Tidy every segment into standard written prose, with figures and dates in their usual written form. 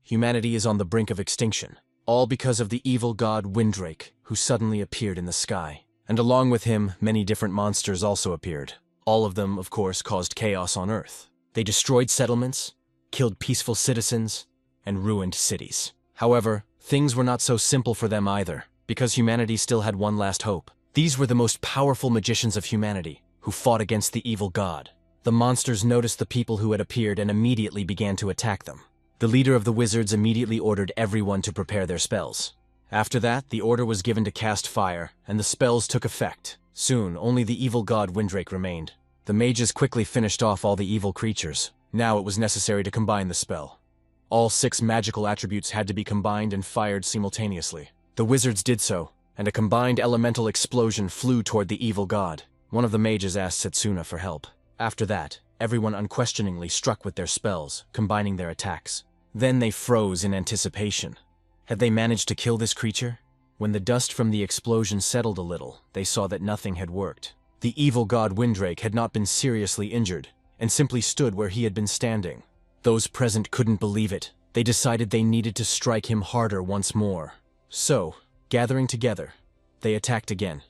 Humanity is on the brink of extinction, all because of the evil god Windreik, who suddenly appeared in the sky. And along with him, many different monsters also appeared. All of them, of course, caused chaos on Earth. They destroyed settlements, killed peaceful citizens, and ruined cities. However, things were not so simple for them either, because humanity still had one last hope. These were the most powerful magicians of humanity, who fought against the evil god. The monsters noticed the people who had appeared and immediately began to attack them. The leader of the wizards immediately ordered everyone to prepare their spells. After that, the order was given to cast fire, and the spells took effect. Soon, only the evil god Windrake remained. The mages quickly finished off all the evil creatures. Now it was necessary to combine the spell. All 6 magical attributes had to be combined and fired simultaneously. The wizards did so, and a combined elemental explosion flew toward the evil god. One of the mages asked Setsuna for help. After that, everyone unquestioningly struck with their spells, combining their attacks. Then they froze in anticipation. Had they managed to kill this creature? When the dust from the explosion settled a little, they saw that nothing had worked. The evil god Windrake had not been seriously injured, and simply stood where he had been standing. Those present couldn't believe it. They decided they needed to strike him harder once more. So, gathering together, they attacked again.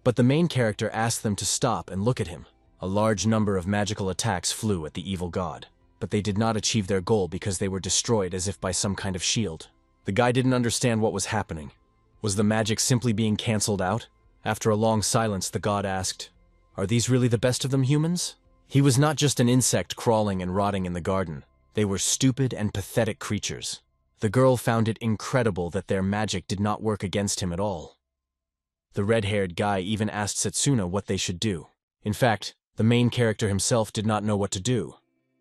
But the main character asked them to stop and look at him. A large number of magical attacks flew at the evil god, but they did not achieve their goal because they were destroyed as if by some kind of shield. The guy didn't understand what was happening. Was the magic simply being cancelled out? After a long silence, the god asked, "Are these really the best of them humans?" He was not just an insect crawling and rotting in the garden. They were stupid and pathetic creatures. The girl found it incredible that their magic did not work against him at all. The red-haired guy even asked Setsuna what they should do. In fact, the main character himself did not know what to do,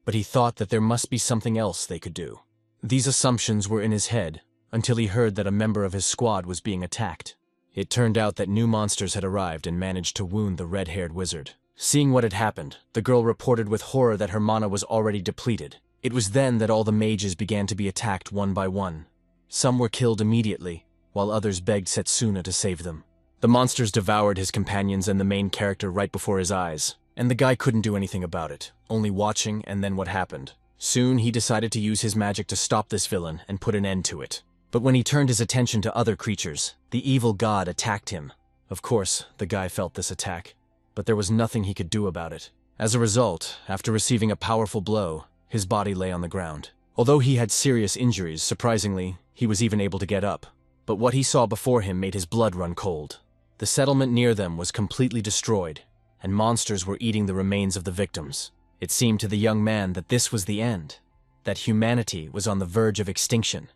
but he thought that there must be something else they could do. These assumptions were in his head until he heard that a member of his squad was being attacked. It turned out that new monsters had arrived and managed to wound the red-haired wizard. Seeing what had happened, the girl reported with horror that her mana was already depleted. It was then that all the mages began to be attacked one by one. Some were killed immediately, while others begged Setsuna to save them. The monsters devoured his companions and the main character right before his eyes, and the guy couldn't do anything about it, only watching and then what happened. Soon he decided to use his magic to stop this villain and put an end to it. But when he turned his attention to other creatures, the evil god attacked him. Of course, the guy felt this attack, but there was nothing he could do about it. As a result, after receiving a powerful blow, his body lay on the ground. Although he had serious injuries, surprisingly, he was even able to get up. But what he saw before him made his blood run cold. The settlement near them was completely destroyed, and monsters were eating the remains of the victims. It seemed to the young man that this was the end, that humanity was on the verge of extinction,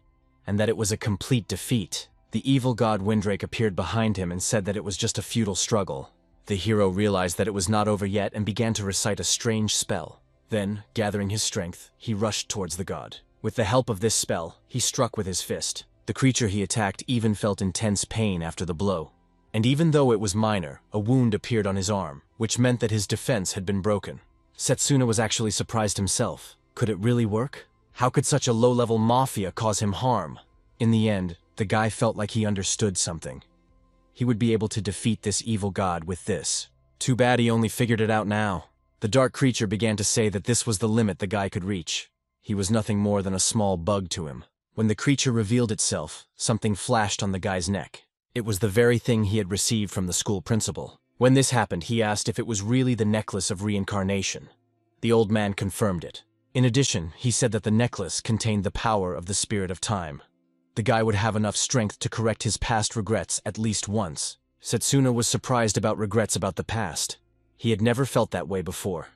and that it was a complete defeat. The evil god Windrake appeared behind him and said that it was just a futile struggle. The hero realized that it was not over yet and began to recite a strange spell. Then, gathering his strength, he rushed towards the god. With the help of this spell, he struck with his fist. The creature he attacked even felt intense pain after the blow. And even though it was minor, a wound appeared on his arm, which meant that his defense had been broken. Setsuna was actually surprised himself. Could it really work? How could such a low-level mafia cause him harm? In the end, the guy felt like he understood something. He would be able to defeat this evil god with this. Too bad he only figured it out now. The dark creature began to say that this was the limit the guy could reach. He was nothing more than a small bug to him. When the creature revealed itself, something flashed on the guy's neck. It was the very thing he had received from the school principal. When this happened, he asked if it was really the necklace of reincarnation. The old man confirmed it. In addition, he said that the necklace contained the power of the spirit of time. The guy would have enough strength to correct his past regrets at least once. Setsuna was surprised about regrets about the past. He had never felt that way before.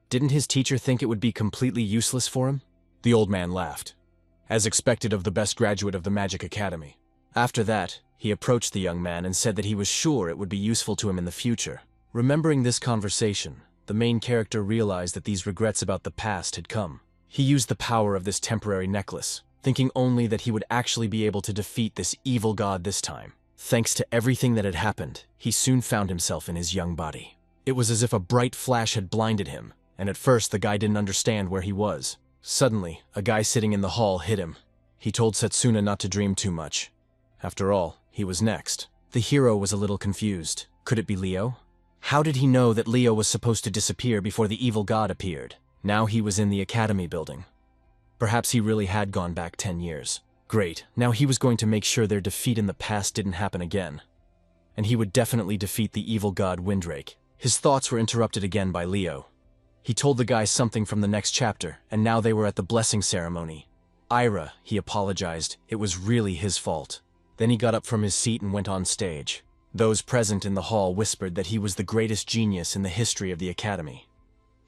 Didn't his teacher think it would be completely useless for him? The old man laughed, as expected of the best graduate of the Magic Academy. After that, he approached the young man and said that he was sure it would be useful to him in the future. Remembering this conversation, the main character realized that these regrets about the past had come. He used the power of this temporary necklace, thinking only that he would actually be able to defeat this evil god this time. Thanks to everything that had happened, he soon found himself in his young body. It was as if a bright flash had blinded him, and at first the guy didn't understand where he was. Suddenly, a guy sitting in the hall hit him. He told Setsuna not to dream too much. After all, he was next. The hero was a little confused. Could it be Leo? How did he know that Leo was supposed to disappear before the evil god appeared? Now he was in the academy building. Perhaps he really had gone back 10 years. Great, now he was going to make sure their defeat in the past didn't happen again. And he would definitely defeat the evil god Windrake. His thoughts were interrupted again by Leo. He told the guy something from the next chapter, and now they were at the blessing ceremony. Ira, he apologized, it was really his fault. Then he got up from his seat and went on stage. Those present in the hall whispered that he was the greatest genius in the history of the academy.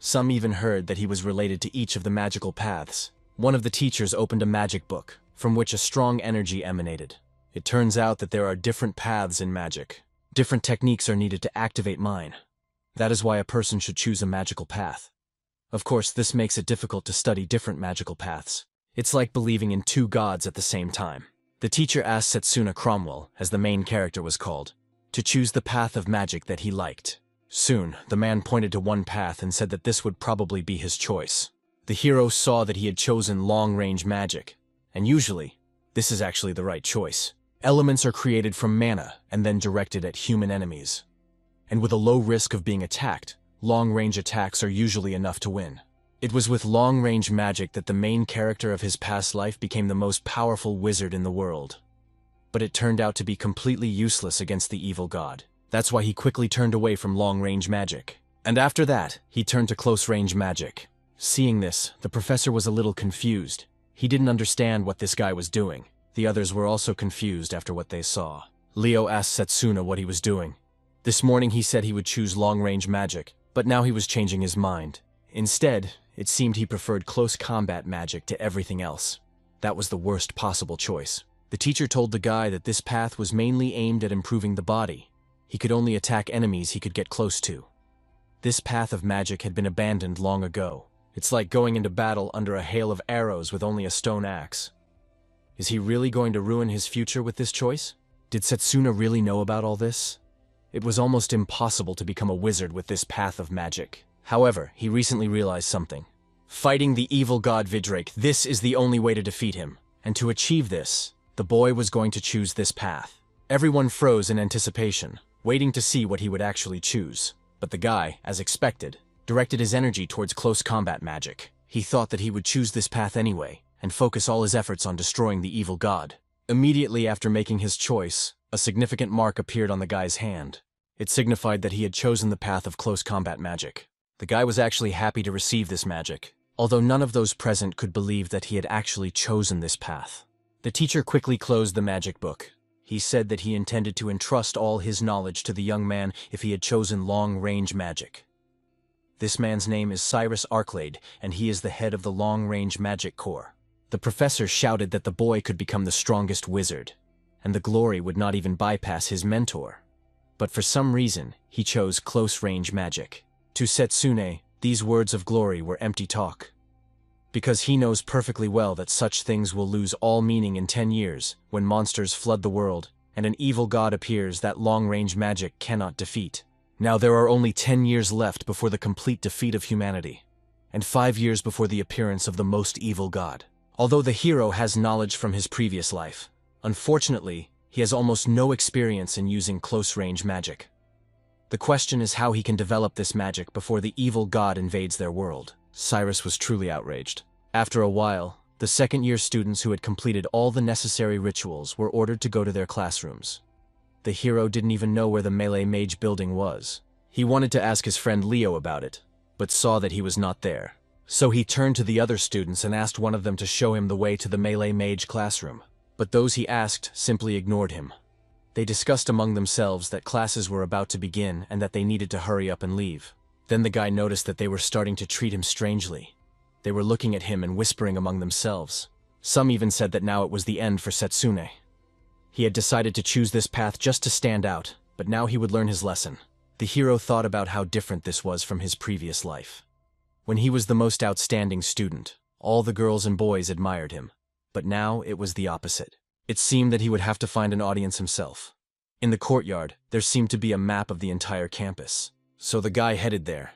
Some even heard that he was related to each of the magical paths. One of the teachers opened a magic book, from which a strong energy emanated. It turns out that there are different paths in magic. Different techniques are needed to activate mine. That is why a person should choose a magical path. Of course, this makes it difficult to study different magical paths. It's like believing in two gods at the same time. The teacher asked Setsuna Cromwell, as the main character was called, to choose the path of magic that he liked. Soon, the man pointed to one path and said that this would probably be his choice. The hero saw that he had chosen long-range magic, and usually, this is actually the right choice. Elements are created from mana and then directed at human enemies. And with a low risk of being attacked, long-range attacks are usually enough to win. It was with long-range magic that the main character of his past life became the most powerful wizard in the world. But it turned out to be completely useless against the evil god. That's why he quickly turned away from long-range magic. And after that, he turned to close-range magic. Seeing this, the professor was a little confused. He didn't understand what this guy was doing. The others were also confused after what they saw. Leo asked Setsuna what he was doing. This morning he said he would choose long-range magic, but now he was changing his mind. Instead, it seemed he preferred close combat magic to everything else. That was the worst possible choice. The teacher told the guy that this path was mainly aimed at improving the body. He could only attack enemies he could get close to. This path of magic had been abandoned long ago. It's like going into battle under a hail of arrows with only a stone axe. Is he really going to ruin his future with this choice? Did Setsuna really know about all this? It was almost impossible to become a wizard with this path of magic. However, he recently realized something. Fighting the evil god Windrake, this is the only way to defeat him. And to achieve this, the boy was going to choose this path. Everyone froze in anticipation, waiting to see what he would actually choose. But the guy, as expected, directed his energy towards close combat magic. He thought that he would choose this path anyway, and focus all his efforts on destroying the evil god. Immediately after making his choice, a significant mark appeared on the guy's hand. It signified that he had chosen the path of close combat magic. The guy was actually happy to receive this magic, although none of those present could believe that he had actually chosen this path. The teacher quickly closed the magic book. He said that he intended to entrust all his knowledge to the young man if he had chosen long-range magic. This man's name is Cyrus Arklade, and he is the head of the long-range magic corps. The professor shouted that the boy could become the strongest wizard, and the glory would not even bypass his mentor. But for some reason, he chose close-range magic. To Setsune, these words of glory were empty talk. Because he knows perfectly well that such things will lose all meaning in 10 years, when monsters flood the world, and an evil god appears that long-range magic cannot defeat. Now there are only 10 years left before the complete defeat of humanity, and 5 years before the appearance of the most evil god. Although the hero has knowledge from his previous life, unfortunately, he has almost no experience in using close-range magic. The question is how he can develop this magic before the evil god invades their world. Cyrus was truly outraged. After a while, the second-year students who had completed all the necessary rituals were ordered to go to their classrooms. The hero didn't even know where the melee mage building was. He wanted to ask his friend Leo about it, but saw that he was not there. So he turned to the other students and asked one of them to show him the way to the melee mage classroom. But those he asked simply ignored him. They discussed among themselves that classes were about to begin and that they needed to hurry up and leave. Then the guy noticed that they were starting to treat him strangely. They were looking at him and whispering among themselves. Some even said that now it was the end for Setsune. He had decided to choose this path just to stand out, but now he would learn his lesson. The hero thought about how different this was from his previous life. When he was the most outstanding student, all the girls and boys admired him. But now it was the opposite. It seemed that he would have to find an audience himself. In the courtyard, there seemed to be a map of the entire campus. So the guy headed there.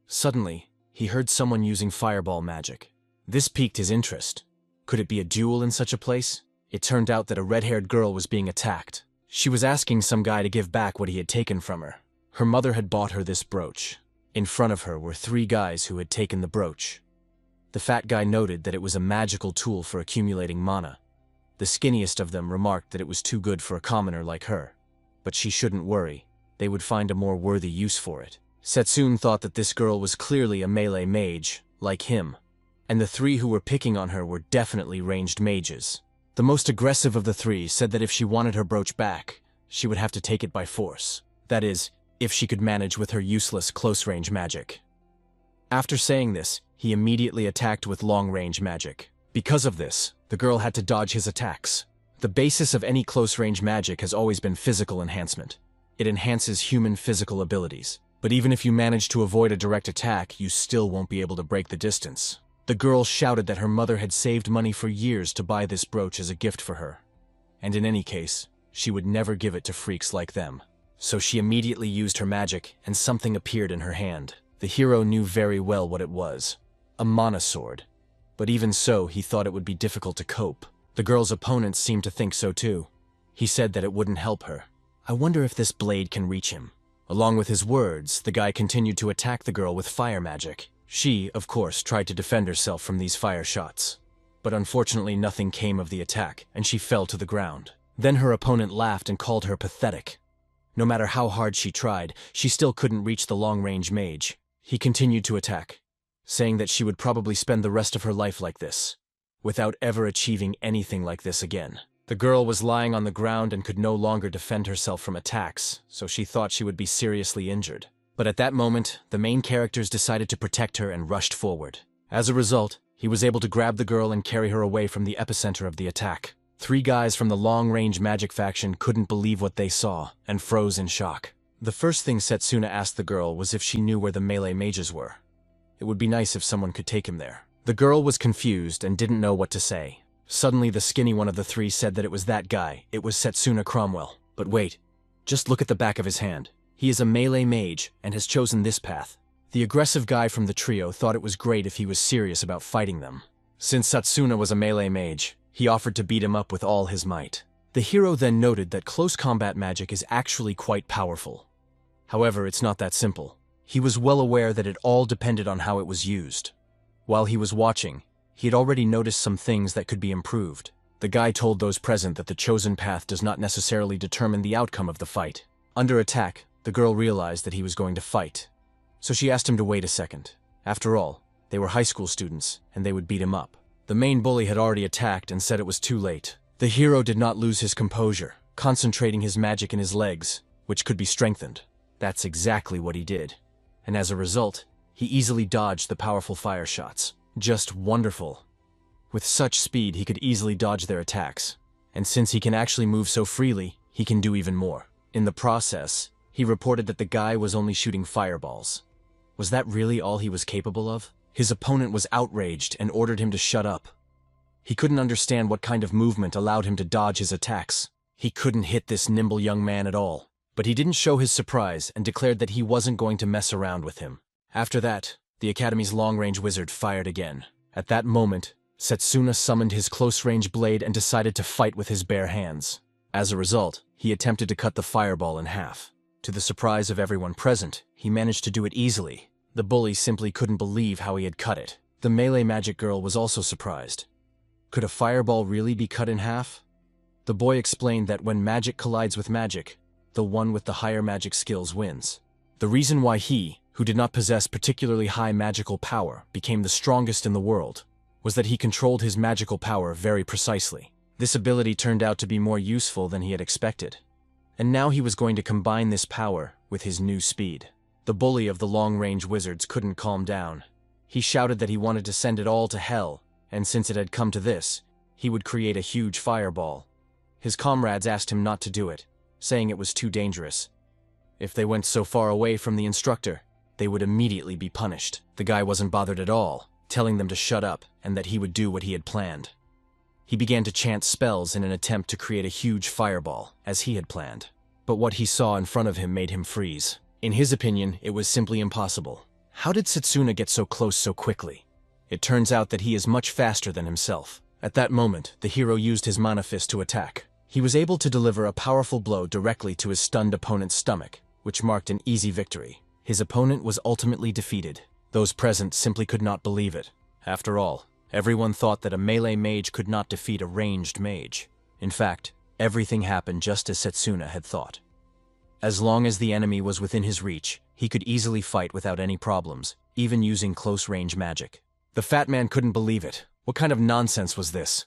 Suddenly, he heard someone using fireball magic. This piqued his interest. Could it be a duel in such a place? It turned out that a red-haired girl was being attacked. She was asking some guy to give back what he had taken from her. Her mother had bought her this brooch. In front of her were 3 guys who had taken the brooch. The fat guy noted that it was a magical tool for accumulating mana. The skinniest of them remarked that it was too good for a commoner like her. But she shouldn't worry. They would find a more worthy use for it. Setsuna thought that this girl was clearly a melee mage, like him. And the three who were picking on her were definitely ranged mages. The most aggressive of the three said that if she wanted her brooch back, she would have to take it by force. That is, if she could manage with her useless close-range magic. After saying this, he immediately attacked with long-range magic. Because of this, the girl had to dodge his attacks. The basis of any close-range magic has always been physical enhancement. It enhances human physical abilities. But even if you manage to avoid a direct attack, you still won't be able to break the distance. The girl shouted that her mother had saved money for years to buy this brooch as a gift for her. And in any case, she would never give it to freaks like them. So she immediately used her magic, and something appeared in her hand. The hero knew very well what it was. A mana sword. But even so, he thought it would be difficult to cope. The girl's opponents seemed to think so too. He said that it wouldn't help her. I wonder if this blade can reach him. Along with his words, the guy continued to attack the girl with fire magic. She, of course, tried to defend herself from these fire shots. But unfortunately nothing came of the attack, and she fell to the ground. Then her opponent laughed and called her pathetic. No matter how hard she tried, she still couldn't reach the long-range mage. He continued to attack, saying that she would probably spend the rest of her life like this, without ever achieving anything like this again. The girl was lying on the ground and could no longer defend herself from attacks, so she thought she would be seriously injured. But at that moment, the main characters decided to protect her and rushed forward. As a result, he was able to grab the girl and carry her away from the epicenter of the attack. 3 guys from the long-range magic faction couldn't believe what they saw and froze in shock. The first thing Setsuna asked the girl was if she knew where the melee mages were. It would be nice if someone could take him there. The girl was confused and didn't know what to say. Suddenly the skinny one of the 3 said that it was that guy. It was Setsuna Cromwell. But wait, just look at the back of his hand. He is a melee mage and has chosen this path. The aggressive guy from the trio thought it was great if he was serious about fighting them. Since Setsuna was a melee mage, he offered to beat him up with all his might. The hero then noted that close combat magic is actually quite powerful. However, it's not that simple. He was well aware that it all depended on how it was used. While he was watching, he had already noticed some things that could be improved. The guy told those present that the chosen path does not necessarily determine the outcome of the fight. Under attack, the girl realized that he was going to fight. So she asked him to wait a second. After all, they were high school students, and they would beat him up. The main bully had already attacked and said it was too late. The hero did not lose his composure, concentrating his magic in his legs, which could be strengthened. That's exactly what he did. And as a result, he easily dodged the powerful fire shots. Just wonderful. With such speed, he could easily dodge their attacks. And since he can actually move so freely, he can do even more. In the process, he reported that the guy was only shooting fireballs. Was that really all he was capable of? His opponent was outraged and ordered him to shut up. He couldn't understand what kind of movement allowed him to dodge his attacks. He couldn't hit this nimble young man at all. But he didn't show his surprise and declared that he wasn't going to mess around with him. After that, the Academy's long-range wizard fired again. At that moment, Setsuna summoned his close-range blade and decided to fight with his bare hands. As a result, he attempted to cut the fireball in half. To the surprise of everyone present, he managed to do it easily. The bully simply couldn't believe how he had cut it. The melee magic girl was also surprised. Could a fireball really be cut in half? The boy explained that when magic collides with magic, the one with the higher magic skills wins. The reason why he, who did not possess particularly high magical power, became the strongest in the world, was that he controlled his magical power very precisely. This ability turned out to be more useful than he had expected. And now he was going to combine this power with his new speed. The bully of the long-range wizards couldn't calm down. He shouted that he wanted to send it all to hell, and since it had come to this, he would create a huge fireball. His comrades asked him not to do it, saying it was too dangerous. If they went so far away from the instructor, they would immediately be punished. The guy wasn't bothered at all, telling them to shut up and that he would do what he had planned. He began to chant spells in an attempt to create a huge fireball, as he had planned. But what he saw in front of him made him freeze. In his opinion, it was simply impossible. How did Setsuna get so close so quickly? It turns out that he is much faster than himself. At that moment, the hero used his mana fist to attack. He was able to deliver a powerful blow directly to his stunned opponent's stomach, which marked an easy victory. His opponent was ultimately defeated. Those present simply could not believe it. After all, everyone thought that a melee mage could not defeat a ranged mage. In fact, everything happened just as Setsuna had thought. As long as the enemy was within his reach, he could easily fight without any problems, even using close-range magic. The fat man couldn't believe it. What kind of nonsense was this?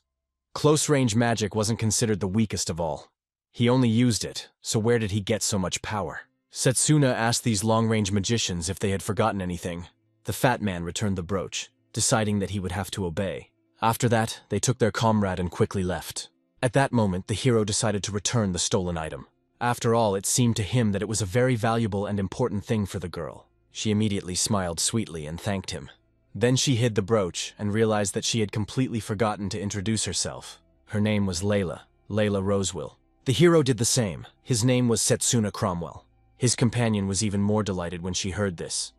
Close-range magic wasn't considered the weakest of all. He only used it, so where did he get so much power? Setsuna asked these long-range magicians if they had forgotten anything. The fat man returned the brooch, deciding that he would have to obey. After that, they took their comrade and quickly left. At that moment, the hero decided to return the stolen item. After all, it seemed to him that it was a very valuable and important thing for the girl. She immediately smiled sweetly and thanked him. Then she hid the brooch and realized that she had completely forgotten to introduce herself. Her name was Layla Rosewill. The hero did the same. His name was Setsuna Cromwell. His companion was even more delighted when she heard this.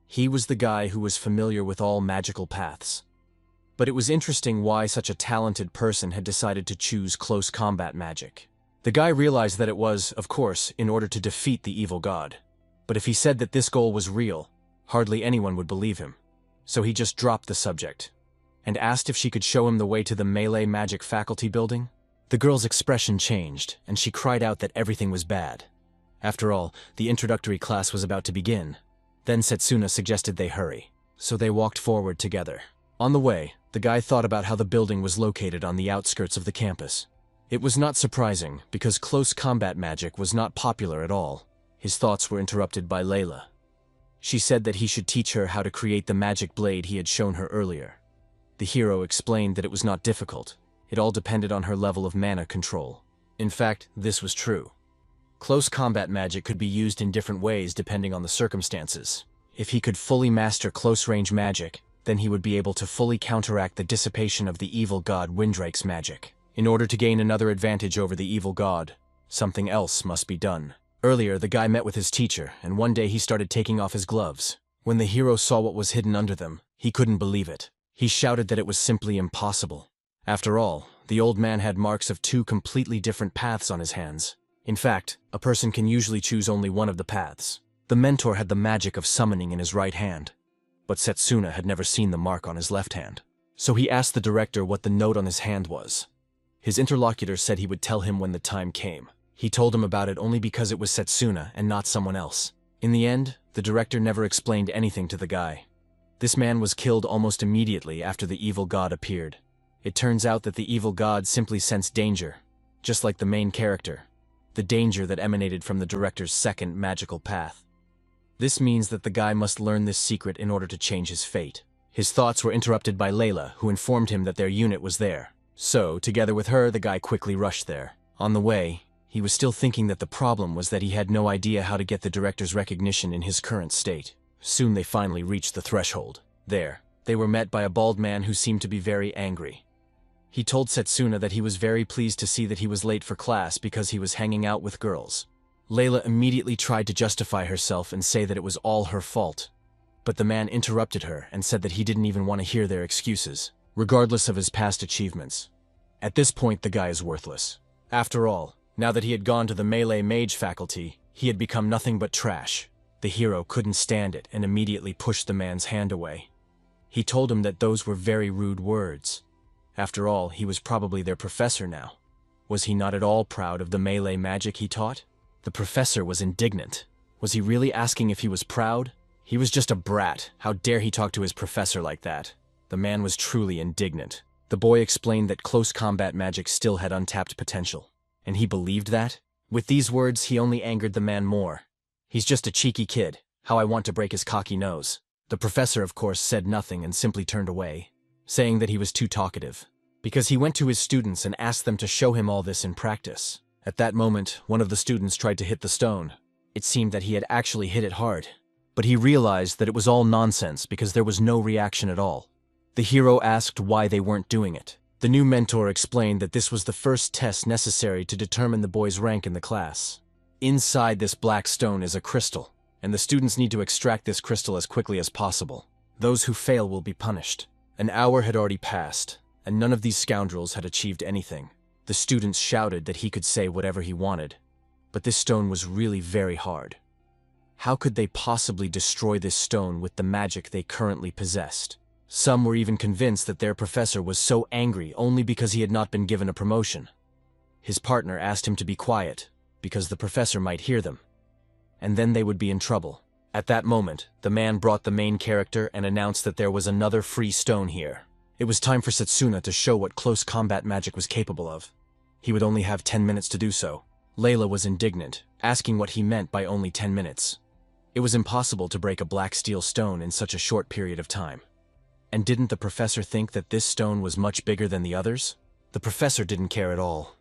He was the guy who was familiar with all magical paths. But it was interesting why such a talented person had decided to choose close combat magic. The guy realized that it was, of course, in order to defeat the evil god. But if he said that this goal was real, hardly anyone would believe him. So he just dropped the subject and asked if she could show him the way to the melee magic faculty building. The girl's expression changed, and she cried out that everything was bad. After all, the introductory class was about to begin. Then Setsuna suggested they hurry, so they walked forward together. On the way, the guy thought about how the building was located on the outskirts of the campus. It was not surprising, because close combat magic was not popular at all. His thoughts were interrupted by Layla. She said that he should teach her how to create the magic blade he had shown her earlier. The hero explained that it was not difficult. It all depended on her level of mana control. In fact, this was true. Close combat magic could be used in different ways depending on the circumstances. If he could fully master close-range magic, then he would be able to fully counteract the dissipation of the evil god Windrake's magic. In order to gain another advantage over the evil god, something else must be done. Earlier, the guy met with his teacher, and one day he started taking off his gloves. When the hero saw what was hidden under them, he couldn't believe it. He shouted that it was simply impossible. After all, the old man had marks of two completely different paths on his hands. In fact, a person can usually choose only one of the paths. The mentor had the magic of summoning in his right hand, but Setsuna had never seen the mark on his left hand. So he asked the director what the note on his hand was. His interlocutor said he would tell him when the time came. He told him about it only because it was Setsuna and not someone else. In the end, the director never explained anything to the guy. This man was killed almost immediately after the evil god appeared. It turns out that the evil god simply sensed danger, just like the main character, the danger that emanated from the director's second magical path. This means that the guy must learn this secret in order to change his fate. His thoughts were interrupted by Layla, who informed him that their unit was there. So, together with her, the guy quickly rushed there. On the way, he was still thinking that the problem was that he had no idea how to get the director's recognition in his current state. Soon they finally reached the threshold. There, they were met by a bald man who seemed to be very angry. He told Setsuna that he was very pleased to see that he was late for class because he was hanging out with girls. Layla immediately tried to justify herself and say that it was all her fault. But the man interrupted her and said that he didn't even want to hear their excuses, regardless of his past achievements. At this point, the guy is worthless. After all, now that he had gone to the melee mage faculty, he had become nothing but trash. The hero couldn't stand it and immediately pushed the man's hand away. He told him that those were very rude words. After all, he was probably their professor now. Was he not at all proud of the melee magic he taught? The professor was indignant. Was he really asking if he was proud? He was just a brat. How dare he talk to his professor like that? The man was truly indignant. The boy explained that close combat magic still had untapped potential. And he believed that? With these words, he only angered the man more. He's just a cheeky kid. How I want to break his cocky nose. The professor, of course, said nothing and simply turned away, saying that he was too talkative, because he went to his students and asked them to show him all this in practice. At that moment, one of the students tried to hit the stone. It seemed that he had actually hit it hard, but he realized that it was all nonsense because there was no reaction at all. The hero asked why they weren't doing it. The new mentor explained that this was the first test necessary to determine the boy's rank in the class. Inside this black stone is a crystal, and the students need to extract this crystal as quickly as possible. Those who fail will be punished. An hour had already passed, and none of these scoundrels had achieved anything. The students shouted that he could say whatever he wanted, but this stone was really very hard. How could they possibly destroy this stone with the magic they currently possessed? Some were even convinced that their professor was so angry only because he had not been given a promotion. His partner asked him to be quiet, because the professor might hear them, and then they would be in trouble. At that moment, the man brought the main character and announced that there was another free stone here. It was time for Setsuna to show what close combat magic was capable of. He would only have 10 minutes to do so. Layla was indignant, asking what he meant by only 10 minutes. It was impossible to break a black steel stone in such a short period of time. And didn't the professor think that this stone was much bigger than the others? The professor didn't care at all.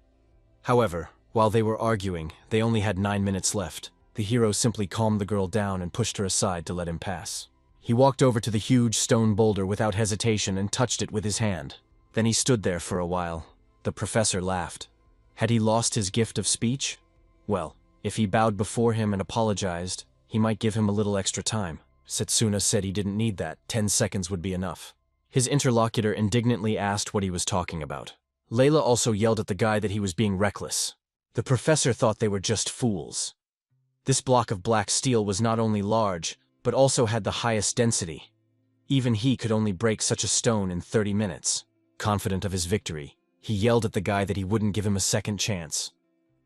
However, while they were arguing, they only had 9 minutes left. The hero simply calmed the girl down and pushed her aside to let him pass. He walked over to the huge stone boulder without hesitation and touched it with his hand. Then he stood there for a while. The professor laughed. Had he lost his gift of speech? Well, if he bowed before him and apologized, he might give him a little extra time. Setsuna said he didn't need that, 10 seconds would be enough. His interlocutor indignantly asked what he was talking about. Layla also yelled at the guy that he was being reckless. The professor thought they were just fools. This block of black steel was not only large, but also had the highest density. Even he could only break such a stone in 30 minutes. Confident of his victory, he yelled at the guy that he wouldn't give him a second chance.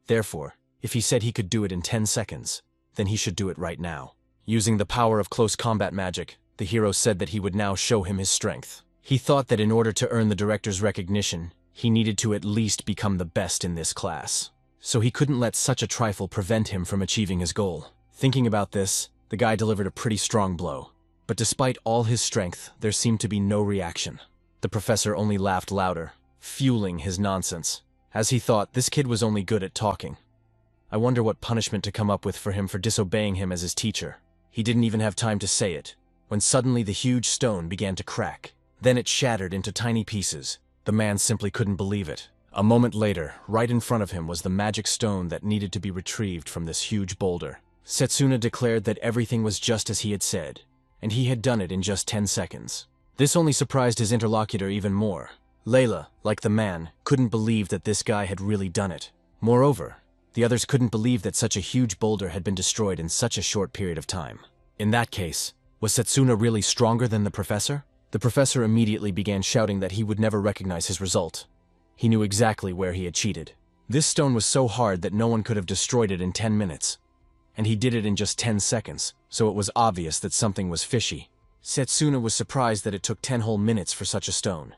Therefore, if he said he could do it in 10 seconds, then he should do it right now. Using the power of close combat magic, the hero said that he would now show him his strength. He thought that in order to earn the director's recognition, he needed to at least become the best in this class. So he couldn't let such a trifle prevent him from achieving his goal. Thinking about this, the guy delivered a pretty strong blow. But despite all his strength, there seemed to be no reaction. The professor only laughed louder, fueling his nonsense, as he thought this kid was only good at talking. I wonder what punishment to come up with for him for disobeying him as his teacher. He didn't even have time to say it, when suddenly the huge stone began to crack. Then it shattered into tiny pieces. The man simply couldn't believe it. A moment later, right in front of him was the magic stone that needed to be retrieved from this huge boulder. Setsuna declared that everything was just as he had said, and he had done it in just 10 seconds. This only surprised his interlocutor even more. Layla, like the man, couldn't believe that this guy had really done it. Moreover, the others couldn't believe that such a huge boulder had been destroyed in such a short period of time. In that case, was Setsuna really stronger than the professor? The professor immediately began shouting that he would never recognize his result. He knew exactly where he had cheated. This stone was so hard that no one could have destroyed it in 10 minutes. And he did it in just 10 seconds, so it was obvious that something was fishy. Setsuna was surprised that it took 10 whole minutes for such a stone.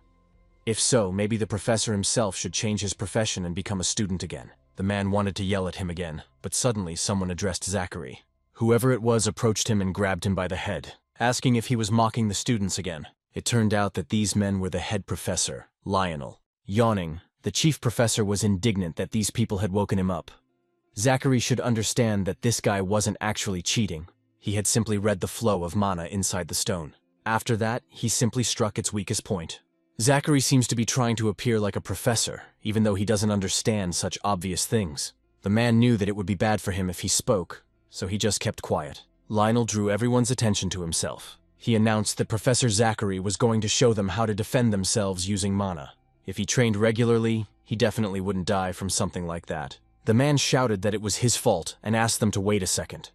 If so, maybe the professor himself should change his profession and become a student again. The man wanted to yell at him again, but suddenly someone addressed Zachary. Whoever it was approached him and grabbed him by the head, asking if he was mocking the students again. It turned out that these men were the head professor, Lionel. Yawning, the chief professor was indignant that these people had woken him up. Zachary should understand that this guy wasn't actually cheating. He had simply read the flow of mana inside the stone. After that, he simply struck its weakest point. Zachary seems to be trying to appear like a professor, even though he doesn't understand such obvious things. The man knew that it would be bad for him if he spoke, so he just kept quiet. Lionel drew everyone's attention to himself. He announced that Professor Zachary was going to show them how to defend themselves using mana. If he trained regularly, he definitely wouldn't die from something like that. The man shouted that it was his fault and asked them to wait a second.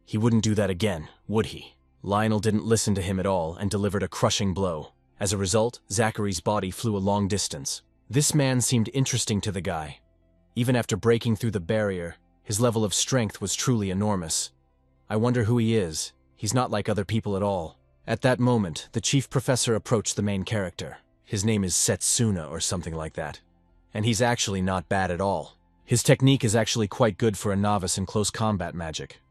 He wouldn't do that again, would he? Lionel didn't listen to him at all and delivered a crushing blow. As a result, Zachary's body flew a long distance. This man seemed interesting to the guy. Even after breaking through the barrier, his level of strength was truly enormous. I wonder who he is. He's not like other people at all. At that moment, the chief professor approached the main character. His name is Setsuna or something like that. And he's actually not bad at all. His technique is actually quite good for a novice in close combat magic.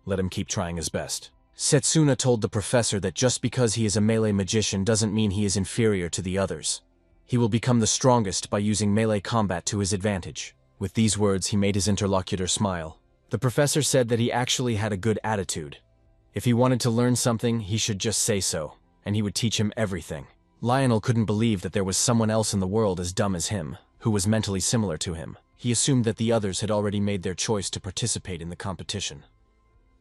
Let him keep trying his best. Setsuna told the professor that just because he is a melee magician doesn't mean he is inferior to the others. He will become the strongest by using melee combat to his advantage. With these words, he made his interlocutor smile. The professor said that he actually had a good attitude. If he wanted to learn something, he should just say so, and he would teach him everything. Lionel couldn't believe that there was someone else in the world as dumb as him, who was mentally similar to him. He assumed that the others had already made their choice to participate in the competition.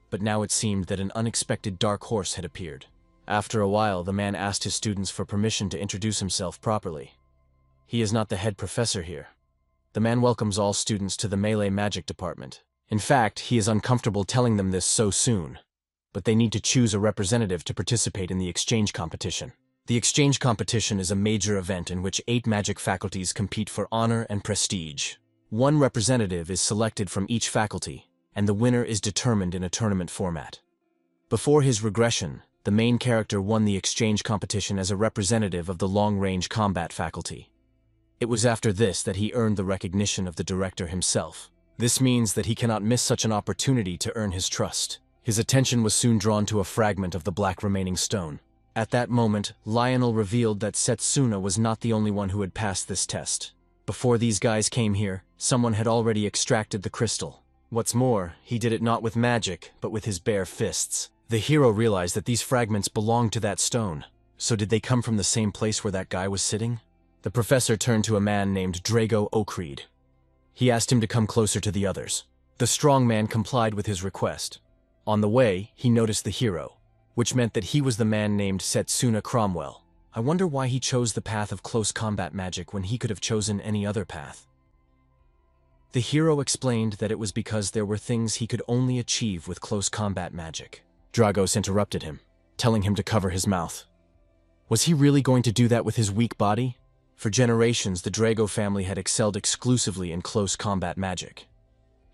But now it seemed that an unexpected dark horse had appeared. After a while, the man asked his students for permission to introduce himself properly. He is not the head professor here. The man welcomes all students to the melee magic department. In fact, he is uncomfortable telling them this so soon, but they need to choose a representative to participate in the exchange competition. The exchange competition is a major event in which 8 magic faculties compete for honor and prestige. One representative is selected from each faculty, and the winner is determined in a tournament format. Before his regression, the main character won the exchange competition as a representative of the long-range combat faculty. It was after this that he earned the recognition of the director himself. This means that he cannot miss such an opportunity to earn his trust. His attention was soon drawn to a fragment of the black remaining stone. At that moment, Lionel revealed that Setsuna was not the only one who had passed this test. Before these guys came here, someone had already extracted the crystal. What's more, he did it not with magic, but with his bare fists. The hero realized that these fragments belonged to that stone. So did they come from the same place where that guy was sitting? The professor turned to a man named Drago Okreed. He asked him to come closer to the others. The strong man complied with his request. On the way, he noticed the hero, which meant that he was the man named Setsuna Cromwell. I wonder why he chose the path of close combat magic when he could have chosen any other path. The hero explained that it was because there were things he could only achieve with close combat magic. Dragos interrupted him, telling him to cover his mouth. Was he really going to do that with his weak body? For generations, the Drago family had excelled exclusively in close combat magic.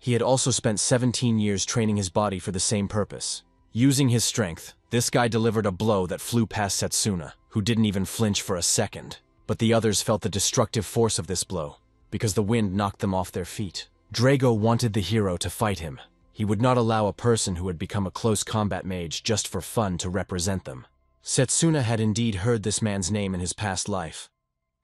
He had also spent 17 years training his body for the same purpose. Using his strength, this guy delivered a blow that flew past Setsuna, who didn't even flinch for a second. But the others felt the destructive force of this blow, because the wind knocked them off their feet. Drago wanted the hero to fight him. He would not allow a person who had become a close combat mage just for fun to represent them. Setsuna had indeed heard this man's name in his past life,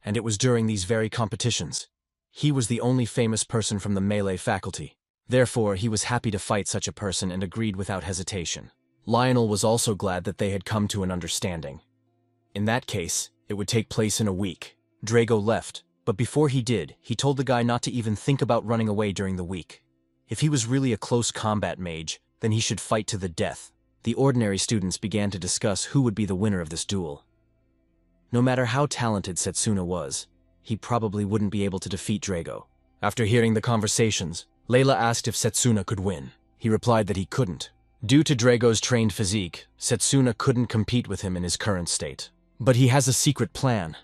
and it was during these very competitions. He was the only famous person from the melee faculty. Therefore, he was happy to fight such a person and agreed without hesitation. Lionel was also glad that they had come to an understanding. In that case, it would take place in a week. Drago left, but before he did, he told the guy not to even think about running away during the week. If he was really a close combat mage, then he should fight to the death. The ordinary students began to discuss who would be the winner of this duel. No matter how talented Setsuna was, he probably wouldn't be able to defeat Drago. After hearing the conversations, Layla asked if Setsuna could win. He replied that he couldn't. Due to Drago's trained physique, Setsuna couldn't compete with him in his current state. But he has a secret plan.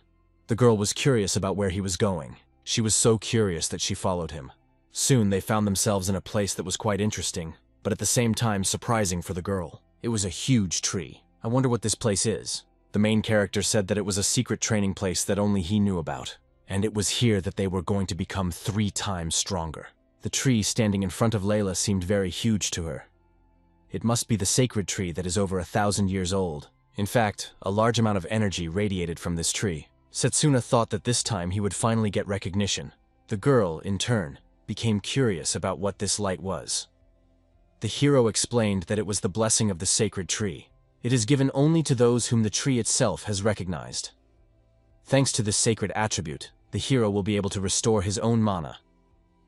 The girl was curious about where he was going. She was so curious that she followed him. Soon they found themselves in a place that was quite interesting, but at the same time surprising for the girl. It was a huge tree. I wonder what this place is. The main character said that it was a secret training place that only he knew about, and it was here that they were going to become 3 times stronger. The tree standing in front of Layla seemed very huge to her. It must be the sacred tree that is over 1,000 years old. In fact, a large amount of energy radiated from this tree. Setsuna thought that this time he would finally get recognition. The girl, in turn, became curious about what this light was. The hero explained that it was the blessing of the sacred tree. It is given only to those whom the tree itself has recognized. Thanks to this sacred attribute, the hero will be able to restore his own mana.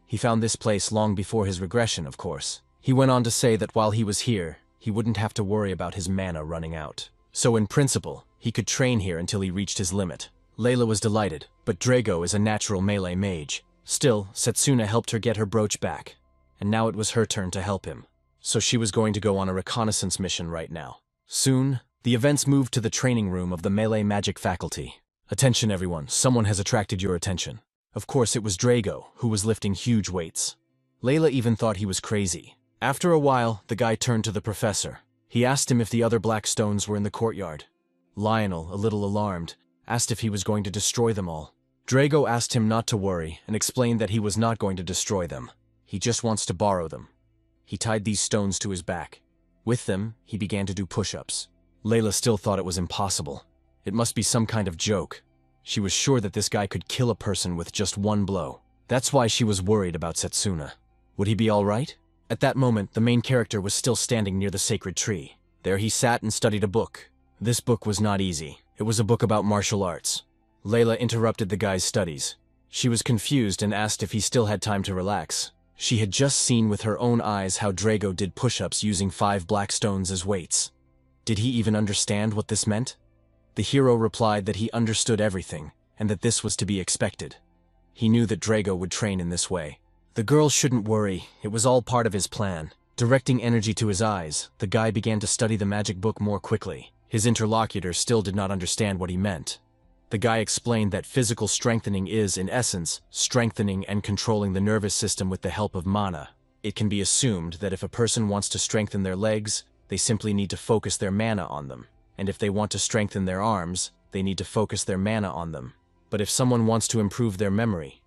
He found this place long before his regression, of course. He went on to say that while he was here, he wouldn't have to worry about his mana running out. So in principle, he could train here until he reached his limit. Layla was delighted, but Drago is a natural melee mage. Still, Setsuna helped her get her brooch back, and now it was her turn to help him. So she was going to go on a reconnaissance mission right now. Soon, the events moved to the training room of the melee magic faculty. Attention everyone, someone has attracted your attention. Of course it was Drago, who was lifting huge weights. Layla even thought he was crazy. After a while, the guy turned to the professor. He asked him if the other black stones were in the courtyard. Lionel, a little alarmed, asked if he was going to destroy them all. Drago asked him not to worry and explained that he was not going to destroy them. He just wants to borrow them. He tied these stones to his back. With them, he began to do push-ups. Layla still thought it was impossible. It must be some kind of joke. She was sure that this guy could kill a person with just one blow. That's why she was worried about Setsuna. Would he be all right? At that moment, the main character was still standing near the sacred tree. There he sat and studied a book. This book was not easy. It was a book about martial arts. Layla interrupted the guy's studies. She was confused and asked if he still had time to relax. She had just seen with her own eyes how Drago did push-ups using 5 black stones as weights. Did he even understand what this meant? The hero replied that he understood everything, and that this was to be expected. He knew that Drago would train in this way. The girl shouldn't worry, it was all part of his plan. Directing energy to his eyes, the guy began to study the magic book more quickly. His interlocutor still did not understand what he meant. The guy explained that physical strengthening is, in essence, strengthening and controlling the nervous system with the help of mana. It can be assumed that if a person wants to strengthen their legs, they simply need to focus their mana on them. And if they want to strengthen their arms, they need to focus their mana on them. But if someone wants to improve their memory,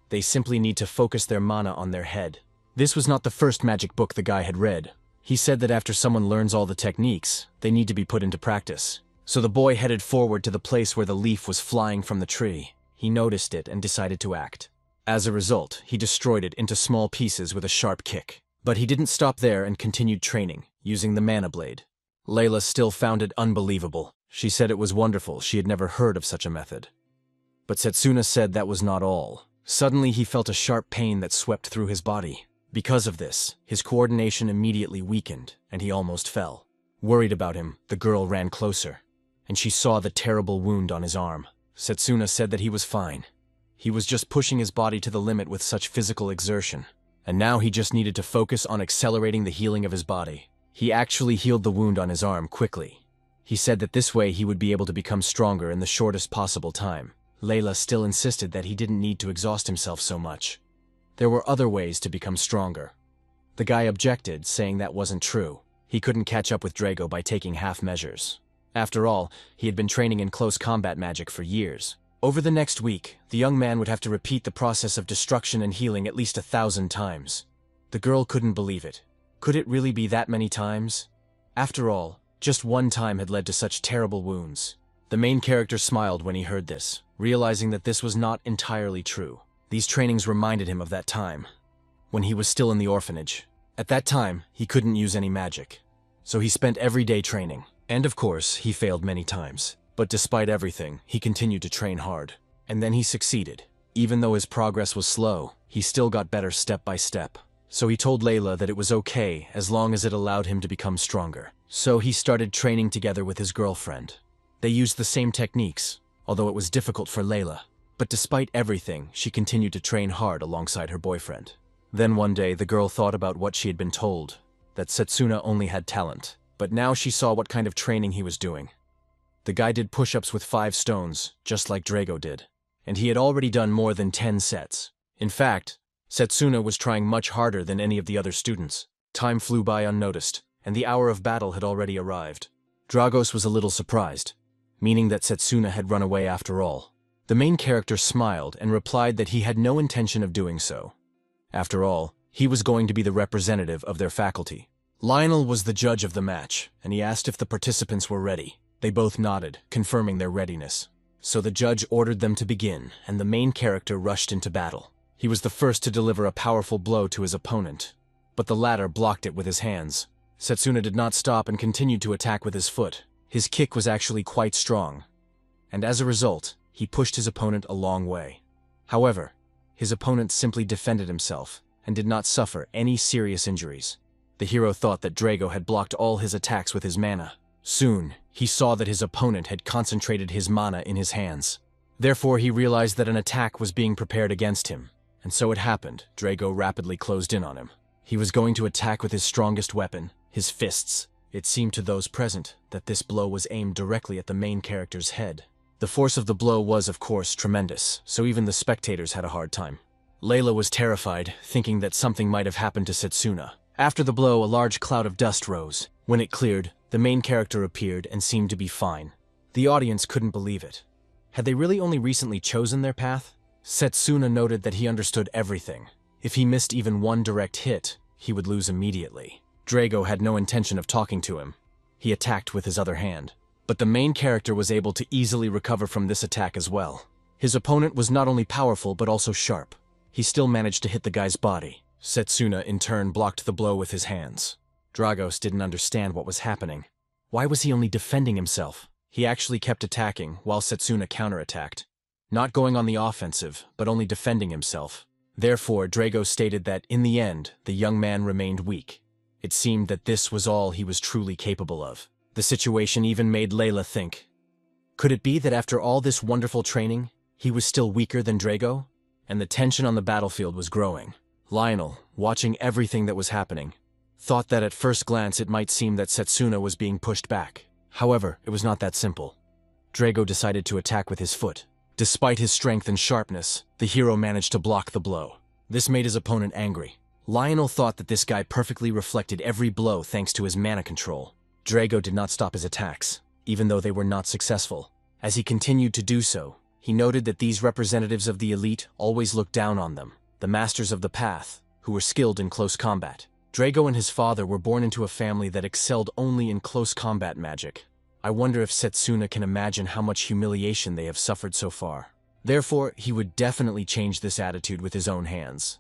they simply need to focus their mana on their head. This was not the first magic book the guy had read. He said that after someone learns all the techniques, they need to be put into practice. So the boy headed forward to the place where the leaf was flying from the tree. He noticed it and decided to act. As a result, he destroyed it into small pieces with a sharp kick. But he didn't stop there and continued training, using the mana blade. Layla still found it unbelievable. She said it was wonderful, she had never heard of such a method. But Setsuna said that was not all. Suddenly he felt a sharp pain that swept through his body. Because of this, his coordination immediately weakened, and he almost fell. Worried about him, the girl ran closer, and she saw the terrible wound on his arm. Setsuna said that he was fine. He was just pushing his body to the limit with such physical exertion, and now he just needed to focus on accelerating the healing of his body. He actually healed the wound on his arm quickly. He said that this way he would be able to become stronger in the shortest possible time. Layla still insisted that he didn't need to exhaust himself so much. There were other ways to become stronger. The guy objected, saying that wasn't true. He couldn't catch up with Drago by taking half measures. After all, he had been training in close combat magic for years. Over the next week, the young man would have to repeat the process of destruction and healing at least 1,000 times. The girl couldn't believe it. Could it really be that many times? After all, just one time had led to such terrible wounds. The main character smiled when he heard this, realizing that this was not entirely true. These trainings reminded him of that time, when he was still in the orphanage. At that time, he couldn't use any magic, so he spent every day training. And of course, he failed many times. But despite everything, he continued to train hard. And then he succeeded. Even though his progress was slow, he still got better step by step. So he told Layla that it was okay as long as it allowed him to become stronger. So he started training together with his girlfriend. They used the same techniques, although it was difficult for Layla. But despite everything, she continued to train hard alongside her boyfriend. Then one day, the girl thought about what she had been told, that Setsuna only had talent. But now she saw what kind of training he was doing. The guy did push-ups with 5 stones, just like Drago did. And he had already done more than 10 sets. In fact, Setsuna was trying much harder than any of the other students. Time flew by unnoticed, and the hour of battle had already arrived. Dragos was a little surprised, meaning that Setsuna had run away after all. The main character smiled and replied that he had no intention of doing so. After all, he was going to be the representative of their faculty. Lionel was the judge of the match, and he asked if the participants were ready. They both nodded, confirming their readiness. So the judge ordered them to begin, and the main character rushed into battle. He was the first to deliver a powerful blow to his opponent, but the latter blocked it with his hands. Setsuna did not stop and continued to attack with his foot. His kick was actually quite strong, and as a result, he pushed his opponent a long way. However, his opponent simply defended himself and did not suffer any serious injuries. The hero thought that Drago had blocked all his attacks with his mana. Soon, he saw that his opponent had concentrated his mana in his hands. Therefore, he realized that an attack was being prepared against him. And so it happened. Drago rapidly closed in on him. He was going to attack with his strongest weapon, his fists. It seemed to those present that this blow was aimed directly at the main character's head. The force of the blow was, of course, tremendous, so even the spectators had a hard time. Layla was terrified, thinking that something might have happened to Setsuna. After the blow, a large cloud of dust rose. When it cleared, the main character appeared and seemed to be fine. The audience couldn't believe it. Had they really only recently chosen their path? Setsuna noted that he understood everything. If he missed even one direct hit, he would lose immediately. Drago had no intention of talking to him. He attacked with his other hand. But the main character was able to easily recover from this attack as well. His opponent was not only powerful but also sharp. He still managed to hit the guy's body. Setsuna, in turn, blocked the blow with his hands. Dragos didn't understand what was happening. Why was he only defending himself? He actually kept attacking, while Setsuna counterattacked. Not going on the offensive, but only defending himself. Therefore, Drago stated that, in the end, the young man remained weak. It seemed that this was all he was truly capable of. The situation even made Layla think. Could it be that after all this wonderful training, he was still weaker than Drago? And the tension on the battlefield was growing. Lionel, watching everything that was happening, thought that at first glance it might seem that Setsuna was being pushed back. However, it was not that simple. Drago decided to attack with his foot. Despite his strength and sharpness, the hero managed to block the blow. This made his opponent angry. Lionel thought that this guy perfectly reflected every blow thanks to his mana control. Drago did not stop his attacks, even though they were not successful. As he continued to do so, he noted that these representatives of the elite always looked down on them, the masters of the path, who were skilled in close combat. Drago and his father were born into a family that excelled only in close combat magic. I wonder if Setsuna can imagine how much humiliation they have suffered so far. Therefore, he would definitely change this attitude with his own hands.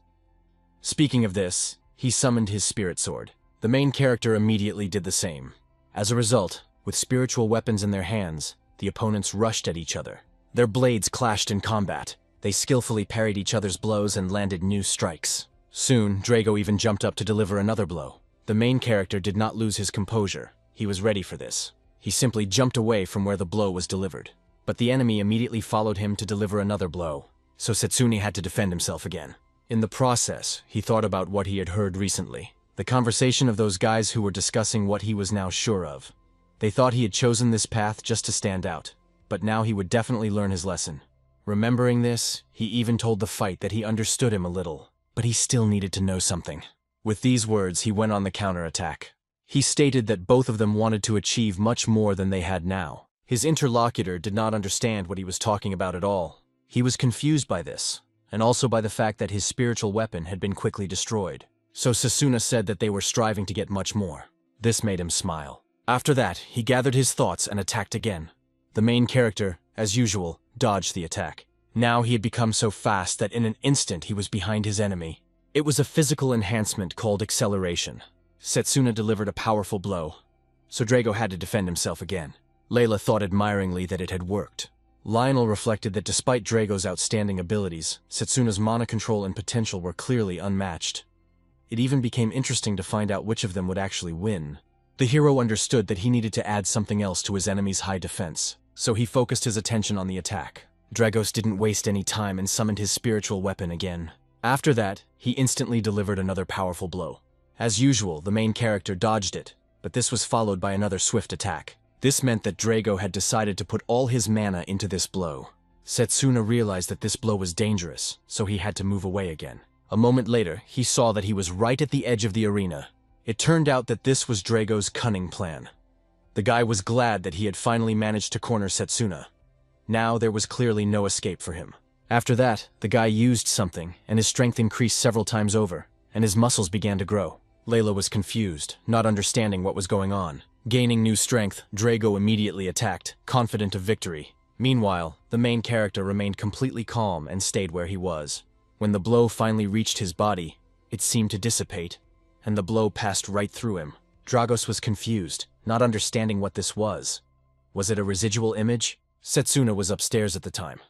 Speaking of this, he summoned his spirit sword. The main character immediately did the same. As a result, with spiritual weapons in their hands, the opponents rushed at each other. Their blades clashed in combat. They skillfully parried each other's blows and landed new strikes. Soon, Drago even jumped up to deliver another blow. The main character did not lose his composure. He was ready for this. He simply jumped away from where the blow was delivered. But the enemy immediately followed him to deliver another blow, so Setsuna had to defend himself again. In the process, he thought about what he had heard recently. The conversation of those guys who were discussing what he was now sure of. They thought he had chosen this path just to stand out, but now he would definitely learn his lesson. Remembering this, he even told the fight that he understood him a little, but he still needed to know something. With these words, he went on the counterattack. He stated that both of them wanted to achieve much more than they had now. His interlocutor did not understand what he was talking about at all. He was confused by this, and also by the fact that his spiritual weapon had been quickly destroyed. So Setsuna said that they were striving to get much more. This made him smile. After that, he gathered his thoughts and attacked again. The main character, as usual, dodged the attack. Now he had become so fast that in an instant he was behind his enemy. It was a physical enhancement called acceleration. Setsuna delivered a powerful blow, so Drago had to defend himself again. Layla thought admiringly that it had worked. Lionel reflected that despite Drago's outstanding abilities, Setsuna's mana control and potential were clearly unmatched. It even became interesting to find out which of them would actually win. The hero understood that he needed to add something else to his enemy's high defense, so he focused his attention on the attack. Dragos didn't waste any time and summoned his spiritual weapon again. After that, he instantly delivered another powerful blow. As usual, the main character dodged it, but this was followed by another swift attack. This meant that Drago had decided to put all his mana into this blow. Setsuna realized that this blow was dangerous, so he had to move away again. A moment later, he saw that he was right at the edge of the arena. It turned out that this was Drago's cunning plan. The guy was glad that he had finally managed to corner Setsuna. Now there was clearly no escape for him. After that, the guy used something, and his strength increased several times over, and his muscles began to grow. Layla was confused, not understanding what was going on. Gaining new strength, Drago immediately attacked, confident of victory. Meanwhile, the main character remained completely calm and stayed where he was. When the blow finally reached his body, it seemed to dissipate, and the blow passed right through him. Dragos was confused, not understanding what this was. Was it a residual image? Setsuna was upstairs at the time.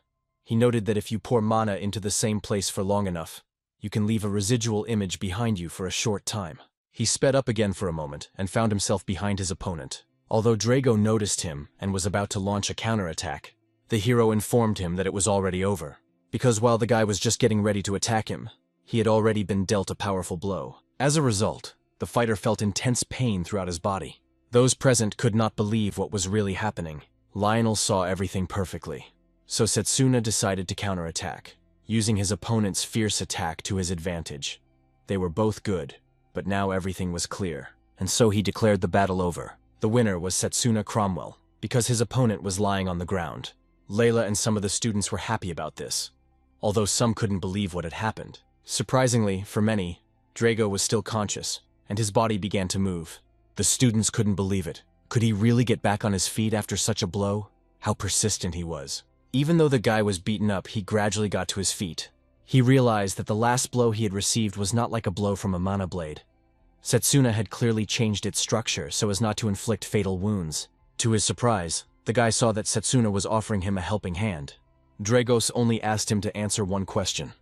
He noted that if you pour mana into the same place for long enough, you can leave a residual image behind you for a short time. He sped up again for a moment and found himself behind his opponent. Although Drago noticed him and was about to launch a counterattack, the hero informed him that it was already over, because while the guy was just getting ready to attack him, he had already been dealt a powerful blow. As a result, the fighter felt intense pain throughout his body. Those present could not believe what was really happening. Lionel saw everything perfectly, so Setsuna decided to counterattack, using his opponent's fierce attack to his advantage. They were both good, but now everything was clear, and so he declared the battle over. The winner was Setsuna Cromwell, because his opponent was lying on the ground. Layla and some of the students were happy about this, although some couldn't believe what had happened. Surprisingly, for many, Drago was still conscious, and his body began to move. The students couldn't believe it. Could he really get back on his feet after such a blow? How persistent he was. Even though the guy was beaten up, he gradually got to his feet. He realized that the last blow he had received was not like a blow from a mana blade. Setsuna had clearly changed its structure so as not to inflict fatal wounds. To his surprise, the guy saw that Setsuna was offering him a helping hand. Dragos only asked him to answer one question.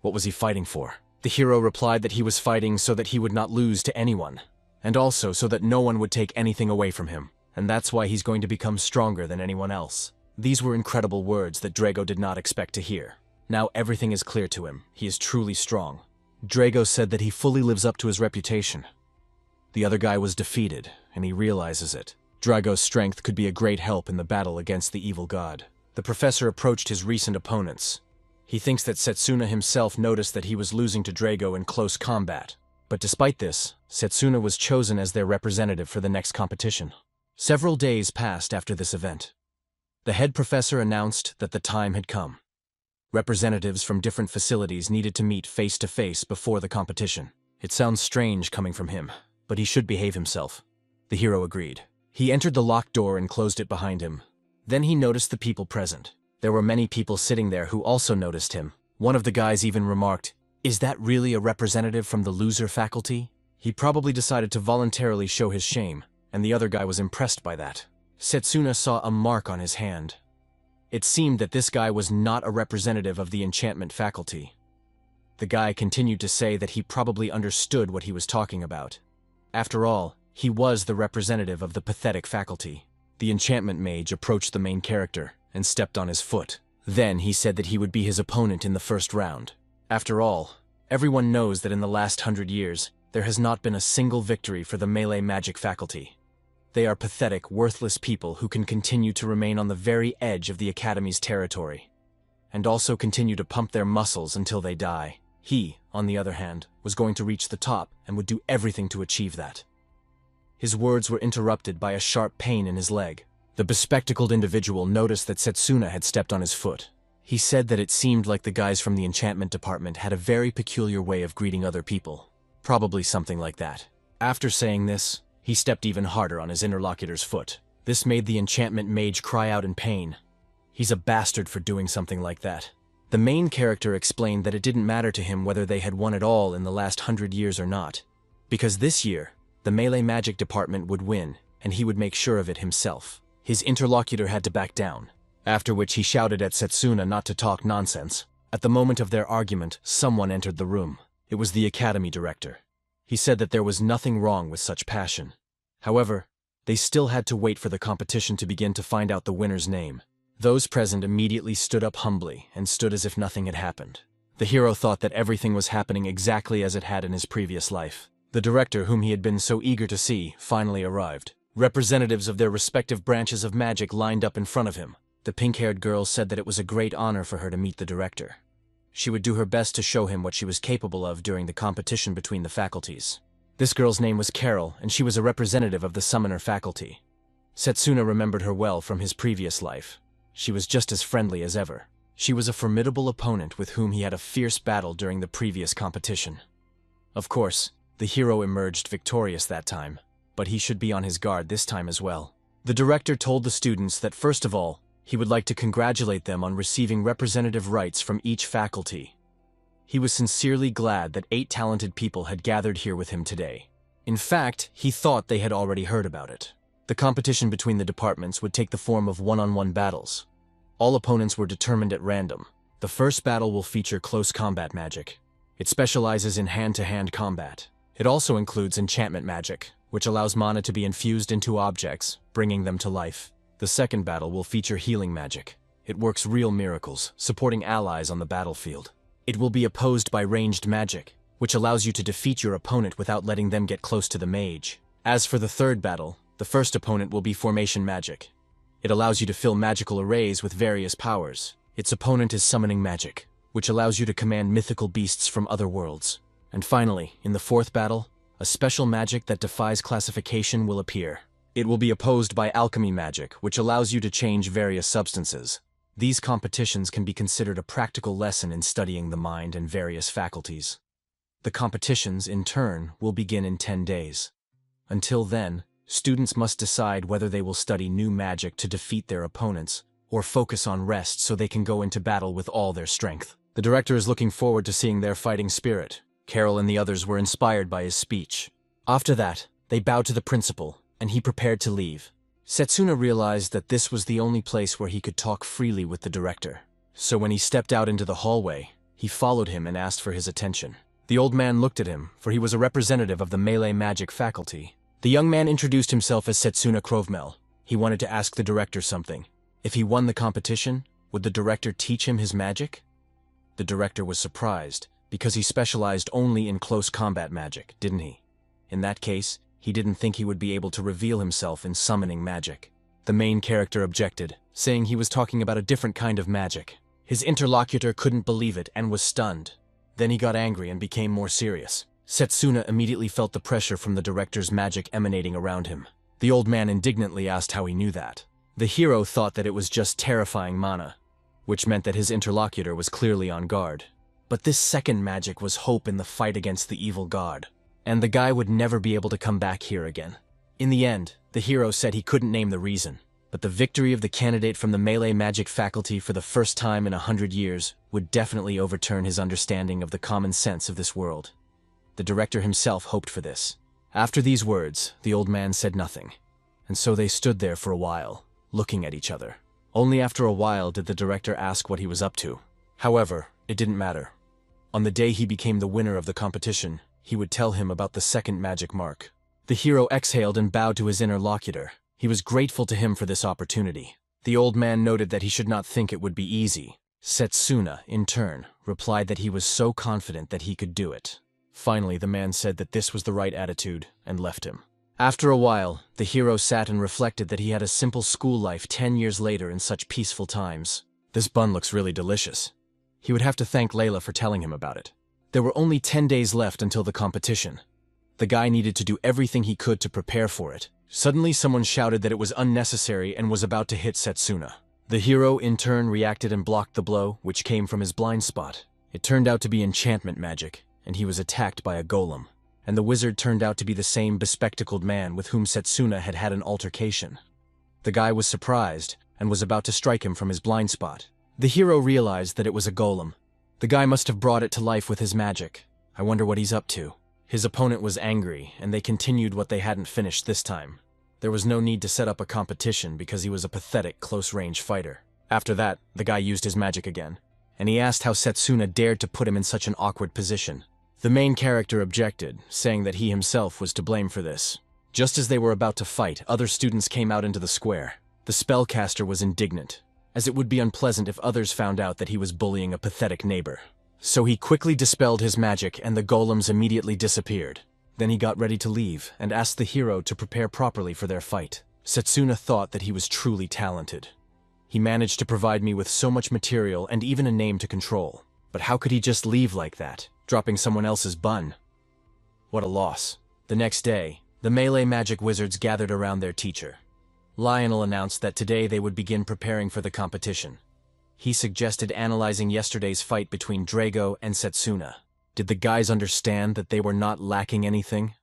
What was he fighting for? The hero replied that he was fighting so that he would not lose to anyone, and also so that no one would take anything away from him, and that's why he's going to become stronger than anyone else. These were incredible words that Drago did not expect to hear. Now everything is clear to him. He is truly strong. Drago said that he fully lives up to his reputation. The other guy was defeated, and he realizes it. Drago's strength could be a great help in the battle against the evil god. The professor approached his recent opponents. He thinks that Setsuna himself noticed that he was losing to Drago in close combat. But despite this, Setsuna was chosen as their representative for the next competition. Several days passed after this event. The head professor announced that the time had come. Representatives from different facilities needed to meet face-to-face before the competition. It sounds strange coming from him, but he should behave himself. The hero agreed. He entered the locked door and closed it behind him. Then he noticed the people present. There were many people sitting there who also noticed him. One of the guys even remarked, "Is that really a representative from the loser faculty?" He probably decided to voluntarily show his shame, and the other guy was impressed by that. Setsuna saw a mark on his hand. It seemed that this guy was not a representative of the enchantment faculty. The guy continued to say that he probably understood what he was talking about. After all, he was the representative of the pathetic faculty. The enchantment mage approached the main character and stepped on his foot. Then he said that he would be his opponent in the first round. After all, everyone knows that in the last 100 years, there has not been a single victory for the melee magic faculty. They are pathetic, worthless people who can continue to remain on the very edge of the Academy's territory, and also continue to pump their muscles until they die. He, on the other hand, was going to reach the top and would do everything to achieve that. His words were interrupted by a sharp pain in his leg. The bespectacled individual noticed that Setsuna had stepped on his foot. He said that it seemed like the guys from the enchantment department had a very peculiar way of greeting other people. Probably something like that. After saying this, he stepped even harder on his interlocutor's foot. This made the enchantment mage cry out in pain. He's a bastard for doing something like that. The main character explained that it didn't matter to him whether they had won at all in the last 100 years or not, because this year, the melee magic department would win, and he would make sure of it himself. His interlocutor had to back down, after which he shouted at Setsuna not to talk nonsense. At the moment of their argument, someone entered the room. It was the academy director. He said that there was nothing wrong with such passion. However, they still had to wait for the competition to begin to find out the winner's name. Those present immediately stood up humbly and stood as if nothing had happened. The hero thought that everything was happening exactly as it had in his previous life. The director, whom he had been so eager to see, finally arrived. Representatives of their respective branches of magic lined up in front of him. The pink-haired girl said that it was a great honor for her to meet the director. She would do her best to show him what she was capable of during the competition between the faculties. This girl's name was Carol, and she was a representative of the summoner faculty. Setsuna remembered her well from his previous life. She was just as friendly as ever. She was a formidable opponent with whom he had a fierce battle during the previous competition. Of course, the hero emerged victorious that time, but he should be on his guard this time as well. The director told the students that first of all, he would like to congratulate them on receiving representative rights from each faculty. He was sincerely glad that 8 talented people had gathered here with him today. In fact, he thought they had already heard about it. The competition between the departments would take the form of one-on-one battles. All opponents were determined at random. The first battle will feature close combat magic. It specializes in hand-to-hand combat. It also includes enchantment magic, which allows mana to be infused into objects, bringing them to life. The second battle will feature healing magic. It works real miracles, supporting allies on the battlefield. It will be opposed by ranged magic, which allows you to defeat your opponent without letting them get close to the mage. As for the third battle, the first opponent will be formation magic. It allows you to fill magical arrays with various powers. Its opponent is summoning magic, which allows you to command mythical beasts from other worlds. And finally, in the fourth battle, a special magic that defies classification will appear. It will be opposed by alchemy magic, which allows you to change various substances. These competitions can be considered a practical lesson in studying the mind and various faculties. The competitions, in turn, will begin in 10 days. Until then, students must decide whether they will study new magic to defeat their opponents, or focus on rest so they can go into battle with all their strength. The director is looking forward to seeing their fighting spirit. Carol and the others were inspired by his speech. After that, they bowed to the principal, and he prepared to leave. Setsuna realized that this was the only place where he could talk freely with the director. So when he stepped out into the hallway, he followed him and asked for his attention. The old man looked at him, for he was a representative of the melee magic faculty. The young man introduced himself as Setsuna Krovmel. He wanted to ask the director something. If he won the competition, would the director teach him his magic? The director was surprised, because he specialized only in close combat magic, didn't he? In that case, He didn't think he would be able to reveal himself in summoning magic. The main character objected, saying he was talking about a different kind of magic. His interlocutor couldn't believe it and was stunned. Then he got angry and became more serious. Setsuna immediately felt the pressure from the director's magic emanating around him. The old man indignantly asked how he knew that. The hero thought that it was just terrifying mana, which meant that his interlocutor was clearly on guard. But this second magic was hope in the fight against the evil god, and the guy would never be able to come back here again. In the end, the hero said he couldn't name the reason, but the victory of the candidate from the melee magic faculty for the first time in 100 years would definitely overturn his understanding of the common sense of this world. The director himself hoped for this. After these words, the old man said nothing, and so they stood there for a while, looking at each other. Only after a while did the director ask what he was up to. However, it didn't matter. On the day he became the winner of the competition, he would tell him about the second magic mark. The hero exhaled and bowed to his interlocutor. He was grateful to him for this opportunity. The old man noted that he should not think it would be easy. Setsuna, in turn, replied that he was so confident that he could do it. Finally, the man said that this was the right attitude and left him. After a while, the hero sat and reflected that he had a simple school life 10 years later in such peaceful times. This bun looks really delicious. He would have to thank Layla for telling him about it. There were only 10 days left until the competition. The guy needed to do everything he could to prepare for it. Suddenly someone shouted that it was unnecessary and was about to hit Setsuna. The hero in turn reacted and blocked the blow, which came from his blind spot. It turned out to be enchantment magic, and he was attacked by a golem. And the wizard turned out to be the same bespectacled man with whom Setsuna had had an altercation. The guy was surprised and was about to strike him from his blind spot. The hero realized that it was a golem. The guy must have brought it to life with his magic. I wonder what he's up to. His opponent was angry, and they continued what they hadn't finished this time. There was no need to set up a competition because he was a pathetic close-range fighter. After that, the guy used his magic again, and he asked how Setsuna dared to put him in such an awkward position. The main character objected, saying that he himself was to blame for this. Just as they were about to fight, other students came out into the square. The spellcaster was indignant, as it would be unpleasant if others found out that he was bullying a pathetic neighbor. So he quickly dispelled his magic and the golems immediately disappeared. Then he got ready to leave and asked the hero to prepare properly for their fight. Setsuna thought that he was truly talented. He managed to provide me with so much material and even a name to control. But how could he just leave like that, dropping someone else's bun? What a loss. The next day, the melee magic wizards gathered around their teacher. Lionel announced that today they would begin preparing for the competition. He suggested analyzing yesterday's fight between Drago and Setsuna. Did the guys understand that they were not lacking anything?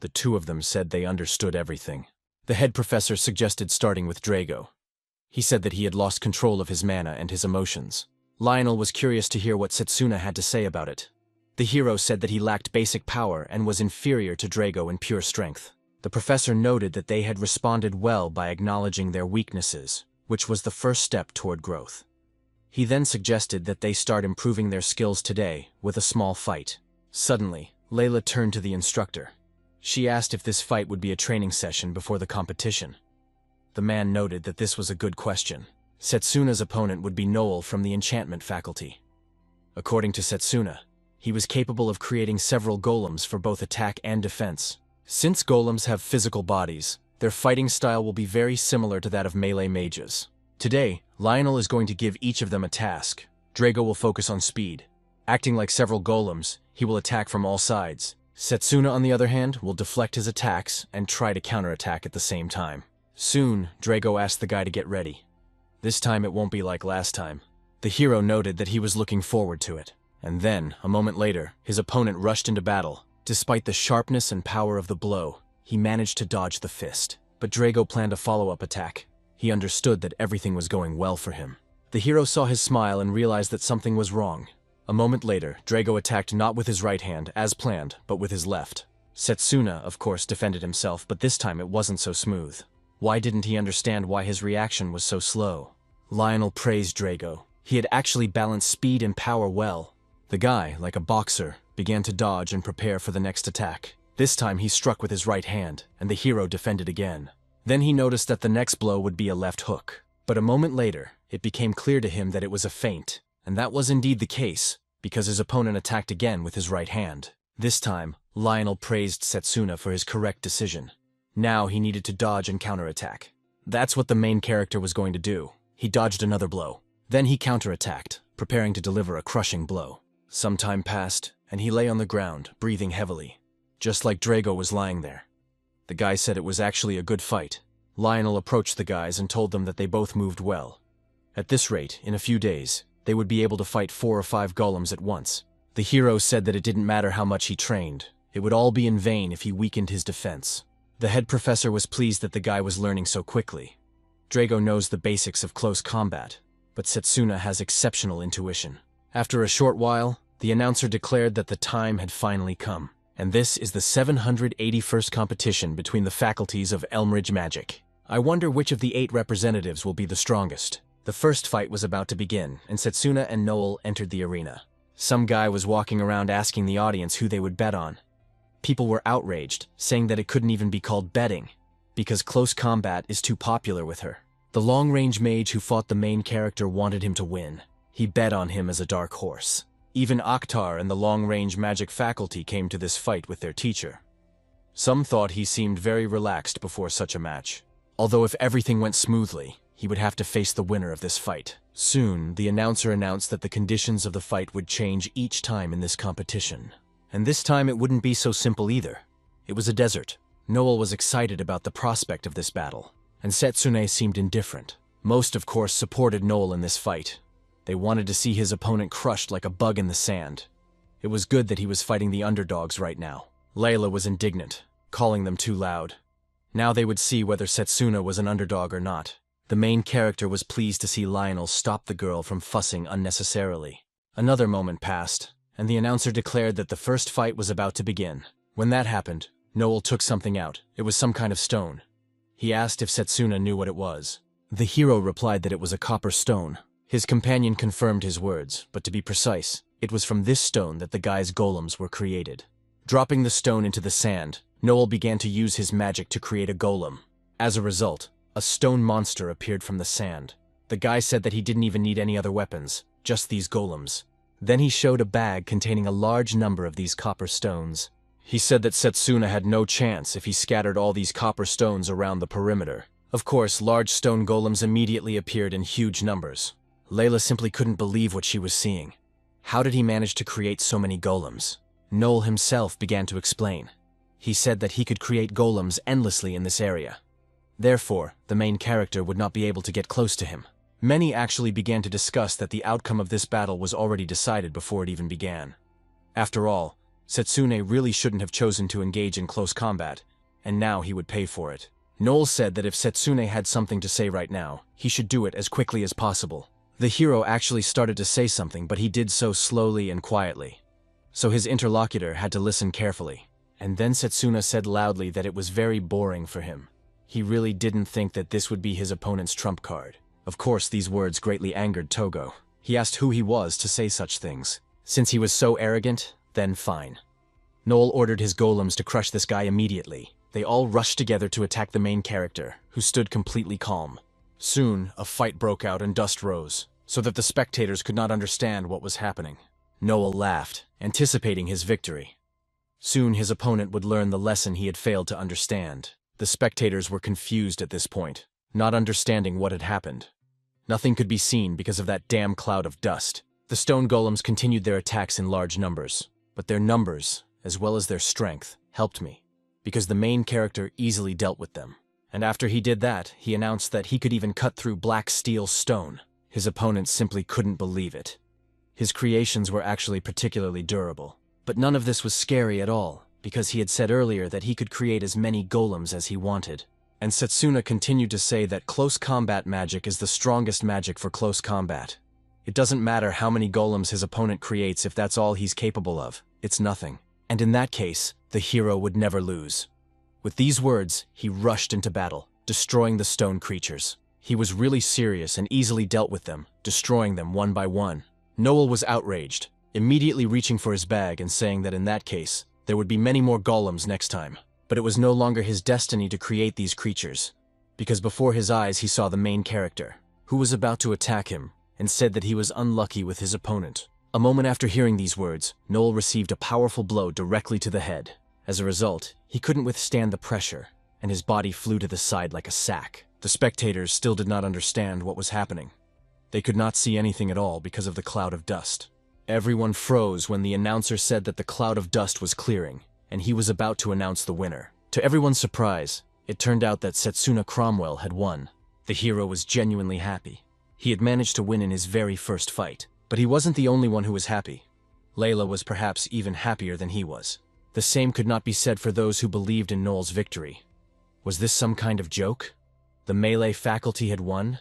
The two of them said they understood everything. The head professor suggested starting with Drago. He said that he had lost control of his mana and his emotions. Lionel was curious to hear what Setsuna had to say about it. The hero said that he lacked basic power and was inferior to Drago in pure strength. The professor noted that they had responded well by acknowledging their weaknesses, which was the first step toward growth. He then suggested that they start improving their skills today with a small fight. Suddenly, Layla turned to the instructor. She asked if this fight would be a training session before the competition. The man noted that this was a good question. Setsuna's opponent would be Noel from the enchantment faculty. According to Setsuna, he was capable of creating several golems for both attack and defense. Since golems have physical bodies, their fighting style will be very similar to that of melee mages. Today, Lionel is going to give each of them a task. Drago will focus on speed. Acting like several golems, he will attack from all sides. Setsuna, on the other hand, will deflect his attacks and try to counterattack at the same time. Soon, Drago asked the guy to get ready. This time it won't be like last time. The hero noted that he was looking forward to it. And then, a moment later, his opponent rushed into battle. Despite the sharpness and power of the blow, he managed to dodge the fist. But Drago planned a follow-up attack. He understood that everything was going well for him. The hero saw his smile and realized that something was wrong. A moment later, Drago attacked not with his right hand, as planned, but with his left. Setsuna, of course, defended himself, but this time it wasn't so smooth. Why didn't he understand why his reaction was so slow? Lionel praised Drago. He had actually balanced speed and power well. The guy, like a boxer, began to dodge and prepare for the next attack. This time he struck with his right hand, and the hero defended again. Then he noticed that the next blow would be a left hook. But a moment later, it became clear to him that it was a feint, and that was indeed the case, because his opponent attacked again with his right hand. This time, Lionel praised Setsuna for his correct decision. Now he needed to dodge and counterattack. That's what the main character was going to do. He dodged another blow. Then he counterattacked, preparing to deliver a crushing blow. Some time passed, and he lay on the ground, breathing heavily, just like Drago was lying there. The guy said it was actually a good fight. Lionel approached the guys and told them that they both moved well. At this rate, in a few days, they would be able to fight 4 or 5 golems at once. The hero said that it didn't matter how much he trained. It would all be in vain if he weakened his defense. The head professor was pleased that the guy was learning so quickly. Drago knows the basics of close combat, but Setsuna has exceptional intuition. After a short while, the announcer declared that the time had finally come, and this is the 781st competition between the faculties of Elmridge Magic. I wonder which of the 8 representatives will be the strongest. The first fight was about to begin, and Setsuna and Noel entered the arena. Some guy was walking around asking the audience who they would bet on. People were outraged, saying that it couldn't even be called betting, because close combat is too popular with her. The long-range mage who fought the main character wanted him to win. He bet on him as a dark horse. Even Akhtar and the long-range magic faculty came to this fight with their teacher. Some thought he seemed very relaxed before such a match. Although if everything went smoothly, he would have to face the winner of this fight. Soon, the announcer announced that the conditions of the fight would change each time in this competition. And this time it wouldn't be so simple either. It was a desert. Noel was excited about the prospect of this battle, and Setsune seemed indifferent. Most, of course, supported Noel in this fight. They wanted to see his opponent crushed like a bug in the sand. It was good that he was fighting the underdogs right now. Layla was indignant, calling them too loud. Now they would see whether Setsuna was an underdog or not. The main character was pleased to see Lionel stop the girl from fussing unnecessarily. Another moment passed, and the announcer declared that the first fight was about to begin. When that happened, Noel took something out. It was some kind of stone. He asked if Setsuna knew what it was. The hero replied that it was a copper stone. His companion confirmed his words, but to be precise, it was from this stone that the guy's golems were created. Dropping the stone into the sand, Noel began to use his magic to create a golem. As a result, a stone monster appeared from the sand. The guy said that he didn't even need any other weapons, just these golems. Then he showed a bag containing a large number of these copper stones. He said that Setsuna had no chance if he scattered all these copper stones around the perimeter. Of course, large stone golems immediately appeared in huge numbers. Layla simply couldn't believe what she was seeing. How did he manage to create so many golems? Noel himself began to explain. He said that he could create golems endlessly in this area. Therefore, the main character would not be able to get close to him. Many actually began to discuss that the outcome of this battle was already decided before it even began. After all, Setsune really shouldn't have chosen to engage in close combat, and now he would pay for it. Noel said that if Setsune had something to say right now, he should do it as quickly as possible. The hero actually started to say something, but he did so slowly and quietly. So his interlocutor had to listen carefully. And then Setsuna said loudly that it was very boring for him. He really didn't think that this would be his opponent's trump card. Of course, these words greatly angered Togo. He asked who he was to say such things. Since he was so arrogant, then fine. Noel ordered his golems to crush this guy immediately. They all rushed together to attack the main character, who stood completely calm. Soon, a fight broke out and dust rose, so that the spectators could not understand what was happening. Noel laughed, anticipating his victory. Soon his opponent would learn the lesson he had failed to understand. The spectators were confused at this point, not understanding what had happened. Nothing could be seen because of that damn cloud of dust. The stone golems continued their attacks in large numbers, but their numbers, as well as their strength, helped me, because the main character easily dealt with them. And after he did that, he announced that he could even cut through black steel stone. His opponent simply couldn't believe it. His creations were actually particularly durable. But none of this was scary at all, because he had said earlier that he could create as many golems as he wanted. And Setsuna continued to say that close combat magic is the strongest magic for close combat. It doesn't matter how many golems his opponent creates if that's all he's capable of. It's nothing. And in that case, the hero would never lose. With these words, he rushed into battle, destroying the stone creatures. He was really serious and easily dealt with them, destroying them one by one. Noel was outraged, immediately reaching for his bag and saying that in that case, there would be many more golems next time. But it was no longer his destiny to create these creatures, because before his eyes he saw the main character, who was about to attack him, and said that he was unlucky with his opponent. A moment after hearing these words, Noel received a powerful blow directly to the head. As a result, he couldn't withstand the pressure, and his body flew to the side like a sack. The spectators still did not understand what was happening. They could not see anything at all because of the cloud of dust. Everyone froze when the announcer said that the cloud of dust was clearing, and he was about to announce the winner. To everyone's surprise, it turned out that Setsuna Cromwell had won. The hero was genuinely happy. He had managed to win in his very first fight. But he wasn't the only one who was happy. Layla was perhaps even happier than he was. The same could not be said for those who believed in Noel's victory. Was this some kind of joke? The melee faculty had won?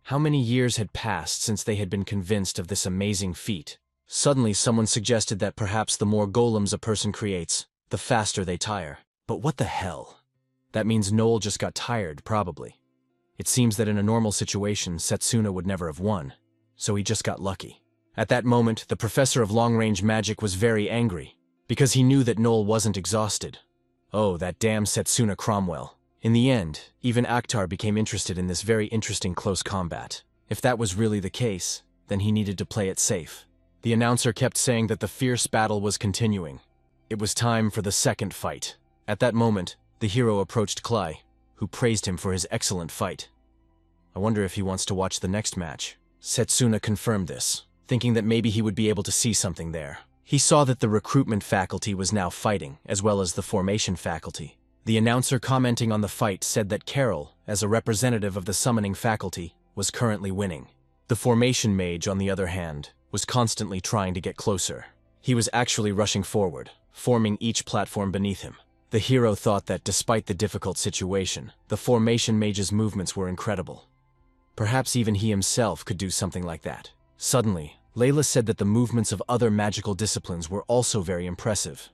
How many years had passed since they had been convinced of this amazing feat? Suddenly someone suggested that perhaps the more golems a person creates, the faster they tire. But what the hell? That means Noel just got tired, probably. It seems that in a normal situation, Setsuna would never have won, so he just got lucky. At that moment, the professor of long-range magic was very angry, because he knew that Noel wasn't exhausted. Oh, that damn Setsuna Cromwell. In the end, even Akhtar became interested in this very interesting close combat. If that was really the case, then he needed to play it safe. The announcer kept saying that the fierce battle was continuing. It was time for the second fight. At that moment, the hero approached Clay, who praised him for his excellent fight. I wonder if he wants to watch the next match. Setsuna confirmed this, thinking that maybe he would be able to see something there. He saw that the recruitment faculty was now fighting, as well as the formation faculty. The announcer commenting on the fight said that Carol, as a representative of the summoning faculty, was currently winning. The formation mage, on the other hand, was constantly trying to get closer. He was actually rushing forward, forming each platform beneath him. The hero thought that despite the difficult situation, the formation mage's movements were incredible. Perhaps even he himself could do something like that. Suddenly, Layla said that the movements of other magical disciplines were also very impressive.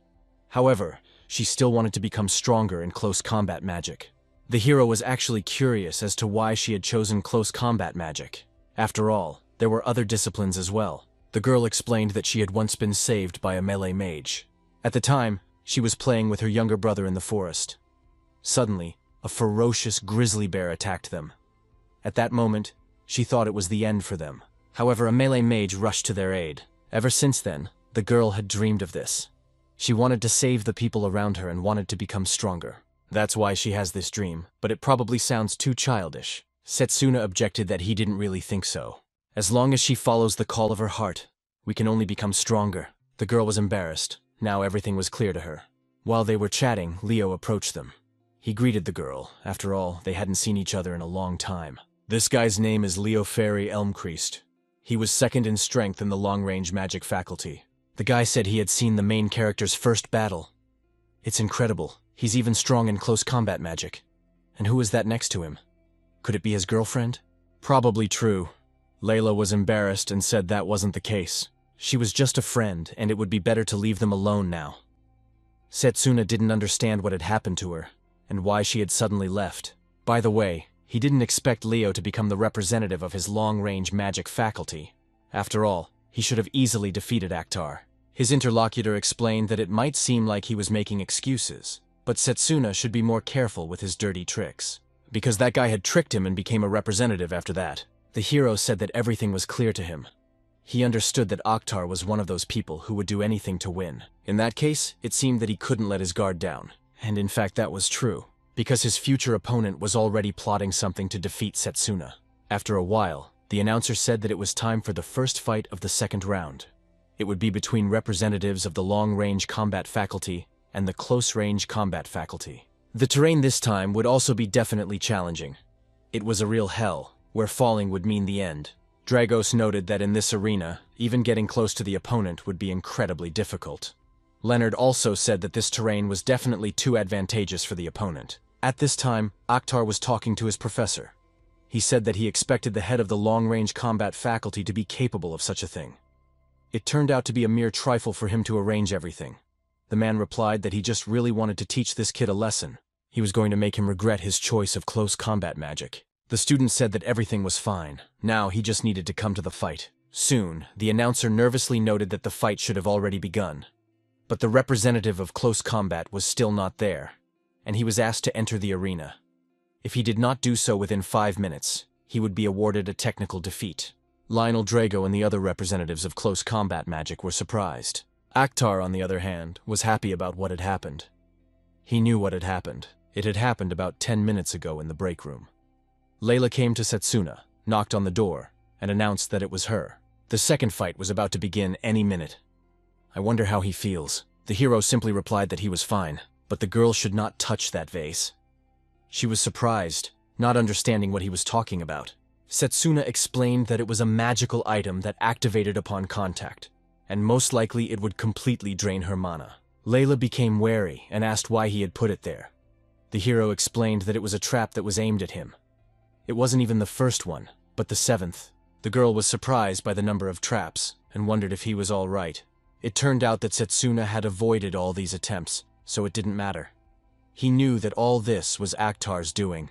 However, she still wanted to become stronger in close combat magic. The hero was actually curious as to why she had chosen close combat magic. After all, there were other disciplines as well. The girl explained that she had once been saved by a melee mage. At the time, she was playing with her younger brother in the forest. Suddenly, a ferocious grizzly bear attacked them. At that moment, she thought it was the end for them. However, a melee mage rushed to their aid. Ever since then, the girl had dreamed of this. She wanted to save the people around her and wanted to become stronger. That's why she has this dream, but it probably sounds too childish. Setsuna objected that he didn't really think so. As long as she follows the call of her heart, we can only become stronger. The girl was embarrassed. Now everything was clear to her. While they were chatting, Leo approached them. He greeted the girl. After all, they hadn't seen each other in a long time. This guy's name is Leo Ferry Elmcreast. He was second in strength in the long-range magic faculty. The guy said he had seen the main character's first battle. It's incredible. He's even strong in close combat magic. And who is that next to him? Could it be his girlfriend? Probably true. Layla was embarrassed and said that wasn't the case. She was just a friend, and it would be better to leave them alone now. Setsuna didn't understand what had happened to her, and why she had suddenly left. By the way, he didn't expect Leo to become the representative of his long-range magic faculty. After all, he should have easily defeated Akhtar. His interlocutor explained that it might seem like he was making excuses, but Setsuna should be more careful with his dirty tricks, because that guy had tricked him and became a representative after that. The hero said that everything was clear to him. He understood that Akhtar was one of those people who would do anything to win. In that case, it seemed that he couldn't let his guard down. And in fact that was true, because his future opponent was already plotting something to defeat Setsuna. After a while, the announcer said that it was time for the first fight of the second round. It would be between representatives of the long-range combat faculty and the close-range combat faculty. The terrain this time would also be definitely challenging. It was a real hell, where falling would mean the end. Dragos noted that in this arena, even getting close to the opponent would be incredibly difficult. Leonard also said that this terrain was definitely too advantageous for the opponent. At this time, Akhtar was talking to his professor. He said that he expected the head of the long-range combat faculty to be capable of such a thing. It turned out to be a mere trifle for him to arrange everything. The man replied that he just really wanted to teach this kid a lesson. He was going to make him regret his choice of close combat magic. The student said that everything was fine. Now he just needed to come to the fight. Soon, the announcer nervously noted that the fight should have already begun. But the representative of close combat was still not there, and he was asked to enter the arena. If he did not do so within 5 minutes, he would be awarded a technical defeat. Lionel Drago and the other representatives of close combat magic were surprised. Akhtar, on the other hand, was happy about what had happened. He knew what had happened. It had happened about 10 minutes ago in the break room. Layla came to Setsuna, knocked on the door, and announced that it was her. The second fight was about to begin any minute. I wonder how he feels. The hero simply replied that he was fine, but the girl should not touch that vase. She was surprised, not understanding what he was talking about. Setsuna explained that it was a magical item that activated upon contact, and most likely it would completely drain her mana. Layla became wary and asked why he had put it there. The hero explained that it was a trap that was aimed at him. It wasn't even the first one, but the 7th. The girl was surprised by the number of traps and wondered if he was all right. It turned out that Setsuna had avoided all these attempts, so it didn't matter. He knew that all this was Akhtar's doing.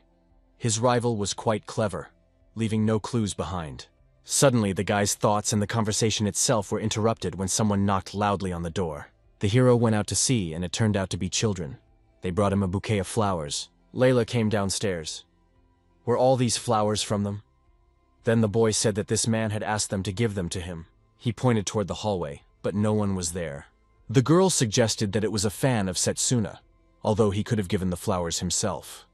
His rival was quite clever, leaving no clues behind. Suddenly, the guy's thoughts and the conversation itself were interrupted when someone knocked loudly on the door. The hero went out to see, and it turned out to be children. They brought him a bouquet of flowers. Layla came downstairs. Were all these flowers from them? Then the boy said that this man had asked them to give them to him. He pointed toward the hallway, but no one was there. The girl suggested that it was a fan of Setsuna, although he could have given the flowers himself.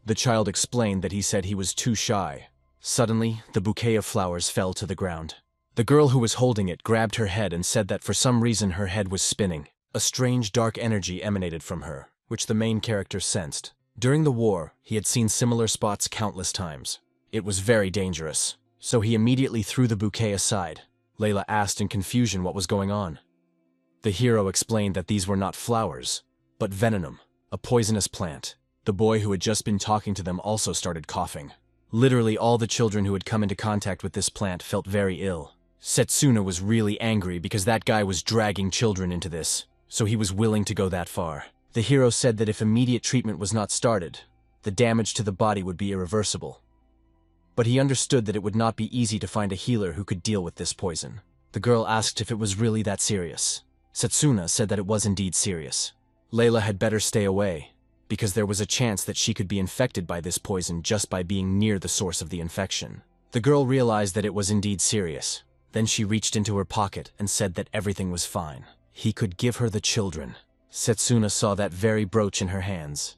The child explained that he said he was too shy. Suddenly, the bouquet of flowers fell to the ground. The girl who was holding it grabbed her head and said that for some reason her head was spinning. A strange dark energy emanated from her, which the main character sensed. During the war, he had seen similar spots countless times. It was very dangerous, so he immediately threw the bouquet aside. Layla asked in confusion what was going on. The hero explained that these were not flowers, but venom, a poisonous plant. The boy who had just been talking to them also started coughing. Literally all the children who had come into contact with this plant felt very ill. Setsuna was really angry because that guy was dragging children into this, so he was willing to go that far. The hero said that if immediate treatment was not started, the damage to the body would be irreversible. But he understood that it would not be easy to find a healer who could deal with this poison. The girl asked if it was really that serious. Setsuna said that it was indeed serious. Layla had better stay away, because there was a chance that she could be infected by this poison just by being near the source of the infection. The girl realized that it was indeed serious. Then she reached into her pocket and said that everything was fine. He could give her the children. Setsuna saw that very brooch in her hands.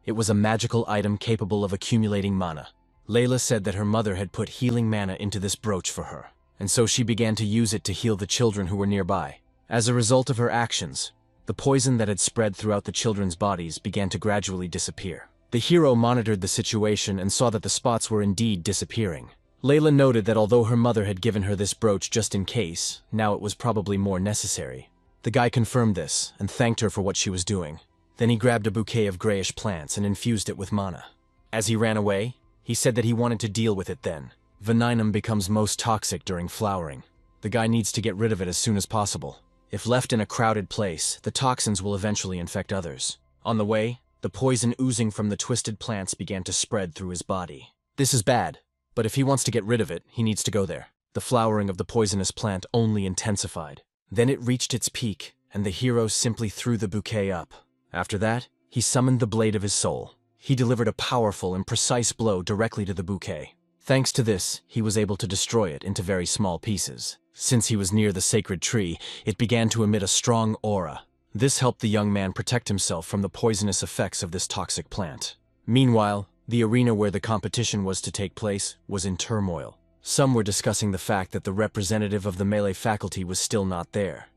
It was a magical item capable of accumulating mana. Layla said that her mother had put healing mana into this brooch for her, and so she began to use it to heal the children who were nearby. As a result of her actions, the poison that had spread throughout the children's bodies began to gradually disappear. The hero monitored the situation and saw that the spots were indeed disappearing. Layla noted that although her mother had given her this brooch just in case, now it was probably more necessary. The guy confirmed this and thanked her for what she was doing. Then he grabbed a bouquet of grayish plants and infused it with mana. As he ran away, he said that he wanted to deal with it then. Veninum becomes most toxic during flowering. The guy needs to get rid of it as soon as possible. If left in a crowded place, the toxins will eventually infect others. On the way, the poison oozing from the twisted plants began to spread through his body. This is bad, but if he wants to get rid of it, he needs to go there. The flowering of the poisonous plant only intensified. Then it reached its peak, and the hero simply threw the bouquet up. After that, he summoned the blade of his soul. He delivered a powerful and precise blow directly to the bouquet. Thanks to this, he was able to destroy it into very small pieces. Since he was near the sacred tree, it began to emit a strong aura. This helped the young man protect himself from the poisonous effects of this toxic plant. Meanwhile, the arena where the competition was to take place was in turmoil. Some were discussing the fact that the representative of the melee faculty was still not there.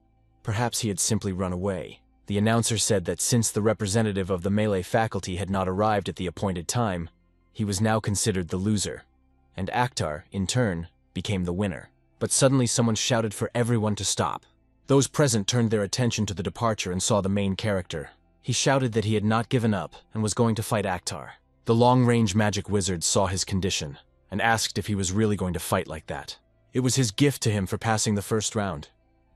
Perhaps he had simply run away. The announcer said that since the representative of the melee faculty had not arrived at the appointed time, he was now considered the loser, and Akhtar, in turn, became the winner. But suddenly someone shouted for everyone to stop. Those present turned their attention to the departure and saw the main character. He shouted that he had not given up and was going to fight Akhtar. The long-range magic wizard saw his condition and asked if he was really going to fight like that. It was his gift to him for passing the first round.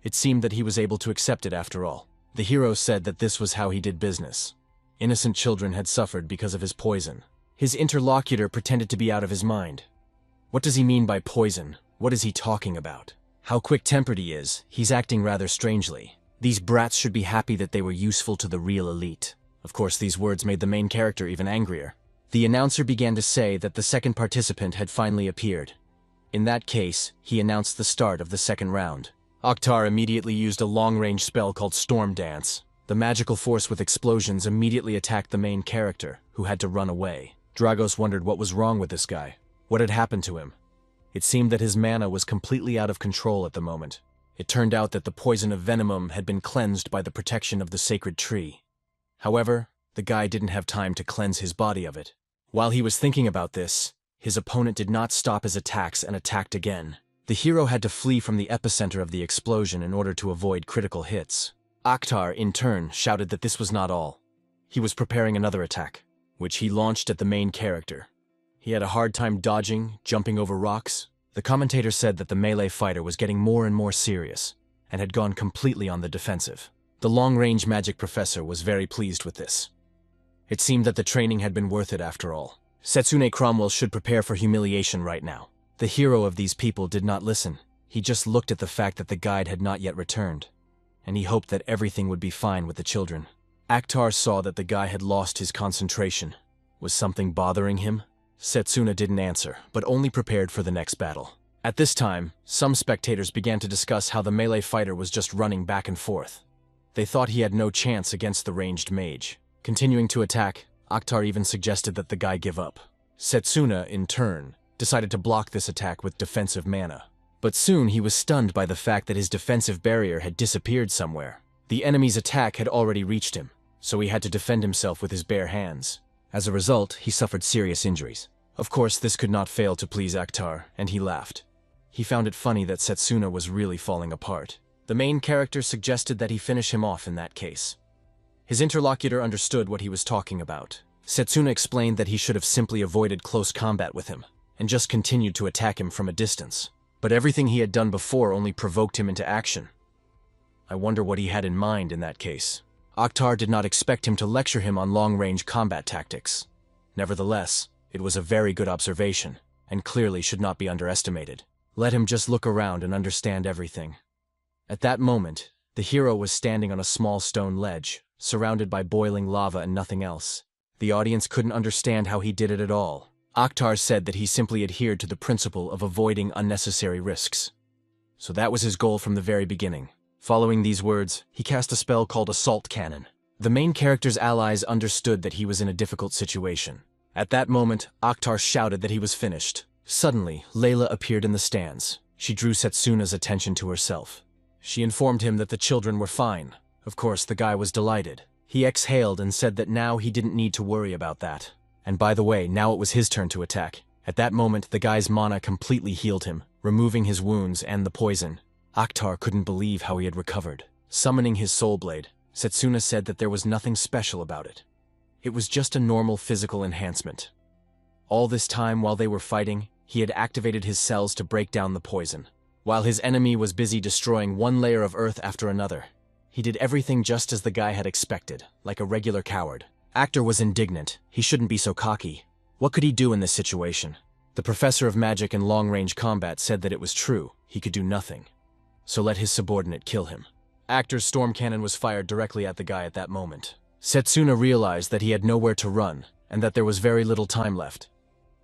It seemed that he was able to accept it after all. The hero said that this was how he did business. Innocent children had suffered because of his poison. His interlocutor pretended to be out of his mind. What does he mean by poison? What is he talking about? How quick-tempered he is, he's acting rather strangely. These brats should be happy that they were useful to the real elite. Of course, these words made the main character even angrier. The announcer began to say that the second participant had finally appeared. In that case, he announced the start of the second round. Akhtar immediately used a long-range spell called Storm Dance. The magical force with explosions immediately attacked the main character, who had to run away. Dragos wondered what was wrong with this guy. What had happened to him? It seemed that his mana was completely out of control at the moment. It turned out that the poison of Venomum had been cleansed by the protection of the sacred tree. However, the guy didn't have time to cleanse his body of it. While he was thinking about this, his opponent did not stop his attacks and attacked again. The hero had to flee from the epicenter of the explosion in order to avoid critical hits. Akhtar, in turn, shouted that this was not all. He was preparing another attack, which he launched at the main character. He had a hard time dodging, jumping over rocks. The commentator said that the melee fighter was getting more and more serious, and had gone completely on the defensive. The long-range magic professor was very pleased with this. It seemed that the training had been worth it after all. Setsune Cromwell should prepare for humiliation right now. The hero of these people did not listen. He just looked at the fact that the guide had not yet returned, and he hoped that everything would be fine with the children. Akhtar saw that the guy had lost his concentration. Was something bothering him? Setsuna didn't answer, but only prepared for the next battle. At this time, some spectators began to discuss how the melee fighter was just running back and forth. They thought he had no chance against the ranged mage. Continuing to attack, Akhtar even suggested that the guy give up. Setsuna, in turn, decided to block this attack with defensive mana. But soon he was stunned by the fact that his defensive barrier had disappeared somewhere. The enemy's attack had already reached him, so he had to defend himself with his bare hands. As a result, he suffered serious injuries. Of course, this could not fail to please Akhtar, and he laughed. He found it funny that Setsuna was really falling apart. The main character suggested that he finish him off in that case. His interlocutor understood what he was talking about. Setsuna explained that he should have simply avoided close combat with him, and just continued to attack him from a distance. But everything he had done before only provoked him into action. I wonder what he had in mind in that case. Akhtar did not expect him to lecture him on long-range combat tactics. Nevertheless, it was a very good observation, and clearly should not be underestimated. Let him just look around and understand everything. At that moment, the hero was standing on a small stone ledge, surrounded by boiling lava and nothing else. The audience couldn't understand how he did it at all. Akhtar said that he simply adhered to the principle of avoiding unnecessary risks. So that was his goal from the very beginning. Following these words, he cast a spell called Assault Cannon. The main character's allies understood that he was in a difficult situation. At that moment, Akhtar shouted that he was finished. Suddenly, Layla appeared in the stands. She drew Setsuna's attention to herself. She informed him that the children were fine. Of course, the guy was delighted. He exhaled and said that now he didn't need to worry about that. And by the way, now it was his turn to attack. At that moment, the guy's mana completely healed him, removing his wounds and the poison. Akhtar couldn't believe how he had recovered. Summoning his soul blade, Setsuna said that there was nothing special about it. It was just a normal physical enhancement. All this time while they were fighting, he had activated his cells to break down the poison. While his enemy was busy destroying one layer of earth after another, he did everything just as the guy had expected, like a regular coward. Akhtar was indignant. He shouldn't be so cocky. What could he do in this situation? The professor of magic and long-range combat said that it was true. He could do nothing. So let his subordinate kill him. Akhtar's storm cannon was fired directly at the guy at that moment. Setsuna realized that he had nowhere to run, and that there was very little time left.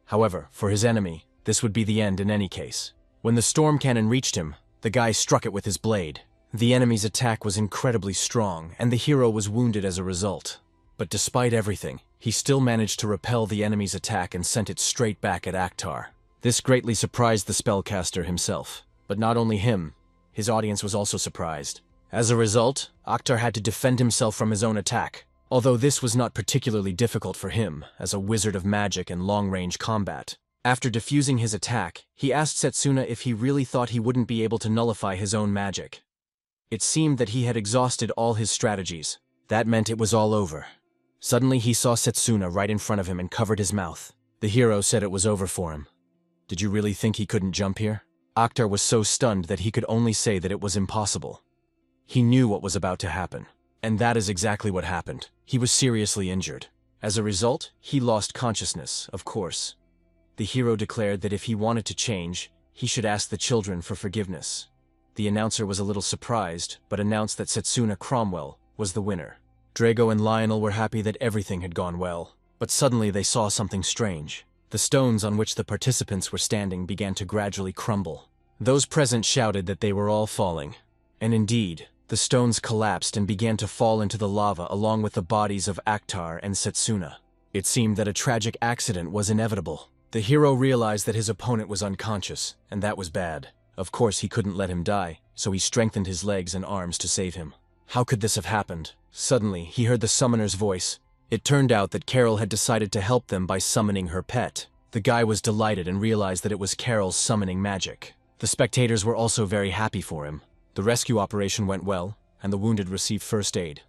However, for his enemy, this would be the end in any case. When the storm cannon reached him, the guy struck it with his blade. The enemy's attack was incredibly strong, and the hero was wounded as a result. But despite everything, he still managed to repel the enemy's attack and sent it straight back at Akhtar. This greatly surprised the spellcaster himself. But not only him, his audience was also surprised. As a result, Akhtar had to defend himself from his own attack, although this was not particularly difficult for him, as a wizard of magic and long-range combat. After defusing his attack, he asked Setsuna if he really thought he wouldn't be able to nullify his own magic. It seemed that he had exhausted all his strategies. That meant it was all over. Suddenly he saw Setsuna right in front of him and covered his mouth. The hero said it was over for him. Did you really think he couldn't jump here? Akhtar was so stunned that he could only say that it was impossible. He knew what was about to happen. And that is exactly what happened. He was seriously injured. As a result, he lost consciousness, of course. The hero declared that if he wanted to change, he should ask the children for forgiveness. The announcer was a little surprised, but announced that Setsuna Cromwell was the winner. Drago and Lionel were happy that everything had gone well, but suddenly they saw something strange. The stones on which the participants were standing began to gradually crumble. Those present shouted that they were all falling. And indeed, The stones collapsed and began to fall into the lava along with the bodies of Akhtar and Setsuna. It seemed that a tragic accident was inevitable. The hero realized that his opponent was unconscious, and that was bad. Of course, he couldn't let him die, so he strengthened his legs and arms to save him. How could this have happened? Suddenly, he heard the summoner's voice. It turned out that Carol had decided to help them by summoning her pet. The guy was delighted and realized that it was Carol's summoning magic. The spectators were also very happy for him. The rescue operation went well, and the wounded received first aid.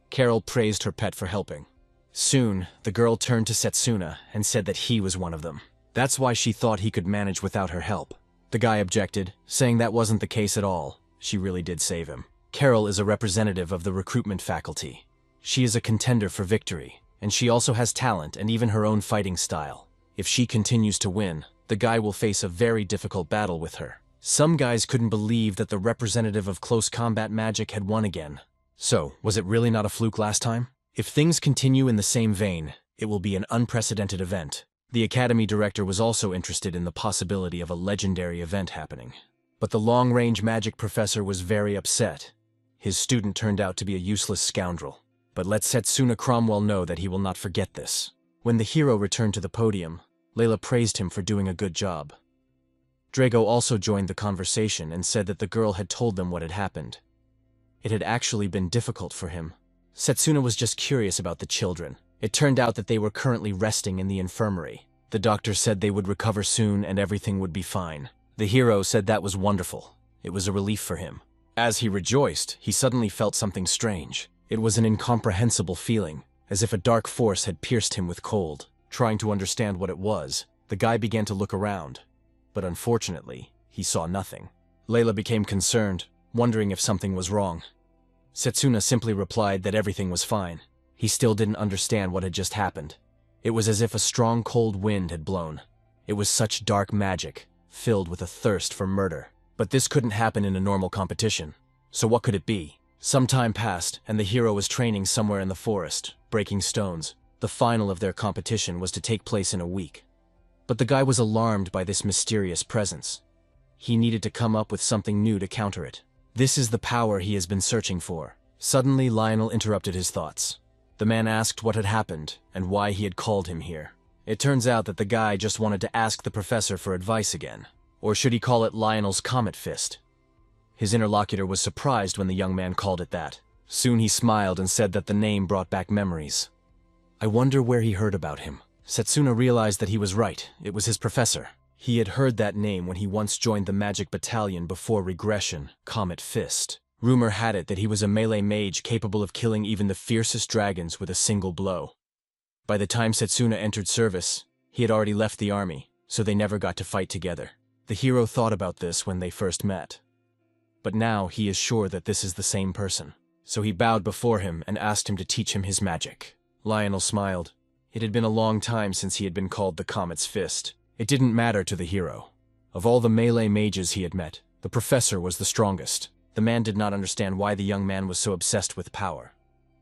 Carol praised her pet for helping. Soon, the girl turned to Setsuna and said that he was one of them. That's why she thought he could manage without her help. The guy objected, saying that wasn't the case at all. She really did save him. Carol is a representative of the recruitment faculty. She is a contender for victory, and she also has talent and even her own fighting style. If she continues to win, the guy will face a very difficult battle with her. Some guys couldn't believe that the representative of Close Combat Magic had won again. So, was it really not a fluke last time? If things continue in the same vein, it will be an unprecedented event. The Academy director was also interested in the possibility of a legendary event happening. But the long-range magic professor was very upset. His student turned out to be a useless scoundrel. But let Setsuna Cromwell know that he will not forget this. When the hero returned to the podium, Layla praised him for doing a good job. Drago also joined the conversation and said that the girl had told them what had happened. It had actually been difficult for him. Setsuna was just curious about the children. It turned out that they were currently resting in the infirmary. The doctor said they would recover soon and everything would be fine. The hero said that was wonderful. It was a relief for him. As he rejoiced, he suddenly felt something strange. It was an incomprehensible feeling, as if a dark force had pierced him with cold. Trying to understand what it was, the guy began to look around. But unfortunately, he saw nothing. Layla became concerned, wondering if something was wrong. Setsuna simply replied that everything was fine. He still didn't understand what had just happened. It was as if a strong cold wind had blown. It was such dark magic, filled with a thirst for murder. But this couldn't happen in a normal competition. So what could it be? Some time passed, and the hero was training somewhere in the forest, breaking stones. The final of their competition was to take place in a week. But the guy was alarmed by this mysterious presence. He needed to come up with something new to counter it. This is the power he has been searching for. Suddenly, Lionel interrupted his thoughts. The man asked what had happened and why he had called him here. It turns out that the guy just wanted to ask the professor for advice again. Or should he call it Lionel's Comet Fist? His interlocutor was surprised when the young man called it that. Soon he smiled and said that the name brought back memories. I wonder where he heard about him. Setsuna realized that he was right. It was his professor. He had heard that name when he once joined the magic battalion before Regression, Comet Fist. Rumor had it that he was a melee mage capable of killing even the fiercest dragons with a single blow. By the time Setsuna entered service, he had already left the army, so they never got to fight together. The hero thought about this when they first met. But now he is sure that this is the same person. So he bowed before him and asked him to teach him his magic. Lionel smiled. It had been a long time since he had been called the Comet's Fist. It didn't matter to the hero. Of all the melee mages he had met, the professor was the strongest. The man did not understand why the young man was so obsessed with power.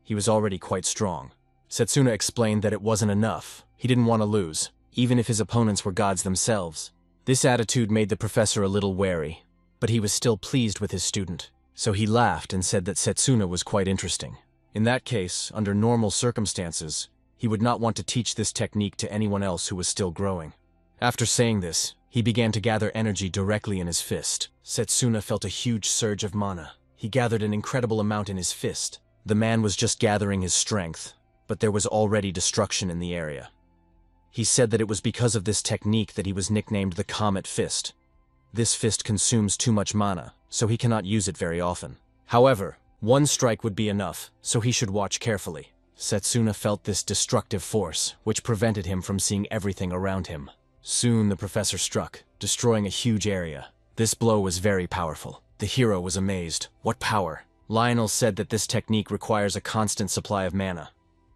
He was already quite strong. Setsuna explained that it wasn't enough. He didn't want to lose, even if his opponents were gods themselves. This attitude made the professor a little wary, but he was still pleased with his student. So he laughed and said that Setsuna was quite interesting. In that case, under normal circumstances, he would not want to teach this technique to anyone else who was still growing. After saying this, he began to gather energy directly in his fist. Setsuna felt a huge surge of mana. He gathered an incredible amount in his fist. The man was just gathering his strength, but there was already destruction in the area. He said that it was because of this technique that he was nicknamed the Comet Fist. This fist consumes too much mana, so he cannot use it very often. However, one strike would be enough, so he should watch carefully. Setsuna felt this destructive force, which prevented him from seeing everything around him. Soon the professor struck, destroying a huge area. This blow was very powerful. The hero was amazed. What power! Lionel said that this technique requires a constant supply of mana.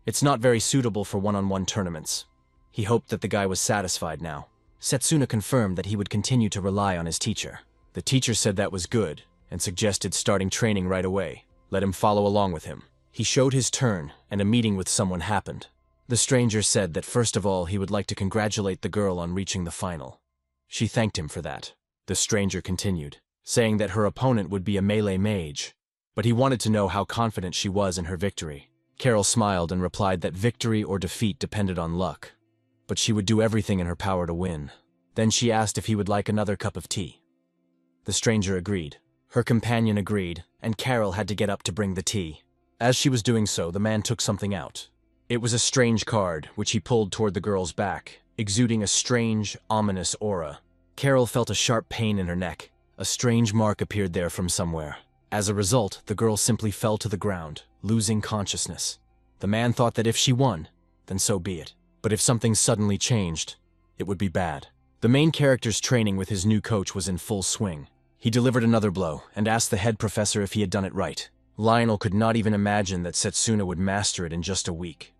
It's not very suitable for one-on-one tournaments. He hoped that the guy was satisfied now. Setsuna confirmed that he would continue to rely on his teacher. The teacher said that was good, and suggested starting training right away. Let him follow along with him. He showed his turn, and a meeting with someone happened. The stranger said that first of all he would like to congratulate the girl on reaching the final. She thanked him for that. The stranger continued, saying that her opponent would be a melee mage. but he wanted to know how confident she was in her victory. Carol smiled and replied that victory or defeat depended on luck, but she would do everything in her power to win. Then she asked if he would like another cup of tea. The stranger agreed. Her companion agreed, and Carol had to get up to bring the tea. As she was doing so, the man took something out. It was a strange card, which he pulled toward the girl's back, exuding a strange, ominous aura. Carol felt a sharp pain in her neck. A strange mark appeared there from somewhere. As a result, the girl simply fell to the ground, losing consciousness. The man thought that if she won, then so be it. But if something suddenly changed, it would be bad. The main character's training with his new coach was in full swing. He delivered another blow and asked the head professor if he had done it right. Lionel could not even imagine that Setsuna would master it in just a week.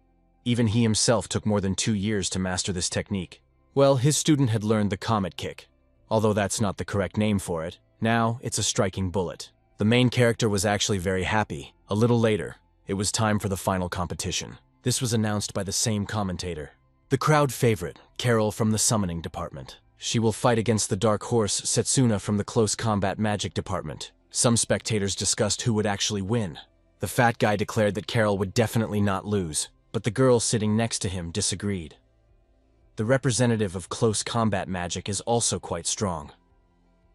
Even he himself took more than 2 years to master this technique. Well, his student had learned the comet kick. Although that's not the correct name for it, now it's a striking bullet. The main character was actually very happy. A little later, it was time for the final competition. This was announced by the same commentator. The crowd favorite, Carol from the summoning department. She will fight against the dark horse, Setsuna from the Close Combat Magic department. Some spectators discussed who would actually win. The fat guy declared that Carol would definitely not lose, but the girl sitting next to him disagreed. The representative of Close Combat Magic is also quite strong.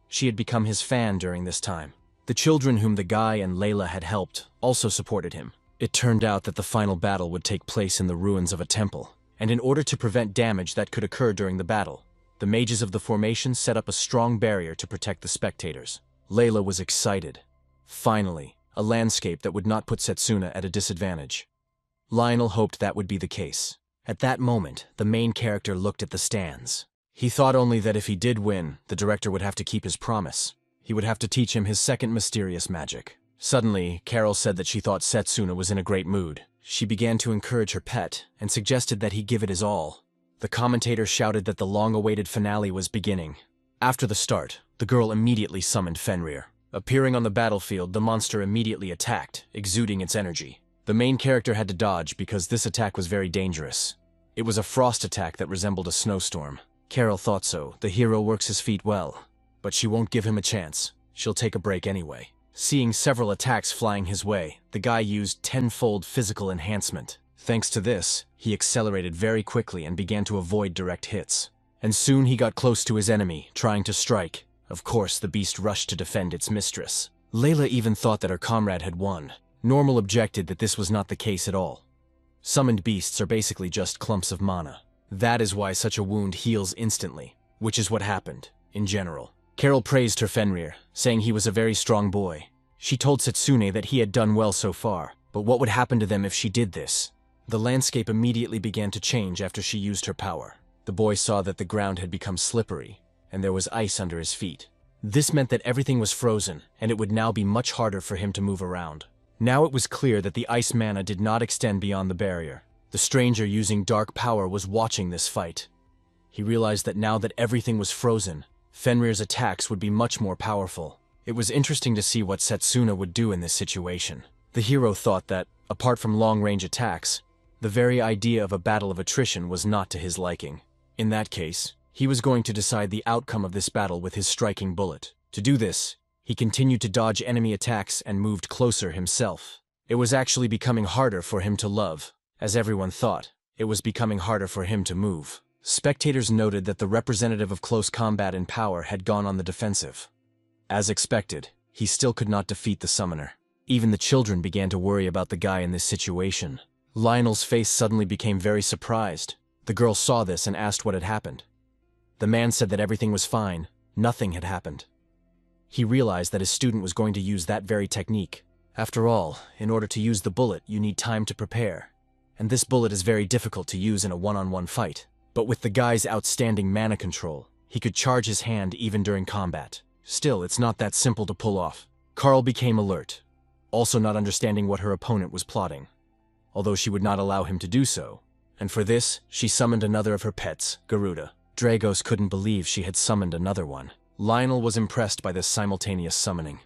She had become his fan during this time. The children whom the guy and Layla had helped also supported him. It turned out that the final battle would take place in the ruins of a temple, and in order to prevent damage that could occur during the battle, the mages of the formation set up a strong barrier to protect the spectators. Layla was excited. Finally, a landscape that would not put Setsuna at a disadvantage. Lionel hoped that would be the case. At that moment, the main character looked at the stands. He thought only that if he did win, the director would have to keep his promise. He would have to teach him his second mysterious magic. Suddenly, Carol said that she thought Setsuna was in a great mood. She began to encourage her pet and suggested that he give it his all. The commentator shouted that the long-awaited finale was beginning. After the start, the girl immediately summoned Fenrir. Appearing on the battlefield, the monster immediately attacked, exuding its energy. The main character had to dodge because this attack was very dangerous. It was a frost attack that resembled a snowstorm. Carol thought so. The hero works his feet well. But she won't give him a chance. She'll take a break anyway. Seeing several attacks flying his way, the guy used 10-fold physical enhancement. Thanks to this, he accelerated very quickly and began to avoid direct hits. And soon he got close to his enemy, trying to strike. Of course, the beast rushed to defend its mistress. Layla even thought that her comrade had won. Normal objected that this was not the case at all. Summoned beasts are basically just clumps of mana. That is why such a wound heals instantly, which is what happened, in general. Carol praised her Fenrir, saying he was a very strong boy. She told Setsune that he had done well so far, but what would happen to them if she did this? The landscape immediately began to change after she used her power. The boy saw that the ground had become slippery, and there was ice under his feet. This meant that everything was frozen, and it would now be much harder for him to move around. Now it was clear that the ice mana did not extend beyond the barrier. The stranger using dark power was watching this fight. He realized that now that everything was frozen, Fenrir's attacks would be much more powerful. It was interesting to see what Setsuna would do in this situation. The hero thought that, apart from long-range attacks, the very idea of a battle of attrition was not to his liking. In that case, he was going to decide the outcome of this battle with his striking bullet. To do this, he continued to dodge enemy attacks and moved closer himself. It was actually becoming harder for him to love. As everyone thought, it was becoming harder for him to move. Spectators noted that the representative of close combat in power had gone on the defensive. As expected, he still could not defeat the summoner. Even the children began to worry about the guy in this situation. Lionel's face suddenly became very surprised. The girl saw this and asked what had happened. The man said that everything was fine, nothing had happened. He realized that his student was going to use that very technique. After all, in order to use the bullet, you need time to prepare. And this bullet is very difficult to use in a one-on-one fight. But with the guy's outstanding mana control, he could charge his hand even during combat. Still, it's not that simple to pull off. Carl became alert, also not understanding what her opponent was plotting, although she would not allow him to do so. And for this, she summoned another of her pets, Garuda. Dragos couldn't believe she had summoned another one. Lionel was impressed by this simultaneous summoning.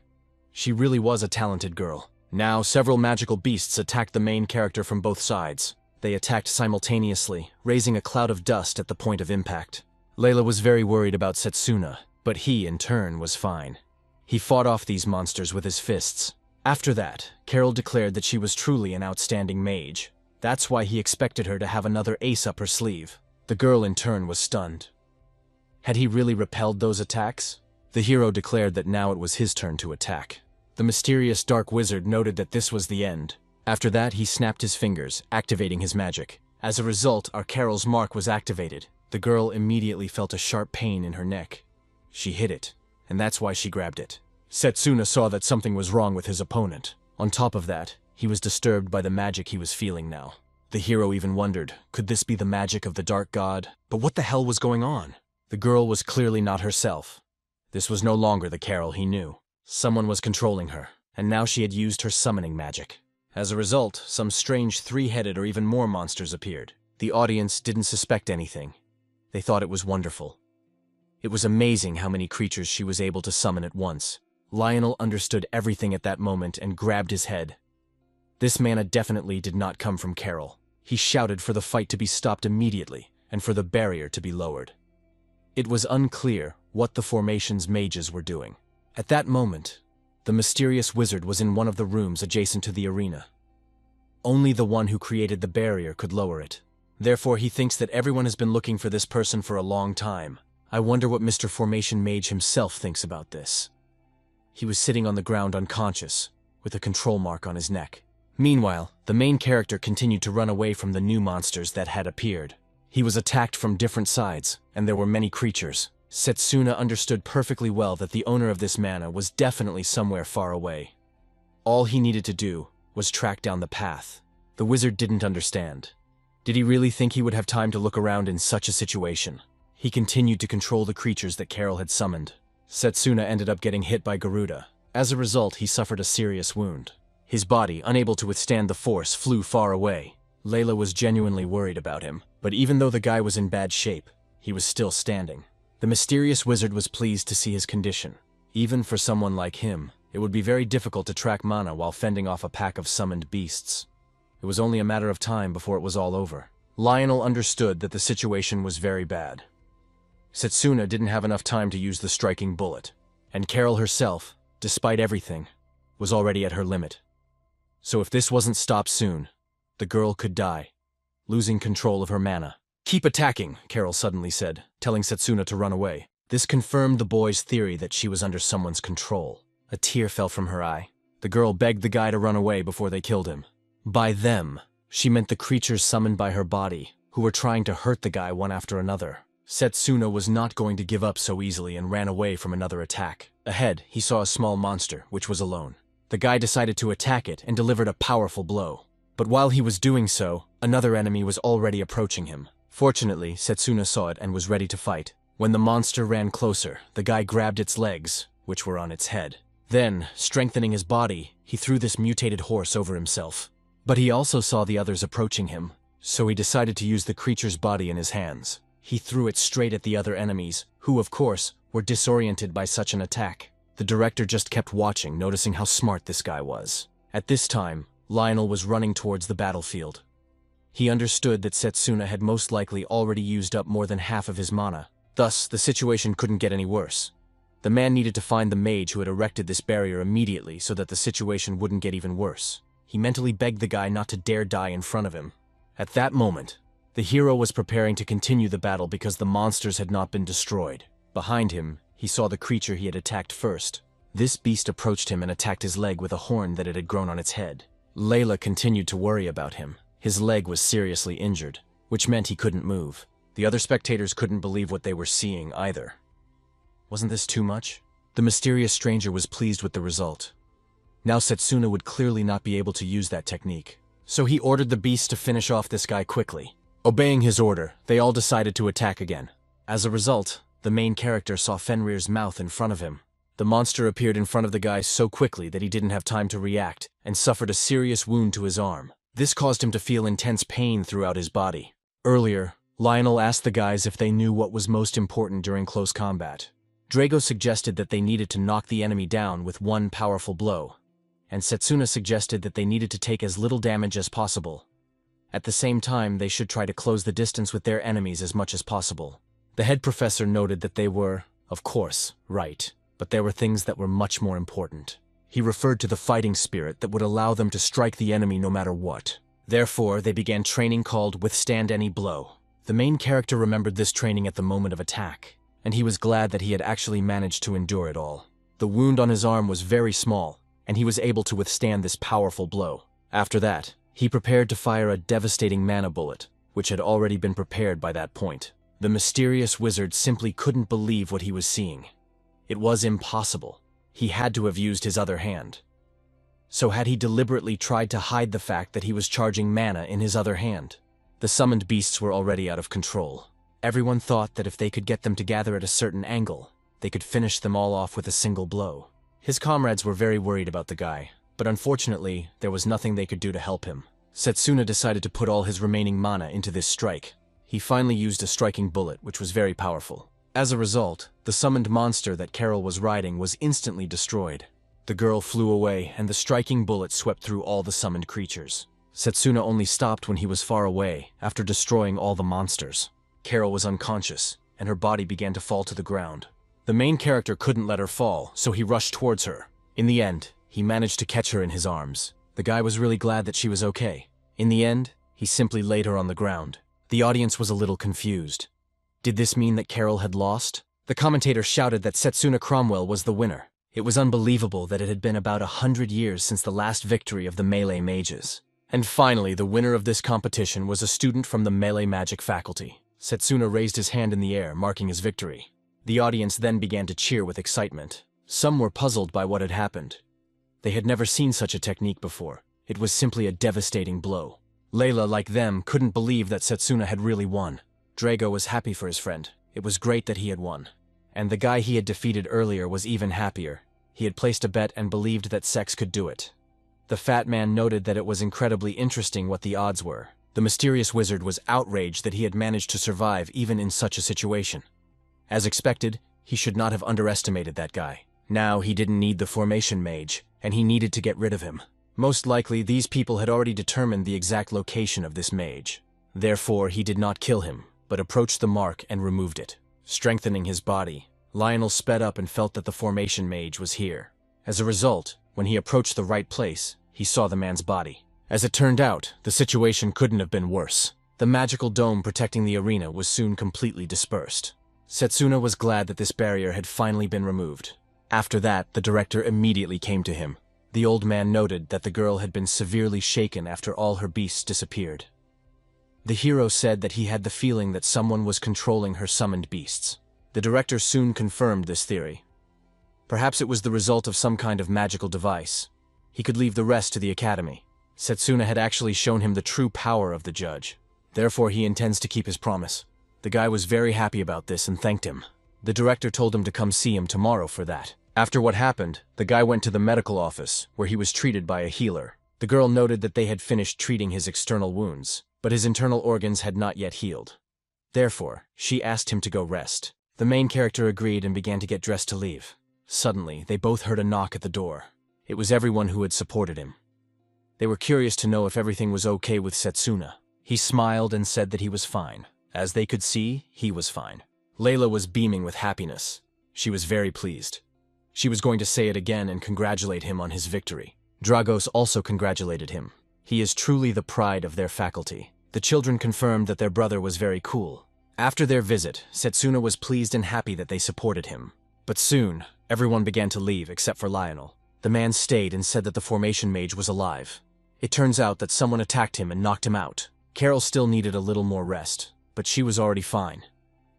She really was a talented girl. Now, several magical beasts attacked the main character from both sides. They attacked simultaneously, raising a cloud of dust at the point of impact. Layla was very worried about Setsuna, but he, in turn, was fine. He fought off these monsters with his fists. After that, Carol declared that she was truly an outstanding mage. That's why he expected her to have another ace up her sleeve. The girl in turn was stunned. Had he really repelled those attacks? The hero declared that now it was his turn to attack. The mysterious dark wizard noted that this was the end. After that, he snapped his fingers, activating his magic. As a result, our Carol's mark was activated. The girl immediately felt a sharp pain in her neck. She hid it, and that's why she grabbed it. Setsuna saw that something was wrong with his opponent. On top of that, he was disturbed by the magic he was feeling now. The hero even wondered, could this be the magic of the dark god? But what the hell was going on? The girl was clearly not herself. This was no longer the Carol he knew. Someone was controlling her, and now she had used her summoning magic. As a result, some strange three-headed or even more monsters appeared. The audience didn't suspect anything. They thought it was wonderful. It was amazing how many creatures she was able to summon at once. Lionel understood everything at that moment and grabbed his head. This mana definitely did not come from Carol. He shouted for the fight to be stopped immediately, and for the barrier to be lowered. It was unclear what the formation's mages were doing. At that moment, the mysterious wizard was in one of the rooms adjacent to the arena. Only the one who created the barrier could lower it. Therefore, he thinks that everyone has been looking for this person for a long time. I wonder what Mr. Formation Mage himself thinks about this. He was sitting on the ground unconscious, with a control mark on his neck. Meanwhile, the main character continued to run away from the new monsters that had appeared. He was attacked from different sides, and there were many creatures. Setsuna understood perfectly well that the owner of this mana was definitely somewhere far away. All he needed to do was track down the path. The wizard didn't understand. Did he really think he would have time to look around in such a situation? He continued to control the creatures that Carol had summoned. Setsuna ended up getting hit by Garuda. As a result, he suffered a serious wound. His body, unable to withstand the force, flew far away. Layla was genuinely worried about him, but even though the guy was in bad shape, he was still standing. The mysterious wizard was pleased to see his condition. Even for someone like him, it would be very difficult to track mana while fending off a pack of summoned beasts. It was only a matter of time before it was all over. Lionel understood that the situation was very bad. Setsuna didn't have enough time to use the striking bullet, and Carol herself, despite everything, was already at her limit. So if this wasn't stopped soon, the girl could die, losing control of her mana. "Keep attacking," Carol suddenly said, telling Setsuna to run away. This confirmed the boy's theory that she was under someone's control. A tear fell from her eye. The girl begged the guy to run away before they killed him. By them, she meant the creatures summoned by her body, who were trying to hurt the guy one after another. Setsuna was not going to give up so easily and ran away from another attack. Ahead, he saw a small monster, which was alone. The guy decided to attack it and delivered a powerful blow. But while he was doing so, another enemy was already approaching him. Fortunately, Setsuna saw it and was ready to fight. When the monster ran closer, the guy grabbed its legs, which were on its head. Then, strengthening his body, he threw this mutated horse over himself. But he also saw the others approaching him, so he decided to use the creature's body in his hands. He threw it straight at the other enemies, who, of course, were disoriented by such an attack. The director just kept watching, noticing how smart this guy was. At this time, Lionel was running towards the battlefield. He understood that Setsuna had most likely already used up more than half of his mana. Thus, the situation couldn't get any worse. The man needed to find the mage who had erected this barrier immediately so that the situation wouldn't get even worse. He mentally begged the guy not to dare die in front of him. At that moment, the hero was preparing to continue the battle because the monsters had not been destroyed. Behind him, he saw the creature he had attacked first. This beast approached him and attacked his leg with a horn that it had grown on its head. Layla continued to worry about him. His leg was seriously injured, which meant he couldn't move. The other spectators couldn't believe what they were seeing either. Wasn't this too much? The mysterious stranger was pleased with the result. Now Setsuna would clearly not be able to use that technique. So he ordered the beast to finish off this guy quickly. Obeying his order, they all decided to attack again. As a result, the main character saw Fenrir's mouth in front of him. The monster appeared in front of the guy so quickly that he didn't have time to react, and suffered a serious wound to his arm. This caused him to feel intense pain throughout his body. Earlier, Lionel asked the guys if they knew what was most important during close combat. Drago suggested that they needed to knock the enemy down with one powerful blow, and Setsuna suggested that they needed to take as little damage as possible. At the same time, they should try to close the distance with their enemies as much as possible. The head professor noted that they were, of course, right, but there were things that were much more important. He referred to the fighting spirit that would allow them to strike the enemy no matter what. Therefore, they began training called Withstand Any Blow. The main character remembered this training at the moment of attack, and he was glad that he had actually managed to endure it all. The wound on his arm was very small, and he was able to withstand this powerful blow. After that, he prepared to fire a devastating mana bullet, which had already been prepared by that point. The mysterious wizard simply couldn't believe what he was seeing. It was impossible. He had to have used his other hand. So had he deliberately tried to hide the fact that he was charging mana in his other hand? The summoned beasts were already out of control. Everyone thought that if they could get them to gather at a certain angle, they could finish them all off with a single blow. His comrades were very worried about the guy, but unfortunately, there was nothing they could do to help him. Setsuna decided to put all his remaining mana into this strike. He finally used a striking bullet, which was very powerful. As a result, the summoned monster that Carol was riding was instantly destroyed. The girl flew away, and the striking bullet swept through all the summoned creatures. Setsuna only stopped when he was far away, after destroying all the monsters. Carol was unconscious, and her body began to fall to the ground. The main character couldn't let her fall, so he rushed towards her. In the end, he managed to catch her in his arms. The guy was really glad that she was okay. In the end, he simply laid her on the ground. The audience was a little confused. Did this mean that Carol had lost? The commentator shouted that Setsuna Cromwell was the winner. It was unbelievable that it had been about 100 years since the last victory of the melee mages. And finally, the winner of this competition was a student from the melee magic faculty. Setsuna raised his hand in the air, marking his victory. The audience then began to cheer with excitement. Some were puzzled by what had happened. They had never seen such a technique before. It was simply a devastating blow. Layla, like them, couldn't believe that Setsuna had really won. Drago was happy for his friend. It was great that he had won. And the guy he had defeated earlier was even happier. He had placed a bet and believed that Sex could do it. The fat man noted that it was incredibly interesting what the odds were. The mysterious wizard was outraged that he had managed to survive even in such a situation. As expected, he should not have underestimated that guy. Now he didn't need the formation mage, and he needed to get rid of him. Most likely, these people had already determined the exact location of this mage. Therefore, he did not kill him, but approached the mark and removed it. Strengthening his body, Lionel sped up and felt that the formation mage was here. As a result, when he approached the right place, he saw the man's body. As it turned out, the situation couldn't have been worse. The magical dome protecting the arena was soon completely dispersed. Setsuna was glad that this barrier had finally been removed. After that, the director immediately came to him. The old man noted that the girl had been severely shaken after all her beasts disappeared. The hero said that he had the feeling that someone was controlling her summoned beasts. The director soon confirmed this theory. Perhaps it was the result of some kind of magical device. He could leave the rest to the academy. Setsuna had actually shown him the true power of the judge. Therefore, he intends to keep his promise. The guy was very happy about this and thanked him. The director told him to come see him tomorrow for that. After what happened, the guy went to the medical office, where he was treated by a healer. The girl noted that they had finished treating his external wounds, but his internal organs had not yet healed. Therefore, she asked him to go rest. The main character agreed and began to get dressed to leave. Suddenly, they both heard a knock at the door. It was everyone who had supported him. They were curious to know if everything was okay with Setsuna. He smiled and said that he was fine. As they could see, he was fine. Layla was beaming with happiness. She was very pleased. She was going to say it again and congratulate him on his victory. Dragos also congratulated him. He is truly the pride of their faculty. The children confirmed that their brother was very cool. After their visit, Setsuna was pleased and happy that they supported him. But soon, everyone began to leave except for Lionel. The man stayed and said that the formation mage was alive. It turns out that someone attacked him and knocked him out. Carol still needed a little more rest, but she was already fine.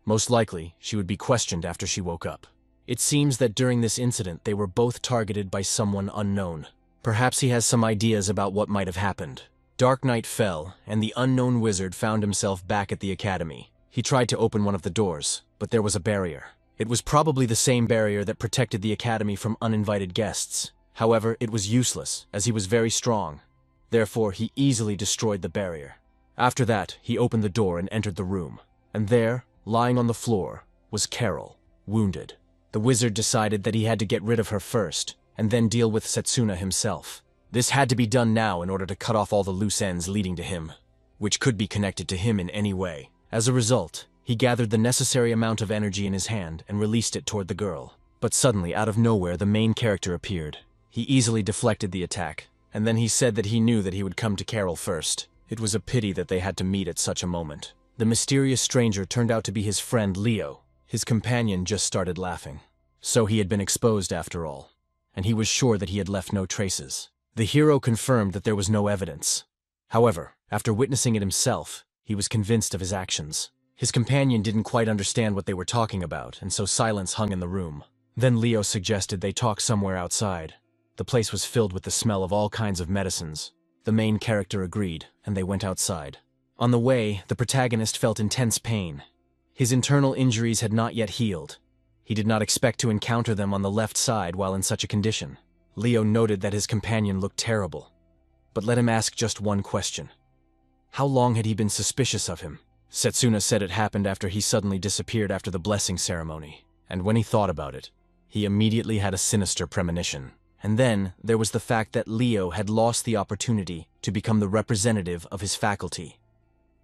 Most likely, she would be questioned after she woke up. It seems that during this incident, they were both targeted by someone unknown. Perhaps he has some ideas about what might have happened. Dark night fell, and the unknown wizard found himself back at the academy. He tried to open one of the doors, but there was a barrier. It was probably the same barrier that protected the academy from uninvited guests. However, it was useless, as he was very strong. Therefore, he easily destroyed the barrier. After that, he opened the door and entered the room. And there, lying on the floor, was Carol, wounded. The wizard decided that he had to get rid of her first, and then deal with Setsuna himself. This had to be done now in order to cut off all the loose ends leading to him, which could be connected to him in any way. As a result, he gathered the necessary amount of energy in his hand and released it toward the girl. But suddenly, out of nowhere, the main character appeared. He easily deflected the attack, and then he said that he knew that he would come to Carol first. It was a pity that they had to meet at such a moment. The mysterious stranger turned out to be his friend Leo. His companion just started laughing. So he had been exposed after all, and he was sure that he had left no traces. The hero confirmed that there was no evidence. However, after witnessing it himself, he was convinced of his actions. His companion didn't quite understand what they were talking about, and so silence hung in the room. Then Leo suggested they talk somewhere outside. The place was filled with the smell of all kinds of medicines. The main character agreed, and they went outside. On the way, the protagonist felt intense pain. His internal injuries had not yet healed. He did not expect to encounter them on the left side while in such a condition. Leo noted that his companion looked terrible, but let him ask just one question. How long had he been suspicious of him? Setsuna said it happened after he suddenly disappeared after the blessing ceremony, and when he thought about it, he immediately had a sinister premonition. And then there was the fact that Leo had lost the opportunity to become the representative of his faculty.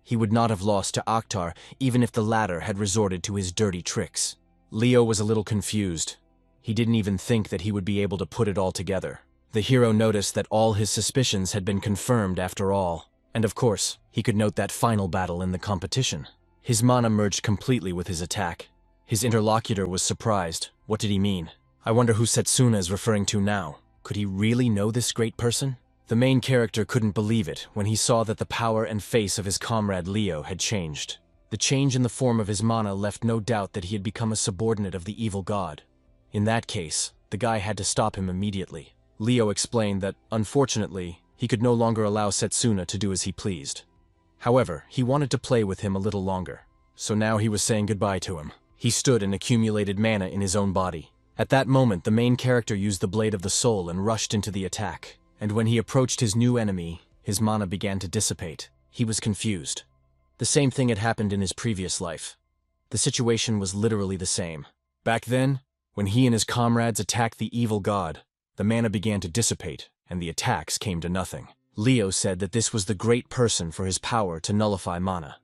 He would not have lost to Akhtar even if the latter had resorted to his dirty tricks. Leo was a little confused. He didn't even think that he would be able to put it all together. The hero noticed that all his suspicions had been confirmed after all. And of course, he could note that final battle in the competition. His mana merged completely with his attack. His interlocutor was surprised. What did he mean? I wonder who Setsuna is referring to now. Could he really know this great person? The main character couldn't believe it when he saw that the power and face of his comrade Leo had changed. The change in the form of his mana left no doubt that he had become a subordinate of the evil god. In that case, the guy had to stop him immediately. Leo explained that, unfortunately, he could no longer allow Setsuna to do as he pleased. However, he wanted to play with him a little longer, so now he was saying goodbye to him. He stood and accumulated mana in his own body. At that moment, the main character used the Blade of the Soul and rushed into the attack. And when he approached his new enemy, his mana began to dissipate. He was confused. The same thing had happened in his previous life. The situation was literally the same. Back then, when he and his comrades attacked the evil god, the mana began to dissipate, and the attacks came to nothing. Leo said that this was the great person for his power to nullify mana.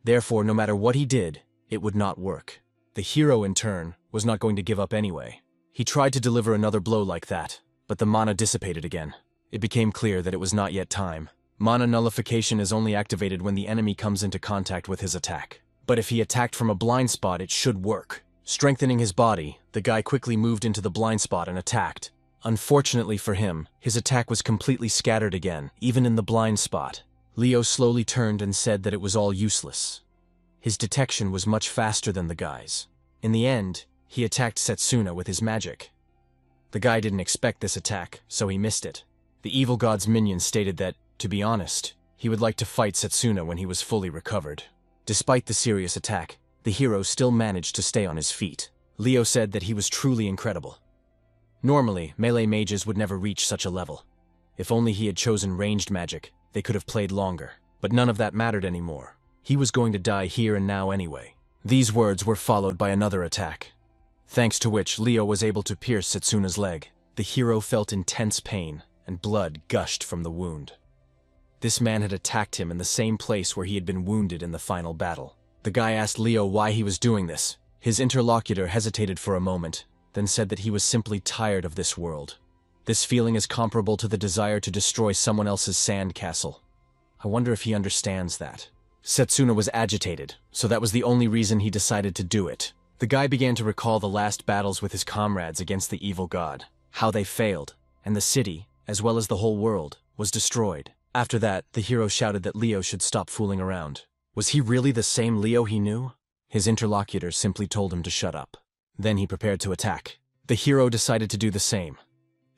Therefore, no matter what he did, it would not work. The hero, in turn, was not going to give up anyway. He tried to deliver another blow like that, but the mana dissipated again. It became clear that it was not yet time. Mana nullification is only activated when the enemy comes into contact with his attack. But if he attacked from a blind spot, it should work. Strengthening his body, the guy quickly moved into the blind spot and attacked. Unfortunately for him, his attack was completely scattered again, even in the blind spot. Leo slowly turned and said that it was all useless. His detection was much faster than the guy's. In the end, he attacked Setsuna with his magic. The guy didn't expect this attack, so he missed it. The evil god's minion stated that, to be honest, he would like to fight Setsuna when he was fully recovered. Despite the serious attack, the hero still managed to stay on his feet. Leo said that he was truly incredible. Normally, melee mages would never reach such a level. If only he had chosen ranged magic, they could have played longer. But none of that mattered anymore. He was going to die here and now anyway. These words were followed by another attack, thanks to which Leo was able to pierce Setsuna's leg. The hero felt intense pain, and blood gushed from the wound. This man had attacked him in the same place where he had been wounded in the final battle. The guy asked Leo why he was doing this. His interlocutor hesitated for a moment, then said that he was simply tired of this world. This feeling is comparable to the desire to destroy someone else's sand castle. I wonder if he understands that. Setsuna was agitated, so that was the only reason he decided to do it. The guy began to recall the last battles with his comrades against the evil god, how they failed, and the city, as well as the whole world, was destroyed. After that, the hero shouted that Leo should stop fooling around. Was he really the same Leo he knew? His interlocutor simply told him to shut up. Then he prepared to attack. The hero decided to do the same.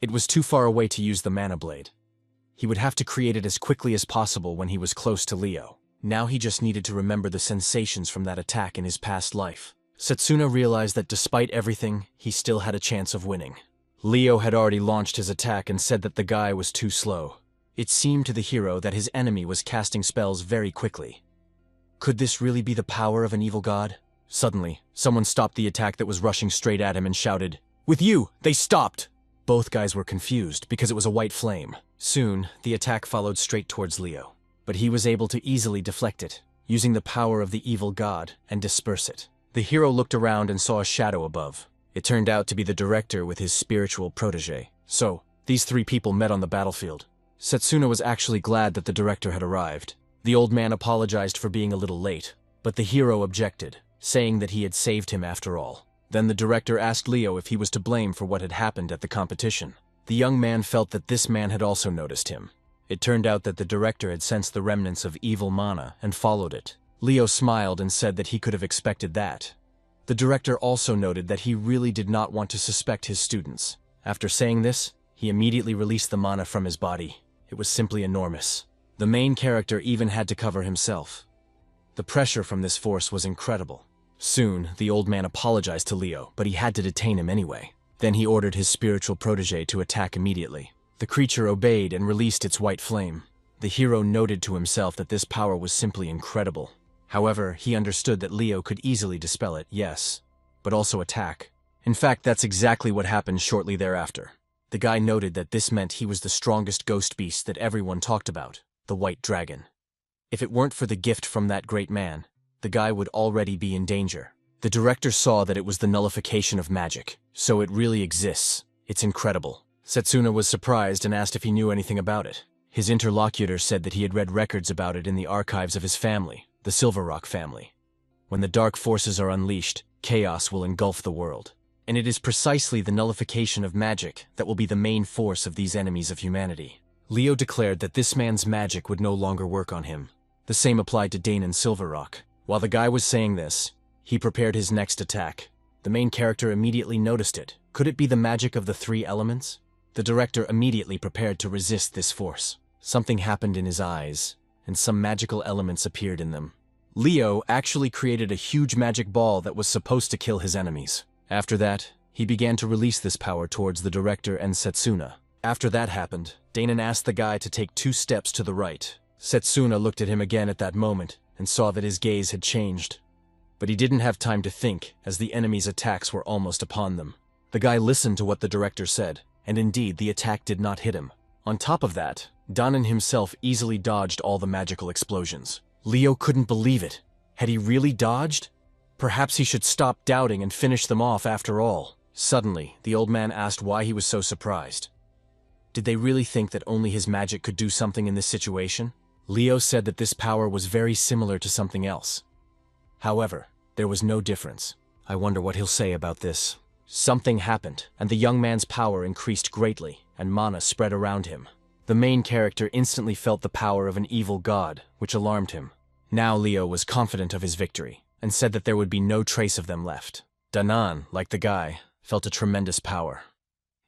It was too far away to use the mana blade. He would have to create it as quickly as possible when he was close to Leo. Now he just needed to remember the sensations from that attack in his past life. Setsuna realized that despite everything, he still had a chance of winning. Leo had already launched his attack and said that the guy was too slow. It seemed to the hero that his enemy was casting spells very quickly. Could this really be the power of an evil god? Suddenly, someone stopped the attack that was rushing straight at him and shouted, "With you! They stopped!" Both guys were confused because it was a white flame. Soon, the attack followed straight towards Leo, but he was able to easily deflect it, using the power of the evil god, and disperse it. The hero looked around and saw a shadow above. It turned out to be the director with his spiritual protege. So, These three people met on the battlefield. Setsuna was actually glad that the director had arrived. The old man apologized for being a little late, but the hero objected, saying that he had saved him after all. Then the director asked Leo if he was to blame for what had happened at the competition. The young man felt that this man had also noticed him. It turned out that the director had sensed the remnants of evil mana and followed it. Leo smiled and said that he could have expected that. The director also noted that he really did not want to suspect his students. After saying this, he immediately released the mana from his body. It was simply enormous. The main character even had to cover himself. The pressure from this force was incredible. Soon, the old man apologized to Leo, but he had to detain him anyway. Then he ordered his spiritual protege to attack immediately. The creature obeyed and released its white flame. The hero noted to himself that this power was simply incredible. However, he understood that Leo could easily dispel it, yes, but also attack. In fact, that's exactly what happened shortly thereafter. The guy noted that this meant he was the strongest ghost beast that everyone talked about, the white dragon. If it weren't for the gift from that great man, the guy would already be in danger. The director saw that it was the nullification of magic, so it really exists. It's incredible. Setsuna was surprised and asked if he knew anything about it. His interlocutor said that he had read records about it in the archives of his family, the Silver Rock family. When the dark forces are unleashed, chaos will engulf the world. And it is precisely the nullification of magic that will be the main force of these enemies of humanity. Leo declared that this man's magic would no longer work on him. The same applied to Dane and Silver Rock. While the guy was saying this, he prepared his next attack. The main character immediately noticed it. Could it be the magic of the three elements? The director immediately prepared to resist this force. Something happened in his eyes, and some magical elements appeared in them. Leo actually created a huge magic ball that was supposed to kill his enemies. After that, he began to release this power towards the director and Setsuna. After that happened, Danon asked the guy to take 2 steps to the right. Setsuna looked at him again at that moment and saw that his gaze had changed. But he didn't have time to think, as the enemy's attacks were almost upon them. The guy listened to what the director said, and indeed the attack did not hit him. On top of that, Danon himself easily dodged all the magical explosions. Leo couldn't believe it. Had he really dodged? Perhaps he should stop doubting and finish them off after all. Suddenly, the old man asked why he was so surprised. Did they really think that only his magic could do something in this situation? Leo said that this power was very similar to something else. However, there was no difference. I wonder what he'll say about this. Something happened, and the young man's power increased greatly, and mana spread around him. The main character instantly felt the power of an evil god, which alarmed him. Now Leo was confident of his victory, and said that there would be no trace of them left. Danon, like the guy, felt a tremendous power.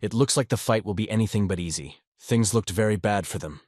It looks like the fight will be anything but easy. Things looked very bad for them.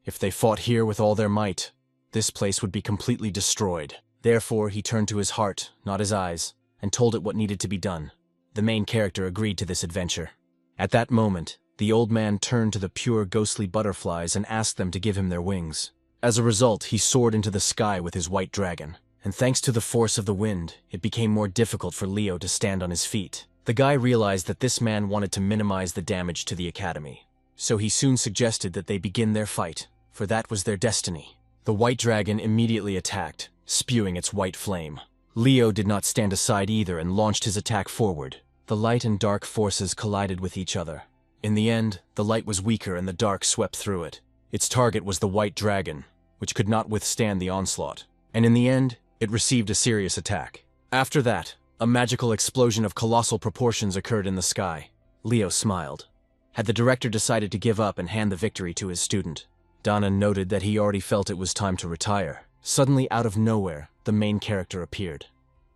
If they fought here with all their might, this place would be completely destroyed. Therefore, he turned to his heart, not his eyes, and told it what needed to be done. The main character agreed to this adventure. At that moment, the old man turned to the pure ghostly butterflies and asked them to give him their wings. As a result, he soared into the sky with his white dragon. And thanks to the force of the wind, it became more difficult for Leo to stand on his feet. The guy realized that this man wanted to minimize the damage to the academy. So he soon suggested that they begin their fight, for that was their destiny. The white dragon immediately attacked, spewing its white flame. Leo did not stand aside either and launched his attack forward. The light and dark forces collided with each other. In the end, the light was weaker and the dark swept through it. Its target was the white dragon, which could not withstand the onslaught. And in the end, it received a serious attack. After that, a magical explosion of colossal proportions occurred in the sky. Leo smiled. Had the director decided to give up and hand the victory to his student? Danon noted that he already felt it was time to retire. Suddenly, out of nowhere, the main character appeared.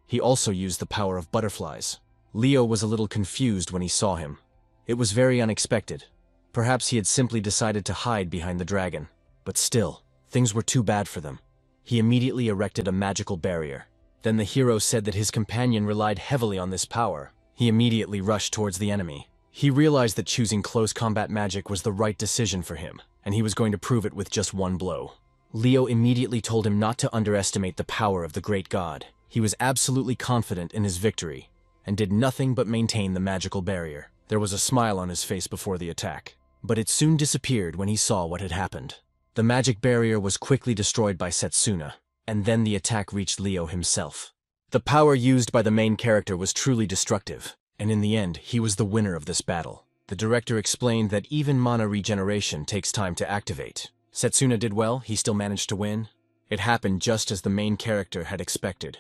He also used the power of butterflies. Leo was a little confused when he saw him. It was very unexpected. Perhaps he had simply decided to hide behind the dragon. But still, things were too bad for them. He immediately erected a magical barrier. Then the hero said that his companion relied heavily on this power. He immediately rushed towards the enemy. He realized that choosing close combat magic was the right decision for him, and he was going to prove it with just one blow. Leo immediately told him not to underestimate the power of the great god. He was absolutely confident in his victory, and did nothing but maintain the magical barrier. There was a smile on his face before the attack, but it soon disappeared when he saw what had happened. The magic barrier was quickly destroyed by Setsuna, and then the attack reached Leo himself. The power used by the main character was truly destructive, and in the end, he was the winner of this battle. The director explained that even mana regeneration takes time to activate. Setsuna did well, he still managed to win. It happened just as the main character had expected.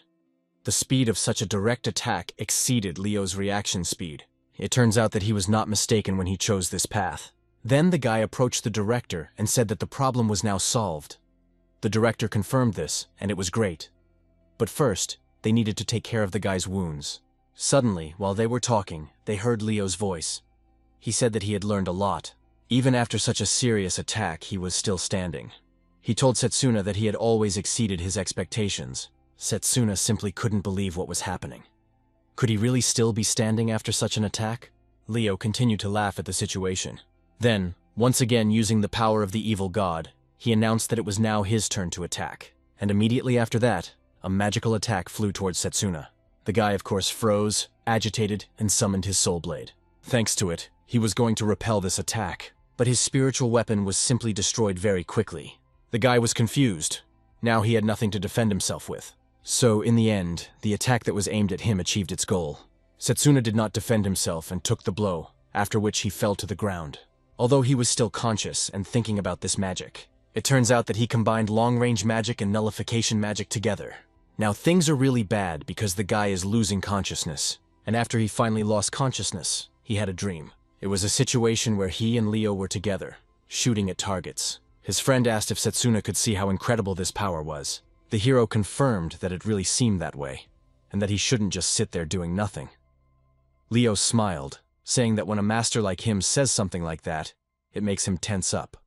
The speed of such a direct attack exceeded Leo's reaction speed. It turns out that he was not mistaken when he chose this path. Then the guy approached the director and said that the problem was now solved. The director confirmed this, and it was great. But first, they needed to take care of the guy's wounds. Suddenly, while they were talking, they heard Leo's voice. He said that he had learned a lot. Even after such a serious attack, he was still standing. He told Setsuna that he had always exceeded his expectations. Setsuna simply couldn't believe what was happening. Could he really still be standing after such an attack? Leo continued to laugh at the situation. Then, once again using the power of the evil god, he announced that it was now his turn to attack. And immediately after that, a magical attack flew towards Setsuna. The guy, of course, froze, agitated, and summoned his soul blade. Thanks to it, he was going to repel this attack, but his spiritual weapon was simply destroyed very quickly. The guy was confused. Now he had nothing to defend himself with. So, in the end, the attack that was aimed at him achieved its goal. Setsuna did not defend himself and took the blow, after which he fell to the ground. Although he was still conscious and thinking about this magic, it turns out that he combined long-range magic and nullification magic together. Now things are really bad because the guy is losing consciousness, and after he finally lost consciousness, he had a dream. It was a situation where he and Leo were together, shooting at targets. His friend asked if Setsuna could see how incredible this power was. The hero confirmed that it really seemed that way, and that he shouldn't just sit there doing nothing. Leo smiled, saying that when a master like him says something like that, it makes him tense up.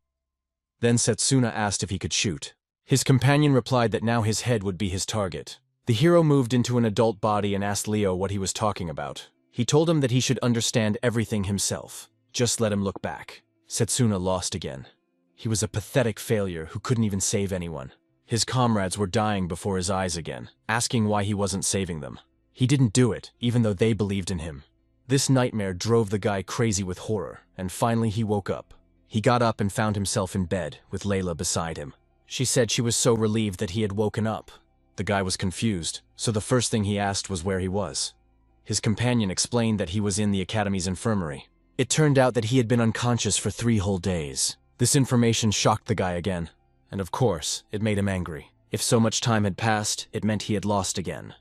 Then Setsuna asked if he could shoot. His companion replied that now his head would be his target. The hero moved into an adult body and asked Leo what he was talking about. He told him that he should understand everything himself. Just let him look back. Setsuna lost again. He was a pathetic failure who couldn't even save anyone. His comrades were dying before his eyes again, asking why he wasn't saving them. He didn't do it, even though they believed in him. This nightmare drove the guy crazy with horror, and finally he woke up. He got up and found himself in bed, with Layla beside him. She said she was so relieved that he had woken up. The guy was confused, so the first thing he asked was where he was. His companion explained that he was in the academy's infirmary. It turned out that he had been unconscious for 3 whole days. This information shocked the guy again. And of course, it made him angry. If so much time had passed, it meant he had lost again.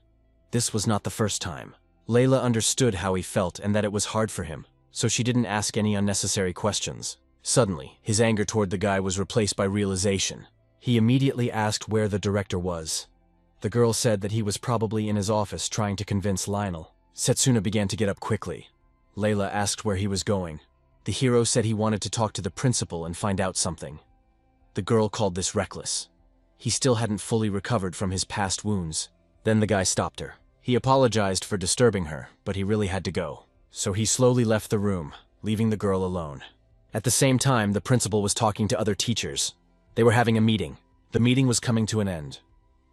This was not the first time. Layla understood how he felt and that it was hard for him, so she didn't ask any unnecessary questions. Suddenly, his anger toward the guy was replaced by realization. He immediately asked where the director was. The girl said that he was probably in his office trying to convince Lionel. Setsuna began to get up quickly. Layla asked where he was going. The hero said he wanted to talk to the principal and find out something. The girl called this reckless. He still hadn't fully recovered from his past wounds. Then the guy stopped her. He apologized for disturbing her, but he really had to go. So he slowly left the room, leaving the girl alone. At the same time, the principal was talking to other teachers. They were having a meeting. The meeting was coming to an end.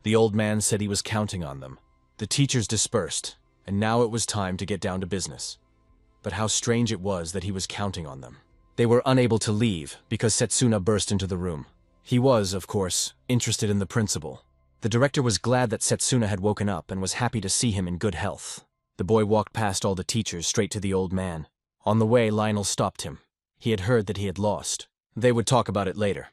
The old man said he was counting on them. The teachers dispersed, and now it was time to get down to business. But how strange it was that he was counting on them. They were unable to leave because Setsuna burst into the room. He was, of course, interested in the principal. The director was glad that Setsuna had woken up and was happy to see him in good health. The boy walked past all the teachers straight to the old man. On the way, Lionel stopped him. He had heard that he had lost. They would talk about it later.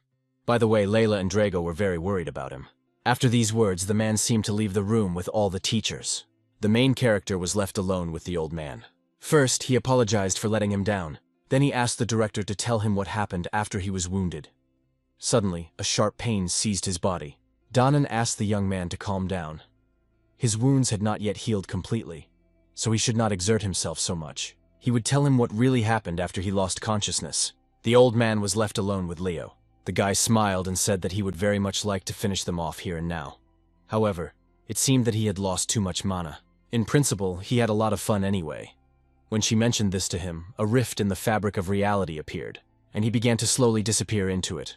By the way, Layla and Drago were very worried about him. After these words, the man seemed to leave the room with all the teachers. The main character was left alone with the old man. First, he apologized for letting him down. Then he asked the director to tell him what happened after he was wounded. Suddenly, a sharp pain seized his body. Danan asked the young man to calm down. His wounds had not yet healed completely, so he should not exert himself so much. He would tell him what really happened after he lost consciousness. The old man was left alone with Leo. The guy smiled and said that he would very much like to finish them off here and now. However, it seemed that he had lost too much mana. In principle, he had a lot of fun anyway. When she mentioned this to him, a rift in the fabric of reality appeared, and he began to slowly disappear into it.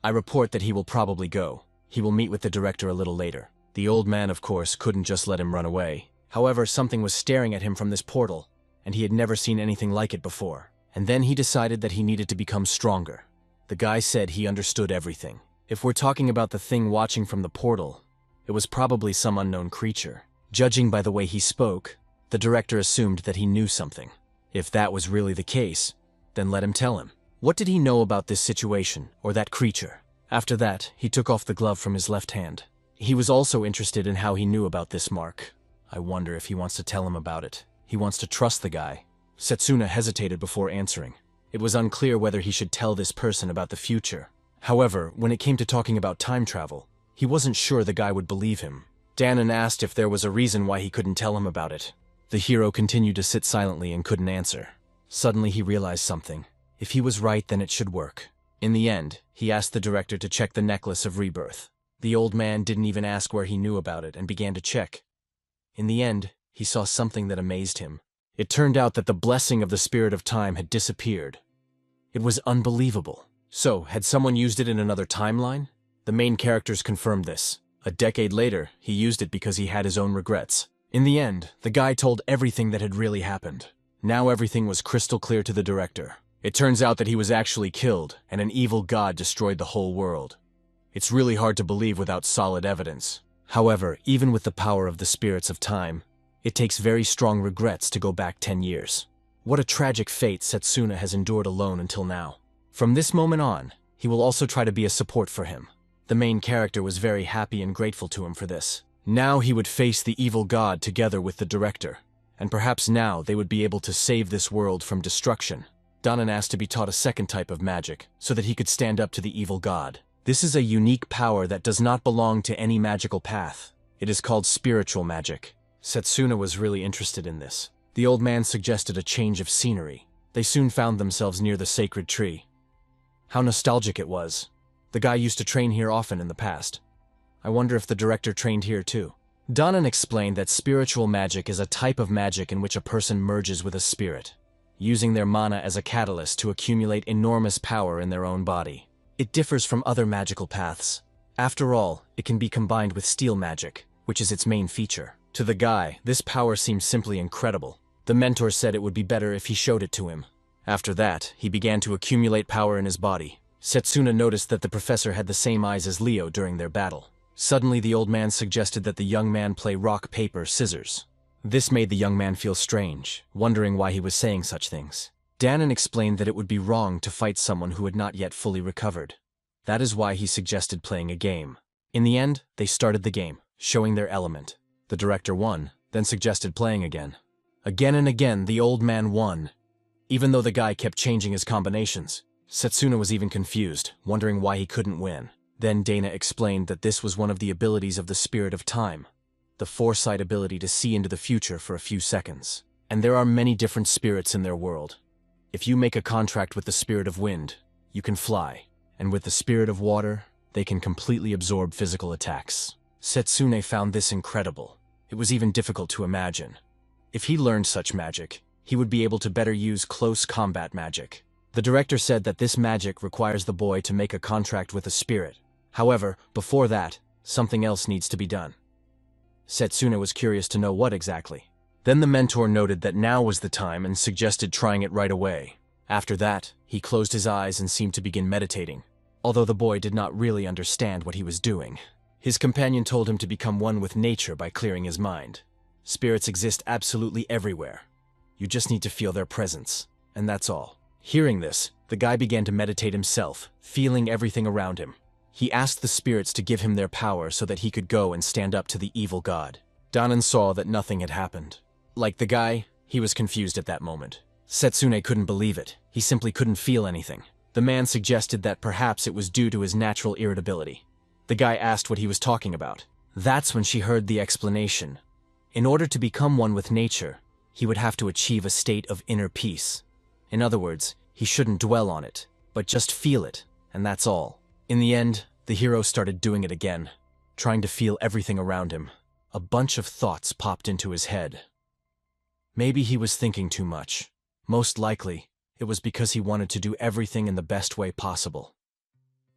I report that he will probably go. He will meet with the director a little later. The old man, of course, couldn't just let him run away. However, something was staring at him from this portal, and he had never seen anything like it before. And then he decided that he needed to become stronger. The guy said he understood everything. If we're talking about the thing watching from the portal, it was probably some unknown creature. Judging by the way he spoke, the director assumed that he knew something. If that was really the case, then let him tell him. What did he know about this situation, or that creature? After that, he took off the glove from his left hand. He was also interested in how he knew about this mark. I wonder if he wants to tell him about it. He wants to trust the guy. Setsuna hesitated before answering. It was unclear whether he should tell this person about the future. However, when it came to talking about time travel, he wasn't sure the guy would believe him. Danon asked if there was a reason why he couldn't tell him about it. The hero continued to sit silently and couldn't answer. Suddenly he realized something. If he was right, then it should work. In the end, he asked the director to check the necklace of rebirth. The old man didn't even ask where he knew about it and began to check. In the end, he saw something that amazed him. It turned out that the blessing of the spirit of time had disappeared. It was unbelievable. So, had someone used it in another timeline? The main characters confirmed this. A decade later, he used it because he had his own regrets. In the end, the guy told everything that had really happened. Now everything was crystal clear to the director. It turns out that he was actually killed, and an evil god destroyed the whole world. It's really hard to believe without solid evidence. However, even with the power of the spirits of time, it takes very strong regrets to go back 10 years. What a tragic fate Setsuna has endured alone until now. From this moment on, he will also try to be a support for him. The main character was very happy and grateful to him for this. Now he would face the evil god together with the director, and perhaps now they would be able to save this world from destruction. Danon asked to be taught a second type of magic, so that he could stand up to the evil god. This is a unique power that does not belong to any magical path. It is called spiritual magic. Setsuna was really interested in this. The old man suggested a change of scenery. They soon found themselves near the sacred tree. How nostalgic it was. The guy used to train here often in the past. I wonder if the director trained here too. Danon explained that spiritual magic is a type of magic in which a person merges with a spirit, using their mana as a catalyst to accumulate enormous power in their own body. It differs from other magical paths. After all, it can be combined with steel magic, which is its main feature. To the guy, this power seemed simply incredible. The mentor said it would be better if he showed it to him. After that, he began to accumulate power in his body. Setsuna noticed that the professor had the same eyes as Leo during their battle. Suddenly, the old man suggested that the young man play rock, paper, scissors. This made the young man feel strange, wondering why he was saying such things. Danon explained that it would be wrong to fight someone who had not yet fully recovered. That is why he suggested playing a game. In the end, they started the game, showing their element. The director won, then suggested playing again. Again and again, the old man won. Even though the guy kept changing his combinations, Setsuna was even confused, wondering why he couldn't win. Then Dana explained that this was one of the abilities of the spirit of time, the foresight ability to see into the future for a few seconds. And there are many different spirits in their world. If you make a contract with the spirit of wind, you can fly, and with the spirit of water, they can completely absorb physical attacks. Setsuna found this incredible. It was even difficult to imagine. If he learned such magic, he would be able to better use close combat magic. The director said that this magic requires the boy to make a contract with a spirit. However, before that, something else needs to be done. Setsuna was curious to know what exactly. Then the mentor noted that now was the time and suggested trying it right away. After that, he closed his eyes and seemed to begin meditating, although the boy did not really understand what he was doing. His companion told him to become one with nature by clearing his mind. Spirits exist absolutely everywhere. You just need to feel their presence, and that's all. Hearing this, the guy began to meditate himself, feeling everything around him. He asked the spirits to give him their power so that he could go and stand up to the evil god. Danon saw that nothing had happened. Like the guy, he was confused at that moment. Setsuna couldn't believe it. He simply couldn't feel anything. The man suggested that perhaps it was due to his natural irritability. The guy asked what he was talking about. That's when she heard the explanation. In order to become one with nature, he would have to achieve a state of inner peace. In other words, he shouldn't dwell on it, but just feel it, and that's all. In the end, the hero started doing it again, trying to feel everything around him. A bunch of thoughts popped into his head. Maybe he was thinking too much. Most likely, it was because he wanted to do everything in the best way possible.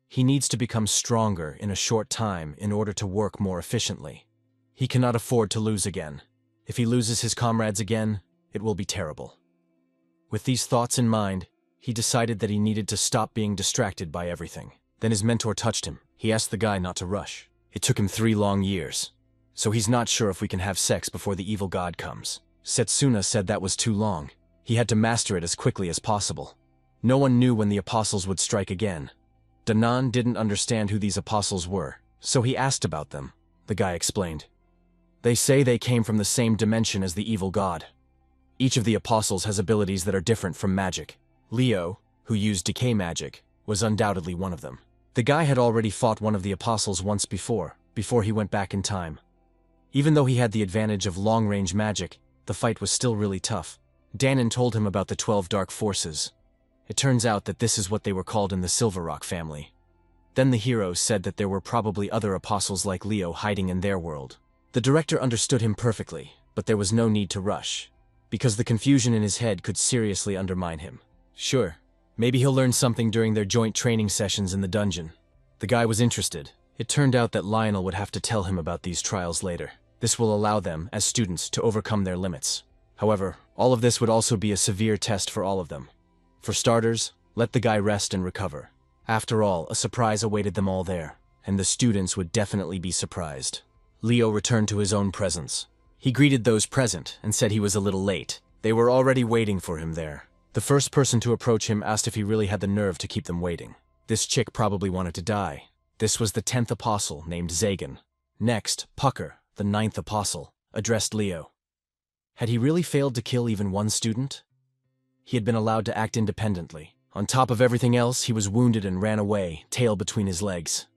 He needs to become stronger in a short time in order to work more efficiently. He cannot afford to lose again. If he loses his comrades again, it will be terrible. With these thoughts in mind, he decided that he needed to stop being distracted by everything. Then his mentor touched him. He asked the guy not to rush. It took him 3 long years, so he's not sure if we can have sex before the evil god comes. Setsuna said that was too long. He had to master it as quickly as possible. No one knew when the apostles would strike again. Danan didn't understand who these apostles were, so he asked about them. The guy explained. They say they came from the same dimension as the evil god. Each of the apostles has abilities that are different from magic. Leo, who used decay magic, was undoubtedly one of them. The guy had already fought one of the apostles once before he went back in time. Even though he had the advantage of long-range magic, the fight was still really tough. Danon told him about the 12 Dark Forces. It turns out that this is what they were called in the Silver Rock family. Then the hero said that there were probably other apostles like Leo hiding in their world. The director understood him perfectly, but there was no need to rush, because the confusion in his head could seriously undermine him. Sure, maybe he'll learn something during their joint training sessions in the dungeon. The guy was interested. It turned out that Lionel would have to tell him about these trials later. This will allow them, as students, to overcome their limits. However, all of this would also be a severe test for all of them. For starters, let the guy rest and recover. After all, a surprise awaited them all there, and the students would definitely be surprised. Leo returned to his own presence. He greeted those present and said he was a little late. They were already waiting for him there. The first person to approach him asked if he really had the nerve to keep them waiting. This chick probably wanted to die. This was the 10th apostle, named Zagan. Next, Pucker, the 9th apostle, addressed Leo. Had he really failed to kill even one student? He had been allowed to act independently. On top of everything else, he was wounded and ran away, tail between his legs.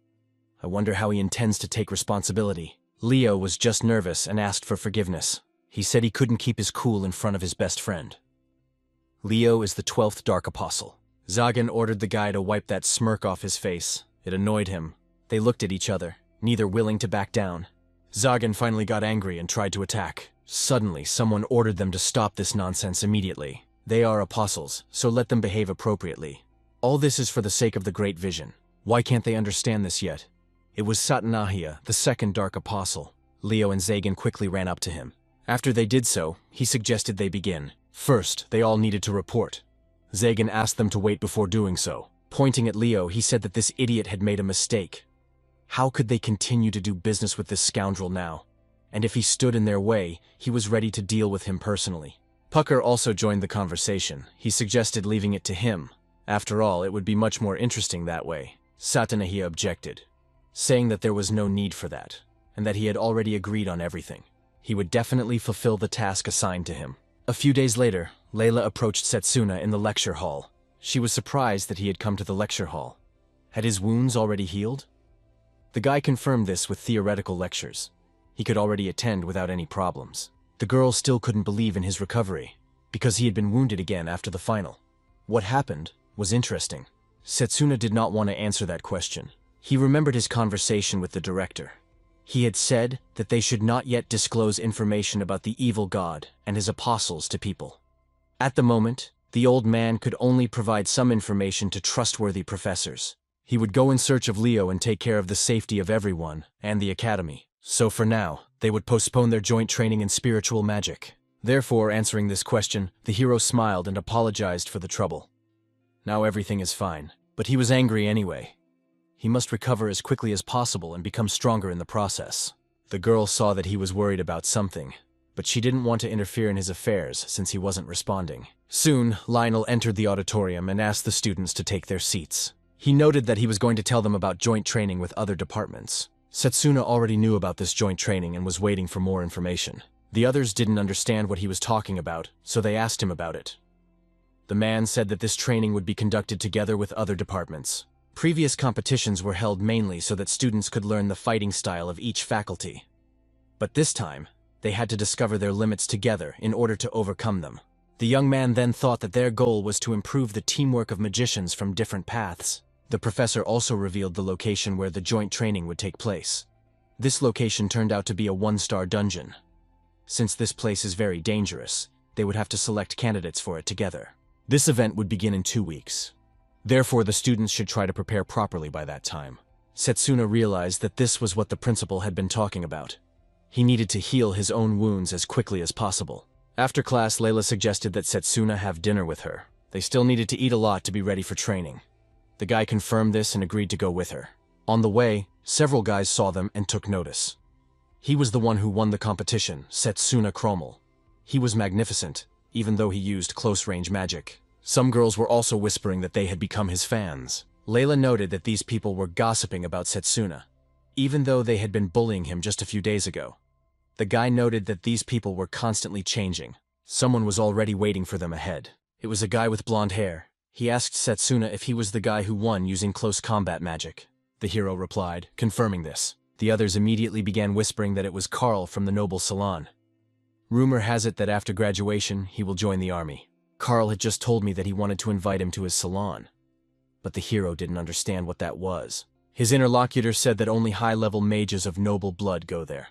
I wonder how he intends to take responsibility. Leo was just nervous and asked for forgiveness. He said he couldn't keep his cool in front of his best friend. Leo is the 12th Dark Apostle. Zagan ordered the guy to wipe that smirk off his face. It annoyed him. They looked at each other, neither willing to back down. Zagan finally got angry and tried to attack. Suddenly, someone ordered them to stop this nonsense immediately. They are apostles, so let them behave appropriately. All this is for the sake of the Great Vision. Why can't they understand this yet? It was Satanahia, the 2nd Dark Apostle. Leo and Zagan quickly ran up to him. After they did so, he suggested they begin. First, they all needed to report. Zagan asked them to wait before doing so. Pointing at Leo, he said that this idiot had made a mistake. How could they continue to do business with this scoundrel now? And if he stood in their way, he was ready to deal with him personally. Pucker also joined the conversation. He suggested leaving it to him. After all, it would be much more interesting that way. Satanahia objected, saying that there was no need for that, and that he had already agreed on everything. He would definitely fulfill the task assigned to him. A few days later, Layla approached Setsuna in the lecture hall. She was surprised that he had come to the lecture hall. Had his wounds already healed? The guy confirmed this with theoretical lectures. He could already attend without any problems. The girl still couldn't believe in his recovery, because he had been wounded again after the final. What happened was interesting. Setsuna did not want to answer that question. He remembered his conversation with the director. He had said that they should not yet disclose information about the evil god and his apostles to people. At the moment, the old man could only provide some information to trustworthy professors. He would go in search of Leo and take care of the safety of everyone and the academy. So for now, they would postpone their joint training in spiritual magic. Therefore, answering this question, the hero smiled and apologized for the trouble. Now everything is fine, but he was angry anyway. He must recover as quickly as possible and become stronger in the process. The girl saw that he was worried about something, but she didn't want to interfere in his affairs since he wasn't responding. Soon, Lionel entered the auditorium and asked the students to take their seats. He noted that he was going to tell them about joint training with other departments. Setsuna already knew about this joint training and was waiting for more information. The others didn't understand what he was talking about, so they asked him about it. The man said that this training would be conducted together with other departments. Previous competitions were held mainly so that students could learn the fighting style of each faculty. But this time, they had to discover their limits together in order to overcome them. The young man then thought that their goal was to improve the teamwork of magicians from different paths. The professor also revealed the location where the joint training would take place. This location turned out to be a 1-star dungeon. Since this place is very dangerous, they would have to select candidates for it together. This event would begin in 2 weeks. Therefore, the students should try to prepare properly by that time. Setsuna realized that this was what the principal had been talking about. He needed to heal his own wounds as quickly as possible. After class, Layla suggested that Setsuna have dinner with her. They still needed to eat a lot to be ready for training. The guy confirmed this and agreed to go with her. On the way, several guys saw them and took notice. He was the one who won the competition, Setsuna Cromwell. He was magnificent. even though he used close-range magic. Some girls were also whispering that they had become his fans. Layla noted that these people were gossiping about Setsuna, even though they had been bullying him just a few days ago. The guy noted that these people were constantly changing. Someone was already waiting for them ahead. It was a guy with blonde hair. He asked Setsuna if he was the guy who won using close combat magic. The hero replied, confirming this. The others immediately began whispering that it was Carl from the noble salon. Rumor has it that after graduation, he will join the army. Carl had just told me that he wanted to invite him to his salon. But the hero didn't understand what that was. His interlocutor said that only high-level mages of noble blood go there.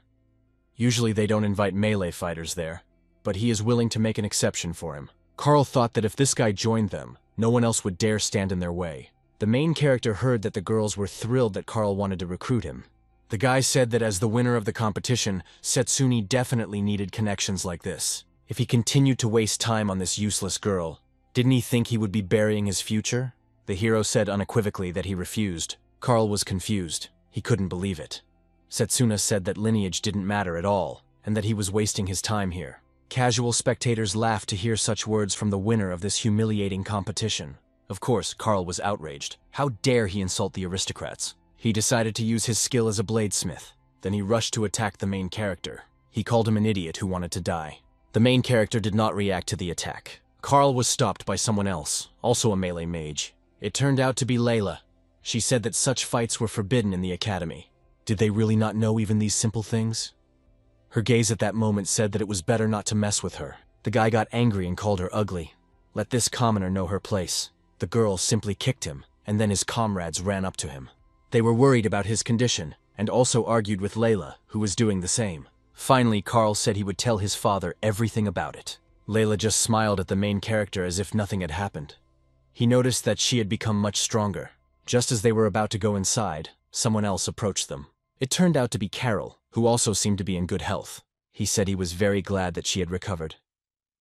Usually they don't invite melee fighters there, but he is willing to make an exception for him. Carl thought that if this guy joined them, no one else would dare stand in their way. The main character heard that the girls were thrilled that Carl wanted to recruit him. The guy said that as the winner of the competition, Setsuna definitely needed connections like this. If he continued to waste time on this useless girl, didn't he think he would be burying his future? The hero said unequivocally that he refused. Carl was confused. He couldn't believe it. Setsuna said that lineage didn't matter at all, and that he was wasting his time here. Casual spectators laughed to hear such words from the winner of this humiliating competition. Of course, Carl was outraged. How dare he insult the aristocrats? He decided to use his skill as a bladesmith. Then he rushed to attack the main character. He called him an idiot who wanted to die. The main character did not react to the attack. Carl was stopped by someone else, also a melee mage. It turned out to be Layla. She said that such fights were forbidden in the academy. Did they really not know even these simple things? Her gaze at that moment said that it was better not to mess with her. The guy got angry and called her ugly. Let this commoner know her place. The girl simply kicked him, and then his comrades ran up to him. They were worried about his condition, and also argued with Layla, who was doing the same. Finally, Carl said he would tell his father everything about it. Layla just smiled at the main character as if nothing had happened. He noticed that she had become much stronger. Just as they were about to go inside, someone else approached them. It turned out to be Carol, who also seemed to be in good health. He said he was very glad that she had recovered.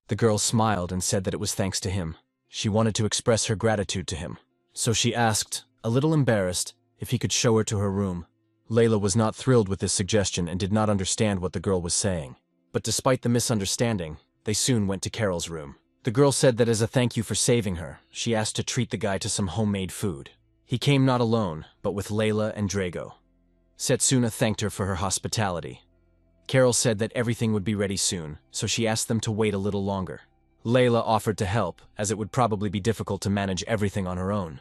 The girl smiled and said that it was thanks to him. She wanted to express her gratitude to him. So she asked, a little embarrassed, if he could show her to her room. Layla was not thrilled with this suggestion and did not understand what the girl was saying. But despite the misunderstanding, they soon went to Carol's room. The girl said that as a thank you for saving her, she asked to treat the guy to some homemade food. He came not alone, but with Layla and Drago. Setsuna thanked her for her hospitality. Carol said that everything would be ready soon, so she asked them to wait a little longer. Layla offered to help, as it would probably be difficult to manage everything on her own.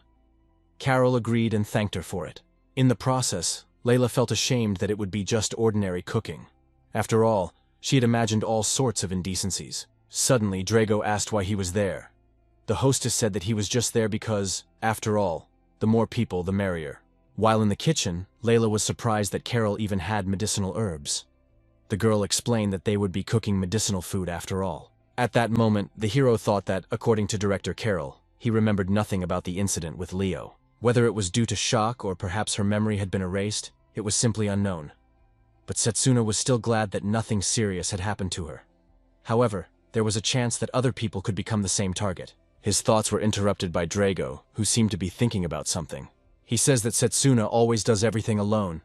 Carol agreed and thanked her for it. In the process, Layla felt ashamed that it would be just ordinary cooking. After all, she had imagined all sorts of indecencies. Suddenly, Drago asked why he was there. The hostess said that he was just there because, after all, the more people, the merrier. While in the kitchen, Layla was surprised that Carol even had medicinal herbs. The girl explained that they would be cooking medicinal food after all. At that moment, the hero thought that, according to director Carol, he remembered nothing about the incident with Leo. Whether it was due to shock or perhaps her memory had been erased, it was simply unknown. But Setsuna was still glad that nothing serious had happened to her. However, there was a chance that other people could become the same target. His thoughts were interrupted by Drago, who seemed to be thinking about something. He says that Setsuna always does everything alone,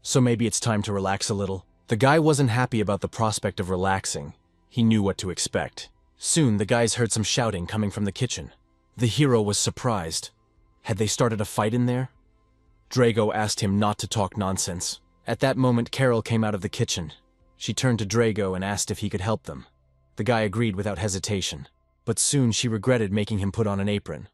so maybe it's time to relax a little. The guy wasn't happy about the prospect of relaxing. He knew what to expect. Soon, the guys heard some shouting coming from the kitchen. The hero was surprised. Had they started a fight in there? Drago asked him not to talk nonsense. At that moment, Carol came out of the kitchen. She turned to Drago and asked if he could help them. The guy agreed without hesitation. But soon she regretted making him put on an apron.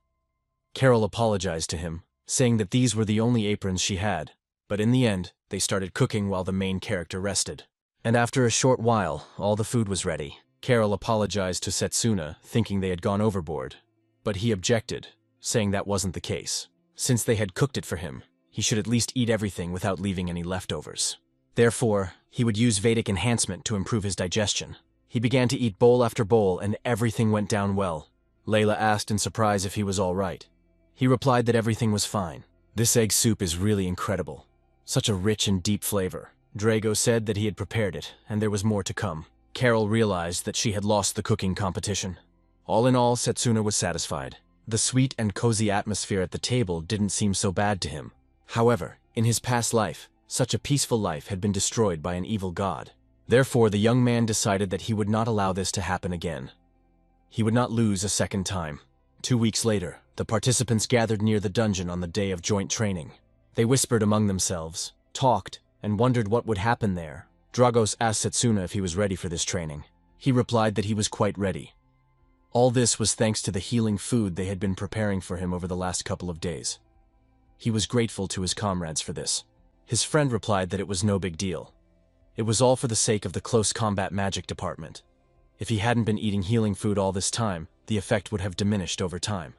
Carol apologized to him, saying that these were the only aprons she had. But in the end, they started cooking while the main character rested. And after a short while, all the food was ready. Carol apologized to Setsuna, thinking they had gone overboard. But he objected, saying that wasn't the case. Since they had cooked it for him, he should at least eat everything without leaving any leftovers. Therefore, he would use Vedic enhancement to improve his digestion. He began to eat bowl after bowl, and everything went down well. Layla asked in surprise if he was all right. He replied that everything was fine. This egg soup is really incredible. Such a rich and deep flavor. Drago said that he had prepared it, and there was more to come. Carol realized that she had lost the cooking competition. All in all, Setsuna was satisfied. The sweet and cozy atmosphere at the table didn't seem so bad to him. However, in his past life, such a peaceful life had been destroyed by an evil god. Therefore, the young man decided that he would not allow this to happen again. He would not lose a second time. 2 weeks later, the participants gathered near the dungeon on the day of joint training. They whispered among themselves, talked, and wondered what would happen there. Dragos asked Setsuna if he was ready for this training. He replied that he was quite ready. All this was thanks to the healing food they had been preparing for him over the last couple of days. He was grateful to his comrades for this. His friend replied that it was no big deal. It was all for the sake of the Close Combat Magic department. If he hadn't been eating healing food all this time, the effect would have diminished over time.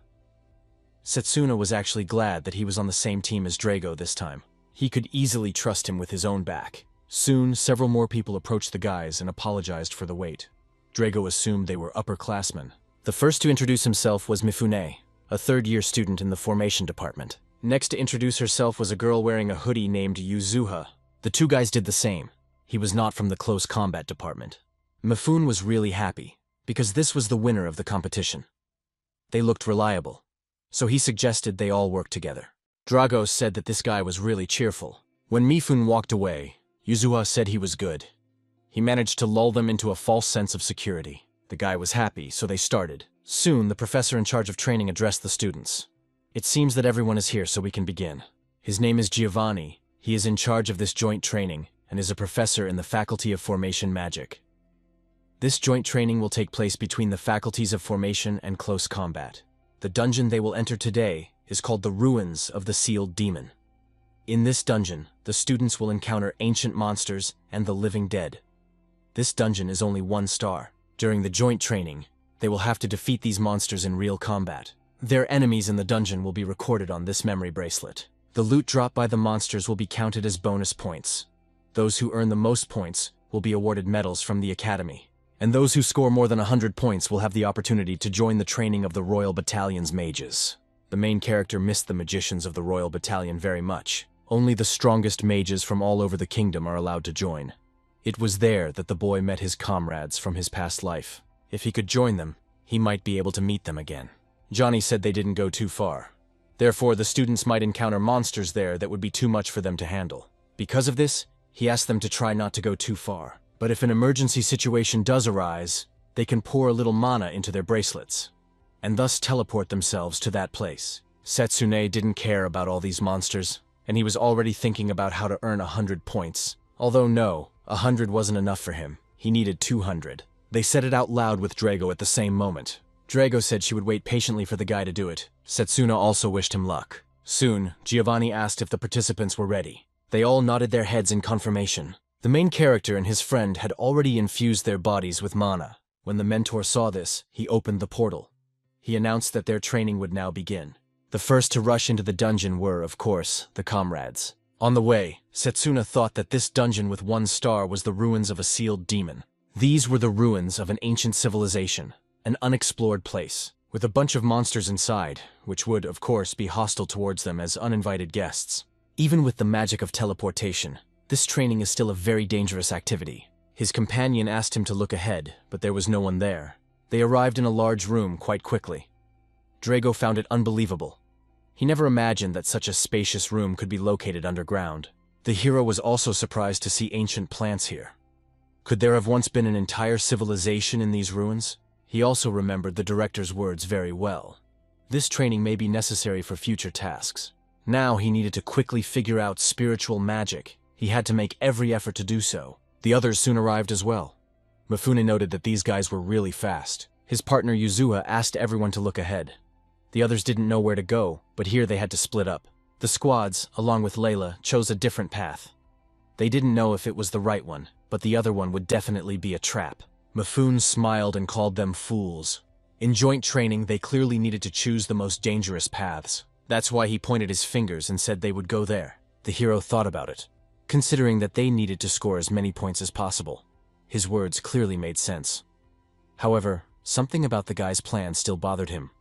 Setsuna was actually glad that he was on the same team as Drago this time. He could easily trust him with his own back. Soon, several more people approached the guys and apologized for the wait. Drago assumed they were upperclassmen. The first to introduce himself was Mifune, a third-year student in the formation department. Next to introduce herself was a girl wearing a hoodie named Yuzuha. The two guys did the same. He was not from the Close Combat department. Mifune was really happy, because this was the winner of the competition. They looked reliable, so he suggested they all work together. Dragos said that this guy was really cheerful. When Mifune walked away, Yuzuha said he was good. He managed to lull them into a false sense of security. The guy was happy, so they started. Soon, the professor in charge of training addressed the students. It seems that everyone is here, so we can begin. His name is Giovanni. He is in charge of this joint training and is a professor in the Faculty of Formation Magic. This joint training will take place between the faculties of Formation and Close Combat. The dungeon they will enter today is called the Ruins of the Sealed Demon. In this dungeon, the students will encounter ancient monsters and the living dead. This dungeon is only 1 star. During the joint training, they will have to defeat these monsters in real combat. Their enemies in the dungeon will be recorded on this memory bracelet. The loot dropped by the monsters will be counted as bonus points. Those who earn the most points will be awarded medals from the academy. And those who score more than 100 points will have the opportunity to join the training of the Royal Battalion's mages. The main character missed the magicians of the Royal Battalion very much. Only the strongest mages from all over the kingdom are allowed to join. It was there that the boy met his comrades from his past life. If he could join them, he might be able to meet them again. Johnny said they didn't go too far. Therefore, the students might encounter monsters there that would be too much for them to handle. Because of this, he asked them to try not to go too far. But if an emergency situation does arise, they can pour a little mana into their bracelets, and thus teleport themselves to that place. Setsune didn't care about all these monsters, and he was already thinking about how to earn 100 points. Although no, 100 wasn't enough for him. He needed 200. They said it out loud with Drago at the same moment. Drago said she would wait patiently for the guy to do it. Setsuna also wished him luck. Soon, Giovanni asked if the participants were ready. They all nodded their heads in confirmation. The main character and his friend had already infused their bodies with mana. When the mentor saw this, he opened the portal. He announced that their training would now begin. The first to rush into the dungeon were, of course, the comrades. On the way, Setsuna thought that this dungeon with 1 star was the ruins of a sealed demon. These were the ruins of an ancient civilization, an unexplored place, with a bunch of monsters inside, which would, of course, be hostile towards them as uninvited guests. Even with the magic of teleportation, this training is still a very dangerous activity. His companion asked him to look ahead, but there was no one there. They arrived in a large room quite quickly. Drago found it unbelievable. He never imagined that such a spacious room could be located underground. The hero was also surprised to see ancient plants here. Could there have once been an entire civilization in these ruins? He also remembered the director's words very well. This training may be necessary for future tasks. Now he needed to quickly figure out spiritual magic. He had to make every effort to do so. The others soon arrived as well. Mifune noted that these guys were really fast. His partner Yuzuha asked everyone to look ahead. The others didn't know where to go, but here they had to split up. The squads, along with Layla, chose a different path. They didn't know if it was the right one, but the other one would definitely be a trap. Mifune smiled and called them fools. In joint training, they clearly needed to choose the most dangerous paths. That's why he pointed his fingers and said they would go there. The hero thought about it, considering that they needed to score as many points as possible. His words clearly made sense. However, something about the guy's plan still bothered him.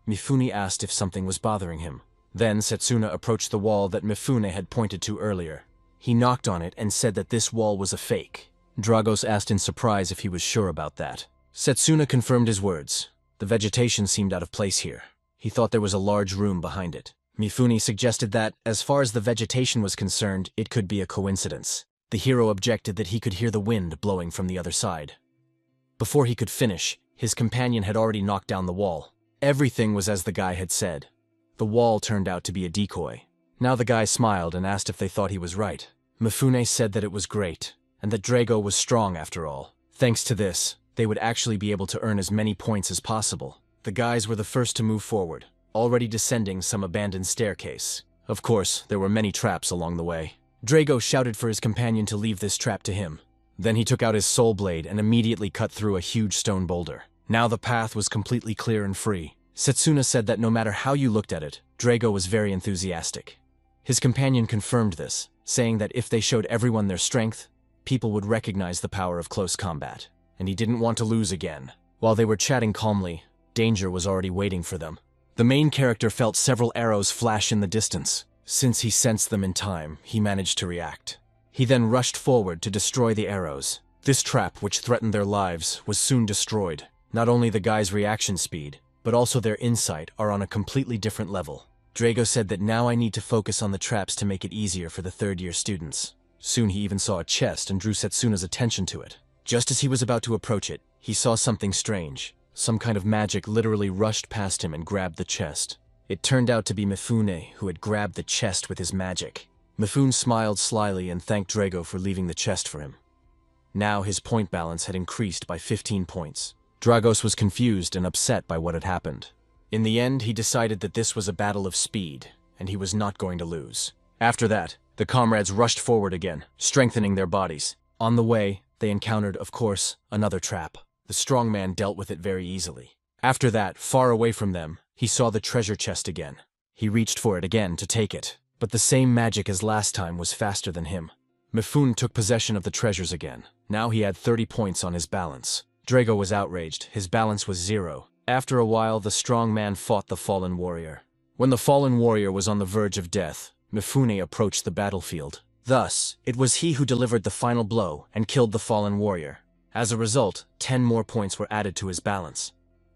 Mifune asked if something was bothering him. Then Setsuna approached the wall that Mifune had pointed to earlier. He knocked on it and said that this wall was a fake. Dragos asked in surprise if he was sure about that. Setsuna confirmed his words. The vegetation seemed out of place here. He thought there was a large room behind it. Mifune suggested that, as far as the vegetation was concerned, it could be a coincidence. The hero objected that he could hear the wind blowing from the other side. Before he could finish, his companion had already knocked down the wall. Everything was as the guy had said. The wall turned out to be a decoy. Now the guy smiled and asked if they thought he was right. Mifune said that it was great, and that Drago was strong after all. Thanks to this, they would actually be able to earn as many points as possible. The guys were the first to move forward, already descending some abandoned staircase. Of course, there were many traps along the way. Drago shouted for his companion to leave this trap to him. Then he took out his soul blade and immediately cut through a huge stone boulder. Now the path was completely clear and free. Setsuna said that no matter how you looked at it, Drago was very enthusiastic. His companion confirmed this, saying that if they showed everyone their strength, people would recognize the power of close combat, and he didn't want to lose again. While they were chatting calmly, danger was already waiting for them. The main character felt several arrows flash in the distance. Since he sensed them in time, he managed to react. He then rushed forward to destroy the arrows. This trap, which threatened their lives, was soon destroyed. Not only the guy's reaction speed, but also their insight are on a completely different level. Drago said that now I need to focus on the traps to make it easier for the third-year students. Soon he even saw a chest and drew Setsuna's attention to it. Just as he was about to approach it, he saw something strange. Some kind of magic literally rushed past him and grabbed the chest. It turned out to be Mifune, who had grabbed the chest with his magic. Mifune smiled slyly and thanked Drago for leaving the chest for him. Now his point balance had increased by 15 points. Dragos was confused and upset by what had happened. In the end, he decided that this was a battle of speed, and he was not going to lose. After that, the comrades rushed forward again, strengthening their bodies. On the way, they encountered, of course, another trap. The strong man dealt with it very easily. After that, far away from them, he saw the treasure chest again. He reached for it again to take it, but the same magic as last time was faster than him. Mifune took possession of the treasures again. Now he had 30 points on his balance. Drago was outraged. His balance was 0. After a while, the strong man fought the fallen warrior. When the fallen warrior was on the verge of death, Mifune approached the battlefield. Thus, it was he who delivered the final blow and killed the fallen warrior. As a result, 10 more points were added to his balance.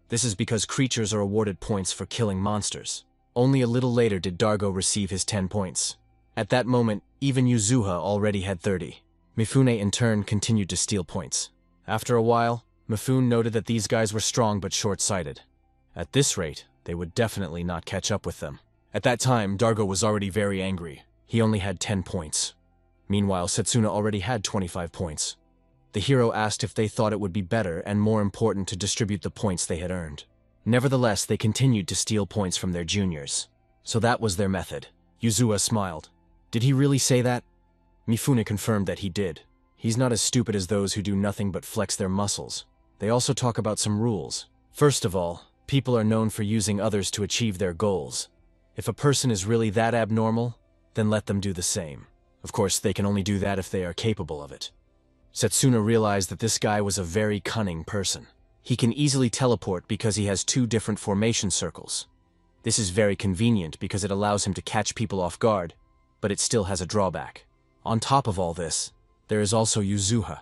This is because creatures are awarded points for killing monsters. Only a little later did Drago receive his 10 points. At that moment, even Yuzuha already had 30. Mifune in turn continued to steal points. After a while, Mifune noted that these guys were strong but short-sighted. At this rate, they would definitely not catch up with them. At that time, Drago was already very angry. He only had 10 points. Meanwhile, Setsuna already had 25 points. The hero asked if they thought it would be better and more important to distribute the points they had earned. Nevertheless, they continued to steal points from their juniors. So that was their method. Yuzuha smiled. Did he really say that? Mifune confirmed that he did. He's not as stupid as those who do nothing but flex their muscles. They also talk about some rules. First of all, people are known for using others to achieve their goals. If a person is really that abnormal, then let them do the same. Of course, they can only do that if they are capable of it. Setsuna realized that this guy was a very cunning person. He can easily teleport because he has 2 different formation circles. This is very convenient because it allows him to catch people off guard, but it still has a drawback. On top of all this, there is also Yuzuha.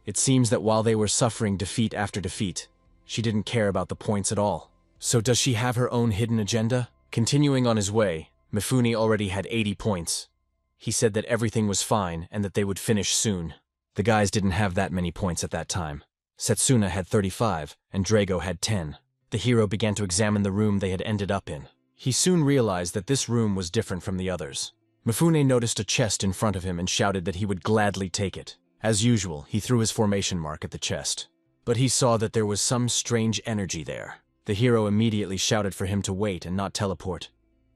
It seems that while they were suffering defeat after defeat, she didn't care about the points at all. So does she have her own hidden agenda? Continuing on his way, Mifune already had 80 points. He said that everything was fine and that they would finish soon. The guys didn't have that many points at that time. Setsuna had 35, and Drago had 10. The hero began to examine the room they had ended up in. He soon realized that this room was different from the others. Mifune noticed a chest in front of him and shouted that he would gladly take it. As usual, he threw his formation mark at the chest. But he saw that there was some strange energy there. The hero immediately shouted for him to wait and not teleport.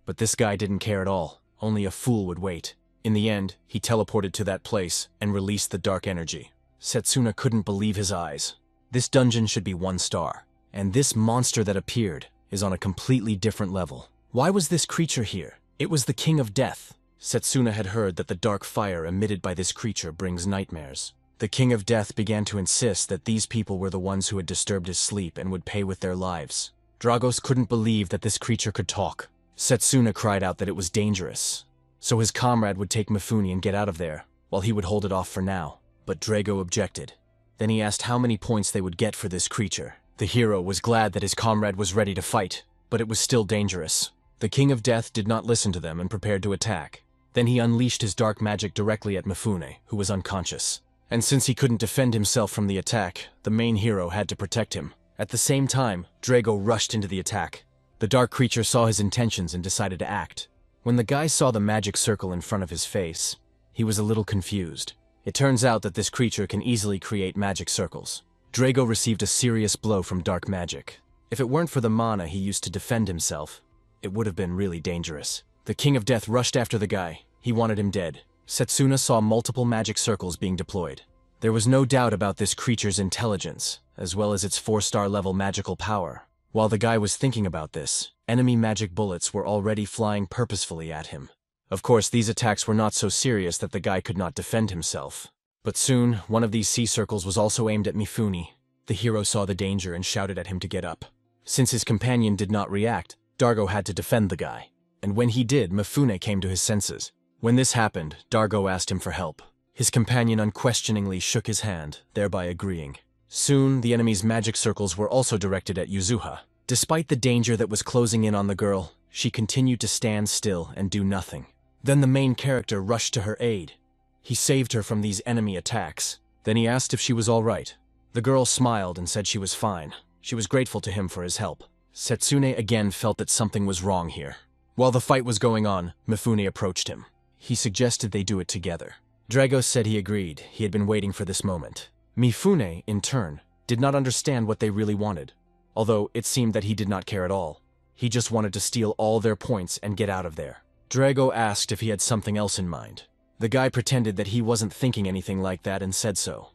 But this guy didn't care at all. Only a fool would wait. In the end, he teleported to that place and released the dark energy. Setsuna couldn't believe his eyes. This dungeon should be 1 star. And this monster that appeared is on a completely different level. Why was this creature here? It was the King of Death. Setsuna had heard that the dark fire emitted by this creature brings nightmares. The King of Death began to insist that these people were the ones who had disturbed his sleep and would pay with their lives. Dragos couldn't believe that this creature could talk. Setsuna cried out that it was dangerous. So his comrade would take Mifune and get out of there, while he would hold it off for now. But Drago objected. Then he asked how many points they would get for this creature. The hero was glad that his comrade was ready to fight, but it was still dangerous. The King of Death did not listen to them and prepared to attack. Then he unleashed his dark magic directly at Mifune, who was unconscious. And since he couldn't defend himself from the attack, the main hero had to protect him. At the same time, Drago rushed into the attack. The dark creature saw his intentions and decided to act. When the guy saw the magic circle in front of his face, he was a little confused. It turns out that this creature can easily create magic circles. Drago received a serious blow from dark magic. If it weren't for the mana he used to defend himself, it would have been really dangerous. The King of Death rushed after the guy. He wanted him dead. Setsuna saw multiple magic circles being deployed. There was no doubt about this creature's intelligence, as well as its 4-star level magical power. While the guy was thinking about this, enemy magic bullets were already flying purposefully at him. Of course, these attacks were not so serious that the guy could not defend himself. But soon, one of these sea circles was also aimed at Mifune. The hero saw the danger and shouted at him to get up. Since his companion did not react, Dargo had to defend the guy. And when he did, Mifune came to his senses. When this happened, Dargo asked him for help. His companion unquestioningly shook his hand, thereby agreeing. Soon, the enemy's magic circles were also directed at Yuzuha. Despite the danger that was closing in on the girl, she continued to stand still and do nothing. Then the main character rushed to her aid. He saved her from these enemy attacks. Then he asked if she was all right. The girl smiled and said she was fine. She was grateful to him for his help. Setsune again felt that something was wrong here. While the fight was going on, Mifune approached him. He suggested they do it together. Drago said he agreed. He had been waiting for this moment. Mifune, in turn, did not understand what they really wanted, although it seemed that he did not care at all. He just wanted to steal all their points and get out of there. Drago asked if he had something else in mind. The guy pretended that he wasn't thinking anything like that and said so.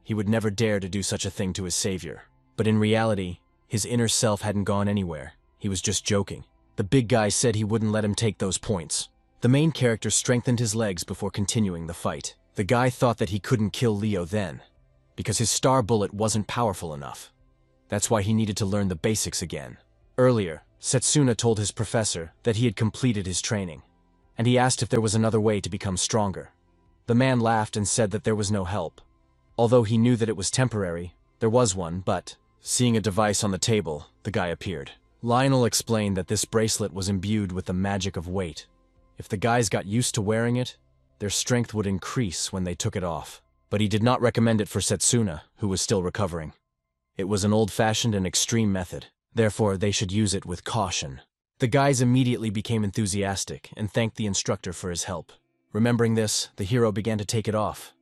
He would never dare to do such a thing to his savior. But in reality, his inner self hadn't gone anywhere. He was just joking. The big guy said he wouldn't let him take those points. The main character strengthened his legs before continuing the fight. The guy thought that he couldn't kill Leo then, because his star bullet wasn't powerful enough. That's why he needed to learn the basics again. Earlier, Setsuna told his professor that he had completed his training, and he asked if there was another way to become stronger. The man laughed and said that there was no help. Although he knew that it was temporary, there was one, but, seeing a device on the table, the guy appeared. Lionel explained that this bracelet was imbued with the magic of weight. If the guys got used to wearing it, their strength would increase when they took it off. But he did not recommend it for Setsuna, who was still recovering. It was an old-fashioned and extreme method. Therefore, they should use it with caution. The guys immediately became enthusiastic and thanked the instructor for his help. Remembering this, the hero began to take it off.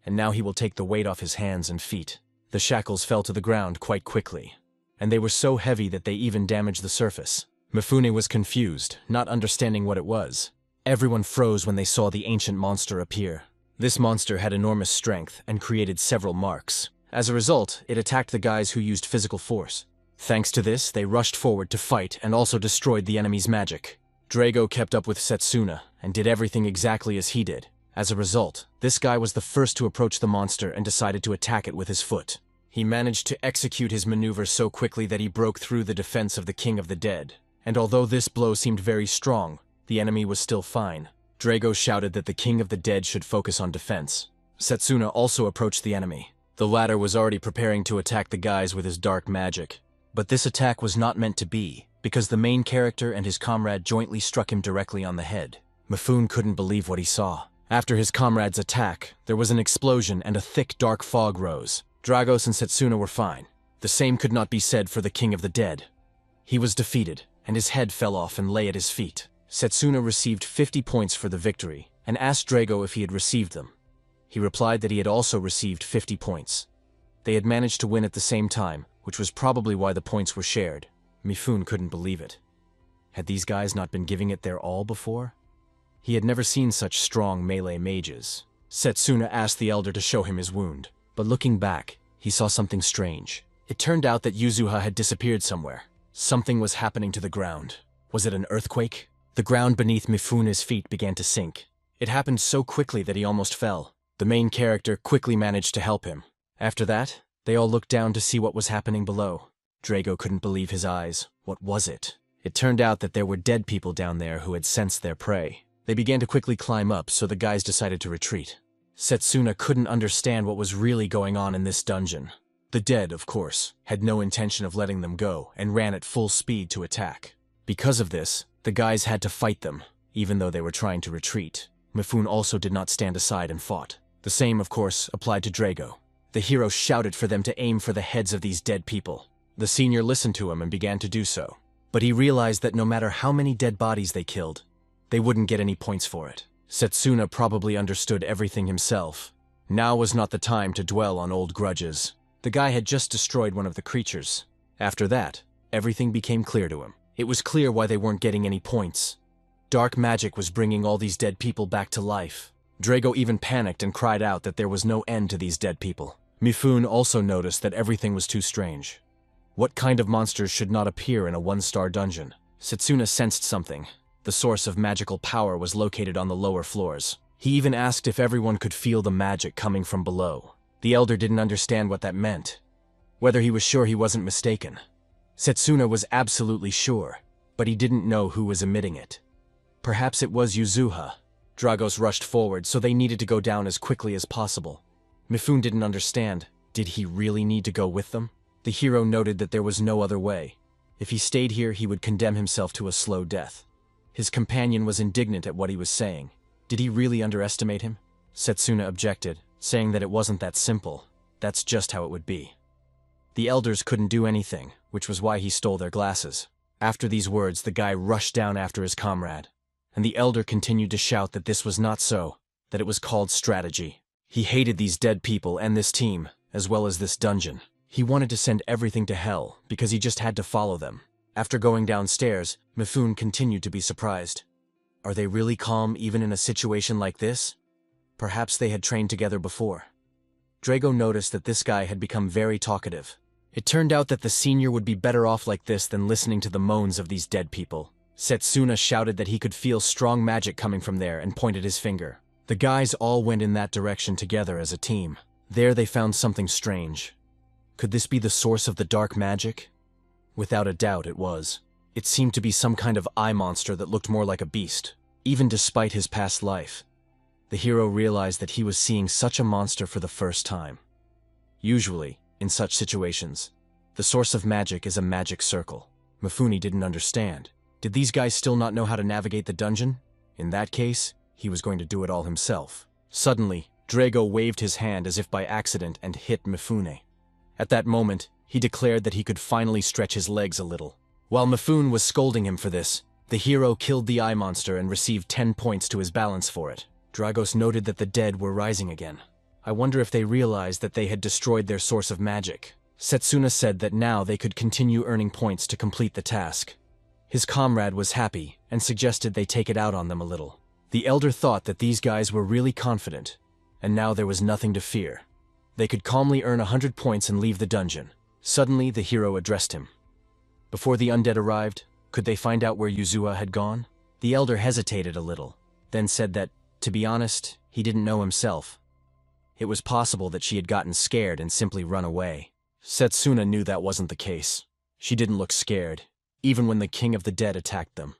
And now he will take the weight off his hands and feet. The shackles fell to the ground quite quickly, and they were so heavy that they even damaged the surface. Mifune was confused, not understanding what it was. Everyone froze when they saw the ancient monster appear. This monster had enormous strength and created several marks. As a result, it attacked the guys who used physical force. Thanks to this, they rushed forward to fight and also destroyed the enemy's magic. Drago kept up with Setsuna and did everything exactly as he did. As a result, this guy was the first to approach the monster and decided to attack it with his foot. He managed to execute his maneuver so quickly that he broke through the defense of the King of the Dead. And although this blow seemed very strong, the enemy was still fine. Drago shouted that the King of the Dead should focus on defense. Setsuna also approached the enemy. The latter was already preparing to attack the guys with his dark magic. But this attack was not meant to be, because the main character and his comrade jointly struck him directly on the head. Mifune couldn't believe what he saw. After his comrade's attack, there was an explosion and a thick dark fog rose. Dragos and Setsuna were fine. The same could not be said for the King of the Dead. He was defeated, and his head fell off and lay at his feet. Setsuna received 50 points for the victory, and asked Drago if he had received them. He replied that he had also received 50 points. They had managed to win at the same time, which was probably why the points were shared. Mifune couldn't believe it. Had these guys not been giving it their all before? He had never seen such strong melee mages. Setsuna asked the elder to show him his wound, but looking back, he saw something strange. It turned out that Yuzuha had disappeared somewhere. Something was happening to the ground. Was it an earthquake? The ground beneath Mifune's feet began to sink. It happened so quickly that he almost fell. The main character quickly managed to help him. After that, they all looked down to see what was happening below. Drago couldn't believe his eyes. What was it? It turned out that there were dead people down there who had sensed their prey. They began to quickly climb up, so the guys decided to retreat. Setsuna couldn't understand what was really going on in this dungeon. The dead, of course, had no intention of letting them go and ran at full speed to attack. Because of this, the guys had to fight them, even though they were trying to retreat. Mifune also did not stand aside and fought. The same, of course, applied to Drago. The hero shouted for them to aim for the heads of these dead people. The senior listened to him and began to do so. But he realized that no matter how many dead bodies they killed, they wouldn't get any points for it. Setsuna probably understood everything himself. Now was not the time to dwell on old grudges. The guy had just destroyed one of the creatures. After that, everything became clear to him. It was clear why they weren't getting any points. Dark magic was bringing all these dead people back to life. Drago even panicked and cried out that there was no end to these dead people. Mifune also noticed that everything was too strange. What kind of monsters should not appear in a one-star dungeon? Setsuna sensed something. The source of magical power was located on the lower floors. He even asked if everyone could feel the magic coming from below. The elder didn't understand what that meant, whether he was sure he wasn't mistaken. Setsuna was absolutely sure, but he didn't know who was emitting it. Perhaps it was Yuzuha. Dragos rushed forward, so they needed to go down as quickly as possible. Mifune didn't understand. Did he really need to go with them? The hero noted that there was no other way. If he stayed here, he would condemn himself to a slow death. His companion was indignant at what he was saying. Did he really underestimate him? Setsuna objected, saying that it wasn't that simple. That's just how it would be. The elders couldn't do anything, which was why he stole their glasses. After these words, the guy rushed down after his comrade, and the elder continued to shout that this was not so, that it was called strategy. He hated these dead people and this team, as well as this dungeon. He wanted to send everything to hell, because he just had to follow them. After going downstairs, Mifune continued to be surprised. Are they really calm even in a situation like this? Perhaps they had trained together before. Drago noticed that this guy had become very talkative. It turned out that the senior would be better off like this than listening to the moans of these dead people. Setsuna shouted that he could feel strong magic coming from there and pointed his finger. The guys all went in that direction together as a team. There they found something strange. Could this be the source of the dark magic? Without a doubt it was. It seemed to be some kind of eye monster that looked more like a beast, even despite his past life. The hero realized that he was seeing such a monster for the first time. Usually, in such situations, the source of magic is a magic circle. Mifune didn't understand. Did these guys still not know how to navigate the dungeon? In that case, he was going to do it all himself. Suddenly, Drago waved his hand as if by accident and hit Mifune. At that moment, he declared that he could finally stretch his legs a little. While Mifune was scolding him for this, the hero killed the eye monster and received 10 points to his balance for it. Dragos noted that the dead were rising again. I wonder if they realized that they had destroyed their source of magic. Setsuna said that now they could continue earning points to complete the task. His comrade was happy and suggested they take it out on them a little. The elder thought that these guys were really confident, and now there was nothing to fear. They could calmly earn 100 points and leave the dungeon. Suddenly, the hero addressed him. Before the undead arrived, could they find out where Yuzuha had gone? The elder hesitated a little, then said that, to be honest, he didn't know himself. It was possible that she had gotten scared and simply run away. Setsuna knew that wasn't the case. She didn't look scared, even when the king of the dead attacked them.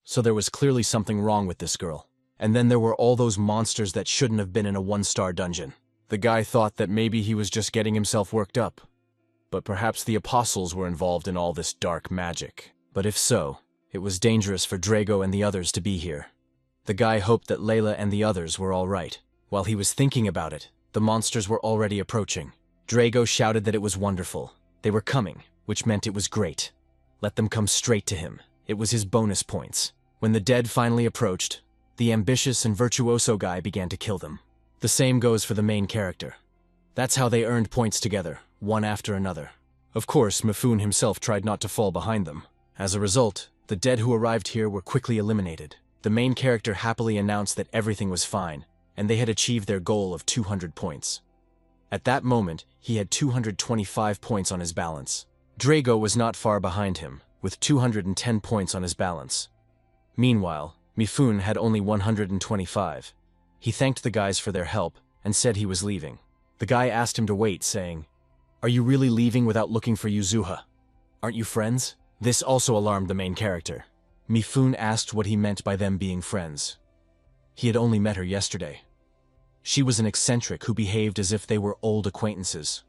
So there was clearly something wrong with this girl. And then there were all those monsters that shouldn't have been in a one-star dungeon. The guy thought that maybe he was just getting himself worked up. But perhaps the apostles were involved in all this dark magic. But if so, it was dangerous for Drago and the others to be here. The guy hoped that Layla and the others were all right. While he was thinking about it, the monsters were already approaching. Drago shouted that it was wonderful. They were coming, which meant it was great. Let them come straight to him. It was his bonus points. When the dead finally approached, the ambitious and virtuoso guy began to kill them. The same goes for the main character. That's how they earned points together, one after another. Of course, Mifune himself tried not to fall behind them. As a result, the dead who arrived here were quickly eliminated. The main character happily announced that everything was fine, and they had achieved their goal of 200 points. At that moment, he had 225 points on his balance. Drago was not far behind him, with 210 points on his balance. Meanwhile, Mifune had only 125. He thanked the guys for their help and said he was leaving. The guy asked him to wait, saying, "Are you really leaving without looking for Yuzuha? Aren't you friends?" This also alarmed the main character. Mifune asked what he meant by them being friends. He had only met her yesterday. She was an eccentric who behaved as if they were old acquaintances.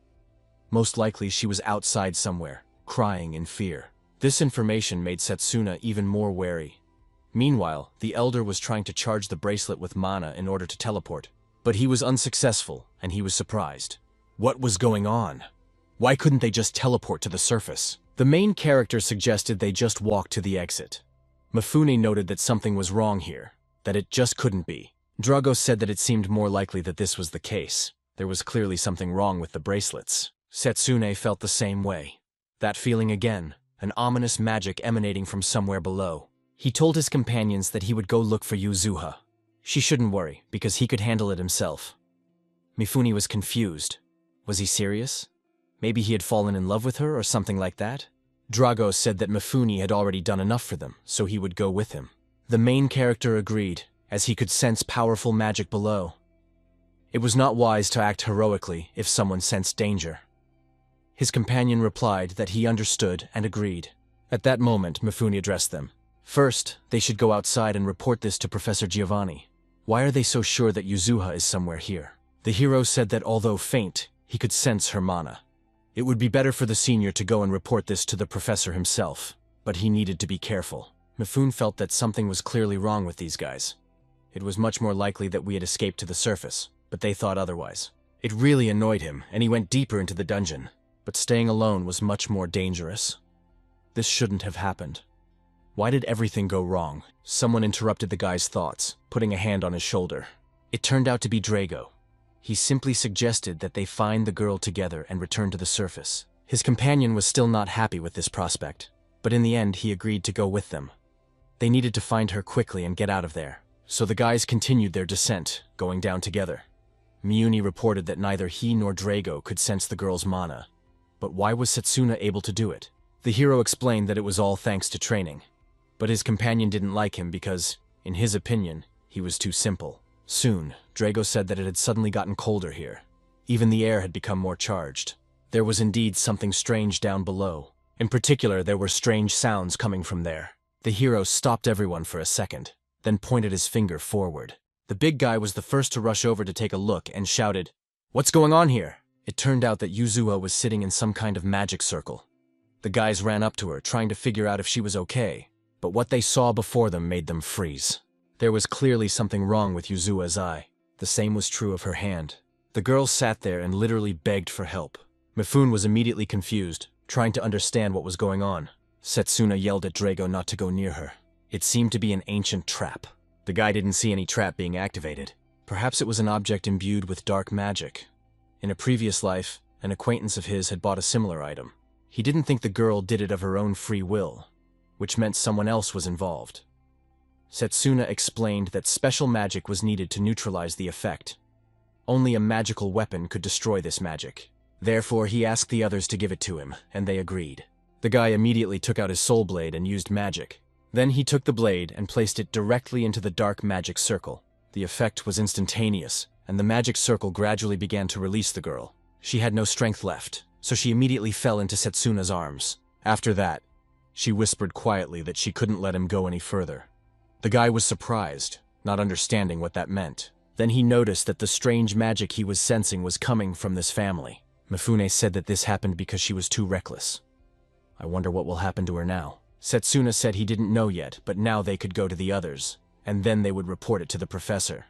Most likely she was outside somewhere, crying in fear. This information made Setsuna even more wary. Meanwhile, the elder was trying to charge the bracelet with mana in order to teleport. But he was unsuccessful, and he was surprised. What was going on? Why couldn't they just teleport to the surface? The main character suggested they just walk to the exit. Mifune noted that something was wrong here, that it just couldn't be. Drago said that it seemed more likely that this was the case. There was clearly something wrong with the bracelets. Setsuna felt the same way. That feeling again, an ominous magic emanating from somewhere below. He told his companions that he would go look for Yuzuha. She shouldn't worry, because he could handle it himself. Mifune was confused. Was he serious? Maybe he had fallen in love with her or something like that? Drago said that Mifune had already done enough for them, so he would go with him. The main character agreed, as he could sense powerful magic below. It was not wise to act heroically if someone sensed danger. His companion replied that he understood and agreed. At that moment, Mifune addressed them. First, they should go outside and report this to Professor Giovanni. Why are they so sure that Yuzuha is somewhere here? The hero said that although faint, he could sense her mana. It would be better for the senior to go and report this to the professor himself, but he needed to be careful. Mifune felt that something was clearly wrong with these guys. It was much more likely that we had escaped to the surface, but they thought otherwise. It really annoyed him, and he went deeper into the dungeon, but staying alone was much more dangerous. This shouldn't have happened. Why did everything go wrong? Someone interrupted the guy's thoughts, putting a hand on his shoulder. It turned out to be Drago. He simply suggested that they find the girl together and return to the surface. His companion was still not happy with this prospect, but in the end he agreed to go with them. They needed to find her quickly and get out of there, so the guys continued their descent, going down together. Miyuni reported that neither he nor Drago could sense the girl's mana. But why was Setsuna able to do it? The hero explained that it was all thanks to training. But his companion didn't like him because, in his opinion, he was too simple. Soon, Drago said that it had suddenly gotten colder here. Even the air had become more charged. There was indeed something strange down below. In particular, there were strange sounds coming from there. The hero stopped everyone for a second, then pointed his finger forward. The big guy was the first to rush over to take a look and shouted, "What's going on here?" It turned out that Yuzuha was sitting in some kind of magic circle. The guys ran up to her, trying to figure out if she was okay, but what they saw before them made them freeze. There was clearly something wrong with Yuzuha's eye. The same was true of her hand. The girl sat there and literally begged for help. Mifune was immediately confused, trying to understand what was going on. Setsuna yelled at Drago not to go near her. It seemed to be an ancient trap. The guy didn't see any trap being activated. Perhaps it was an object imbued with dark magic. In a previous life, an acquaintance of his had bought a similar item. He didn't think the girl did it of her own free will, which meant someone else was involved. Setsuna explained that special magic was needed to neutralize the effect. Only a magical weapon could destroy this magic. Therefore, he asked the others to give it to him, and they agreed. The guy immediately took out his soul blade and used magic. Then he took the blade and placed it directly into the dark magic circle. The effect was instantaneous, and the magic circle gradually began to release the girl. She had no strength left, so she immediately fell into Setsuna's arms. After that, she whispered quietly that she couldn't let him go any further. The guy was surprised, not understanding what that meant. Then he noticed that the strange magic he was sensing was coming from this family. Mifune said that this happened because she was too reckless. I wonder what will happen to her now. Setsuna said he didn't know yet, but now they could go to the others, and then they would report it to the professor.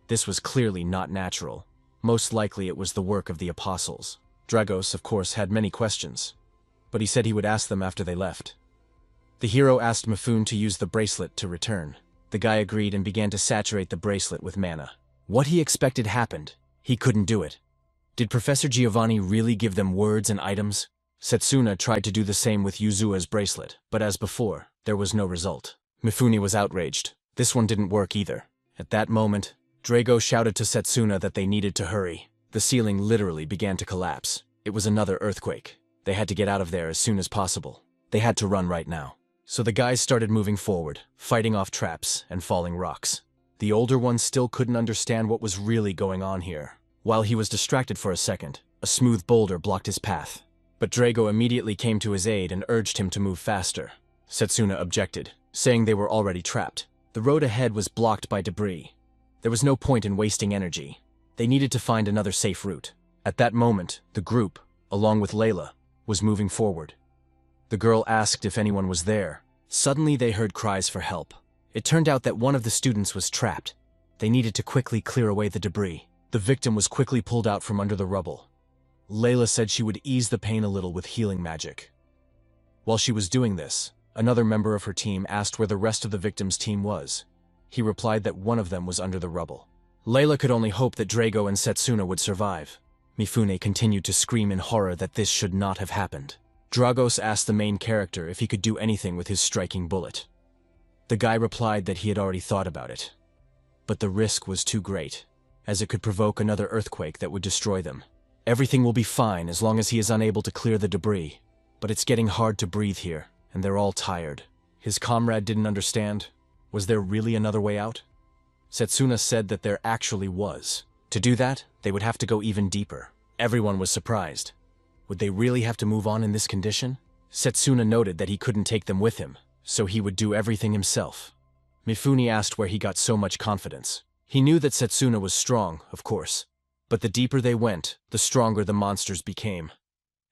This was clearly not natural. Most likely it was the work of the apostles. Dragos, of course, had many questions, but he said he would ask them after they left. The hero asked Mifune to use the bracelet to return. The guy agreed and began to saturate the bracelet with mana. What he expected happened. He couldn't do it. Did Professor Giovanni really give them words and items? Setsuna tried to do the same with Yuzuha's bracelet, but as before, there was no result. Mifune was outraged. This one didn't work either. At that moment, Drago shouted to Setsuna that they needed to hurry. The ceiling literally began to collapse. It was another earthquake. They had to get out of there as soon as possible. They had to run right now. So the guys started moving forward, fighting off traps and falling rocks. The older one still couldn't understand what was really going on here. While he was distracted for a second, a smooth boulder blocked his path. But Drago immediately came to his aid and urged him to move faster. Setsuna objected, saying they were already trapped. The road ahead was blocked by debris. There was no point in wasting energy. They needed to find another safe route. At that moment, the group, along with Layla, was moving forward. The girl asked if anyone was there. Suddenly they heard cries for help. It turned out that one of the students was trapped. They needed to quickly clear away the debris. The victim was quickly pulled out from under the rubble. Layla said she would ease the pain a little with healing magic. While she was doing this, another member of her team asked where the rest of the victim's team was. He replied that one of them was under the rubble. Layla could only hope that Drago and Setsuna would survive. Mifune continued to scream in horror that this should not have happened. Dragos asked the main character if he could do anything with his striking bullet. The guy replied that he had already thought about it. But the risk was too great, as it could provoke another earthquake that would destroy them. Everything will be fine as long as he is unable to clear the debris, but it's getting hard to breathe here, and they're all tired. His comrade didn't understand. Was there really another way out? Setsuna said that there actually was. To do that, they would have to go even deeper. Everyone was surprised. Would they really have to move on in this condition? Setsuna noted that he couldn't take them with him, so he would do everything himself. Mifune asked where he got so much confidence. He knew that Setsuna was strong, of course, but the deeper they went, the stronger the monsters became.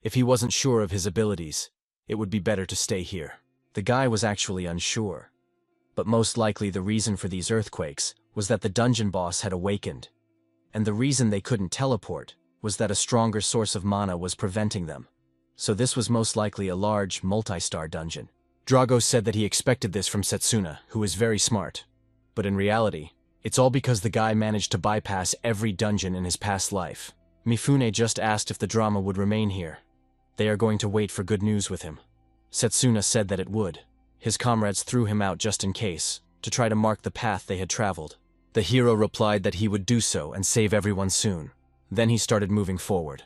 If he wasn't sure of his abilities, it would be better to stay here. The guy was actually unsure. But most likely the reason for these earthquakes was that the dungeon boss had awakened. And the reason they couldn't teleport was that a stronger source of mana was preventing them. So this was most likely a large, multi-star dungeon. Drago said that he expected this from Setsuna, who is very smart. But in reality, it's all because the guy managed to bypass every dungeon in his past life. Mifune just asked if the drama would remain here. They are going to wait for good news with him. Setsuna said that it would. His comrades threw him out just in case, to try to mark the path they had traveled. The hero replied that he would do so and save everyone soon. Then he started moving forward.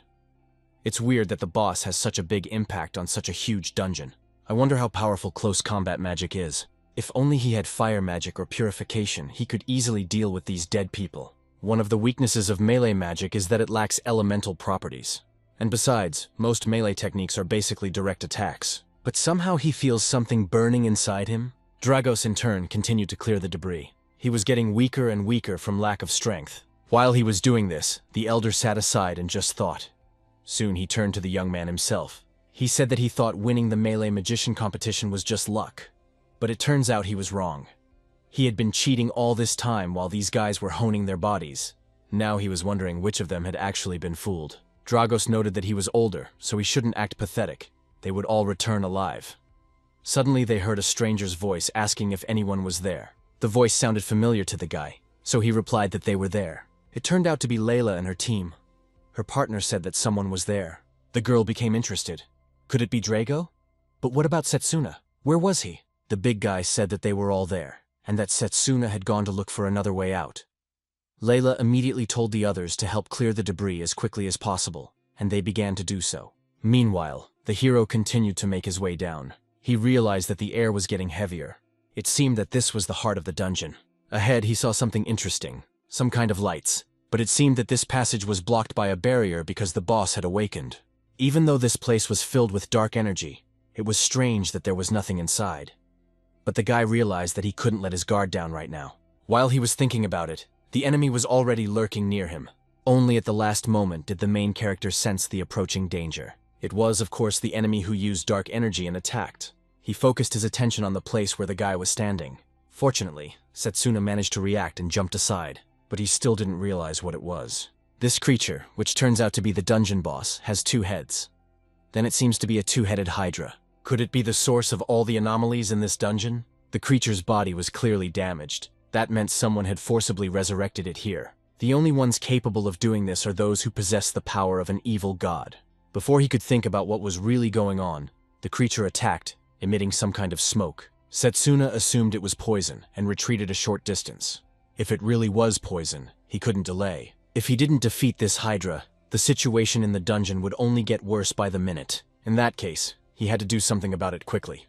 It's weird that the boss has such a big impact on such a huge dungeon. I wonder how powerful close combat magic is. If only he had fire magic or purification, he could easily deal with these dead people. One of the weaknesses of melee magic is that it lacks elemental properties. And besides, most melee techniques are basically direct attacks. But somehow he feels something burning inside him. Dragos in turn continued to clear the debris. He was getting weaker and weaker from lack of strength. While he was doing this, the elder sat aside and just thought. Soon he turned to the young man himself. He said that he thought winning the melee magician competition was just luck. But it turns out he was wrong. He had been cheating all this time while these guys were honing their bodies. Now he was wondering which of them had actually been fooled. Dragos noted that he was older, so he shouldn't act pathetic. They would all return alive. Suddenly they heard a stranger's voice asking if anyone was there. The voice sounded familiar to the guy, so he replied that they were there. It turned out to be Layla and her team. Her partner said that someone was there. The girl became interested. Could it be Drago? But what about Setsuna? Where was he? The big guy said that they were all there, and that Setsuna had gone to look for another way out. Layla immediately told the others to help clear the debris as quickly as possible, and they began to do so. Meanwhile, the hero continued to make his way down. He realized that the air was getting heavier. It seemed that this was the heart of the dungeon. Ahead he saw something interesting, some kind of lights, but it seemed that this passage was blocked by a barrier because the boss had awakened. Even though this place was filled with dark energy, it was strange that there was nothing inside. But the guy realized that he couldn't let his guard down right now. While he was thinking about it, the enemy was already lurking near him. Only at the last moment did the main character sense the approaching danger. It was, of course, the enemy who used dark energy and attacked. He focused his attention on the place where the guy was standing. Fortunately, Setsuna managed to react and jumped aside, but he still didn't realize what it was. This creature, which turns out to be the dungeon boss, has 2 heads. Then it seems to be a 2-headed hydra. Could it be the source of all the anomalies in this dungeon? The creature's body was clearly damaged. That meant someone had forcibly resurrected it here. The only ones capable of doing this are those who possess the power of an evil god. Before he could think about what was really going on, the creature attacked, emitting some kind of smoke. Setsuna assumed it was poison and retreated a short distance. If it really was poison, he couldn't delay. If he didn't defeat this hydra, the situation in the dungeon would only get worse by the minute. In that case, he had to do something about it quickly.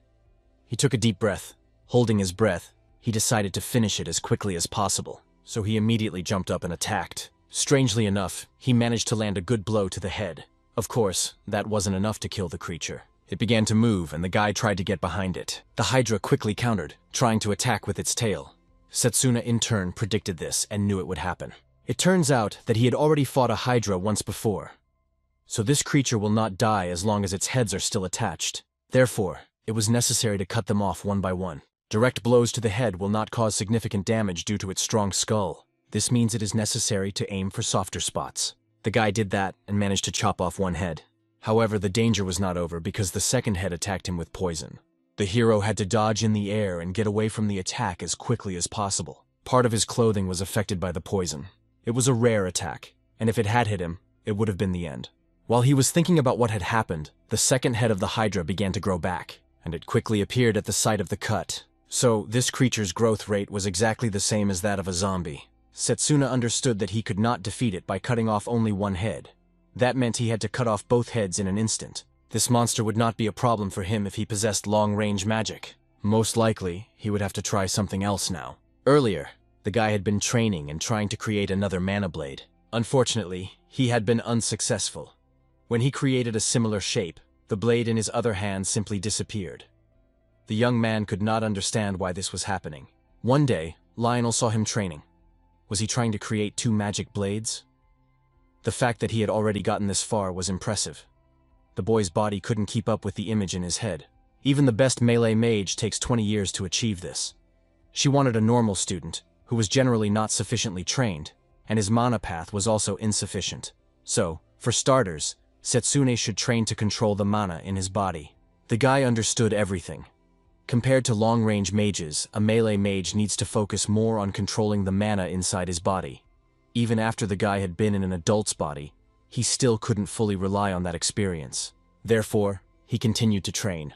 He took a deep breath. Holding his breath, he decided to finish it as quickly as possible, so he immediately jumped up and attacked. Strangely enough, he managed to land a good blow to the head. Of course, that wasn't enough to kill the creature. It began to move, and the guy tried to get behind it. The hydra quickly countered, trying to attack with its tail. Setsuna in turn predicted this and knew it would happen. It turns out that he had already fought a hydra once before. So this creature will not die as long as its heads are still attached. Therefore, it was necessary to cut them off one by one. Direct blows to the head will not cause significant damage due to its strong skull. This means it is necessary to aim for softer spots. The guy did that and managed to chop off one head. However, the danger was not over because the second head attacked him with poison. The hero had to dodge in the air and get away from the attack as quickly as possible. Part of his clothing was affected by the poison. It was a rare attack, and if it had hit him, it would have been the end. While he was thinking about what had happened, the second head of the Hydra began to grow back, and it quickly appeared at the site of the cut. So, this creature's growth rate was exactly the same as that of a zombie. Setsuna understood that he could not defeat it by cutting off only one head. That meant he had to cut off both heads in an instant. This monster would not be a problem for him if he possessed long-range magic. Most likely, he would have to try something else now. Earlier, the guy had been training and trying to create another mana blade. Unfortunately, he had been unsuccessful. When he created a similar shape, the blade in his other hand simply disappeared. The young man could not understand why this was happening. One day, Lionel saw him training. Was he trying to create two magic blades? The fact that he had already gotten this far was impressive. The boy's body couldn't keep up with the image in his head. Even the best melee mage takes 20 years to achieve this. She wanted a normal student, who was generally not sufficiently trained, and his mana path was also insufficient. So, for starters, Setsune should train to control the mana in his body. The guy understood everything. Compared to long-range mages, a melee mage needs to focus more on controlling the mana inside his body. Even after the guy had been in an adult's body, he still couldn't fully rely on that experience. Therefore, he continued to train.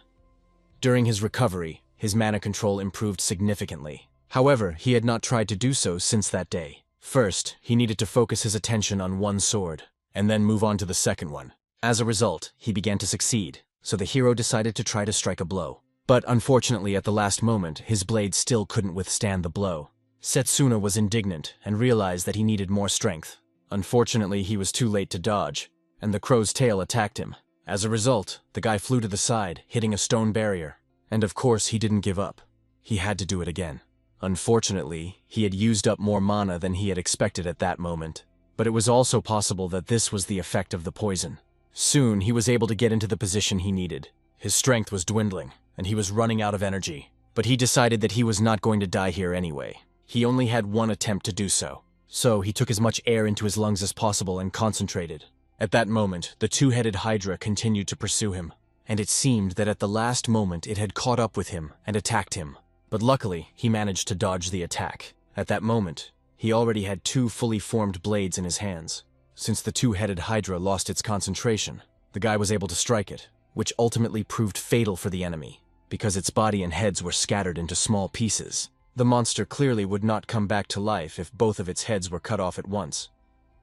During his recovery, his mana control improved significantly. However, he had not tried to do so since that day. First, he needed to focus his attention on one sword, and then move on to the second one. As a result, he began to succeed, so the hero decided to try to strike a blow. But unfortunately, at the last moment, his blade still couldn't withstand the blow. Setsuna was indignant and realized that he needed more strength. Unfortunately, he was too late to dodge, and the crow's tail attacked him. As a result, the guy flew to the side, hitting a stone barrier. And of course, he didn't give up. He had to do it again. Unfortunately, he had used up more mana than he had expected at that moment. But it was also possible that this was the effect of the poison. Soon, he was able to get into the position he needed. His strength was dwindling, and he was running out of energy. But he decided that he was not going to die here anyway. He only had one attempt to do so. So he took as much air into his lungs as possible and concentrated. At that moment, the two-headed Hydra continued to pursue him, and it seemed that at the last moment it had caught up with him and attacked him. But luckily, he managed to dodge the attack. At that moment, he already had two fully formed blades in his hands. Since the two-headed Hydra lost its concentration, the guy was able to strike it, which ultimately proved fatal for the enemy, because its body and heads were scattered into small pieces. The monster clearly would not come back to life if both of its heads were cut off at once.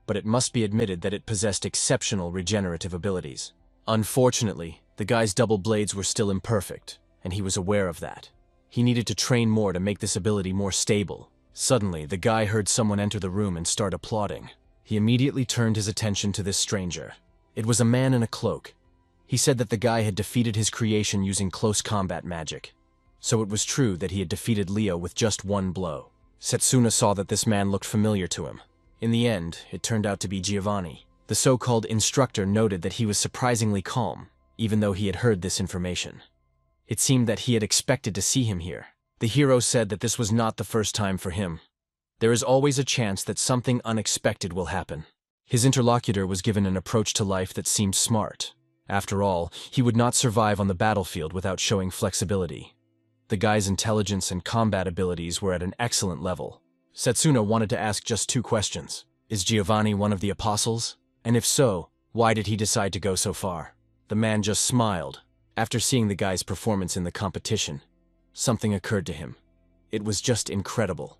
But it must be admitted that it possessed exceptional regenerative abilities. Unfortunately, the guy's double blades were still imperfect, and he was aware of that. He needed to train more to make this ability more stable. Suddenly, the guy heard someone enter the room and start applauding. He immediately turned his attention to this stranger. It was a man in a cloak. He said that the guy had defeated his creation using close combat magic. So it was true that he had defeated Leo with just one blow. Setsuna saw that this man looked familiar to him. In the end, it turned out to be Giovanni. The so-called instructor noted that he was surprisingly calm, even though he had heard this information. It seemed that he had expected to see him here. The hero said that this was not the first time for him. There is always a chance that something unexpected will happen. His interlocutor was given an approach to life that seemed smart. After all, he would not survive on the battlefield without showing flexibility. The guy's intelligence and combat abilities were at an excellent level. Setsuna wanted to ask just two questions. Is Giovanni one of the apostles? And if so, why did he decide to go so far? The man just smiled. After seeing the guy's performance in the competition, something occurred to him. It was just incredible.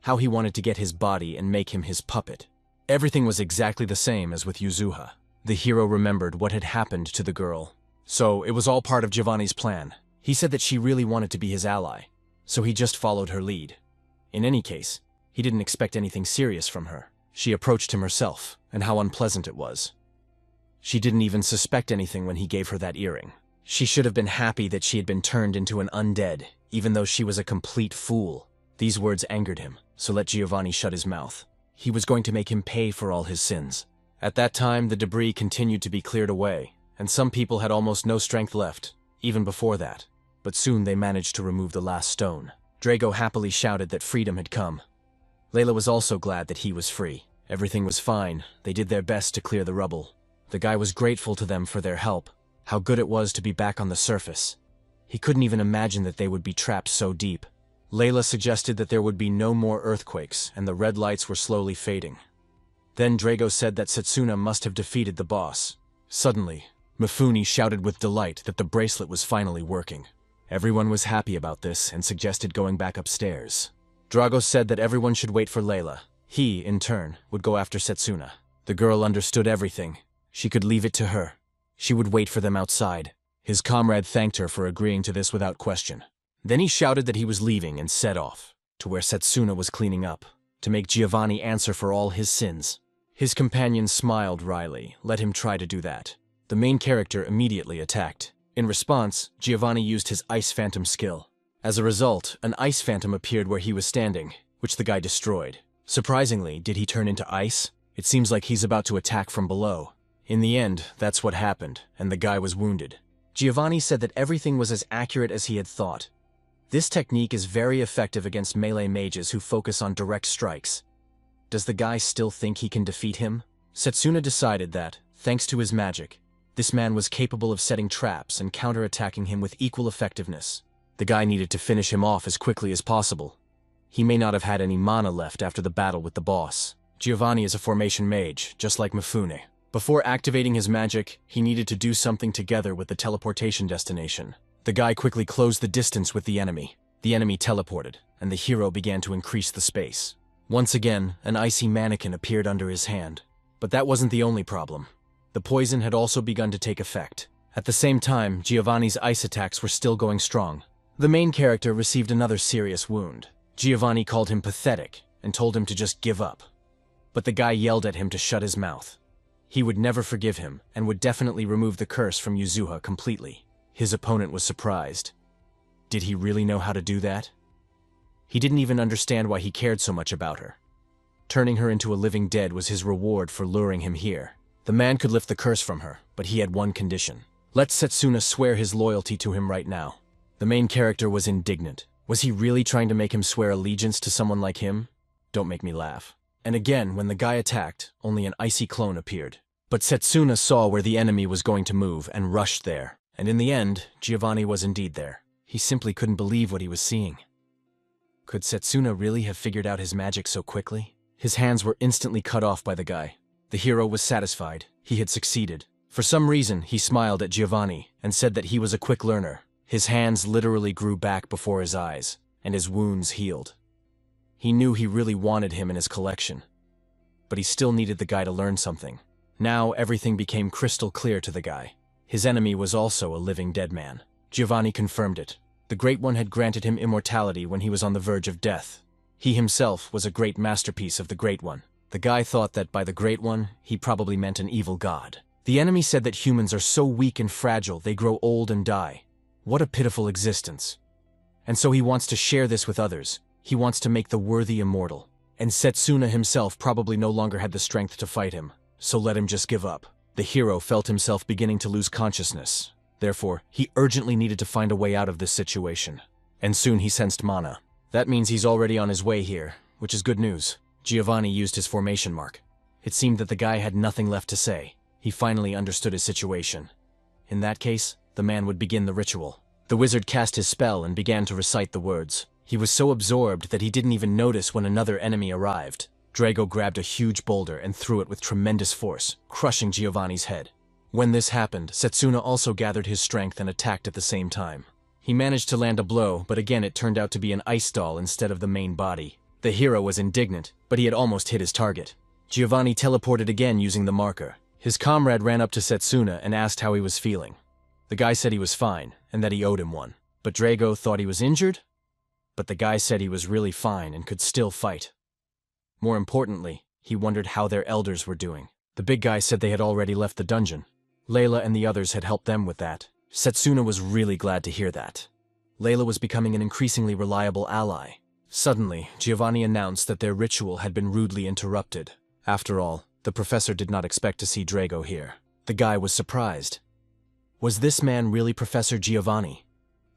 How he wanted to get his body and make him his puppet. Everything was exactly the same as with Yuzuha. The hero remembered what had happened to the girl. So it was all part of Giovanni's plan. He said that she really wanted to be his ally, so he just followed her lead. In any case, he didn't expect anything serious from her. She approached him herself, and how unpleasant it was. She didn't even suspect anything when he gave her that earring. She should have been happy that she had been turned into an undead, even though she was a complete fool. These words angered him, so let Giovanni shut his mouth. He was going to make him pay for all his sins. At that time, the debris continued to be cleared away, and some people had almost no strength left, even before that. But soon they managed to remove the last stone. Drago happily shouted that freedom had come. Layla was also glad that he was free. Everything was fine. They did their best to clear the rubble. The guy was grateful to them for their help. How good it was to be back on the surface. He couldn't even imagine that they would be trapped so deep. Layla suggested that there would be no more earthquakes, and the red lights were slowly fading. Then Drago said that Setsuna must have defeated the boss. Suddenly, Mifune shouted with delight that the bracelet was finally working. Everyone was happy about this and suggested going back upstairs. Drago said that everyone should wait for Layla. He, in turn, would go after Setsuna. The girl understood everything. She could leave it to her. She would wait for them outside. His comrade thanked her for agreeing to this without question. Then he shouted that he was leaving and set off, to where Setsuna was cleaning up, to make Giovanni answer for all his sins. His companion smiled wryly, let him try to do that. The main character immediately attacked. In response, Giovanni used his Ice Phantom skill. As a result, an Ice Phantom appeared where he was standing, which the guy destroyed. Surprisingly, did he turn into ice? It seems like he's about to attack from below. In the end, that's what happened, and the guy was wounded. Giovanni said that everything was as accurate as he had thought. This technique is very effective against melee mages who focus on direct strikes. Does the guy still think he can defeat him? Setsuna decided that, thanks to his magic, this man was capable of setting traps and counterattacking him with equal effectiveness. The guy needed to finish him off as quickly as possible. He may not have had any mana left after the battle with the boss. Giovanni is a formation mage, just like Mifune. Before activating his magic, he needed to do something together with the teleportation destination. The guy quickly closed the distance with the enemy. The enemy teleported, and the hero began to increase the space. Once again, an icy mannequin appeared under his hand. But that wasn't the only problem. The poison had also begun to take effect. At the same time, Giovanni's ice attacks were still going strong. The main character received another serious wound. Giovanni called him pathetic and told him to just give up. But the guy yelled at him to shut his mouth. He would never forgive him and would definitely remove the curse from Yuzuha completely. His opponent was surprised. Did he really know how to do that? He didn't even understand why he cared so much about her. Turning her into a living dead was his reward for luring him here. The man could lift the curse from her, but he had one condition. Let Setsuna swear his loyalty to him right now. The main character was indignant. Was he really trying to make him swear allegiance to someone like him? Don't make me laugh. And again, when the guy attacked, only an icy clone appeared. But Setsuna saw where the enemy was going to move and rushed there. And in the end, Giovanni was indeed there. He simply couldn't believe what he was seeing. Could Setsuna really have figured out his magic so quickly? His hands were instantly cut off by the guy. The hero was satisfied. He had succeeded. For some reason, he smiled at Giovanni and said that he was a quick learner. His hands literally grew back before his eyes, and his wounds healed. He knew he really wanted him in his collection. But he still needed the guy to learn something. Now everything became crystal clear to the guy. His enemy was also a living dead man. Giovanni confirmed it. The Great One had granted him immortality when he was on the verge of death. He himself was a great masterpiece of the Great One. The guy thought that by the Great One, he probably meant an evil god. The enemy said that humans are so weak and fragile they grow old and die. What a pitiful existence. And so he wants to share this with others. He wants to make the worthy immortal. And Setsuna himself probably no longer had the strength to fight him, so let him just give up. The hero felt himself beginning to lose consciousness. Therefore, he urgently needed to find a way out of this situation. And soon he sensed mana. That means he's already on his way here, which is good news. Giovanni used his formation mark. It seemed that the guy had nothing left to say. He finally understood his situation. In that case, the man would begin the ritual. The wizard cast his spell and began to recite the words. He was so absorbed that he didn't even notice when another enemy arrived. Drago grabbed a huge boulder and threw it with tremendous force, crushing Giovanni's head. When this happened, Setsuna also gathered his strength and attacked at the same time. He managed to land a blow, but again it turned out to be an ice doll instead of the main body. The hero was indignant, but he had almost hit his target. Giovanni teleported again using the marker. His comrade ran up to Setsuna and asked how he was feeling. The guy said he was fine, and that he owed him one. But Drago thought he was injured? But the guy said he was really fine and could still fight. More importantly, he wondered how their elders were doing. The big guy said they had already left the dungeon. Layla and the others had helped them with that. Setsuna was really glad to hear that. Layla was becoming an increasingly reliable ally. Suddenly, Giovanni announced that their ritual had been rudely interrupted. After all, the professor did not expect to see Drago here. The guy was surprised. Was this man really Professor Giovanni?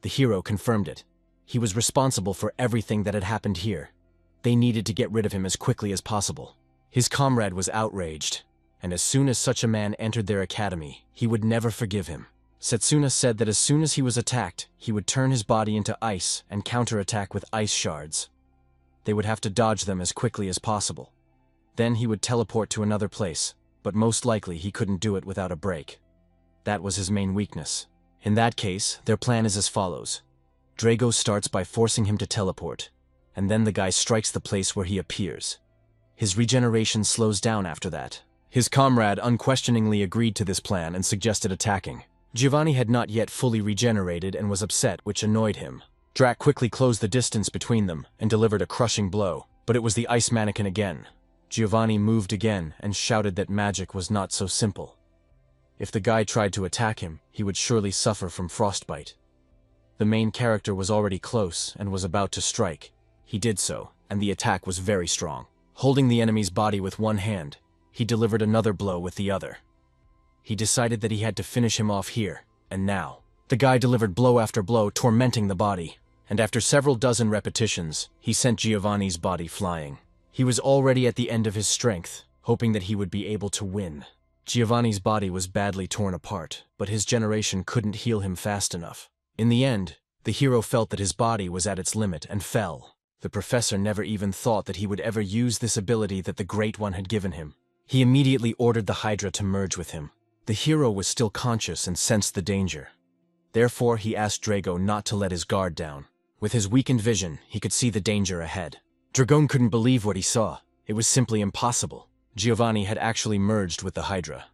The hero confirmed it. He was responsible for everything that had happened here. They needed to get rid of him as quickly as possible. His comrade was outraged, and as soon as such a man entered their academy, he would never forgive him. Setsuna said that as soon as he was attacked, he would turn his body into ice and counterattack with ice shards. They would have to dodge them as quickly as possible. Then he would teleport to another place, but most likely he couldn't do it without a break. That was his main weakness. In that case, their plan is as follows. Drago starts by forcing him to teleport, and then the guy strikes the place where he appears. His regeneration slows down after that. His comrade unquestioningly agreed to this plan and suggested attacking. Giovanni had not yet fully regenerated and was upset, which annoyed him. Drac quickly closed the distance between them and delivered a crushing blow, but it was the ice mannequin again. Giovanni moved again and shouted that magic was not so simple. If the guy tried to attack him, he would surely suffer from frostbite. The main character was already close and was about to strike. He did so, and the attack was very strong. Holding the enemy's body with one hand, he delivered another blow with the other. He decided that he had to finish him off here, and now. The guy delivered blow after blow, tormenting the body, and after several dozen repetitions, he sent Giovanni's body flying. He was already at the end of his strength, hoping that he would be able to win. Giovanni's body was badly torn apart, but his generation couldn't heal him fast enough. In the end, the hero felt that his body was at its limit and fell. The professor never even thought that he would ever use this ability that the Great One had given him. He immediately ordered the Hydra to merge with him. The hero was still conscious and sensed the danger. Therefore, he asked Drago not to let his guard down. With his weakened vision, he could see the danger ahead. Dragon couldn't believe what he saw. It was simply impossible. Giovanni had actually merged with the Hydra.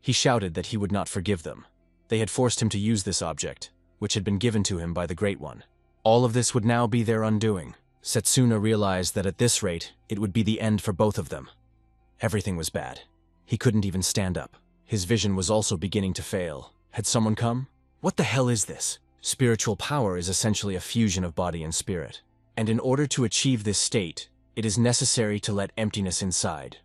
He shouted that he would not forgive them. They had forced him to use this object, which had been given to him by the Great One. All of this would now be their undoing. Setsuna realized that at this rate, it would be the end for both of them. Everything was bad. He couldn't even stand up. His vision was also beginning to fail. Had someone come? What the hell is this? Spiritual power is essentially a fusion of body and spirit. And in order to achieve this state, it is necessary to let emptiness inside.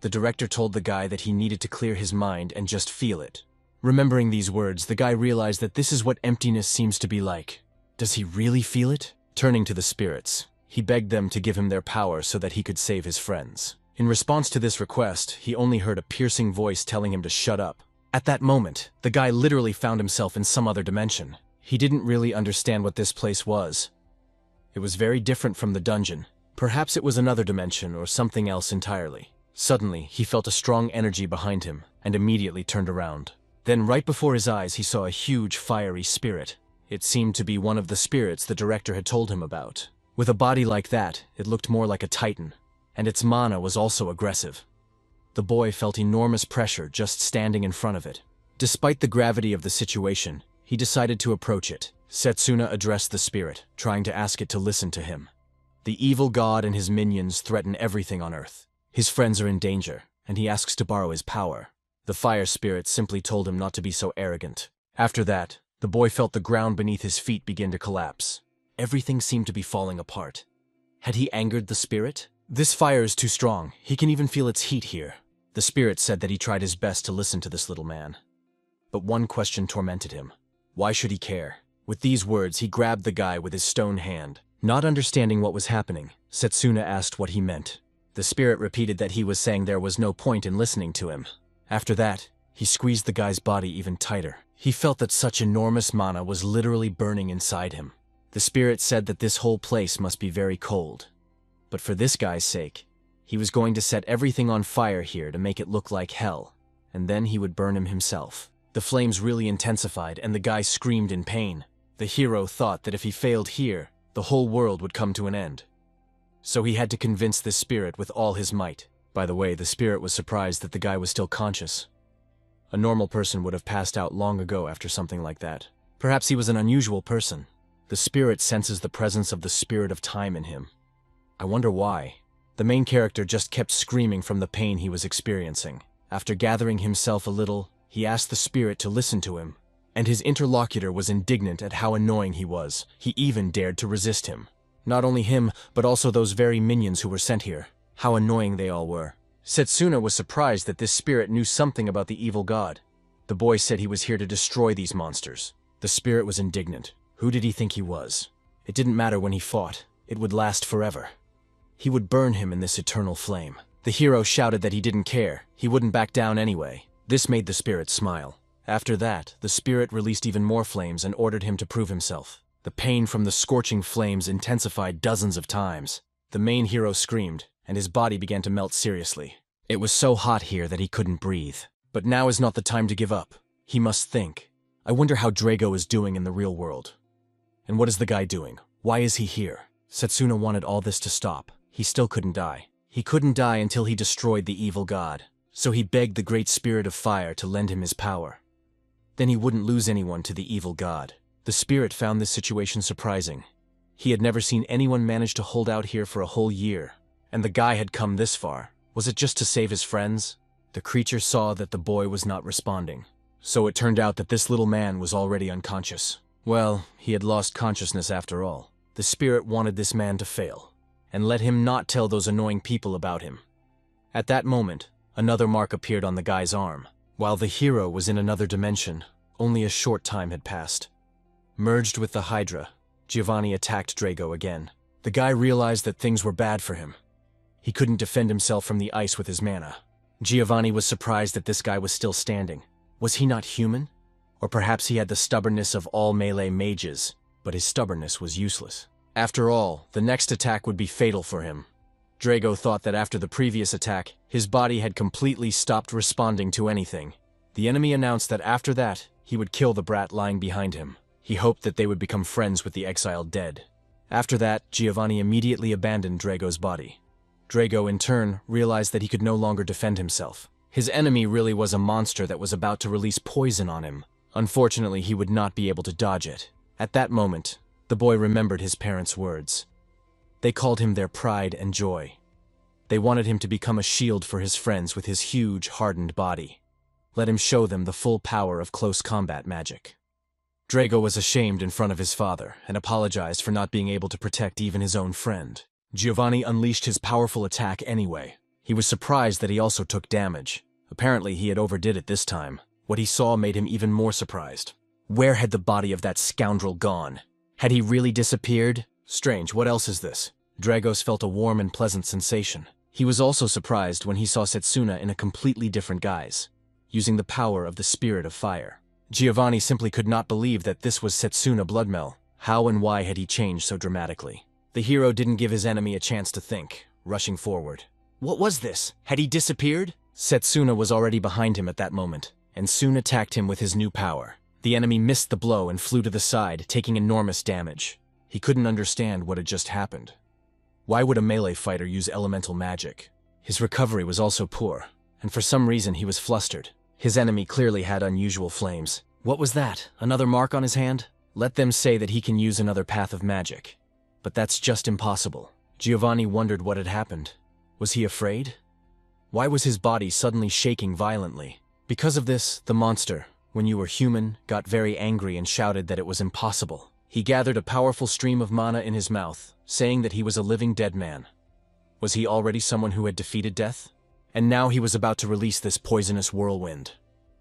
The director told the guy that he needed to clear his mind and just feel it. Remembering these words, the guy realized that this is what emptiness seems to be like. Does he really feel it? Turning to the spirits, he begged them to give him their power so that he could save his friends. In response to this request, he only heard a piercing voice telling him to shut up. At that moment, the guy literally found himself in some other dimension. He didn't really understand what this place was. It was very different from the dungeon. Perhaps it was another dimension or something else entirely. Suddenly, he felt a strong energy behind him and immediately turned around. Then right before his eyes, he saw a huge fiery spirit. It seemed to be one of the spirits the director had told him about. With a body like that, it looked more like a titan, and its mana was also aggressive. The boy felt enormous pressure just standing in front of it. Despite the gravity of the situation, he decided to approach it. Setsuna addressed the spirit, trying to ask it to listen to him. The evil god and his minions threaten everything on Earth. His friends are in danger, and he asks to borrow his power. The fire spirit simply told him not to be so arrogant. After that, the boy felt the ground beneath his feet begin to collapse. Everything seemed to be falling apart. Had he angered the spirit? This fire is too strong. He can even feel its heat here. The spirit said that he tried his best to listen to this little man. But one question tormented him. Why should he care? With these words, he grabbed the guy with his stone hand. Not understanding what was happening, Setsuna asked what he meant. The spirit repeated that he was saying there was no point in listening to him. After that, he squeezed the guy's body even tighter. He felt that such enormous mana was literally burning inside him. The spirit said that this whole place must be very cold. But for this guy's sake, he was going to set everything on fire here to make it look like hell, and then he would burn him himself. The flames really intensified, and the guy screamed in pain. The hero thought that if he failed here, the whole world would come to an end. So he had to convince this spirit with all his might. By the way, the spirit was surprised that the guy was still conscious. A normal person would have passed out long ago after something like that. Perhaps he was an unusual person. The spirit senses the presence of the spirit of time in him. I wonder why. The main character just kept screaming from the pain he was experiencing. After gathering himself a little, he asked the spirit to listen to him, and his interlocutor was indignant at how annoying he was. He even dared to resist him. Not only him, but also those very minions who were sent here. How annoying they all were. Setsuna was surprised that this spirit knew something about the evil god. The boy said he was here to destroy these monsters. The spirit was indignant. Who did he think he was? It didn't matter when he fought. It would last forever. He would burn him in this eternal flame. The hero shouted that he didn't care, he wouldn't back down anyway. This made the spirit smile. After that, the spirit released even more flames and ordered him to prove himself. The pain from the scorching flames intensified dozens of times. The main hero screamed, and his body began to melt seriously. It was so hot here that he couldn't breathe. But now is not the time to give up. He must think. I wonder how Drago is doing in the real world. And what is the guy doing? Why is he here? Setsuna wanted all this to stop. He still couldn't die. He couldn't die until he destroyed the evil god. So he begged the great spirit of fire to lend him his power. Then he wouldn't lose anyone to the evil god. The spirit found this situation surprising. He had never seen anyone manage to hold out here for a whole year. And the guy had come this far. Was it just to save his friends? The creature saw that the boy was not responding. So it turned out that this little man was already unconscious. Well, he had lost consciousness after all. The spirit wanted this man to fail, and let him not tell those annoying people about him. At that moment, another mark appeared on the guy's arm. While the hero was in another dimension, only a short time had passed. Merged with the Hydra, Giovanni attacked Drago again. The guy realized that things were bad for him. He couldn't defend himself from the ice with his mana. Giovanni was surprised that this guy was still standing. Was he not human? Or perhaps he had the stubbornness of all melee mages, but his stubbornness was useless. After all, the next attack would be fatal for him. Drago thought that after the previous attack, his body had completely stopped responding to anything. The enemy announced that after that, he would kill the brat lying behind him. He hoped that they would become friends with the exiled dead. After that, Giovanni immediately abandoned Drago's body. Drago, in turn, realized that he could no longer defend himself. His enemy really was a monster that was about to release poison on him. Unfortunately, he would not be able to dodge it. At that moment, the boy remembered his parents' words. They called him their pride and joy. They wanted him to become a shield for his friends with his huge, hardened body. Let him show them the full power of close combat magic. Drago was ashamed in front of his father and apologized for not being able to protect even his own friend. Giovanni unleashed his powerful attack anyway. He was surprised that he also took damage. Apparently, he had overdid it this time. What he saw made him even more surprised. Where had the body of that scoundrel gone? Had he really disappeared? Strange, what else is this? Dragos felt a warm and pleasant sensation. He was also surprised when he saw Setsuna in a completely different guise, using the power of the spirit of fire. Giovanni simply could not believe that this was Setsuna Bloodmel. How and why had he changed so dramatically? The hero didn't give his enemy a chance to think, rushing forward. What was this? Had he disappeared? Setsuna was already behind him at that moment, and soon attacked him with his new power. The enemy missed the blow and flew to the side, taking enormous damage. He couldn't understand what had just happened. Why would a melee fighter use elemental magic? His recovery was also poor, and for some reason he was flustered. His enemy clearly had unusual flames. What was that? Another mark on his hand? Let them say that he can use another path of magic. But that's just impossible. Giovanni wondered what had happened. Was he afraid? Why was his body suddenly shaking violently? Because of this, the monster, when you were human, got very angry and shouted that it was impossible. He gathered a powerful stream of mana in his mouth, saying that he was a living dead man. Was he already someone who had defeated death? And now he was about to release this poisonous whirlwind.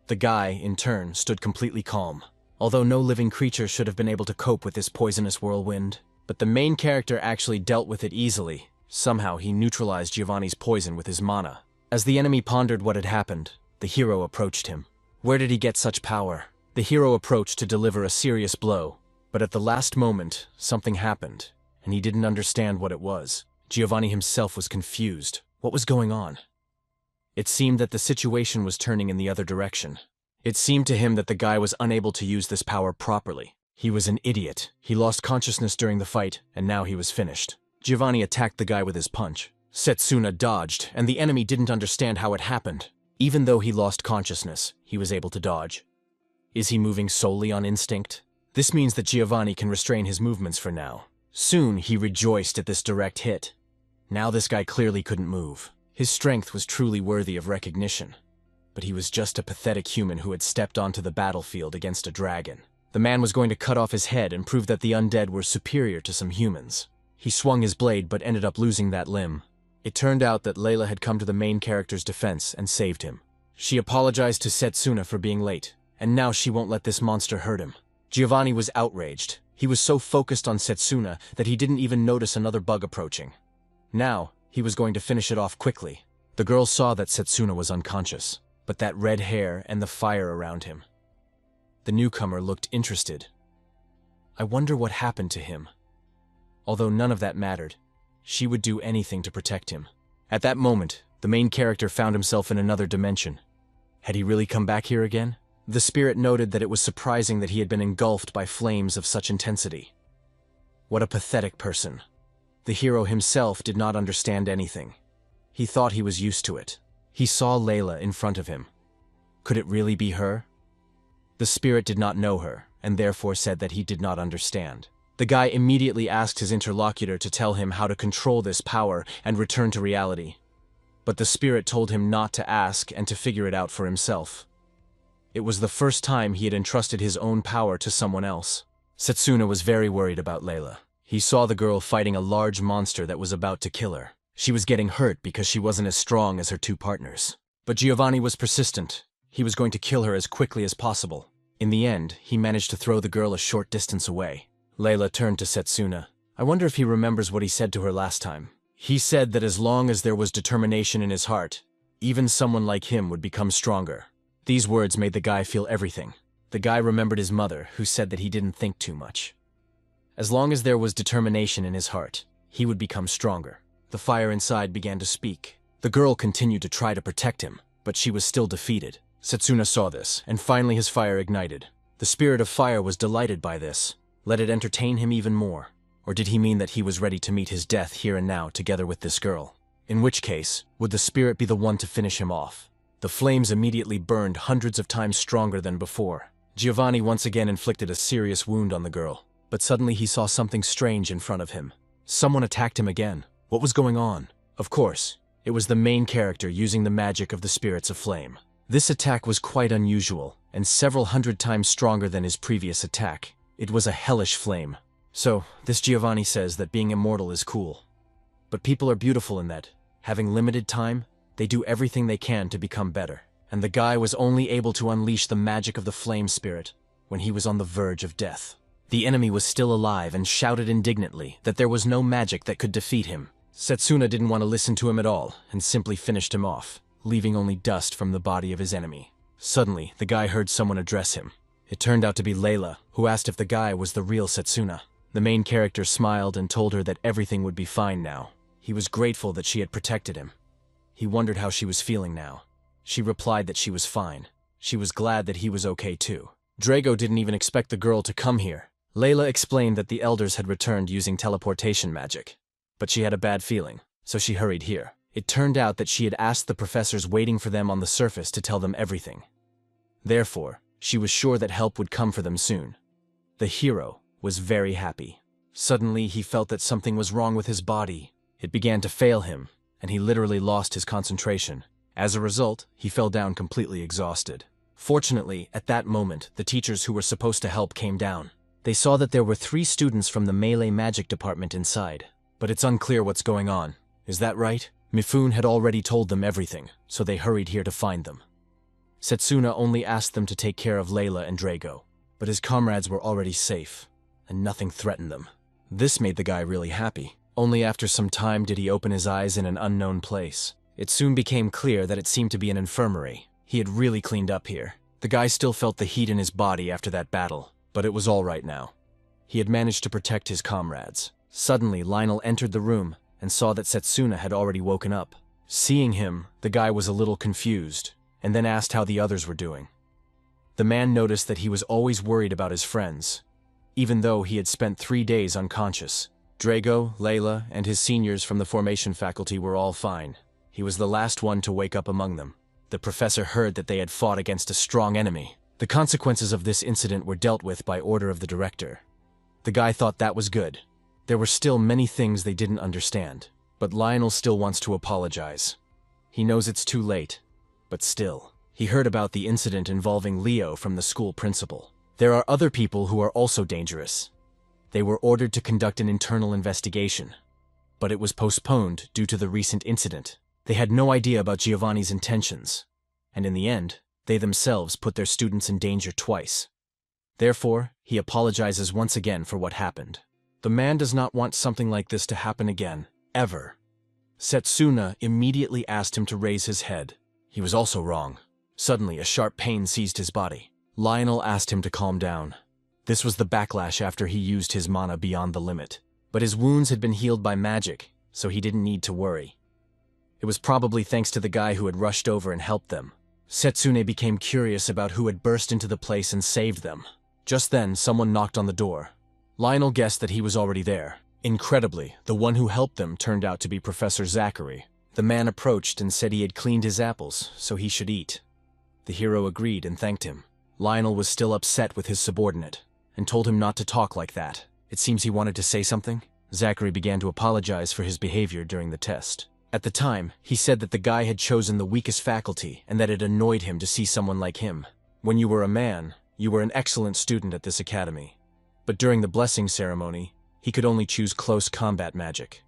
The guy, in turn, stood completely calm. Although no living creature should have been able to cope with this poisonous whirlwind, but the main character actually dealt with it easily. Somehow he neutralized Giovanni's poison with his mana. As the enemy pondered what had happened, the hero approached him. Where did he get such power? The hero approached to deliver a serious blow, but at the last moment, something happened, and he didn't understand what it was. Giovanni himself was confused. What was going on? It seemed that the situation was turning in the other direction. It seemed to him that the guy was unable to use this power properly. He was an idiot. He lost consciousness during the fight, and now he was finished. Giovanni attacked the guy with his punch. Setsuna dodged, and the enemy didn't understand how it happened. Even though he lost consciousness, he was able to dodge. Is he moving solely on instinct? This means that Giovanni can restrain his movements for now. Soon, he rejoiced at this direct hit. Now this guy clearly couldn't move. His strength was truly worthy of recognition. But he was just a pathetic human who had stepped onto the battlefield against a dragon. The man was going to cut off his head and prove that the undead were superior to some humans. He swung his blade but ended up losing that limb. It turned out that Layla had come to the main character's defense and saved him. She apologized to Setsuna for being late, and now she won't let this monster hurt him. Giovanni was outraged. He was so focused on Setsuna that he didn't even notice another bug approaching. Now, he was going to finish it off quickly. The girl saw that Setsuna was unconscious, but that red hair and the fire around him. The newcomer looked interested. I wonder what happened to him. Although none of that mattered, she would do anything to protect him. At that moment, the main character found himself in another dimension. Had he really come back here again? The spirit noted that it was surprising that he had been engulfed by flames of such intensity. What a pathetic person. The hero himself did not understand anything. He thought he was used to it. He saw Layla in front of him. Could it really be her? The spirit did not know her, and therefore said that he did not understand. The guy immediately asked his interlocutor to tell him how to control this power and return to reality. But the spirit told him not to ask and to figure it out for himself. It was the first time he had entrusted his own power to someone else. Setsuna was very worried about Layla. He saw the girl fighting a large monster that was about to kill her. She was getting hurt because she wasn't as strong as her two partners. But Giovanni was persistent. He was going to kill her as quickly as possible. In the end, he managed to throw the girl a short distance away. Layla turned to Setsuna. I wonder if he remembers what he said to her last time. He said that as long as there was determination in his heart, even someone like him would become stronger. These words made the guy feel everything. The guy remembered his mother, who said that he didn't think too much. As long as there was determination in his heart, he would become stronger. The fire inside began to speak. The girl continued to try to protect him, but she was still defeated. Setsuna saw this, and finally his fire ignited. The spirit of fire was delighted by this. Let it entertain him even more. Or did he mean that he was ready to meet his death here and now together with this girl? In which case, would the spirit be the one to finish him off? The flames immediately burned hundreds of times stronger than before. Giovanni once again inflicted a serious wound on the girl, but suddenly he saw something strange in front of him. Someone attacked him again. What was going on? Of course, it was the main character using the magic of the spirits of flame. This attack was quite unusual, and several hundred times stronger than his previous attack. It was a hellish flame. So, this Giovanni says that being immortal is cool. But people are beautiful in that, having limited time, they do everything they can to become better. And the guy was only able to unleash the magic of the flame spirit when he was on the verge of death. The enemy was still alive and shouted indignantly that there was no magic that could defeat him. Setsuna didn't want to listen to him at all and simply finished him off, leaving only dust from the body of his enemy. Suddenly, the guy heard someone address him. It turned out to be Layla, who asked if the guy was the real Setsuna. The main character smiled and told her that everything would be fine now. He was grateful that she had protected him. He wondered how she was feeling now. She replied that she was fine. She was glad that he was okay too. Drago didn't even expect the girl to come here. Layla explained that the elders had returned using teleportation magic. But she had a bad feeling, so she hurried here. It turned out that she had asked the professors waiting for them on the surface to tell them everything. Therefore, she was sure that help would come for them soon. The hero was very happy. Suddenly, he felt that something was wrong with his body. It began to fail him, and he literally lost his concentration. As a result, he fell down completely exhausted. Fortunately, at that moment, the teachers who were supposed to help came down. They saw that there were 3 students from the melee magic department inside. But it's unclear what's going on. Is that right? Mifune had already told them everything, so they hurried here to find them. Setsuna only asked them to take care of Layla and Drago, but his comrades were already safe, and nothing threatened them. This made the guy really happy. Only after some time did he open his eyes in an unknown place. It soon became clear that it seemed to be an infirmary. He had really cleaned up here. The guy still felt the heat in his body after that battle, but it was all right now. He had managed to protect his comrades. Suddenly, Lionel entered the room and saw that Setsuna had already woken up. Seeing him, the guy was a little confused, and then asked how the others were doing. The man noticed that he was always worried about his friends, even though he had spent 3 days unconscious. Drago, Layla, and his seniors from the formation faculty were all fine. He was the last one to wake up among them. The professor heard that they had fought against a strong enemy. The consequences of this incident were dealt with by order of the director. The guy thought that was good. There were still many things they didn't understand, but Lionel still wants to apologize. He knows it's too late, but still. He heard about the incident involving Leo from the school principal. There are other people who are also dangerous. They were ordered to conduct an internal investigation, but it was postponed due to the recent incident. They had no idea about Giovanni's intentions, and in the end, they themselves put their students in danger twice. Therefore, he apologizes once again for what happened. The man does not want something like this to happen again, ever. Setsuna immediately asked him to raise his head. He was also wrong. Suddenly, a sharp pain seized his body. Lionel asked him to calm down. This was the backlash after he used his mana beyond the limit. But his wounds had been healed by magic, so he didn't need to worry. It was probably thanks to the guy who had rushed over and helped them. Setsuna became curious about who had burst into the place and saved them. Just then, someone knocked on the door. Lionel guessed that he was already there. Incredibly, the one who helped them turned out to be Professor Zachary. The man approached and said he had cleaned his apples, so he should eat. The hero agreed and thanked him. Lionel was still upset with his subordinate, and told him not to talk like that. It seems he wanted to say something. Zachary began to apologize for his behavior during the test. At the time, he said that the guy had chosen the weakest faculty and that it annoyed him to see someone like him. When you were a man, you were an excellent student at this academy. But during the blessing ceremony, he could only choose close combat magic.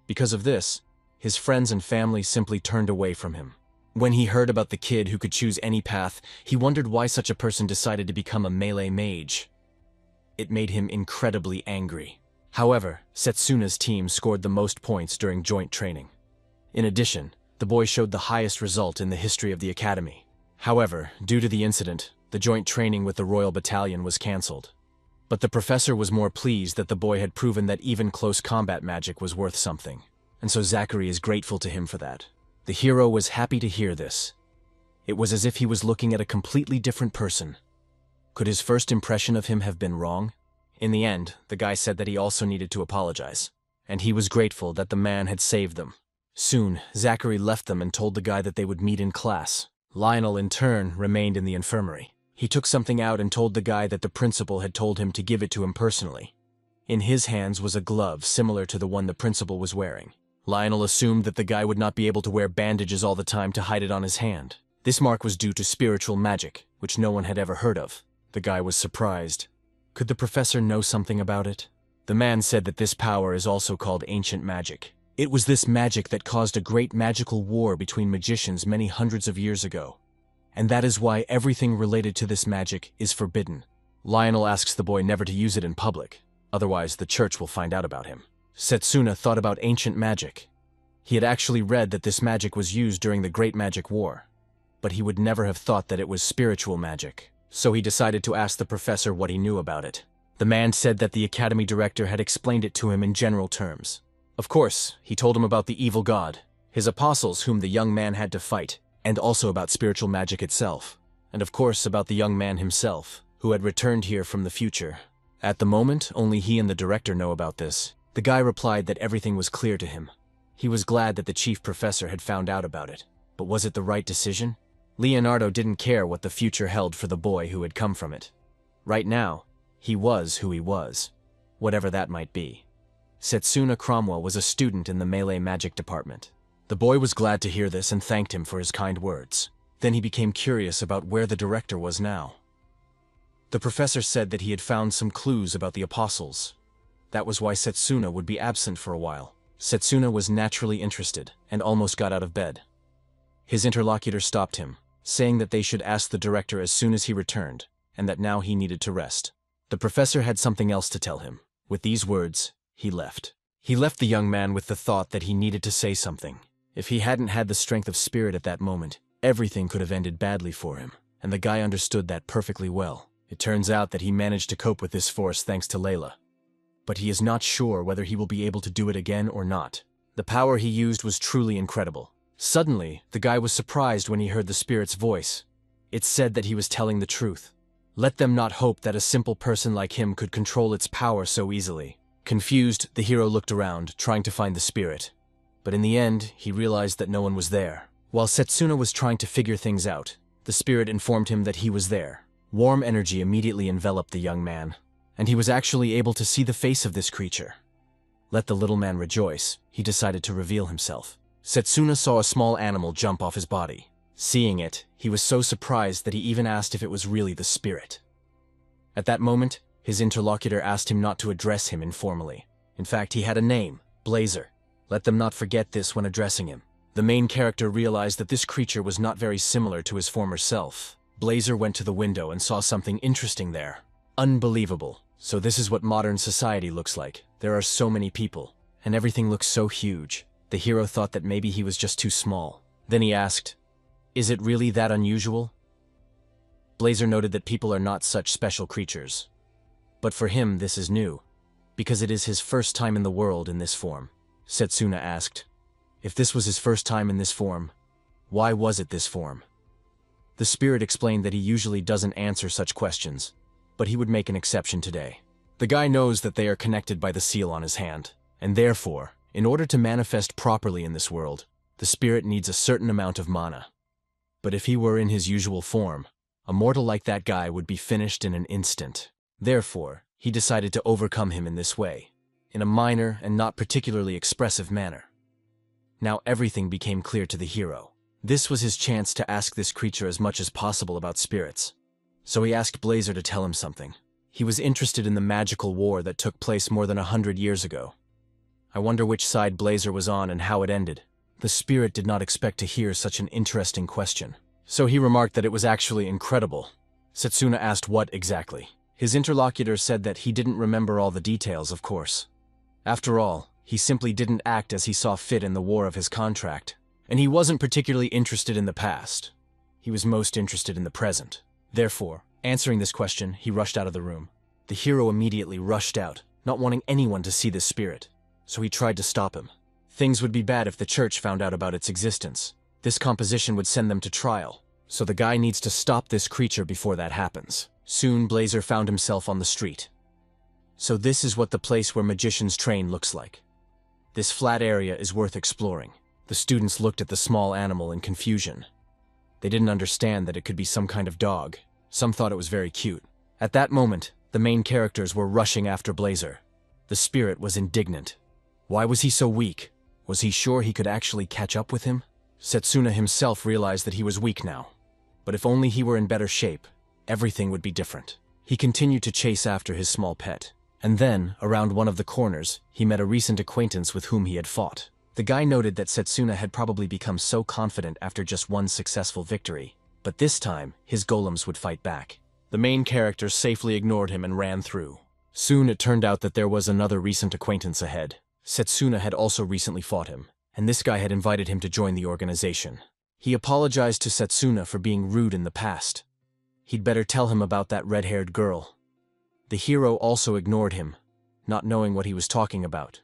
Because of this, his friends and family simply turned away from him. When he heard about the kid who could choose any path, he wondered why such a person decided to become a melee mage. It made him incredibly angry. However, Setsuna's team scored the most points during joint training. In addition, the boy showed the highest result in the history of the academy. However, due to the incident, the joint training with the Royal Battalion was cancelled. But the professor was more pleased that the boy had proven that even close combat magic was worth something, and so Zachary is grateful to him for that. The hero was happy to hear this. It was as if he was looking at a completely different person. Could his first impression of him have been wrong? In the end, the guy said that he also needed to apologize, and he was grateful that the man had saved them. Soon, Zachary left them and told the guy that they would meet in class. Lionel, in turn, remained in the infirmary. He took something out and told the guy that the principal had told him to give it to him personally. In his hands was a glove similar to the one the principal was wearing. Lionel assumed that the guy would not be able to wear bandages all the time to hide it on his hand. This mark was due to spiritual magic, which no one had ever heard of. The guy was surprised. Could the professor know something about it? The man said that this power is also called ancient magic. It was this magic that caused a great magical war between magicians many hundreds of years ago. And that is why everything related to this magic is forbidden. Lionel asks the boy never to use it in public, otherwise the church will find out about him. Setsuna thought about ancient magic. He had actually read that this magic was used during the Great Magic War, but he would never have thought that it was spiritual magic. So he decided to ask the professor what he knew about it. The man said that the academy director had explained it to him in general terms. Of course, he told him about the evil god, his apostles whom the young man had to fight, and also about spiritual magic itself, and of course about the young man himself, who had returned here from the future. At the moment, only he and the director know about this. The guy replied that everything was clear to him. He was glad that the chief professor had found out about it. But was it the right decision? Leonardo didn't care what the future held for the boy who had come from it. Right now, he was who he was, whatever that might be. Setsuna Cromwell was a student in the melee magic department. The boy was glad to hear this and thanked him for his kind words. Then he became curious about where the director was now. The professor said that he had found some clues about the apostles. That was why Setsuna would be absent for a while. Setsuna was naturally interested and almost got out of bed. His interlocutor stopped him, saying that they should ask the director as soon as he returned, and that now he needed to rest. The professor had something else to tell him. With these words, he left. He left the young man with the thought that he needed to say something. If he hadn't had the strength of spirit at that moment, everything could have ended badly for him, and the guy understood that perfectly well. It turns out that he managed to cope with this force thanks to Layla. But he is not sure whether he will be able to do it again or not. The power he used was truly incredible. Suddenly, the guy was surprised when he heard the spirit's voice. It said that he was telling the truth. Let them not hope that a simple person like him could control its power so easily. Confused, the hero looked around, trying to find the spirit. But in the end, he realized that no one was there. While Setsuna was trying to figure things out, the spirit informed him that he was there. Warm energy immediately enveloped the young man, and he was actually able to see the face of this creature. Let the little man rejoice, he decided to reveal himself. Setsuna saw a small animal jump off his body. Seeing it, he was so surprised that he even asked if it was really the spirit. At that moment, his interlocutor asked him not to address him informally. In fact, he had a name, Blazer. Let them not forget this when addressing him. The main character realized that this creature was not very similar to his former self. Blazer went to the window and saw something interesting there. Unbelievable. So this is what modern society looks like. There are so many people, and everything looks so huge. The hero thought that maybe he was just too small. Then he asked, "Is it really that unusual?" Blazer noted that people are not such special creatures. But for him, this is new, because it is his first time in the world in this form. Setsuna asked, if this was his first time in this form, why was it this form? The spirit explained that he usually doesn't answer such questions, but he would make an exception today. The guy knows that they are connected by the seal on his hand, and therefore, in order to manifest properly in this world, the spirit needs a certain amount of mana. But if he were in his usual form, a mortal like that guy would be finished in an instant. Therefore, he decided to overcome him in this way, in a minor and not particularly expressive manner. Now everything became clear to the hero. This was his chance to ask this creature as much as possible about spirits. So he asked Blazer to tell him something. He was interested in the magical war that took place more than 100 years ago. I wonder which side Blazer was on and how it ended. The spirit did not expect to hear such an interesting question. So he remarked that it was actually incredible. Setsuna asked what exactly. His interlocutor said that he didn't remember all the details, of course. After all, he simply didn't act as he saw fit in the war of his contract. And he wasn't particularly interested in the past. He was most interested in the present. Therefore, answering this question, he rushed out of the room. The hero immediately rushed out, not wanting anyone to see this spirit. So he tried to stop him. Things would be bad if the church found out about its existence. This composition would send them to trial. So the guy needs to stop this creature before that happens. Soon, Blazer found himself on the street. So this is what the place where magicians train looks like. This flat area is worth exploring. The students looked at the small animal in confusion. They didn't understand that it could be some kind of dog. Some thought it was very cute. At that moment, the main characters were rushing after Blazer. The spirit was indignant. Why was he so weak? Was he sure he could actually catch up with him? Setsuna himself realized that he was weak now. But if only he were in better shape, everything would be different. He continued to chase after his small pet. And then, around one of the corners, he met a recent acquaintance with whom he had fought. The guy noted that Setsuna had probably become so confident after just one successful victory. But this time, his golems would fight back. The main character safely ignored him and ran through. Soon it turned out that there was another recent acquaintance ahead. Setsuna had also recently fought him, and this guy had invited him to join the organization. He apologized to Setsuna for being rude in the past. He'd better tell him about that red-haired girl. The hero also ignored him, not knowing what he was talking about.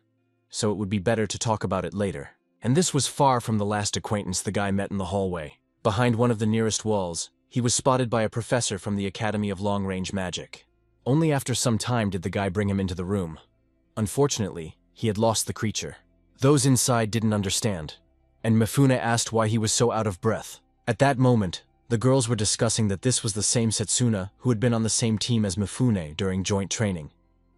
So it would be better to talk about it later. And this was far from the last acquaintance the guy met in the hallway. Behind one of the nearest walls, he was spotted by a professor from the Academy of Long-Range Magic. Only after some time did the guy bring him into the room. Unfortunately, he had lost the creature. Those inside didn't understand, and Mifune asked why he was so out of breath. At that moment, the girls were discussing that this was the same Setsuna who had been on the same team as Mifune during joint training.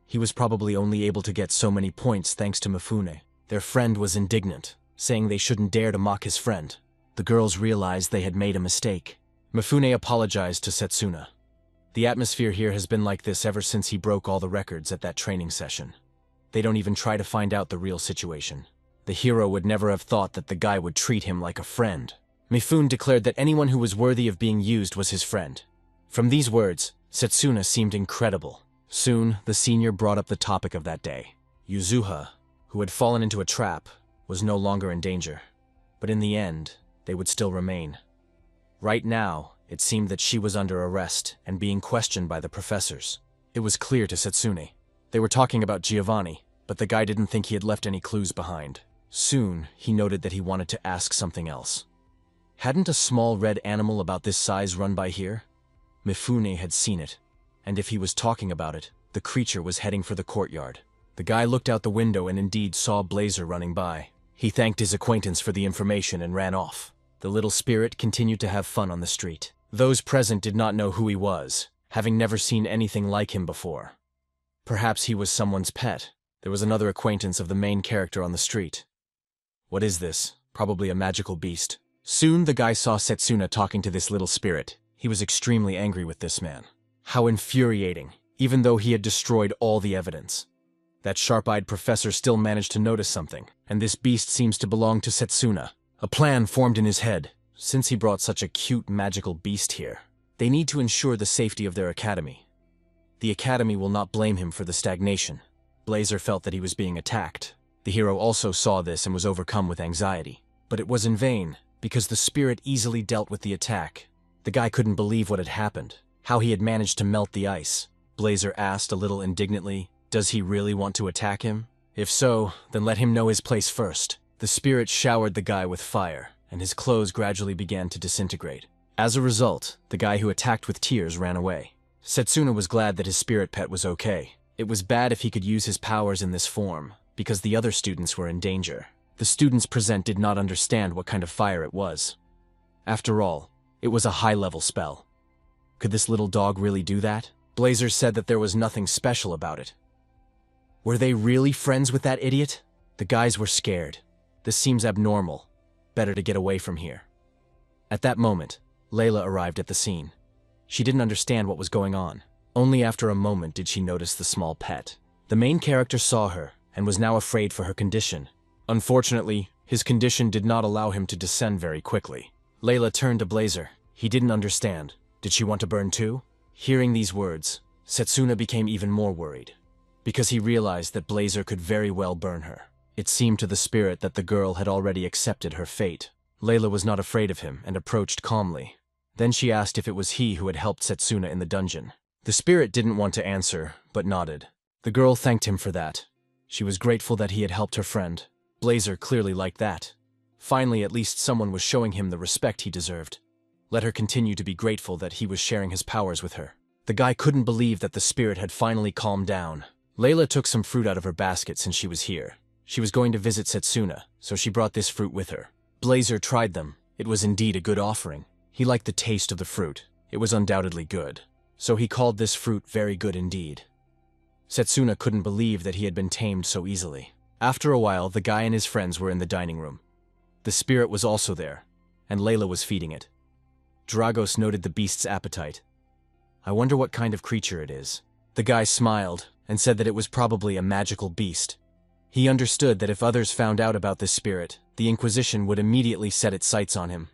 He was probably only able to get so many points thanks to Mifune. Their friend was indignant, saying they shouldn't dare to mock his friend. The girls realized they had made a mistake. Mifune apologized to Setsuna. The atmosphere here has been like this ever since he broke all the records at that training session. They don't even try to find out the real situation. The hero would never have thought that the guy would treat him like a friend. Mifune declared that anyone who was worthy of being used was his friend. From these words, Setsuna seemed incredible. Soon, the senior brought up the topic of that day. Yuzuha, who had fallen into a trap, was no longer in danger. But in the end, they would still remain. Right now, it seemed that she was under arrest and being questioned by the professors. It was clear to Setsune. They were talking about Giovanni, but the guy didn't think he had left any clues behind. Soon, he noted that he wanted to ask something else. Hadn't a small red animal about this size run by here? Mifune had seen it, and if he was talking about it, the creature was heading for the courtyard. The guy looked out the window and indeed saw Blazer running by. He thanked his acquaintance for the information and ran off. The little spirit continued to have fun on the street. Those present did not know who he was, having never seen anything like him before. Perhaps he was someone's pet. There was another acquaintance of the main character on the street. What is this? Probably a magical beast. Soon the guy saw Setsuna talking to this little spirit. He was extremely angry with this man. How infuriating, even though he had destroyed all the evidence. That sharp-eyed professor still managed to notice something, and this beast seems to belong to Setsuna. A plan formed in his head. Since he brought such a cute magical beast here, they need to ensure the safety of their academy. The academy will not blame him for the stagnation. Blazer felt that he was being attacked. The hero also saw this and was overcome with anxiety. But it was in vain, because the spirit easily dealt with the attack. The guy couldn't believe what had happened, how he had managed to melt the ice. Blazer asked a little indignantly, does he really want to attack him? If so, then let him know his place first. The spirit showered the guy with fire, and his clothes gradually began to disintegrate. As a result, the guy who attacked with tears ran away. Setsuna was glad that his spirit pet was okay. It was bad if he could use his powers in this form, because the other students were in danger. The students present did not understand what kind of fire it was. After all, it was a high-level spell. Could this little dog really do that? Blazer said that there was nothing special about it. Were they really friends with that idiot? The guys were scared. This seems abnormal. Better to get away from here. At that moment, Layla arrived at the scene. She didn't understand what was going on. Only after a moment did she notice the small pet. The main character saw her and was now afraid for her condition. Unfortunately, his condition did not allow him to descend very quickly. Layla turned to Blazer. He didn't understand. Did she want to burn too? Hearing these words, Setsuna became even more worried, because he realized that Blazer could very well burn her. It seemed to the spirit that the girl had already accepted her fate. Layla was not afraid of him and approached calmly. Then she asked if it was he who had helped Setsuna in the dungeon. The spirit didn't want to answer, but nodded. The girl thanked him for that. She was grateful that he had helped her friend. Blazer clearly liked that. Finally, at least someone was showing him the respect he deserved. Let her continue to be grateful that he was sharing his powers with her. The guy couldn't believe that the spirit had finally calmed down. Layla took some fruit out of her basket since she was here. She was going to visit Setsuna, so she brought this fruit with her. Blazer tried them. It was indeed a good offering. He liked the taste of the fruit. It was undoubtedly good. So he called this fruit very good indeed. Setsuna couldn't believe that he had been tamed so easily. After a while, the guy and his friends were in the dining room. The spirit was also there, and Layla was feeding it. Dragos noted the beast's appetite. I wonder what kind of creature it is. The guy smiled and said that it was probably a magical beast. He understood that if others found out about this spirit, the Inquisition would immediately set its sights on him.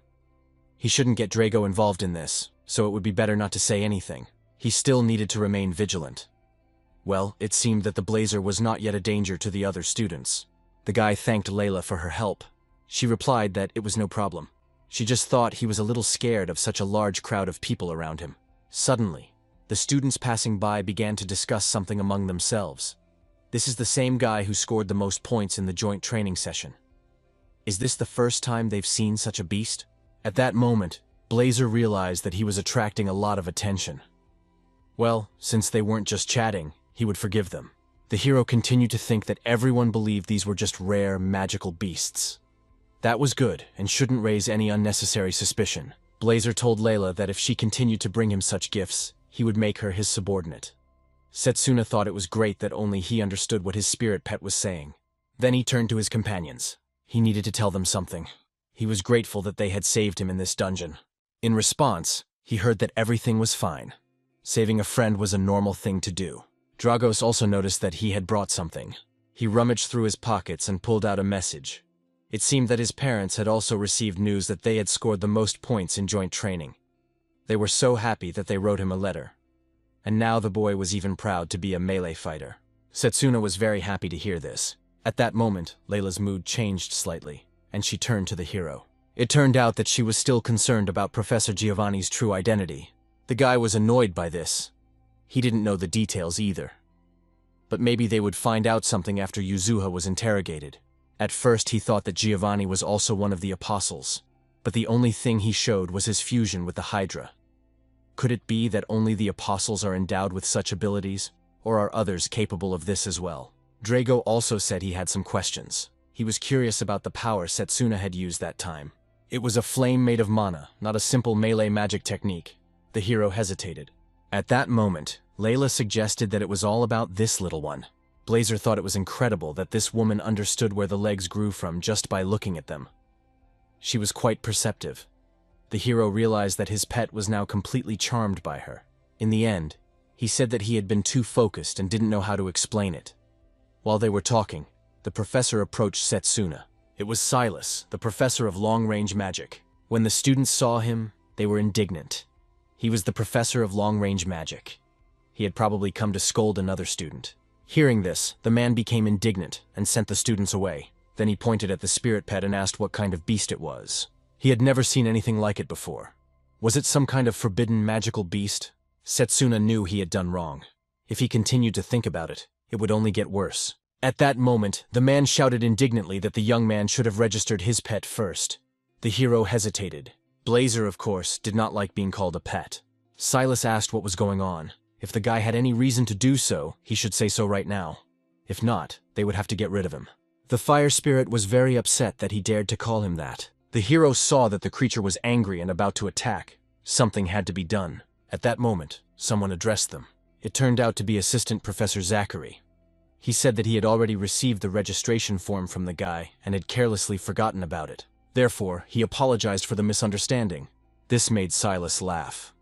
He shouldn't get Drago involved in this, so it would be better not to say anything. He still needed to remain vigilant. Well, it seemed that the Blazer was not yet a danger to the other students. The guy thanked Layla for her help. She replied that it was no problem. She just thought he was a little scared of such a large crowd of people around him. Suddenly, the students passing by began to discuss something among themselves. This is the same guy who scored the most points in the joint training session. Is this the first time they've seen such a beast? At that moment, Blazer realized that he was attracting a lot of attention. Well, since they weren't just chatting, he would forgive them. The hero continued to think that everyone believed these were just rare, magical beasts. That was good, and shouldn't raise any unnecessary suspicion. Blazer told Layla that if she continued to bring him such gifts, he would make her his subordinate. Setsuna thought it was great that only he understood what his spirit pet was saying. Then he turned to his companions. He needed to tell them something. He was grateful that they had saved him in this dungeon. In response, he heard that everything was fine. Saving a friend was a normal thing to do. Dragos also noticed that he had brought something. He rummaged through his pockets and pulled out a message. It seemed that his parents had also received news that they had scored the most points in joint training. They were so happy that they wrote him a letter. And now the boy was even proud to be a melee fighter. Setsuna was very happy to hear this. At that moment, Layla's mood changed slightly, and she turned to the hero. It turned out that she was still concerned about Professor Giovanni's true identity. The guy was annoyed by this. He didn't know the details either. But maybe they would find out something after Yuzuha was interrogated. At first he thought that Giovanni was also one of the apostles, but the only thing he showed was his fusion with the Hydra. Could it be that only the apostles are endowed with such abilities, or are others capable of this as well? Drago also said he had some questions. He was curious about the power Setsuna had used that time. It was a flame made of mana, not a simple melee magic technique. The hero hesitated. At that moment, Layla suggested that it was all about this little one. Blazer thought it was incredible that this woman understood where the legs grew from just by looking at them. She was quite perceptive. The hero realized that his pet was now completely charmed by her. In the end, he said that he had been too focused and didn't know how to explain it. While they were talking, the professor approached Setsuna. It was Silas, the professor of long-range magic. When the students saw him, they were indignant. He was the professor of long-range magic. He had probably come to scold another student. Hearing this, the man became indignant and sent the students away. Then he pointed at the spirit pet and asked what kind of beast it was. He had never seen anything like it before. Was it some kind of forbidden magical beast? Setsuna knew he had done wrong. If he continued to think about it, it would only get worse. At that moment, the man shouted indignantly that the young man should have registered his pet first. The hero hesitated. Blazer, of course, did not like being called a pet. Silas asked what was going on. If the guy had any reason to do so, he should say so right now. If not, they would have to get rid of him. The fire spirit was very upset that he dared to call him that. The hero saw that the creature was angry and about to attack. Something had to be done. At that moment, someone addressed them. It turned out to be Assistant Professor Zachary. He said that he had already received the registration form from the guy and had carelessly forgotten about it. Therefore, he apologized for the misunderstanding. This made Silas laugh.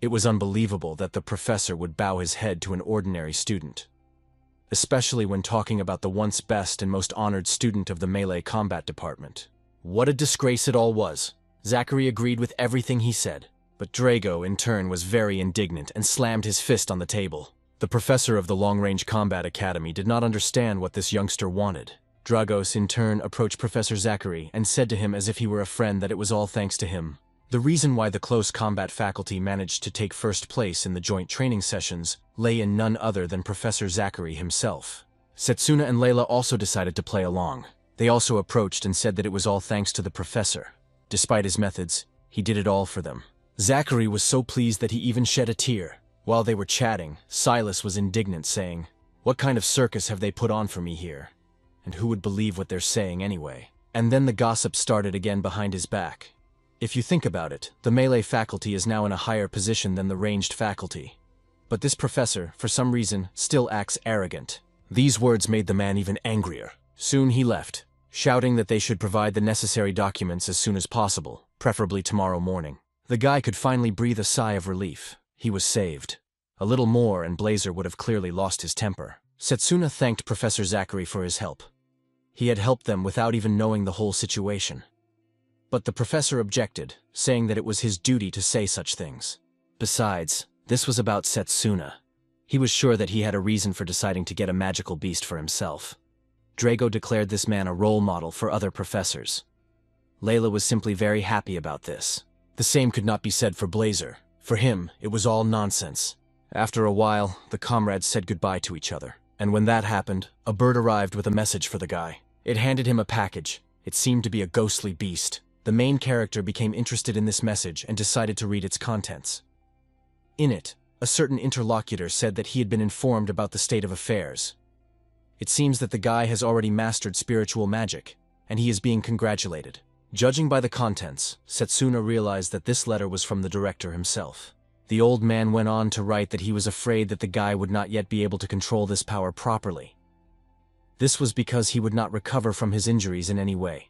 It was unbelievable that the professor would bow his head to an ordinary student, especially when talking about the once best and most honored student of the melee combat department. What a disgrace it all was. Zachary agreed with everything he said, but Drago, in turn, was very indignant and slammed his fist on the table. The professor of the Long-Range Combat Academy did not understand what this youngster wanted. Dragos, in turn, approached Professor Zachary and said to him as if he were a friend that it was all thanks to him. The reason why the close combat faculty managed to take first place in the joint training sessions lay in none other than Professor Zachary himself. Setsuna and Layla also decided to play along. They also approached and said that it was all thanks to the professor. Despite his methods, he did it all for them. Zachary was so pleased that he even shed a tear. While they were chatting, Silas was indignant, saying, "What kind of circus have they put on for me here? And who would believe what they're saying anyway?" And then the gossip started again behind his back. If you think about it, the melee faculty is now in a higher position than the ranged faculty. But this professor, for some reason, still acts arrogant. These words made the man even angrier. Soon he left, shouting that they should provide the necessary documents as soon as possible, preferably tomorrow morning. The guy could finally breathe a sigh of relief. He was saved. A little more and Blazer would have clearly lost his temper. Setsuna thanked Professor Zachary for his help. He had helped them without even knowing the whole situation. But the professor objected, saying that it was his duty to say such things. Besides, this was about Setsuna. He was sure that he had a reason for deciding to get a magical beast for himself. Drago declared this man a role model for other professors. Layla was simply very happy about this. The same could not be said for Blazer. For him, it was all nonsense. After a while, the comrades said goodbye to each other. And when that happened, a bird arrived with a message for the guy. It handed him a package. It seemed to be a ghostly beast. The main character became interested in this message and decided to read its contents. In it, a certain interlocutor said that he had been informed about the state of affairs. It seems that the guy has already mastered spiritual magic, and he is being congratulated. Judging by the contents, Setsuna realized that this letter was from the director himself. The old man went on to write that he was afraid that the guy would not yet be able to control this power properly. This was because he would not recover from his injuries in any way.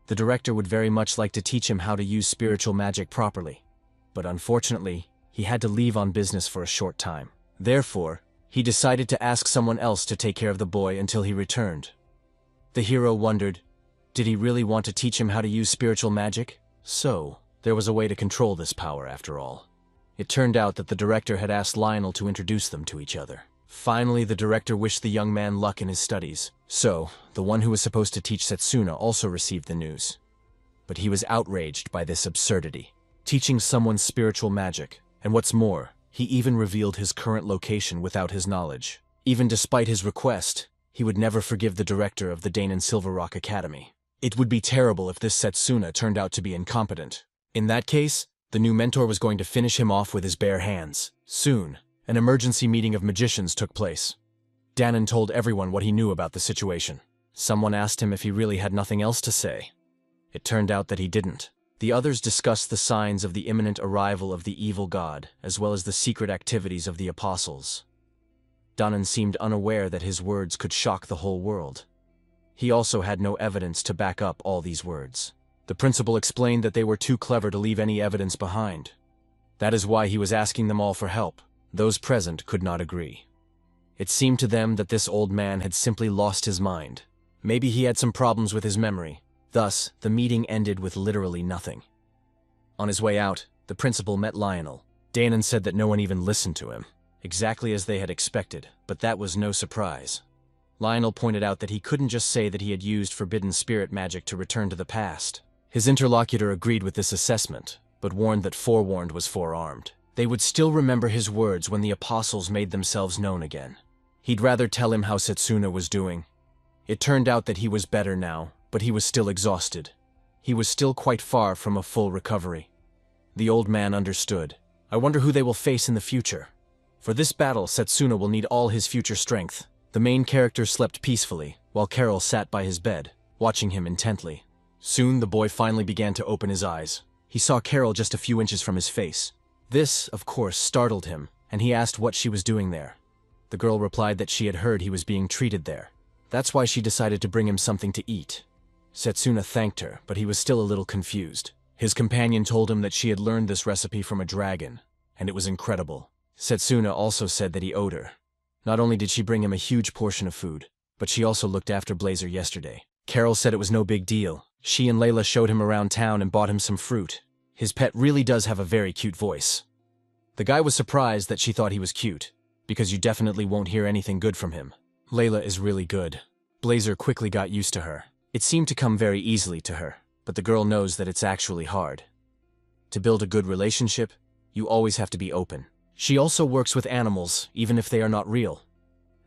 The director would very much like to teach him how to use spiritual magic properly, but unfortunately, he had to leave on business for a short time. Therefore, he decided to ask someone else to take care of the boy until he returned. The hero wondered, did he really want to teach him how to use spiritual magic? So, there was a way to control this power after all. It turned out that the director had asked Lionel to introduce them to each other. Finally, the director wished the young man luck in his studies. So, the one who was supposed to teach Setsuna also received the news. But he was outraged by this absurdity. Teaching someone spiritual magic, and what's more, he even revealed his current location without his knowledge. Even despite his request, he would never forgive the director of the Dane and Silver Rock Academy. It would be terrible if this Setsuna turned out to be incompetent. In that case, the new mentor was going to finish him off with his bare hands. Soon, an emergency meeting of magicians took place. Danon told everyone what he knew about the situation. Someone asked him if he really had nothing else to say. It turned out that he didn't. The others discussed the signs of the imminent arrival of the evil god, as well as the secret activities of the apostles. Danon seemed unaware that his words could shock the whole world. He also had no evidence to back up all these words. The principal explained that they were too clever to leave any evidence behind. That is why he was asking them all for help. Those present could not agree. It seemed to them that this old man had simply lost his mind. Maybe he had some problems with his memory. Thus, the meeting ended with literally nothing. On his way out, the principal met Lionel. Danon said that no one even listened to him. exactly as they had expected, but that was no surprise. Lionel pointed out that he couldn't just say that he had used forbidden spirit magic to return to the past. His interlocutor agreed with this assessment, but warned that forewarned was forearmed. They would still remember his words when the apostles made themselves known again. He'd rather tell him how Setsuna was doing. It turned out that he was better now, but he was still exhausted. He was still quite far from a full recovery. The old man understood. I wonder who they will face in the future. For this battle, Setsuna will need all his future strength. The main character slept peacefully, while Carol sat by his bed, watching him intently. Soon, the boy finally began to open his eyes. He saw Carol just a few inches from his face. This, of course, startled him, and he asked what she was doing there. The girl replied that she had heard he was being treated there. That's why she decided to bring him something to eat. Setsuna thanked her, but he was still a little confused. His companion told him that she had learned this recipe from a dragon, and it was incredible. Setsuna also said that he owed her. Not only did she bring him a huge portion of food, but she also looked after Blazer yesterday. Carol said it was no big deal. She and Layla showed him around town and bought him some fruit. His pet really does have a very cute voice. The guy was surprised that she thought he was cute, because you definitely won't hear anything good from him. Layla is really good. Blazer quickly got used to her. It seemed to come very easily to her, but the girl knows that it's actually hard. To build a good relationship, you always have to be open. She also works with animals, even if they are not real.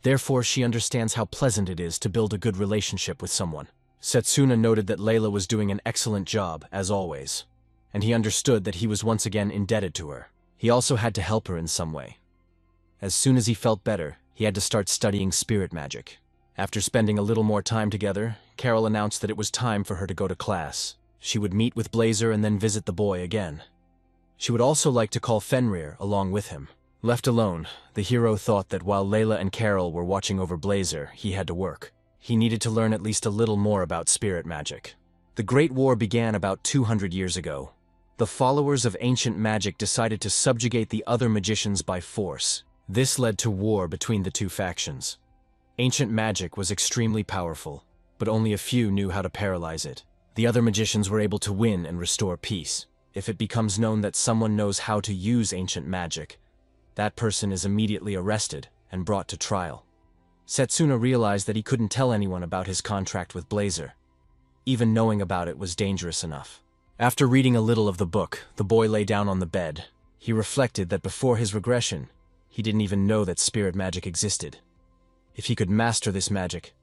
Therefore, she understands how pleasant it is to build a good relationship with someone. Setsuna noted that Layla was doing an excellent job, as always, and he understood that he was once again indebted to her. He also had to help her in some way. As soon as he felt better, he had to start studying spirit magic. After spending a little more time together, Carol announced that it was time for her to go to class. She would meet with Blazer and then visit the boy again. She would also like to call Fenrir along with him. Left alone, the hero thought that while Layla and Carol were watching over Blazer, he had to work. He needed to learn at least a little more about spirit magic. The Great War began about 200 years ago. The followers of ancient magic decided to subjugate the other magicians by force. This led to war between the two factions. Ancient magic was extremely powerful, but only a few knew how to paralyze it. The other magicians were able to win and restore peace. If it becomes known that someone knows how to use ancient magic, that person is immediately arrested and brought to trial. Setsuna realized that he couldn't tell anyone about his contract with Blazer. Even knowing about it was dangerous enough. After reading a little of the book, the boy lay down on the bed. He reflected that before his regression, he didn't even know that spirit magic existed. If he could master this magic,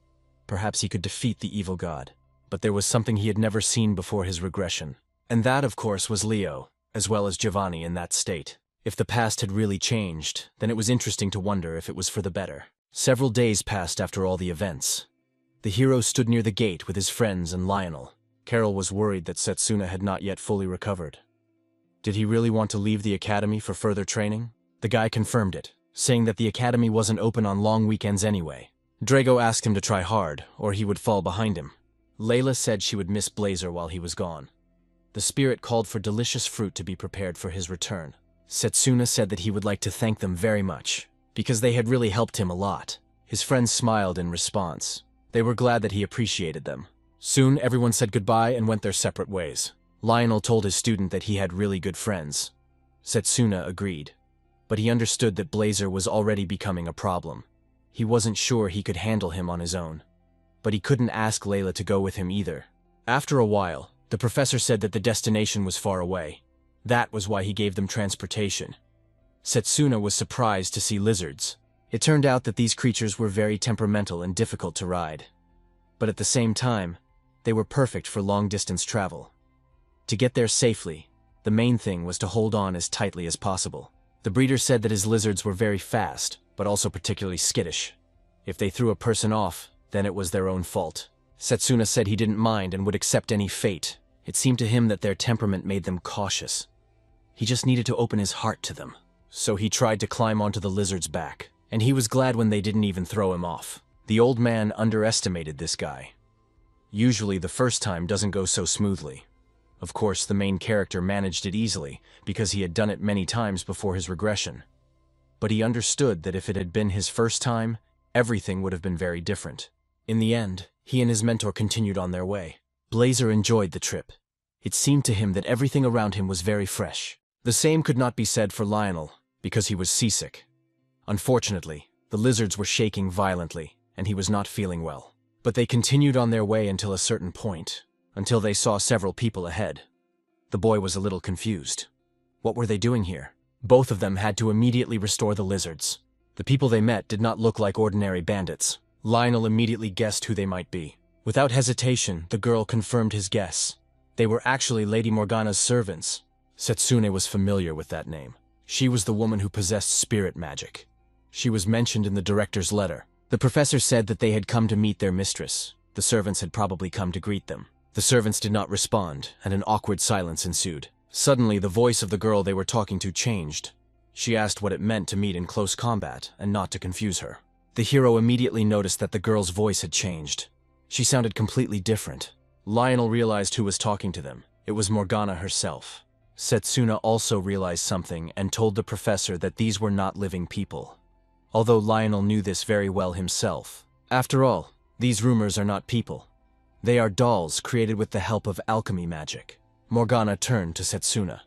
perhaps he could defeat the evil god. But there was something he had never seen before his regression. And that, of course, was Leo, as well as Giovanni in that state. If the past had really changed, then it was interesting to wonder if it was for the better. Several days passed after all the events. The hero stood near the gate with his friends and Lionel. Carol was worried that Setsuna had not yet fully recovered. Did he really want to leave the academy for further training? The guy confirmed it, saying that the academy wasn't open on long weekends anyway. Drago asked him to try hard, or he would fall behind him. Layla said she would miss Blazer while he was gone. The spirit called for delicious fruit to be prepared for his return. Setsuna said that he would like to thank them very much, because they had really helped him a lot. His friends smiled in response. They were glad that he appreciated them. Soon, everyone said goodbye and went their separate ways. Lionel told his student that he had really good friends. Setsuna agreed, but he understood that Blazer was already becoming a problem. He wasn't sure he could handle him on his own, but he couldn't ask Layla to go with him either. After a while, the professor said that the destination was far away. That was why he gave them transportation. Setsuna was surprised to see lizards. It turned out that these creatures were very temperamental and difficult to ride. But at the same time, they were perfect for long-distance travel. To get there safely, the main thing was to hold on as tightly as possible. The breeder said that his lizards were very fast, but also particularly skittish. If they threw a person off, then it was their own fault. Setsuna said he didn't mind and would accept any fate. It seemed to him that their temperament made them cautious. He just needed to open his heart to them. So he tried to climb onto the lizard's back, and he was glad when they didn't even throw him off. The old man underestimated this guy. Usually the first time doesn't go so smoothly. Of course, the main character managed it easily, because he had done it many times before his regression. But he understood that if it had been his first time, everything would have been very different. In the end, he and his mentor continued on their way. Blazer enjoyed the trip. It seemed to him that everything around him was very fresh. The same could not be said for Lionel, because he was seasick. Unfortunately, the lizards were shaking violently, and he was not feeling well. But they continued on their way until a certain point, until they saw several people ahead. The boy was a little confused. What were they doing here? Both of them had to immediately restore the lizards. The people they met did not look like ordinary bandits. Lionel immediately guessed who they might be. Without hesitation, the girl confirmed his guess. They were actually Lady Morgana's servants. Setsuna was familiar with that name. She was the woman who possessed spirit magic. She was mentioned in the director's letter. The professor said that they had come to meet their mistress. The servants had probably come to greet them. The servants did not respond, and an awkward silence ensued. Suddenly, the voice of the girl they were talking to changed. She asked what it meant to meet in close combat, and not to confuse her. The hero immediately noticed that the girl's voice had changed. She sounded completely different. Lionel realized who was talking to them. It was Morgana herself. Setsuna also realized something and told the professor that these were not living people. Although Lionel knew this very well himself. After all, these rumors are not people. They are dolls created with the help of alchemy magic. Morgana turned to Setsuna.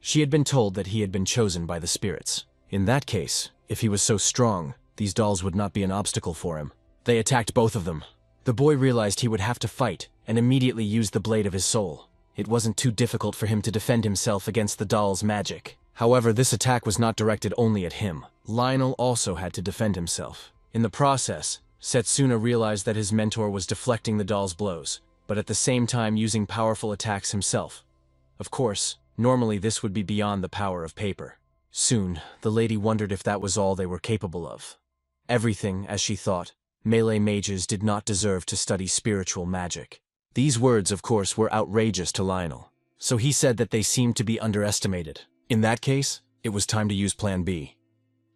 She had been told that he had been chosen by the spirits. In that case, if he was so strong, these dolls would not be an obstacle for him. They attacked both of them. The boy realized he would have to fight, and immediately used the blade of his soul. It wasn't too difficult for him to defend himself against the doll's magic. However, this attack was not directed only at him. Lionel also had to defend himself. In the process, Setsuna realized that his mentor was deflecting the doll's blows, but at the same time using powerful attacks himself. Of course, normally this would be beyond the power of paper. Soon, the lady wondered if that was all they were capable of. Everything, as she thought, melee mages did not deserve to study spiritual magic. These words, of course, were outrageous to Lionel, so he said that they seemed to be underestimated. In that case, it was time to use Plan B.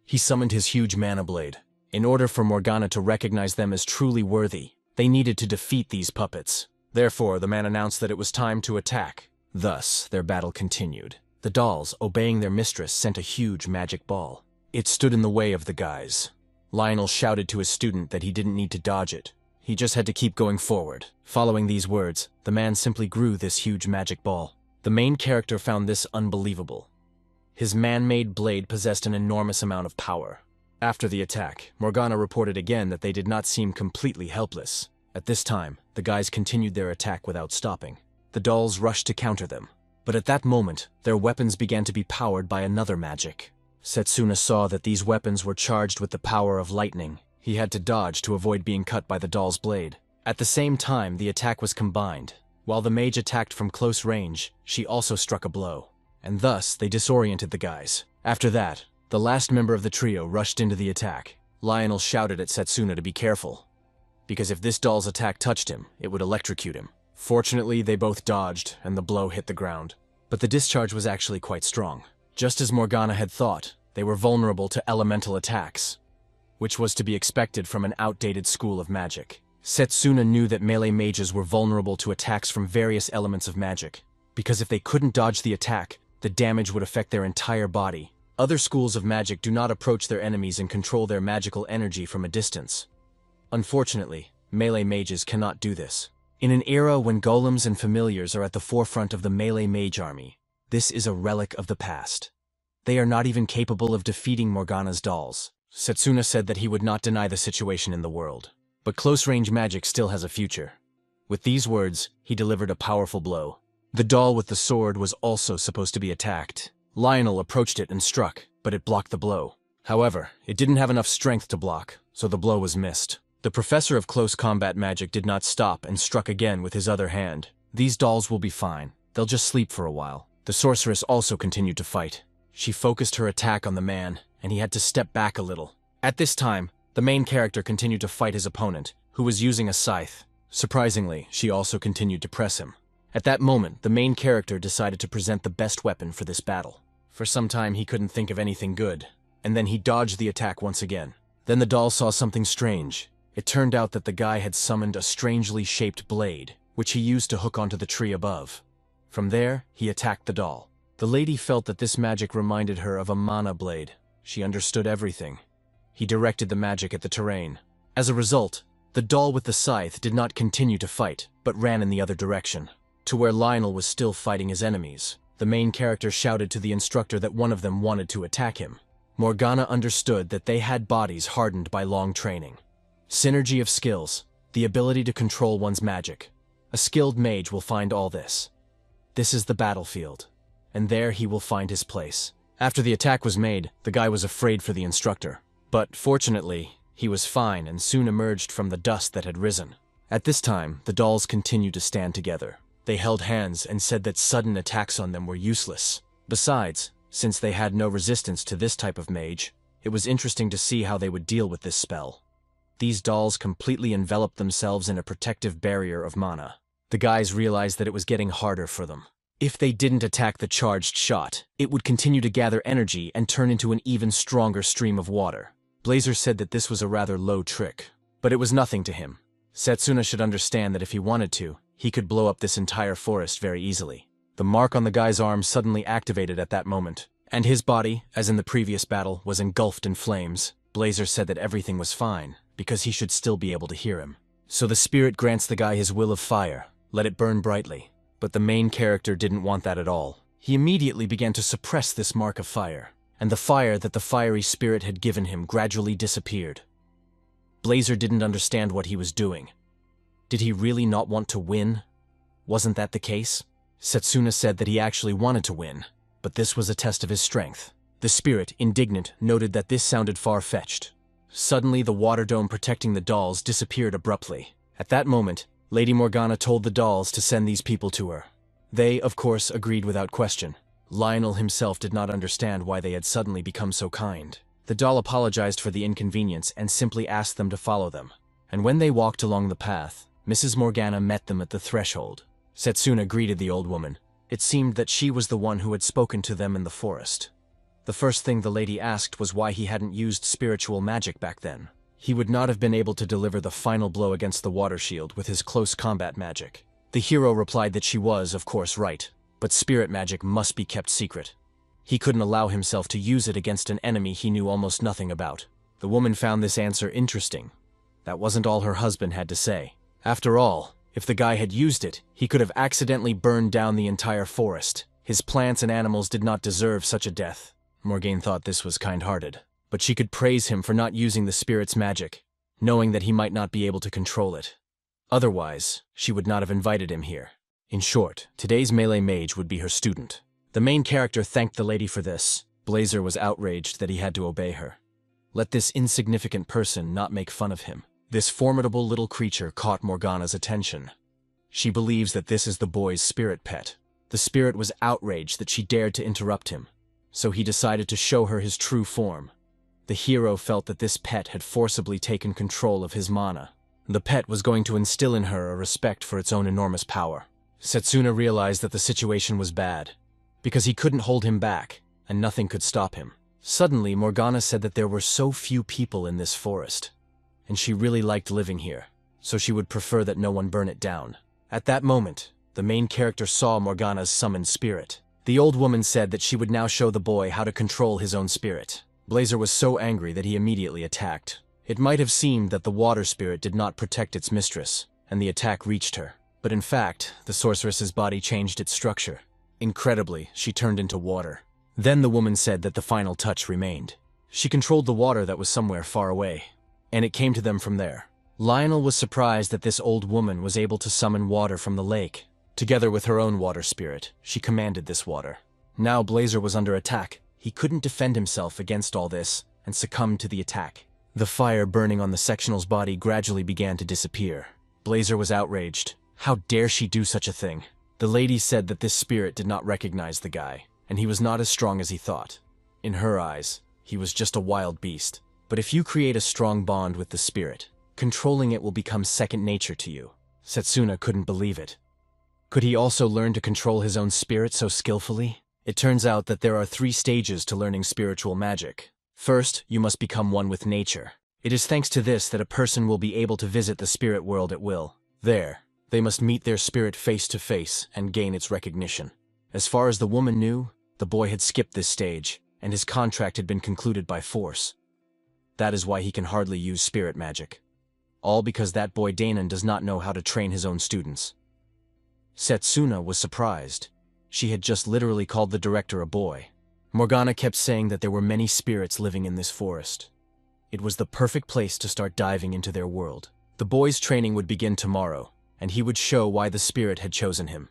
He summoned his huge mana blade. In order for Morgana to recognize them as truly worthy, they needed to defeat these puppets. Therefore, the man announced that it was time to attack. Thus, their battle continued. The dolls, obeying their mistress, sent a huge magic ball. It stood in the way of the guys. Lionel shouted to his student that he didn't need to dodge it. He just had to keep going forward. Following these words, the man simply grew this huge magic ball. The main character found this unbelievable. His man-made blade possessed an enormous amount of power. After the attack, Morgana reported again that they did not seem completely helpless. At this time, the guys continued their attack without stopping. The dolls rushed to counter them. But at that moment, their weapons began to be powered by another magic. Setsuna saw that these weapons were charged with the power of lightning. He had to dodge to avoid being cut by the doll's blade. At the same time, the attack was combined. While the mage attacked from close range, she also struck a blow. And thus, they disoriented the guys. After that, the last member of the trio rushed into the attack. Lionel shouted at Setsuna to be careful, because if this doll's attack touched him, it would electrocute him. Fortunately, they both dodged, and the blow hit the ground. But the discharge was actually quite strong. Just as Morgana had thought, they were vulnerable to elemental attacks, which was to be expected from an outdated school of magic. Setsuna knew that melee mages were vulnerable to attacks from various elements of magic, because if they couldn't dodge the attack, the damage would affect their entire body. Other schools of magic do not approach their enemies and control their magical energy from a distance. Unfortunately, melee mages cannot do this. In an era when golems and familiars are at the forefront of the melee mage army, this is a relic of the past. They are not even capable of defeating Morgana's dolls. Setsuna said that he would not deny the situation in the world. But close-range magic still has a future. With these words, he delivered a powerful blow. The doll with the sword was also supposed to be attacked. Lionel approached it and struck, but it blocked the blow. However, it didn't have enough strength to block, so the blow was missed. The professor of close combat magic did not stop and struck again with his other hand. These dolls will be fine. They'll just sleep for a while. The sorceress also continued to fight. She focused her attack on the man, and he had to step back a little. At this time, the main character continued to fight his opponent, who was using a scythe. Surprisingly, she also continued to press him. At that moment, the main character decided to present the best weapon for this battle. For some time, he couldn't think of anything good, and then he dodged the attack once again. Then the doll saw something strange. It turned out that the guy had summoned a strangely shaped blade, which he used to hook onto the tree above. From there, he attacked the doll. The lady felt that this magic reminded her of a mana blade. She understood everything. He directed the magic at the terrain. As a result, the doll with the scythe did not continue to fight, but ran in the other direction, to where Lionel was still fighting his enemies. The main character shouted to the instructor that one of them wanted to attack him. Morgana understood that they had bodies hardened by long training. Synergy of skills, the ability to control one's magic. A skilled mage will find all this. This is the battlefield, and there he will find his place. After the attack was made, the guy was afraid for the instructor. But fortunately, he was fine and soon emerged from the dust that had risen. At this time, the dolls continued to stand together. They held hands and said that sudden attacks on them were useless. Besides, since they had no resistance to this type of mage, it was interesting to see how they would deal with this spell. These dolls completely enveloped themselves in a protective barrier of mana. The guys realized that it was getting harder for them. If they didn't attack the charged shot, it would continue to gather energy and turn into an even stronger stream of water. Blazer said that this was a rather low trick, but it was nothing to him. Setsuna should understand that if he wanted to, he could blow up this entire forest very easily. The mark on the guy's arm suddenly activated at that moment, and his body, as in the previous battle, was engulfed in flames. Blazer said that everything was fine, because he should still be able to hear him. So the spirit grants the guy his will of fire, let it burn brightly. But the main character didn't want that at all. He immediately began to suppress this mark of fire, and the fire that the fiery spirit had given him gradually disappeared. Blazer didn't understand what he was doing. Did he really not want to win? Wasn't that the case? Setsuna said that he actually wanted to win, but this was a test of his strength. The spirit, indignant, noted that this sounded far-fetched. Suddenly, the water dome protecting the dolls disappeared abruptly. At that moment, Lady Morgana told the dolls to send these people to her. They, of course, agreed without question. Lionel himself did not understand why they had suddenly become so kind. The doll apologized for the inconvenience and simply asked them to follow them. And when they walked along the path, Mrs. Morgana met them at the threshold. Setsuna greeted the old woman. It seemed that she was the one who had spoken to them in the forest. The first thing the lady asked was why he hadn't used spiritual magic back then. He would not have been able to deliver the final blow against the water shield with his close combat magic. The hero replied that she was, of course, right, but spirit magic must be kept secret. He couldn't allow himself to use it against an enemy he knew almost nothing about. The woman found this answer interesting. That wasn't all her husband had to say. After all, if the guy had used it, he could have accidentally burned down the entire forest. His plants and animals did not deserve such a death. Morgane thought this was kind-hearted. But she could praise him for not using the spirit's magic, knowing that he might not be able to control it. Otherwise, she would not have invited him here. In short, today's melee mage would be her student. The main character thanked the lady for this. Blazer was outraged that he had to obey her. Let this insignificant person not make fun of him. This formidable little creature caught Morgana's attention. She believes that this is the boy's spirit pet. The spirit was outraged that she dared to interrupt him, so he decided to show her his true form. The hero felt that this pet had forcibly taken control of his mana. The pet was going to instill in her a respect for its own enormous power. Setsuna realized that the situation was bad, because he couldn't hold him back, and nothing could stop him. Suddenly, Morgana said that there were so few people in this forest, and she really liked living here, so she would prefer that no one burn it down. At that moment, the main character saw Morgana's summoned spirit. The old woman said that she would now show the boy how to control his own spirit. Blazer was so angry that he immediately attacked. It might have seemed that the water spirit did not protect its mistress, and the attack reached her. But in fact, the sorceress's body changed its structure. Incredibly, she turned into water. Then the woman said that the final touch remained. She controlled the water that was somewhere far away, and it came to them from there. Lionel was surprised that this old woman was able to summon water from the lake. Together with her own water spirit, she commanded this water. Now Blazer was under attack. He couldn't defend himself against all this, and succumbed to the attack. The fire burning on the sectional's body gradually began to disappear. Blazer was outraged. How dare she do such a thing? The lady said that this spirit did not recognize the guy, and he was not as strong as he thought. In her eyes, he was just a wild beast. But if you create a strong bond with the spirit, controlling it will become second nature to you. Setsuna couldn't believe it. Could he also learn to control his own spirit so skillfully? It turns out that there are 3 stages to learning spiritual magic. First, you must become one with nature. It is thanks to this that a person will be able to visit the spirit world at will. There, they must meet their spirit face to face and gain its recognition. As far as the woman knew, the boy had skipped this stage, and his contract had been concluded by force. That is why he can hardly use spirit magic. All because that boy Danon does not know how to train his own students. Setsuna was surprised. She had just literally called the director a boy. Morgana kept saying that there were many spirits living in this forest. It was the perfect place to start diving into their world. The boy's training would begin tomorrow, and he would show why the spirit had chosen him.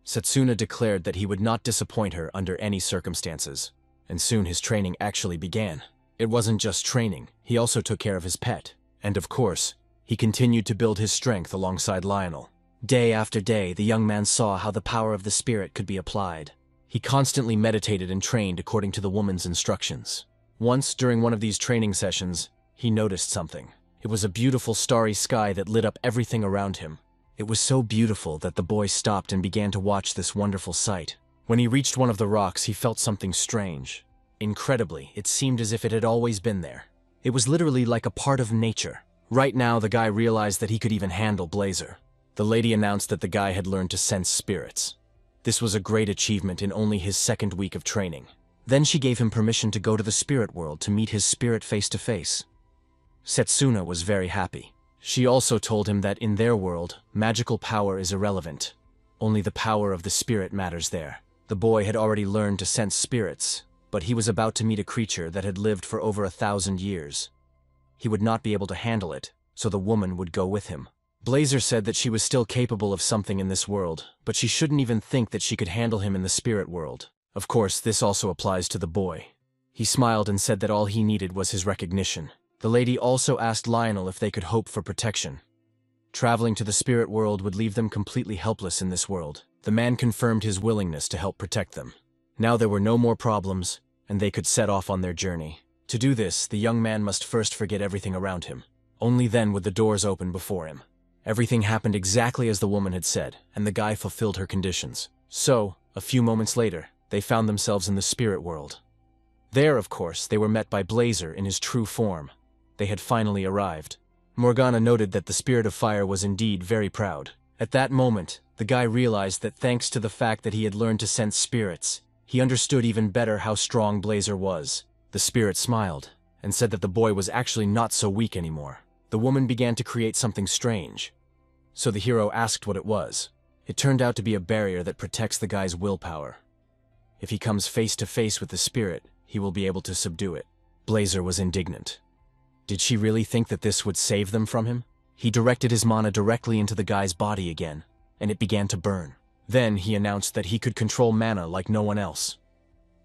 Setsuna declared that he would not disappoint her under any circumstances, and soon his training actually began. It wasn't just training, he also took care of his pet, and of course, he continued to build his strength alongside Lionel. Day after day, the young man saw how the power of the spirit could be applied. He constantly meditated and trained according to the woman's instructions. Once, during one of these training sessions, he noticed something. It was a beautiful starry sky that lit up everything around him. It was so beautiful that the boy stopped and began to watch this wonderful sight. When he reached one of the rocks, he felt something strange. Incredibly, it seemed as if it had always been there. It was literally like a part of nature. Right now, the guy realized that he could even handle Blazer. The lady announced that the guy had learned to sense spirits. This was a great achievement in only his second week of training. Then she gave him permission to go to the spirit world to meet his spirit face to face. Setsuna was very happy. She also told him that in their world, magical power is irrelevant. Only the power of the spirit matters there. The boy had already learned to sense spirits, but he was about to meet a creature that had lived for over 1,000 years. He would not be able to handle it, so the woman would go with him. Blazer said that she was still capable of something in this world, but she shouldn't even think that she could handle him in the spirit world. Of course, this also applies to the boy. He smiled and said that all he needed was his recognition. The lady also asked Lionel if they could hope for protection. Traveling to the spirit world would leave them completely helpless in this world. The man confirmed his willingness to help protect them. Now there were no more problems, and they could set off on their journey. To do this, the young man must first forget everything around him. Only then would the doors open before him. Everything happened exactly as the woman had said, and the guy fulfilled her conditions. So, a few moments later, they found themselves in the spirit world. There, of course, they were met by Blazer in his true form. They had finally arrived. Morgana noted that the spirit of fire was indeed very proud. At that moment, the guy realized that thanks to the fact that he had learned to sense spirits, he understood even better how strong Blazer was. The spirit smiled, and said that the boy was actually not so weak anymore. The woman began to create something strange. So the hero asked what it was. It turned out to be a barrier that protects the guy's willpower. If he comes face to face with the spirit, he will be able to subdue it. Blazer was indignant. Did she really think that this would save them from him? He directed his mana directly into the guy's body again, and it began to burn. Then he announced that he could control mana like no one else.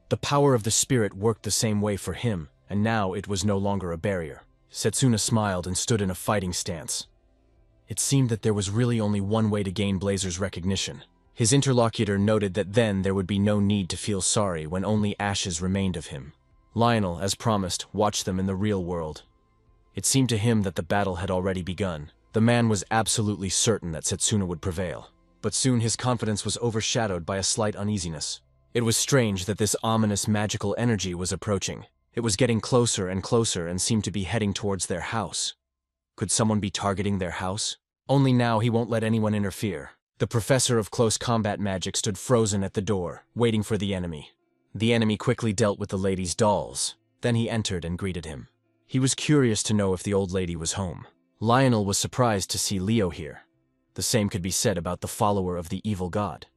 The power of the spirit worked the same way for him, and now it was no longer a barrier. Setsuna smiled and stood in a fighting stance. It seemed that there was really only one way to gain Blazer's recognition. His interlocutor noted that then there would be no need to feel sorry when only ashes remained of him. Lionel, as promised, watched them in the real world. It seemed to him that the battle had already begun. The man was absolutely certain that Setsuna would prevail. But soon his confidence was overshadowed by a slight uneasiness. It was strange that this ominous magical energy was approaching. It was getting closer and closer and seemed to be heading towards their house. Could someone be targeting their house? Only now he won't let anyone interfere. The professor of close combat magic stood frozen at the door, waiting for the enemy. The enemy quickly dealt with the lady's dolls. Then he entered and greeted him. He was curious to know if the old lady was home. Lionel was surprised to see Leo here. The same could be said about the follower of the evil god.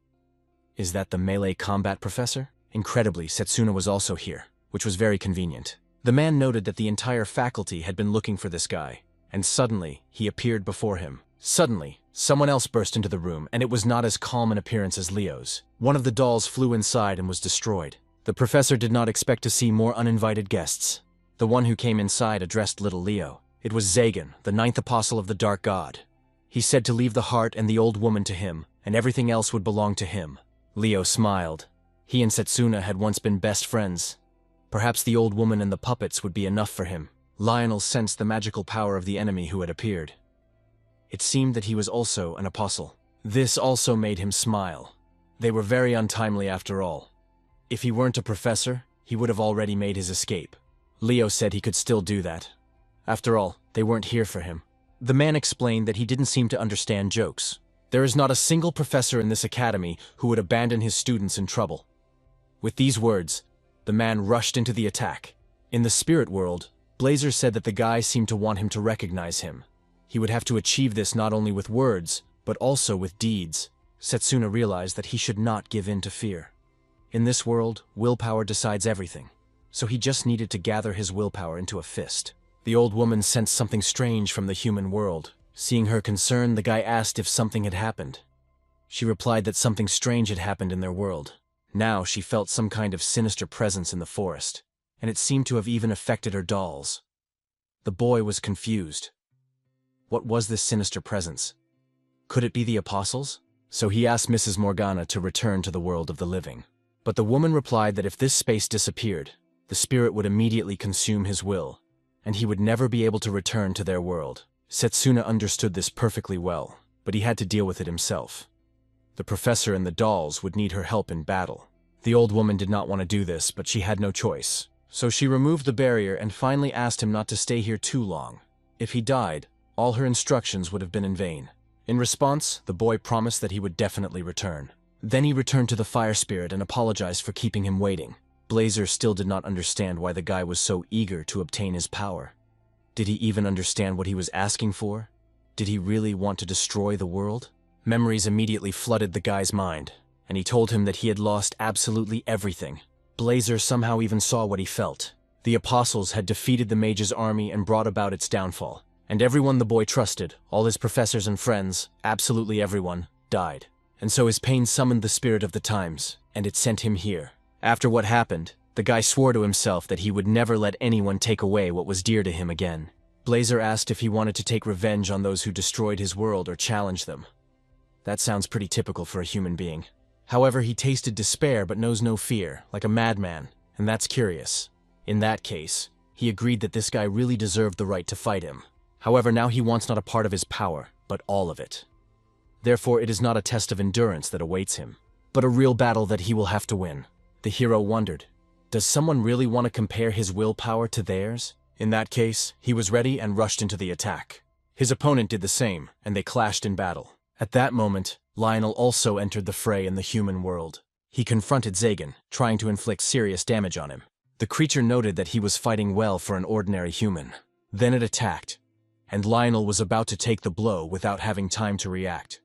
Is that the melee combat professor? Incredibly, Setsuna was also here, which was very convenient. The man noted that the entire faculty had been looking for this guy, and suddenly, he appeared before him. Suddenly, someone else burst into the room, and it was not as calm an appearance as Leo's. One of the dolls flew inside and was destroyed. The professor did not expect to see more uninvited guests. The one who came inside addressed little Leo. It was Zagan, the 9th apostle of the dark god. He said to leave the heart and the old woman to him, and everything else would belong to him. Leo smiled. He and Setsuna had once been best friends. Perhaps the old woman and the puppets would be enough for him. Lionel sensed the magical power of the enemy who had appeared. It seemed that he was also an apostle. This also made him smile. They were very untimely after all. If he weren't a professor, he would have already made his escape. Leo said he could still do that. After all, they weren't here for him. The man explained that he didn't seem to understand jokes. There is not a single professor in this academy who would abandon his students in trouble. With these words, the man rushed into the attack. In the spirit world, Blazer said that the guy seemed to want him to recognize him. He would have to achieve this not only with words, but also with deeds. Setsuna realized that he should not give in to fear. In this world, willpower decides everything. So he just needed to gather his willpower into a fist. The old woman sensed something strange from the human world. Seeing her concern, the guy asked if something had happened. She replied that something strange had happened in their world. Now she felt some kind of sinister presence in the forest, and it seemed to have even affected her dolls. The boy was confused. What was this sinister presence? Could it be the apostles? So he asked Mrs. Morgana to return to the world of the living. But the woman replied that if this space disappeared, the spirit would immediately consume his will, and he would never be able to return to their world. Setsuna understood this perfectly well, but he had to deal with it himself. The professor and the dolls would need her help in battle. The old woman did not want to do this, but she had no choice. So she removed the barrier and finally asked him not to stay here too long. If he died, all her instructions would have been in vain. In response, the boy promised that he would definitely return. Then he returned to the fire spirit and apologized for keeping him waiting. Blazer still did not understand why the guy was so eager to obtain his power. Did he even understand what he was asking for? Did he really want to destroy the world? Memories immediately flooded the guy's mind, and he told him that he had lost absolutely everything. Blazer somehow even saw what he felt. The apostles had defeated the mage's army and brought about its downfall. And everyone the boy trusted, all his professors and friends, absolutely everyone, died. And so his pain summoned the spirit of the times, and it sent him here. After what happened, the guy swore to himself that he would never let anyone take away what was dear to him again. Blazer asked if he wanted to take revenge on those who destroyed his world or challenge them. That sounds pretty typical for a human being. However, he tasted despair but knows no fear, like a madman, and that's curious. In that case, he agreed that this guy really deserved the right to fight him. However, now he wants not a part of his power, but all of it. Therefore, it is not a test of endurance that awaits him, but a real battle that he will have to win. The hero wondered, does someone really want to compare his willpower to theirs? In that case, he was ready and rushed into the attack. His opponent did the same, and they clashed in battle. At that moment, Lionel also entered the fray in the human world. He confronted Zagan, trying to inflict serious damage on him. The creature noted that he was fighting well for an ordinary human. Then it attacked, and Lionel was about to take the blow without having time to react.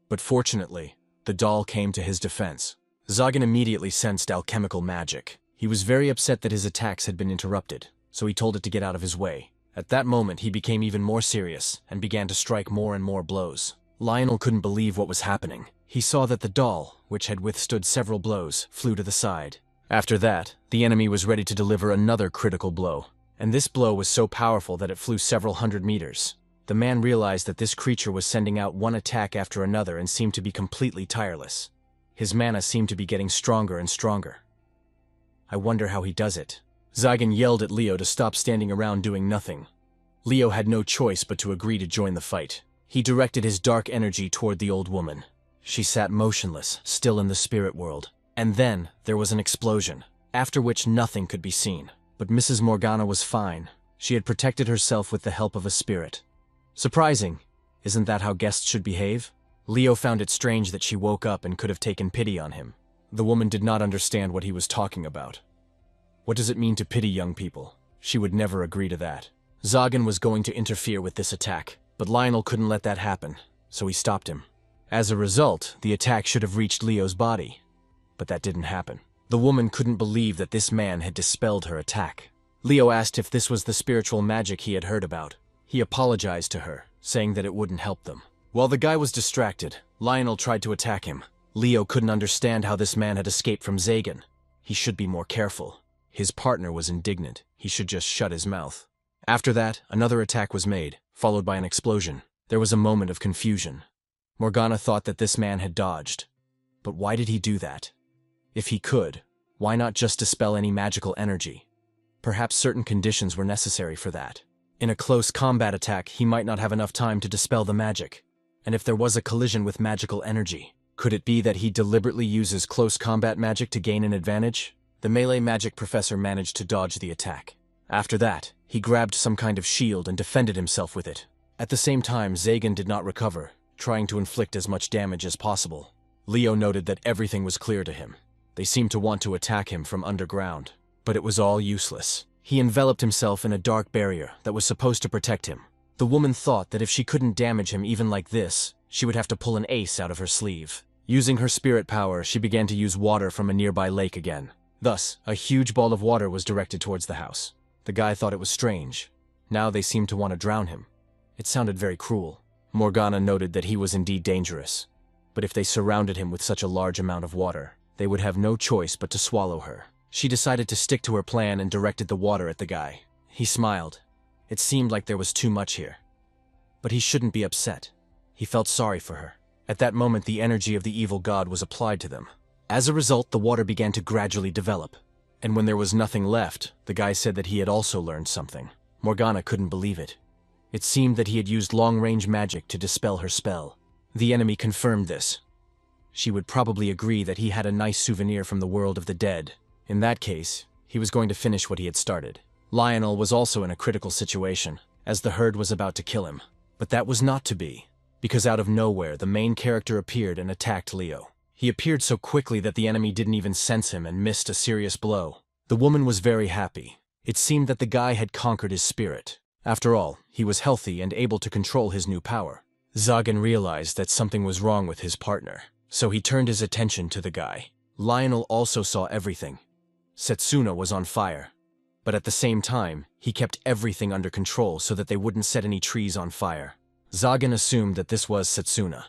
But fortunately, the doll came to his defense. Zagan immediately sensed alchemical magic. He was very upset that his attacks had been interrupted, so he told it to get out of his way. At that moment, he became even more serious and began to strike more and more blows. Lionel couldn't believe what was happening. He saw that the doll, which had withstood several blows, flew to the side. After that, the enemy was ready to deliver another critical blow, and this blow was so powerful that it flew several hundred meters. The man realized that this creature was sending out one attack after another and seemed to be completely tireless. His mana seemed to be getting stronger and stronger. I wonder how he does it. Zagan yelled at Leo to stop standing around doing nothing. Leo had no choice but to agree to join the fight. He directed his dark energy toward the old woman. She sat motionless, still in the spirit world. And then there was an explosion, after which nothing could be seen. But Mrs. Morgana was fine. She had protected herself with the help of a spirit. Surprising, isn't that how guests should behave? Leo found it strange that she woke up and could have taken pity on him. The woman did not understand what he was talking about. What does it mean to pity young people? She would never agree to that. Zagan was going to interfere with this attack, but Lionel couldn't let that happen, so he stopped him. As a result, the attack should have reached Leo's body, but that didn't happen. The woman couldn't believe that this man had dispelled her attack. Leo asked if this was the spiritual magic he had heard about. He apologized to her, saying that it wouldn't help them. While the guy was distracted, Lionel tried to attack him. Leo couldn't understand how this man had escaped from Zagan. He should be more careful. His partner was indignant. He should just shut his mouth. After that, another attack was made, followed by an explosion. There was a moment of confusion. Morgana thought that this man had dodged. But why did he do that? If he could, why not just dispel any magical energy? Perhaps certain conditions were necessary for that. In a close combat attack, he might not have enough time to dispel the magic. And if there was a collision with magical energy, could it be that he deliberately uses close combat magic to gain an advantage? The melee magic professor managed to dodge the attack. After that, he grabbed some kind of shield and defended himself with it. At the same time, Zagan did not recover, trying to inflict as much damage as possible. Leo noted that everything was clear to him. They seemed to want to attack him from underground, but it was all useless. He enveloped himself in a dark barrier that was supposed to protect him. The woman thought that if she couldn't damage him even like this, she would have to pull an ace out of her sleeve. Using her spirit power, she began to use water from a nearby lake again. Thus, a huge ball of water was directed towards the house. The guy thought it was strange. Now they seemed to want to drown him. It sounded very cruel. Morgana noted that he was indeed dangerous. But if they surrounded him with such a large amount of water, they would have no choice but to swallow her. She decided to stick to her plan and directed the water at the guy. He smiled. It seemed like there was too much here. But he shouldn't be upset. He felt sorry for her. At that moment, the energy of the evil god was applied to them. As a result, the water began to gradually develop. And when there was nothing left, the guy said that he had also learned something. Morgana couldn't believe it. It seemed that he had used long-range magic to dispel her spell. The enemy confirmed this. She would probably agree that he had a nice souvenir from the world of the dead. In that case, he was going to finish what he had started. Lionel was also in a critical situation, as the herd was about to kill him. But that was not to be, because out of nowhere, the main character appeared and attacked Leo. He appeared so quickly that the enemy didn't even sense him and missed a serious blow. The woman was very happy. It seemed that the guy had conquered his spirit. After all, he was healthy and able to control his new power. Zagan realized that something was wrong with his partner, so he turned his attention to the guy. Lionel also saw everything. Setsuna was on fire. But at the same time, he kept everything under control so that they wouldn't set any trees on fire. Zagan assumed that this was Setsuna.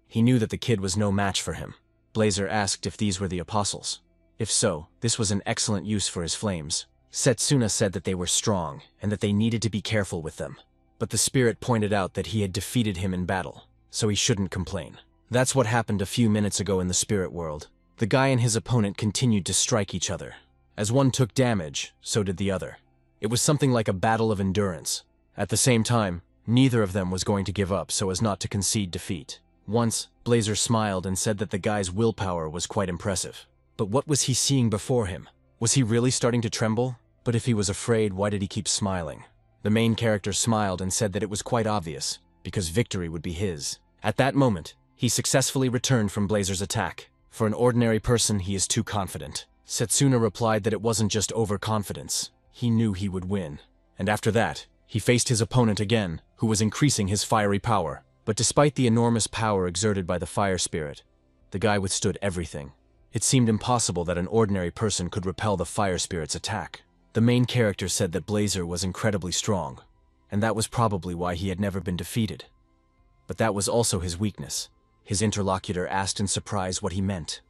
He knew that the kid was no match for him. Blazer asked if these were the apostles. If so, this was an excellent use for his flames. Setsuna said that they were strong, and that they needed to be careful with them. But the spirit pointed out that he had defeated him in battle, so he shouldn't complain. That's what happened a few minutes ago in the spirit world. The guy and his opponent continued to strike each other. As one took damage, so did the other. It was something like a battle of endurance. At the same time, neither of them was going to give up so as not to concede defeat. Once, Blazer smiled and said that the guy's willpower was quite impressive. But what was he seeing before him? Was he really starting to tremble? But if he was afraid, why did he keep smiling? The main character smiled and said that it was quite obvious, because victory would be his. At that moment, he successfully returned from Blazer's attack. For an ordinary person, he is too confident. Setsuna replied that it wasn't just overconfidence. He knew he would win. And after that, he faced his opponent again, who was increasing his fiery power. But despite the enormous power exerted by the fire spirit, the guy withstood everything. It seemed impossible that an ordinary person could repel the fire spirit's attack. The main character said that Blazer was incredibly strong, and that was probably why he had never been defeated. But that was also his weakness. His interlocutor asked in surprise what he meant.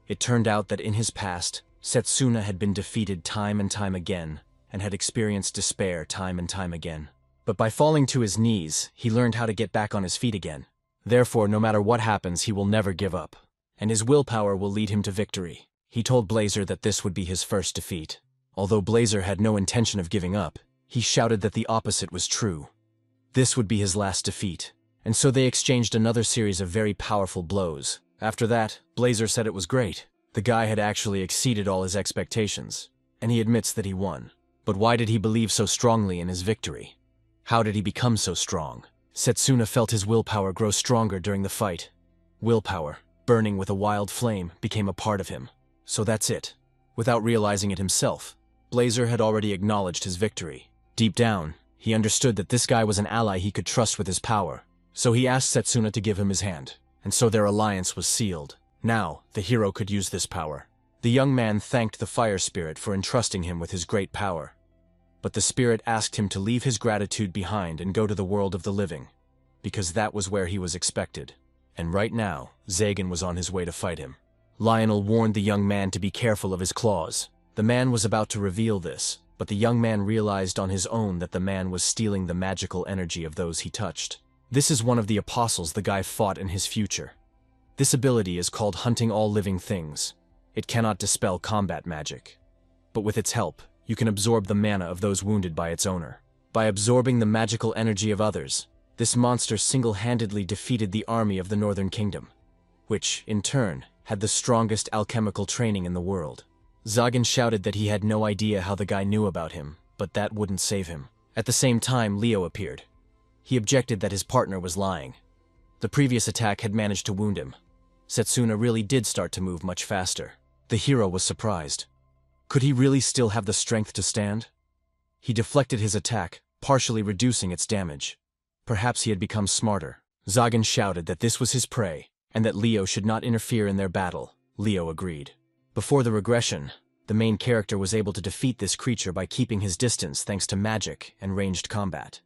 It turned out that in his past, Setsuna had been defeated time and time again, and had experienced despair time and time again. But by falling to his knees, he learned how to get back on his feet again. Therefore, no matter what happens, he will never give up, and his willpower will lead him to victory. He told Blazer that this would be his first defeat. Although Blazer had no intention of giving up, he shouted that the opposite was true. This would be his last defeat, and so they exchanged another series of very powerful blows. After that, Blazer said it was great. The guy had actually exceeded all his expectations, and he admits that he won. But why did he believe so strongly in his victory? How did he become so strong? Setsuna felt his willpower grow stronger during the fight. Willpower, burning with a wild flame, became a part of him. So that's it. Without realizing it himself, Blazer had already acknowledged his victory. Deep down, he understood that this guy was an ally he could trust with his power. So he asked Setsuna to give him his hand, and so their alliance was sealed. Now, the hero could use this power. The young man thanked the fire spirit for entrusting him with his great power. But the spirit asked him to leave his gratitude behind and go to the world of the living, because that was where he was expected. And right now, Zagan was on his way to fight him. Lionel warned the young man to be careful of his claws. The man was about to reveal this, but the young man realized on his own that the man was stealing the magical energy of those he touched. This is one of the apostles the guy fought in his future. This ability is called Hunting All Living Things. It cannot dispel combat magic. But with its help, you can absorb the mana of those wounded by its owner. By absorbing the magical energy of others, this monster single-handedly defeated the army of the Northern Kingdom, which, in turn, had the strongest alchemical training in the world. Zagan shouted that he had no idea how the guy knew about him, but that wouldn't save him. At the same time, Leo appeared. He objected that his partner was lying. The previous attack had managed to wound him. Setsuna really did start to move much faster. The hero was surprised. Could he really still have the strength to stand? He deflected his attack, partially reducing its damage. Perhaps he had become smarter. Zagan shouted that this was his prey, and that Leo should not interfere in their battle. Leo agreed. Before the regression, the main character was able to defeat this creature by keeping his distance thanks to magic and ranged combat,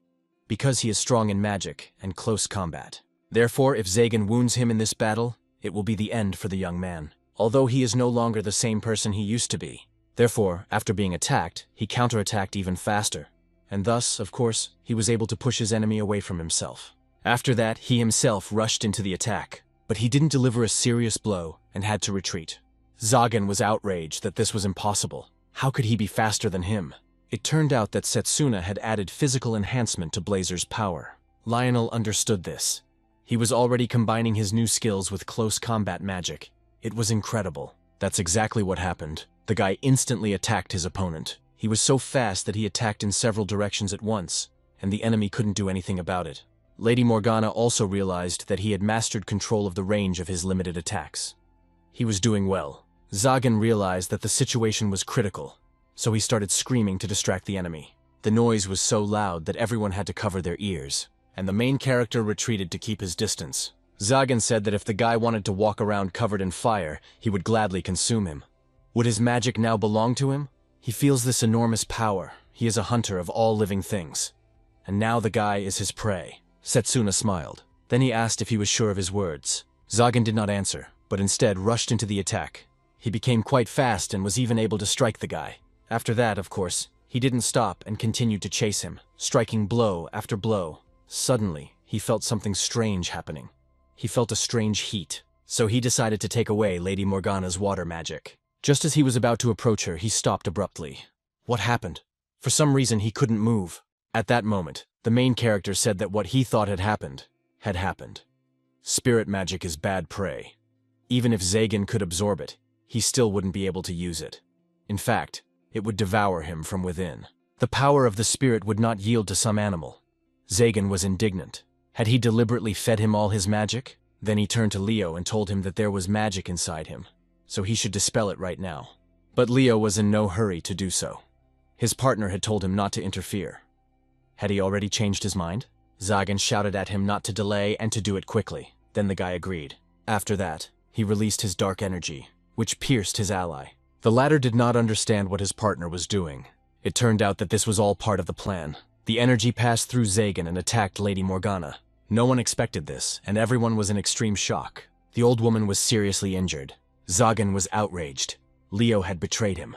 because he is strong in magic and close combat. Therefore, if Zagan wounds him in this battle, it will be the end for the young man, although he is no longer the same person he used to be. Therefore, after being attacked, he counterattacked even faster, and thus, of course, he was able to push his enemy away from himself. After that, he himself rushed into the attack, but he didn't deliver a serious blow and had to retreat. Zagan was outraged that this was impossible. How could he be faster than him? It turned out that Setsuna had added physical enhancement to Blazer's power. Lionel understood this. He was already combining his new skills with close combat magic. It was incredible. That's exactly what happened. The guy instantly attacked his opponent. He was so fast that he attacked in several directions at once, and the enemy couldn't do anything about it. Lady Morgana also realized that he had mastered control of the range of his limited attacks. He was doing well. Zagan realized that the situation was critical, so he started screaming to distract the enemy. The noise was so loud that everyone had to cover their ears, and the main character retreated to keep his distance. Zagan said that if the guy wanted to walk around covered in fire, he would gladly consume him. Would his magic now belong to him? He feels this enormous power. He is a hunter of all living things. And now the guy is his prey. Setsuna smiled. Then he asked if he was sure of his words. Zagan did not answer, but instead rushed into the attack. He became quite fast and was even able to strike the guy. After that, of course, he didn't stop and continued to chase him, striking blow after blow. Suddenly, he felt something strange happening. He felt a strange heat, so he decided to take away Lady Morgana's water magic. Just as he was about to approach her, he stopped abruptly. What happened? For some reason, he couldn't move. At that moment, the main character said that what he thought had happened. Spirit magic is bad prey. Even if Zagan could absorb it, he still wouldn't be able to use it. In fact, it would devour him from within. The power of the spirit would not yield to some animal. Zagan was indignant. Had he deliberately fed him all his magic? Then he turned to Leo and told him that there was magic inside him, so he should dispel it right now. But Leo was in no hurry to do so. His partner had told him not to interfere. Had he already changed his mind? Zagan shouted at him not to delay and to do it quickly. Then the guy agreed. After that, he released his dark energy, which pierced his ally. The latter did not understand what his partner was doing. It turned out that this was all part of the plan. The energy passed through Zagan and attacked Lady Morgana. No one expected this, and everyone was in extreme shock. The old woman was seriously injured. Zagan was outraged. Leo had betrayed him.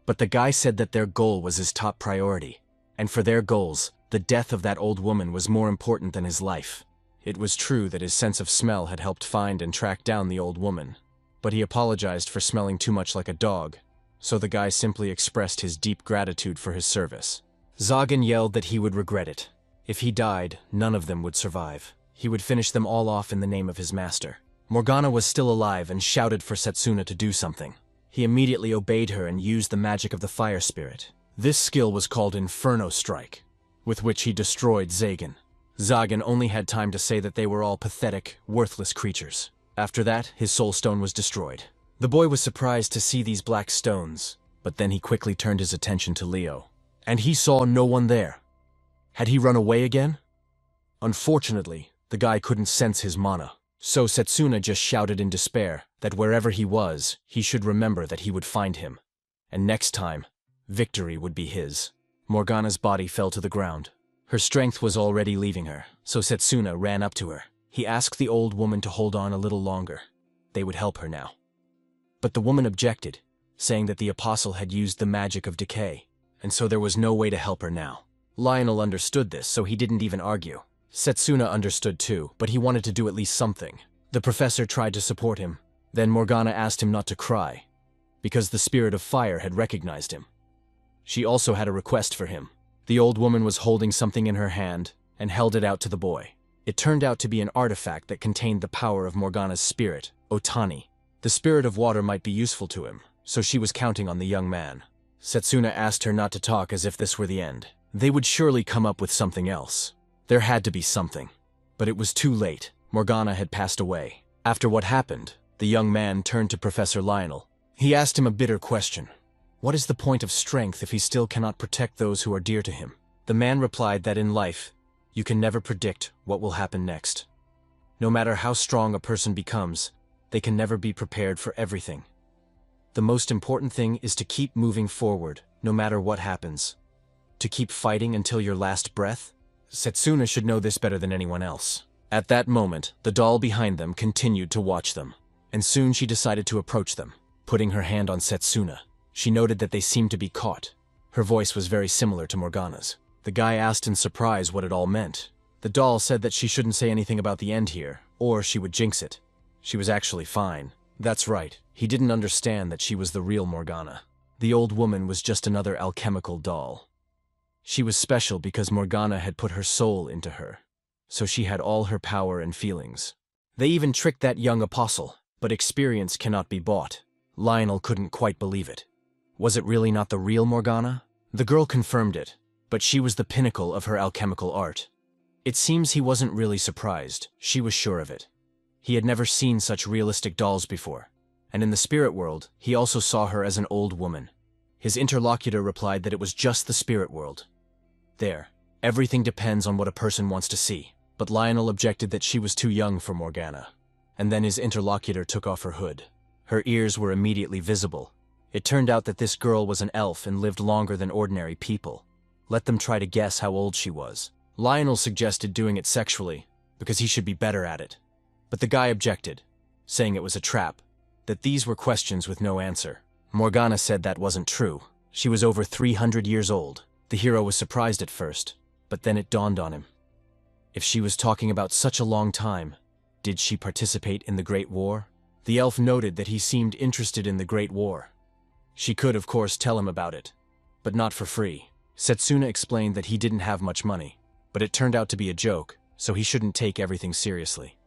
But the guy said that their goal was his top priority, and for their goals, the death of that old woman was more important than his life. It was true that his sense of smell had helped find and track down the old woman, but he apologized for smelling too much like a dog, so the guy simply expressed his deep gratitude for his service. Zagan yelled that he would regret it. If he died, none of them would survive. He would finish them all off in the name of his master. Morgana was still alive and shouted for Setsuna to do something. He immediately obeyed her and used the magic of the fire spirit. This skill was called Inferno Strike, with which he destroyed Zagan. Zagan only had time to say that they were all pathetic, worthless creatures. After that, his soul stone was destroyed. The boy was surprised to see these black stones, but then he quickly turned his attention to Leo. And he saw no one there. Had he run away again? Unfortunately, the guy couldn't sense his mana. So Setsuna just shouted in despair that wherever he was, he should remember that he would find him. And next time, victory would be his. Morgana's body fell to the ground. Her strength was already leaving her, so Setsuna ran up to her. He asked the old woman to hold on a little longer. They would help her now. But the woman objected, saying that the apostle had used the magic of decay, and so there was no way to help her now. Lionel understood this, so he didn't even argue. Setsuna understood too, but he wanted to do at least something. The professor tried to support him. Then Morgana asked him not to cry, because the spirit of fire had recognized him. She also had a request for him. The old woman was holding something in her hand and held it out to the boy. It turned out to be an artifact that contained the power of Morgana's spirit, Otani. The spirit of water might be useful to him, so she was counting on the young man. Setsuna asked her not to talk as if this were the end. They would surely come up with something else. There had to be something. But it was too late. Morgana had passed away. After what happened, the young man turned to Professor Lionel. He asked him a bitter question. What is the point of strength if he still cannot protect those who are dear to him? The man replied that in life, you can never predict what will happen next. No matter how strong a person becomes, they can never be prepared for everything. The most important thing is to keep moving forward, no matter what happens. To keep fighting until your last breath? Setsuna should know this better than anyone else. At that moment, the doll behind them continued to watch them, and soon she decided to approach them. Putting her hand on Setsuna, she noted that they seemed to be caught. Her voice was very similar to Morgana's. The guy asked in surprise what it all meant. The doll said that she shouldn't say anything about the end here, or she would jinx it. She was actually fine. That's right, he didn't understand that she was the real Morgana. The old woman was just another alchemical doll. She was special because Morgana had put her soul into her, so she had all her power and feelings. They even tricked that young apostle, but experience cannot be bought. Lionel couldn't quite believe it. Was it really not the real Morgana? The girl confirmed it, but she was the pinnacle of her alchemical art. It seems he wasn't really surprised. She was sure of it. He had never seen such realistic dolls before, and in the spirit world, he also saw her as an old woman. His interlocutor replied that it was just the spirit world. There, everything depends on what a person wants to see, but Lionel objected that she was too young for Morgana. And then his interlocutor took off her hood. Her ears were immediately visible. It turned out that this girl was an elf and lived longer than ordinary people. Let them try to guess how old she was. Lionel suggested doing it sexually, because he should be better at it. But the guy objected, saying it was a trap, that these were questions with no answer. Morgana said that wasn't true. She was over 300 years old. The hero was surprised at first, but then it dawned on him. If she was talking about such a long time, did she participate in the Great War? The elf noted that he seemed interested in the Great War. She could, of course, tell him about it, but not for free. Setsuna explained that he didn't have much money, but it turned out to be a joke, so he shouldn't take everything seriously.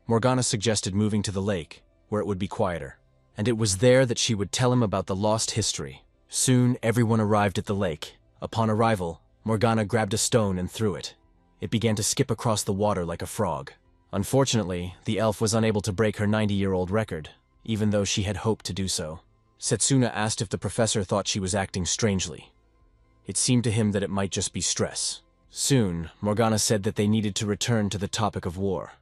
Morgana suggested moving to the lake, where it would be quieter, and it was there that she would tell him about the lost history. Soon, everyone arrived at the lake. Upon arrival, Morgana grabbed a stone and threw it. It began to skip across the water like a frog. Unfortunately, the elf was unable to break her 90-year-old record, even though she had hoped to do so. Setsuna asked if the professor thought she was acting strangely. It seemed to him that it might just be stress. Soon, Morgana said that they needed to return to the topic of war.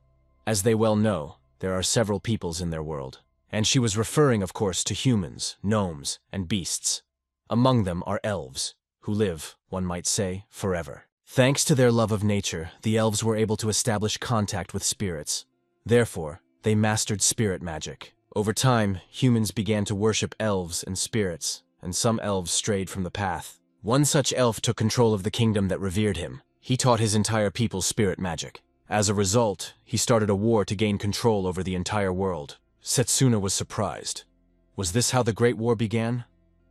As they well know, there are several peoples in their world, and she was referring, of course, to humans, gnomes, and beasts. Among them are elves, who live, one might say, forever. Thanks to their love of nature, the elves were able to establish contact with spirits. Therefore, they mastered spirit magic. Over time, humans began to worship elves and spirits, and some elves strayed from the path. One such elf took control of the kingdom that revered him. He taught his entire people spirit magic. As a result, he started a war to gain control over the entire world. Setsuna was surprised. Was this how the Great War began?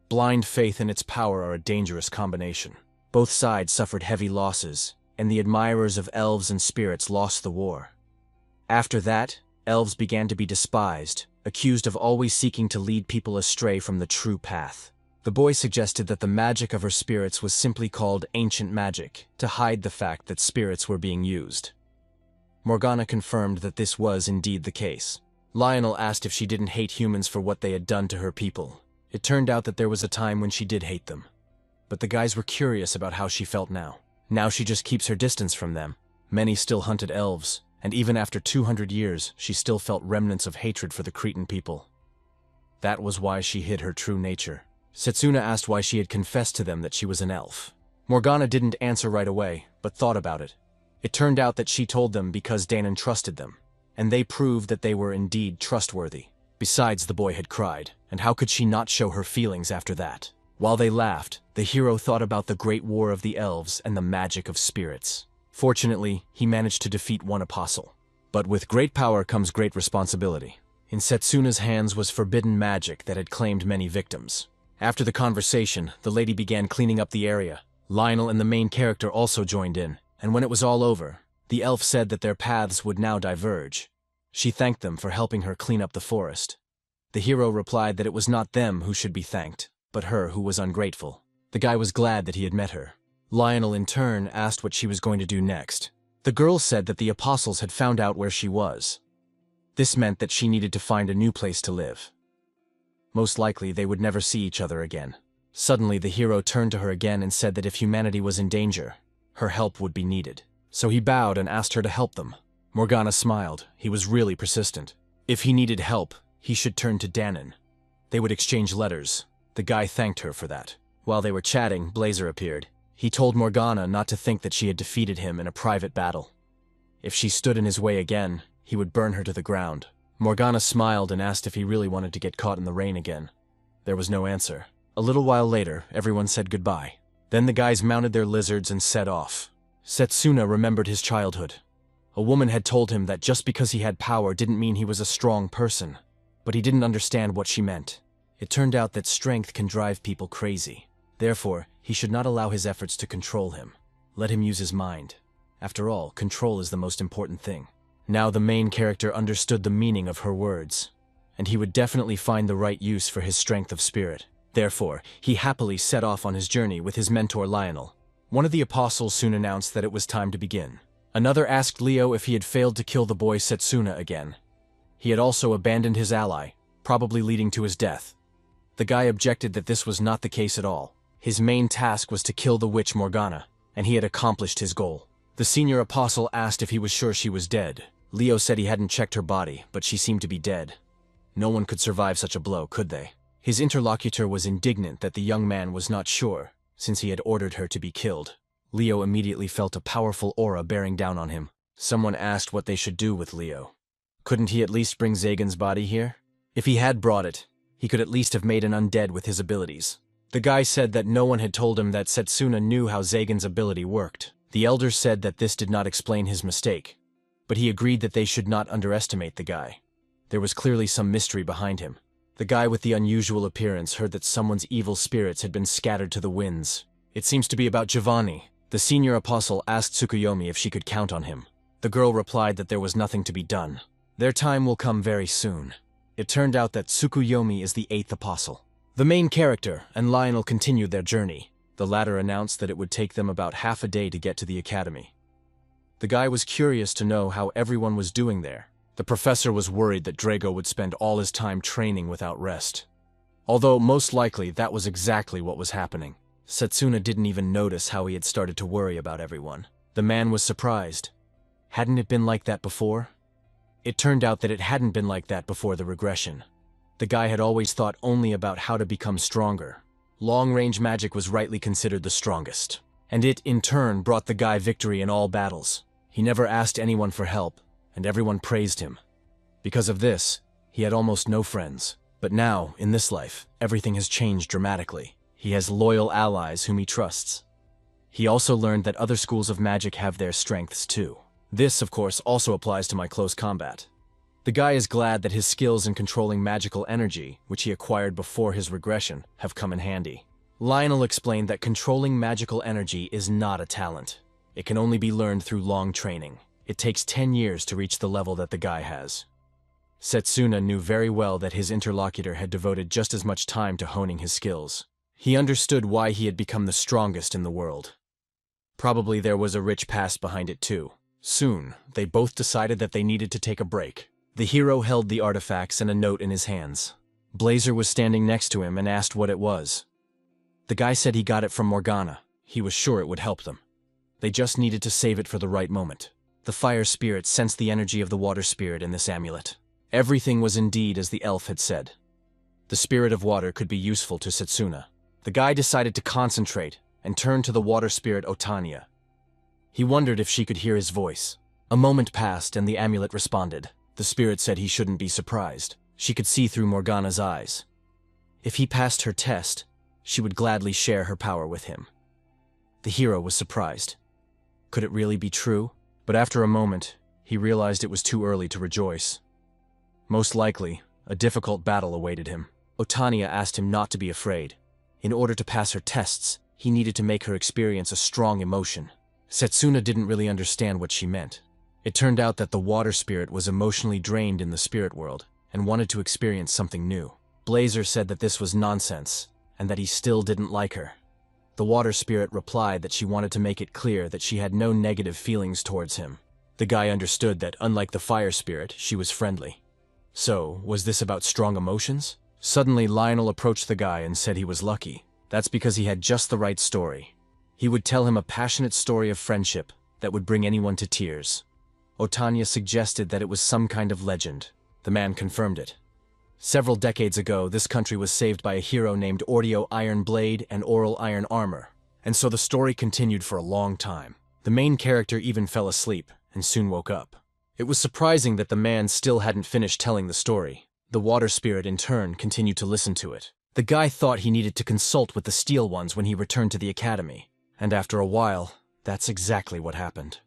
Blind faith and its power are a dangerous combination. Both sides suffered heavy losses, and the admirers of elves and spirits lost the war. After that, elves began to be despised, accused of always seeking to lead people astray from the true path. The boy suggested that the magic of her spirits was simply called ancient magic, to hide the fact that spirits were being used. Morgana confirmed that this was indeed the case. Lionel asked if she didn't hate humans for what they had done to her people. It turned out that there was a time when she did hate them. But the guys were curious about how she felt now. Now she just keeps her distance from them. Many still hunted elves, and even after 200 years, she still felt remnants of hatred for the Cretan people. That was why she hid her true nature. Setsuna asked why she had confessed to them that she was an elf. Morgana didn't answer right away, but thought about it. It turned out that she told them because Danon trusted them, and they proved that they were indeed trustworthy. Besides, the boy had cried, and how could she not show her feelings after that? While they laughed, the hero thought about the great war of the elves and the magic of spirits. Fortunately, he managed to defeat one apostle. But with great power comes great responsibility. In Setsuna's hands was forbidden magic that had claimed many victims. After the conversation, the lady began cleaning up the area. Lionel and the main character also joined in, and when it was all over, the elf said that their paths would now diverge. She thanked them for helping her clean up the forest. The hero replied that it was not them who should be thanked, but her who was ungrateful. The guy was glad that he had met her. Lionel in turn asked what she was going to do next. The girl said that the apostles had found out where she was. This meant that she needed to find a new place to live. Most likely they would never see each other again. Suddenly the hero turned to her again and said that if humanity was in danger, her help would be needed. So he bowed and asked her to help them. Morgana smiled. He was really persistent. If he needed help, he should turn to Danon. They would exchange letters. The guy thanked her for that. While they were chatting, Blazer appeared. He told Morgana not to think that she had defeated him in a private battle. If she stood in his way again, he would burn her to the ground. Morgana smiled and asked if he really wanted to get caught in the rain again. There was no answer. A little while later, everyone said goodbye. Then the guys mounted their lizards and set off. Setsuna remembered his childhood. A woman had told him that just because he had power didn't mean he was a strong person. But he didn't understand what she meant. It turned out that strength can drive people crazy. Therefore, he should not allow his efforts to control him. Let him use his mind. After all, control is the most important thing. Now the main character understood the meaning of her words, and he would definitely find the right use for his strength of spirit. Therefore, he happily set off on his journey with his mentor Lionel. One of the apostles soon announced that it was time to begin. Another asked Leo if he had failed to kill the boy Setsuna again. He had also abandoned his ally, probably leading to his death. The guy objected that this was not the case at all. His main task was to kill the witch Morgana, and he had accomplished his goal. The senior apostle asked if he was sure she was dead. Leo said he hadn't checked her body, but she seemed to be dead. No one could survive such a blow, could they? His interlocutor was indignant that the young man was not sure, since he had ordered her to be killed. Leo immediately felt a powerful aura bearing down on him. Someone asked what they should do with Leo. Couldn't he at least bring Zagan's body here? If he had brought it, he could at least have made an undead with his abilities. The guy said that no one had told him that Setsuna knew how Zagan's ability worked. The elders said that this did not explain his mistake, but he agreed that they should not underestimate the guy. There was clearly some mystery behind him. The guy with the unusual appearance heard that someone's evil spirits had been scattered to the winds. It seems to be about Giovanni. The senior apostle asked Tsukuyomi if she could count on him. The girl replied that there was nothing to be done. Their time will come very soon. It turned out that Tsukuyomi is the 8th apostle. The main character and Lionel continued their journey. The latter announced that it would take them about half a day to get to the academy. The guy was curious to know how everyone was doing there. The professor was worried that Drago would spend all his time training without rest. Although most likely that was exactly what was happening. Setsuna didn't even notice how he had started to worry about everyone. The man was surprised. Hadn't it been like that before? It turned out that it hadn't been like that before the regression. The guy had always thought only about how to become stronger. Long-range magic was rightly considered the strongest, and it, in turn, brought the guy victory in all battles. He never asked anyone for help, and everyone praised him. Because of this, he had almost no friends. But now, in this life, everything has changed dramatically. He has loyal allies whom he trusts. He also learned that other schools of magic have their strengths too. This, of course, also applies to my close combat. The guy is glad that his skills in controlling magical energy, which he acquired before his regression, have come in handy. Lionel explained that controlling magical energy is not a talent. It can only be learned through long training. It takes 10 years to reach the level that the guy has. Setsuna knew very well that his interlocutor had devoted just as much time to honing his skills. He understood why he had become the strongest in the world. Probably there was a rich past behind it too. Soon, they both decided that they needed to take a break. The hero held the artifacts and a note in his hands. Blazer was standing next to him and asked what it was. The guy said he got it from Morgana. He was sure it would help them. They just needed to save it for the right moment. The fire spirit sensed the energy of the water spirit in this amulet. Everything was indeed as the elf had said. The spirit of water could be useful to Setsuna. The guy decided to concentrate and turned to the water spirit Otania. He wondered if she could hear his voice. A moment passed and the amulet responded. The spirit said he shouldn't be surprised. She could see through Morgana's eyes. If he passed her test, she would gladly share her power with him. The hero was surprised. Could it really be true? But after a moment, he realized it was too early to rejoice. Most likely, a difficult battle awaited him. Otania asked him not to be afraid. In order to pass her tests, he needed to make her experience a strong emotion. Setsuna didn't really understand what she meant. It turned out that the water spirit was emotionally drained in the spirit world and wanted to experience something new. Blazer said that this was nonsense and that he still didn't like her. The water spirit replied that she wanted to make it clear that she had no negative feelings towards him. The guy understood that, unlike the fire spirit, she was friendly. So, was this about strong emotions? Suddenly, Lionel approached the guy and said he was lucky. That's because he had just the right story. He would tell him a passionate story of friendship that would bring anyone to tears. Otanya suggested that it was some kind of legend. The man confirmed it. Several decades ago, this country was saved by a hero named Ordio Iron Blade and Oral Iron Armor, and so the story continued for a long time. The main character even fell asleep, and soon woke up. It was surprising that the man still hadn't finished telling the story. The water spirit, in turn, continued to listen to it. The guy thought he needed to consult with the Steel Ones when he returned to the academy, and after a while, that's exactly what happened.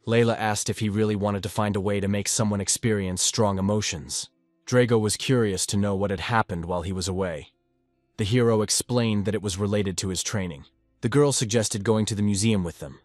Layla asked if he really wanted to find a way to make someone experience strong emotions. Drago was curious to know what had happened while he was away. The hero explained that it was related to his training. The girl suggested going to the museum with them.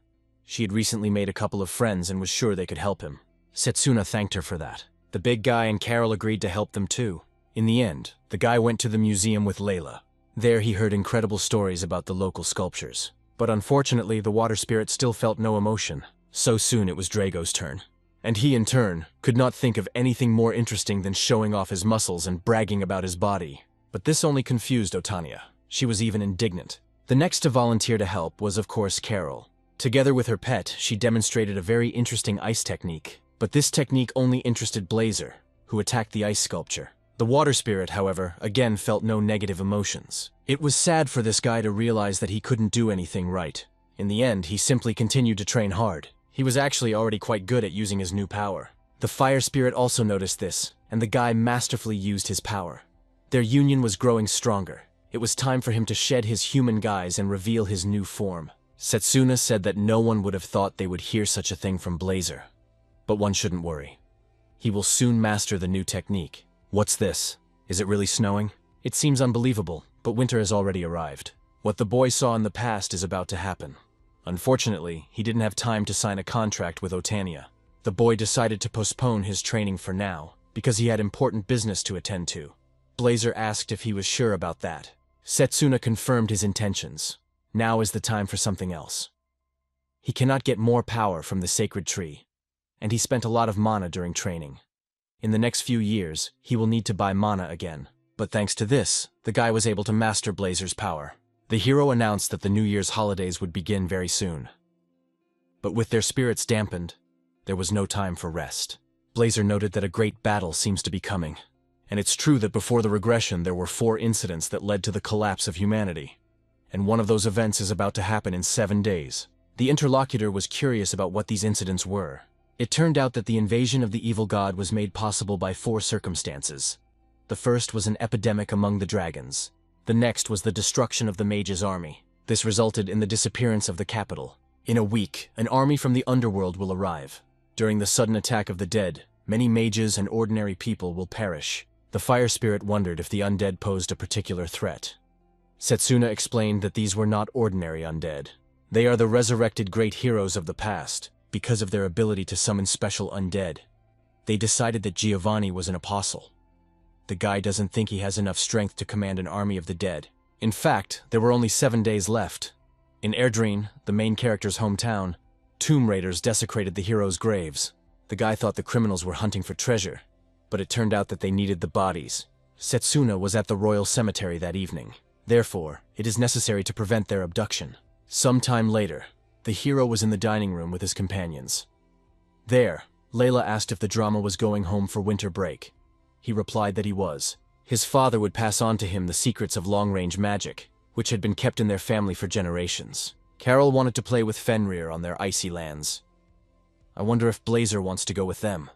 She had recently made a couple of friends and was sure they could help him. Setsuna thanked her for that. The big guy and Carol agreed to help them too. In the end, the guy went to the museum with Layla. There he heard incredible stories about the local sculptures. But unfortunately, the water spirit still felt no emotion. So soon it was Drago's turn. And he, in turn, could not think of anything more interesting than showing off his muscles and bragging about his body. But this only confused Otanya. She was even indignant. The next to volunteer to help was, of course, Carol. Together with her pet, she demonstrated a very interesting ice technique. But this technique only interested Blazer, who attacked the ice sculpture. The water spirit, however, again felt no negative emotions. It was sad for this guy to realize that he couldn't do anything right. In the end, he simply continued to train hard. He was actually already quite good at using his new power. The fire spirit also noticed this, and the guy masterfully used his power. Their union was growing stronger. It was time for him to shed his human guise and reveal his new form. Setsuna said that no one would have thought they would hear such a thing from Blazer. But one shouldn't worry. He will soon master the new technique. What's this? Is it really snowing? It seems unbelievable, but winter has already arrived. What the boy saw in the past is about to happen. Unfortunately, he didn't have time to sign a contract with Otanya. The boy decided to postpone his training for now, because he had important business to attend to. Blazer asked if he was sure about that. Setsuna confirmed his intentions. Now is the time for something else. He cannot get more power from the sacred tree, and he spent a lot of mana during training. In the next few years, he will need to buy mana again. But thanks to this, the guy was able to master Blazer's power. The hero announced that the New Year's holidays would begin very soon. But with their spirits dampened, there was no time for rest. Blazer noted that a great battle seems to be coming. And it's true that before the regression there were 4 incidents that led to the collapse of humanity. And one of those events is about to happen in 7 days. The interlocutor was curious about what these incidents were. It turned out that the invasion of the evil god was made possible by 4 circumstances. The first was an epidemic among the dragons. The next was the destruction of the mage's army. This resulted in the disappearance of the capital. In a week, an army from the underworld will arrive. During the sudden attack of the dead, many mages and ordinary people will perish. The fire spirit wondered if the undead posed a particular threat. Setsuna explained that these were not ordinary undead. They are the resurrected great heroes of the past, because of their ability to summon special undead. They decided that Giovanni was an apostle. The guy doesn't think he has enough strength to command an army of the dead. In fact, there were only 7 days left. In Erdreen, the main character's hometown, tomb raiders desecrated the heroes' graves. The guy thought the criminals were hunting for treasure, but it turned out that they needed the bodies. Setsuna was at the royal cemetery that evening. Therefore, it is necessary to prevent their abduction. Sometime later, the hero was in the dining room with his companions. There, Layla asked if the drama was going home for winter break. He replied that he was. His father would pass on to him the secrets of long-range magic, which had been kept in their family for generations. Carol wanted to play with Fenrir on their icy lands. I wonder if Blazer wants to go with them.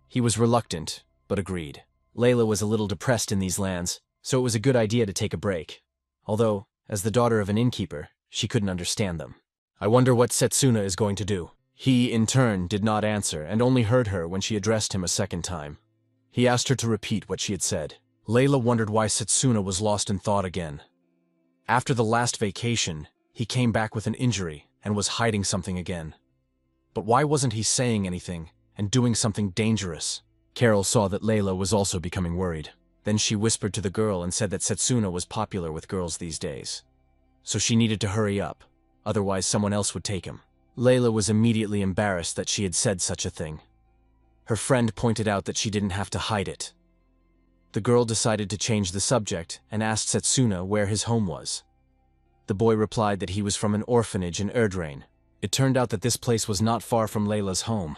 He was reluctant, but agreed. Layla was a little depressed in these lands, so it was a good idea to take a break. Although, as the daughter of an innkeeper, she couldn't understand them. I wonder what Setsuna is going to do. He, in turn, did not answer and only heard her when she addressed him a second time. He asked her to repeat what she had said. Layla wondered why Setsuna was lost in thought again. After the last vacation, he came back with an injury and was hiding something again. But why wasn't he saying anything and doing something dangerous? Carol saw that Layla was also becoming worried. Then she whispered to the girl and said that Setsuna was popular with girls these days. So she needed to hurry up, otherwise someone else would take him. Layla was immediately embarrassed that she had said such a thing. Her friend pointed out that she didn't have to hide it. The girl decided to change the subject and asked Setsuna where his home was. The boy replied that he was from an orphanage in Erdreen. It turned out that this place was not far from Layla's home.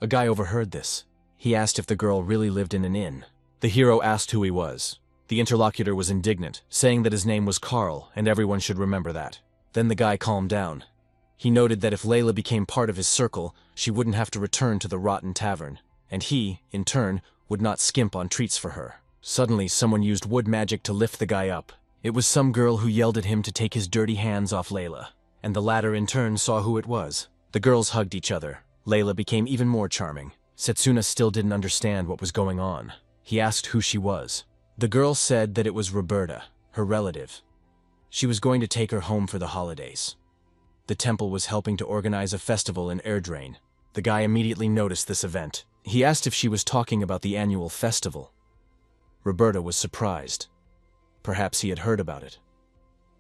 A guy overheard this. He asked if the girl really lived in an inn. The hero asked who he was. The interlocutor was indignant, saying that his name was Carl and everyone should remember that. Then the guy calmed down. He noted that if Layla became part of his circle, she wouldn't have to return to the rotten tavern, and he, in turn, would not skimp on treats for her. Suddenly, someone used wood magic to lift the guy up. It was some girl who yelled at him to take his dirty hands off Layla, and the latter in turn saw who it was. The girls hugged each other. Layla became even more charming. Setsuna still didn't understand what was going on. He asked who she was. The girl said that it was Roberta, her relative. She was going to take her home for the holidays. The temple was helping to organize a festival in Erdrain. The guy immediately noticed this event. He asked if she was talking about the annual festival. Roberta was surprised. Perhaps he had heard about it.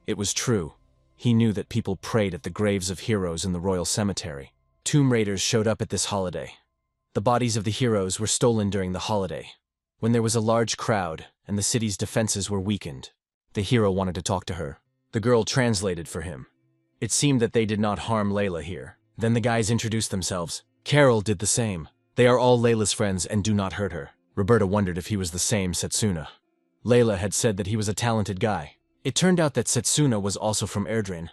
It was true. He knew that people prayed at the graves of heroes in the royal cemetery. Tomb raiders showed up at this holiday. The bodies of the heroes were stolen during the holiday, when there was a large crowd and the city's defenses were weakened. The hero wanted to talk to her. The girl translated for him. It seemed that they did not harm Layla here. Then the guys introduced themselves. Carol did the same. They are all Layla's friends and do not hurt her. Roberta wondered if he was the same Setsuna. Layla had said that he was a talented guy. It turned out that Setsuna was also from Erdrin.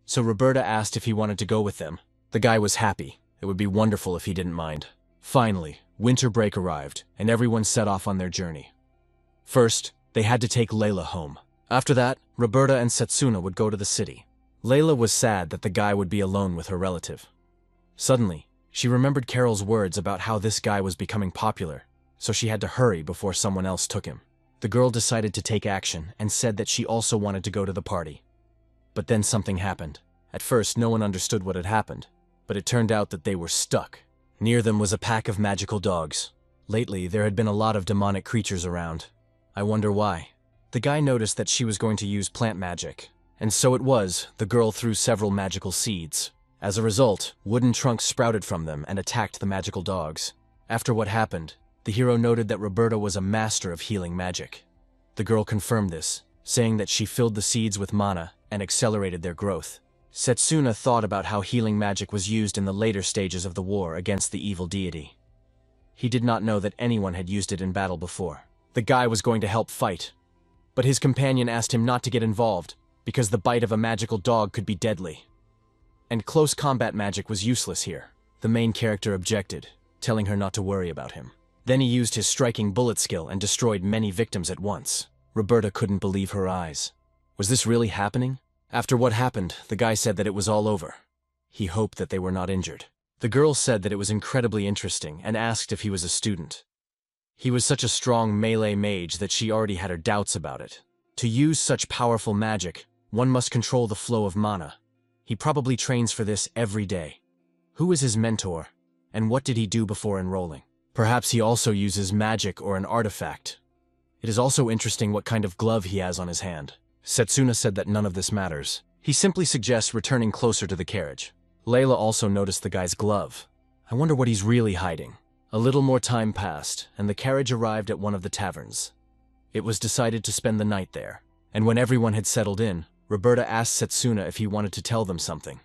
So Roberta asked if he wanted to go with them. The guy was happy. It would be wonderful if he didn't mind. Finally, winter break arrived, and everyone set off on their journey. First, they had to take Layla home. After that, Roberta and Setsuna would go to the city. Layla was sad that the guy would be alone with her relative. Suddenly, she remembered Carol's words about how this guy was becoming popular, so she had to hurry before someone else took him. The girl decided to take action and said that she also wanted to go to the party. But then something happened. At first, no one understood what had happened, but it turned out that they were stuck. Near them was a pack of magical dogs. Lately, there had been a lot of demonic creatures around. I wonder why. The guy noticed that she was going to use plant magic, and so it was, the girl threw several magical seeds. As a result, wooden trunks sprouted from them and attacked the magical dogs. After what happened, the hero noted that Roberta was a master of healing magic. The girl confirmed this, saying that she filled the seeds with mana and accelerated their growth. Setsuna thought about how healing magic was used in the later stages of the war against the evil deity. He did not know that anyone had used it in battle before. The guy was going to help fight, but his companion asked him not to get involved because the bite of a magical dog could be deadly. And close combat magic was useless here. The main character objected, telling her not to worry about him. Then he used his striking bullet skill and destroyed many victims at once. Roberta couldn't believe her eyes. Was this really happening? After what happened, the guy said that it was all over. He hoped that they were not injured. The girl said that it was incredibly interesting and asked if he was a student. He was such a strong melee mage that she already had her doubts about it. To use such powerful magic, one must control the flow of mana. He probably trains for this every day. Who is his mentor, and what did he do before enrolling? Perhaps he also uses magic or an artifact. It is also interesting what kind of glove he has on his hand. Setsuna said that none of this matters. He simply suggests returning closer to the carriage. Layla also noticed the guy's glove. I wonder what he's really hiding. A little more time passed, and the carriage arrived at one of the taverns. It was decided to spend the night there, and when everyone had settled in, Roberta asked Setsuna if he wanted to tell them something.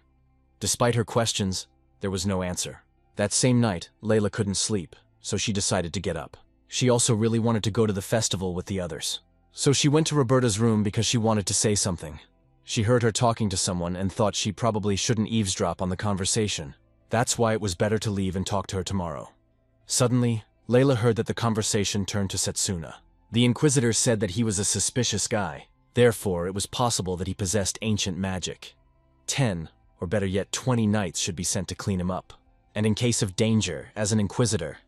Despite her questions, there was no answer. That same night, Layla couldn't sleep, so she decided to get up. She also really wanted to go to the festival with the others. So she went to Roberta's room because she wanted to say something. She heard her talking to someone and thought she probably shouldn't eavesdrop on the conversation. That's why it was better to leave and talk to her tomorrow. Suddenly, Layla heard that the conversation turned to Setsuna. The Inquisitor said that he was a suspicious guy. Therefore, it was possible that he possessed ancient magic. 10, or better yet 20 knights should be sent to clean him up. And in case of danger, as an Inquisitor,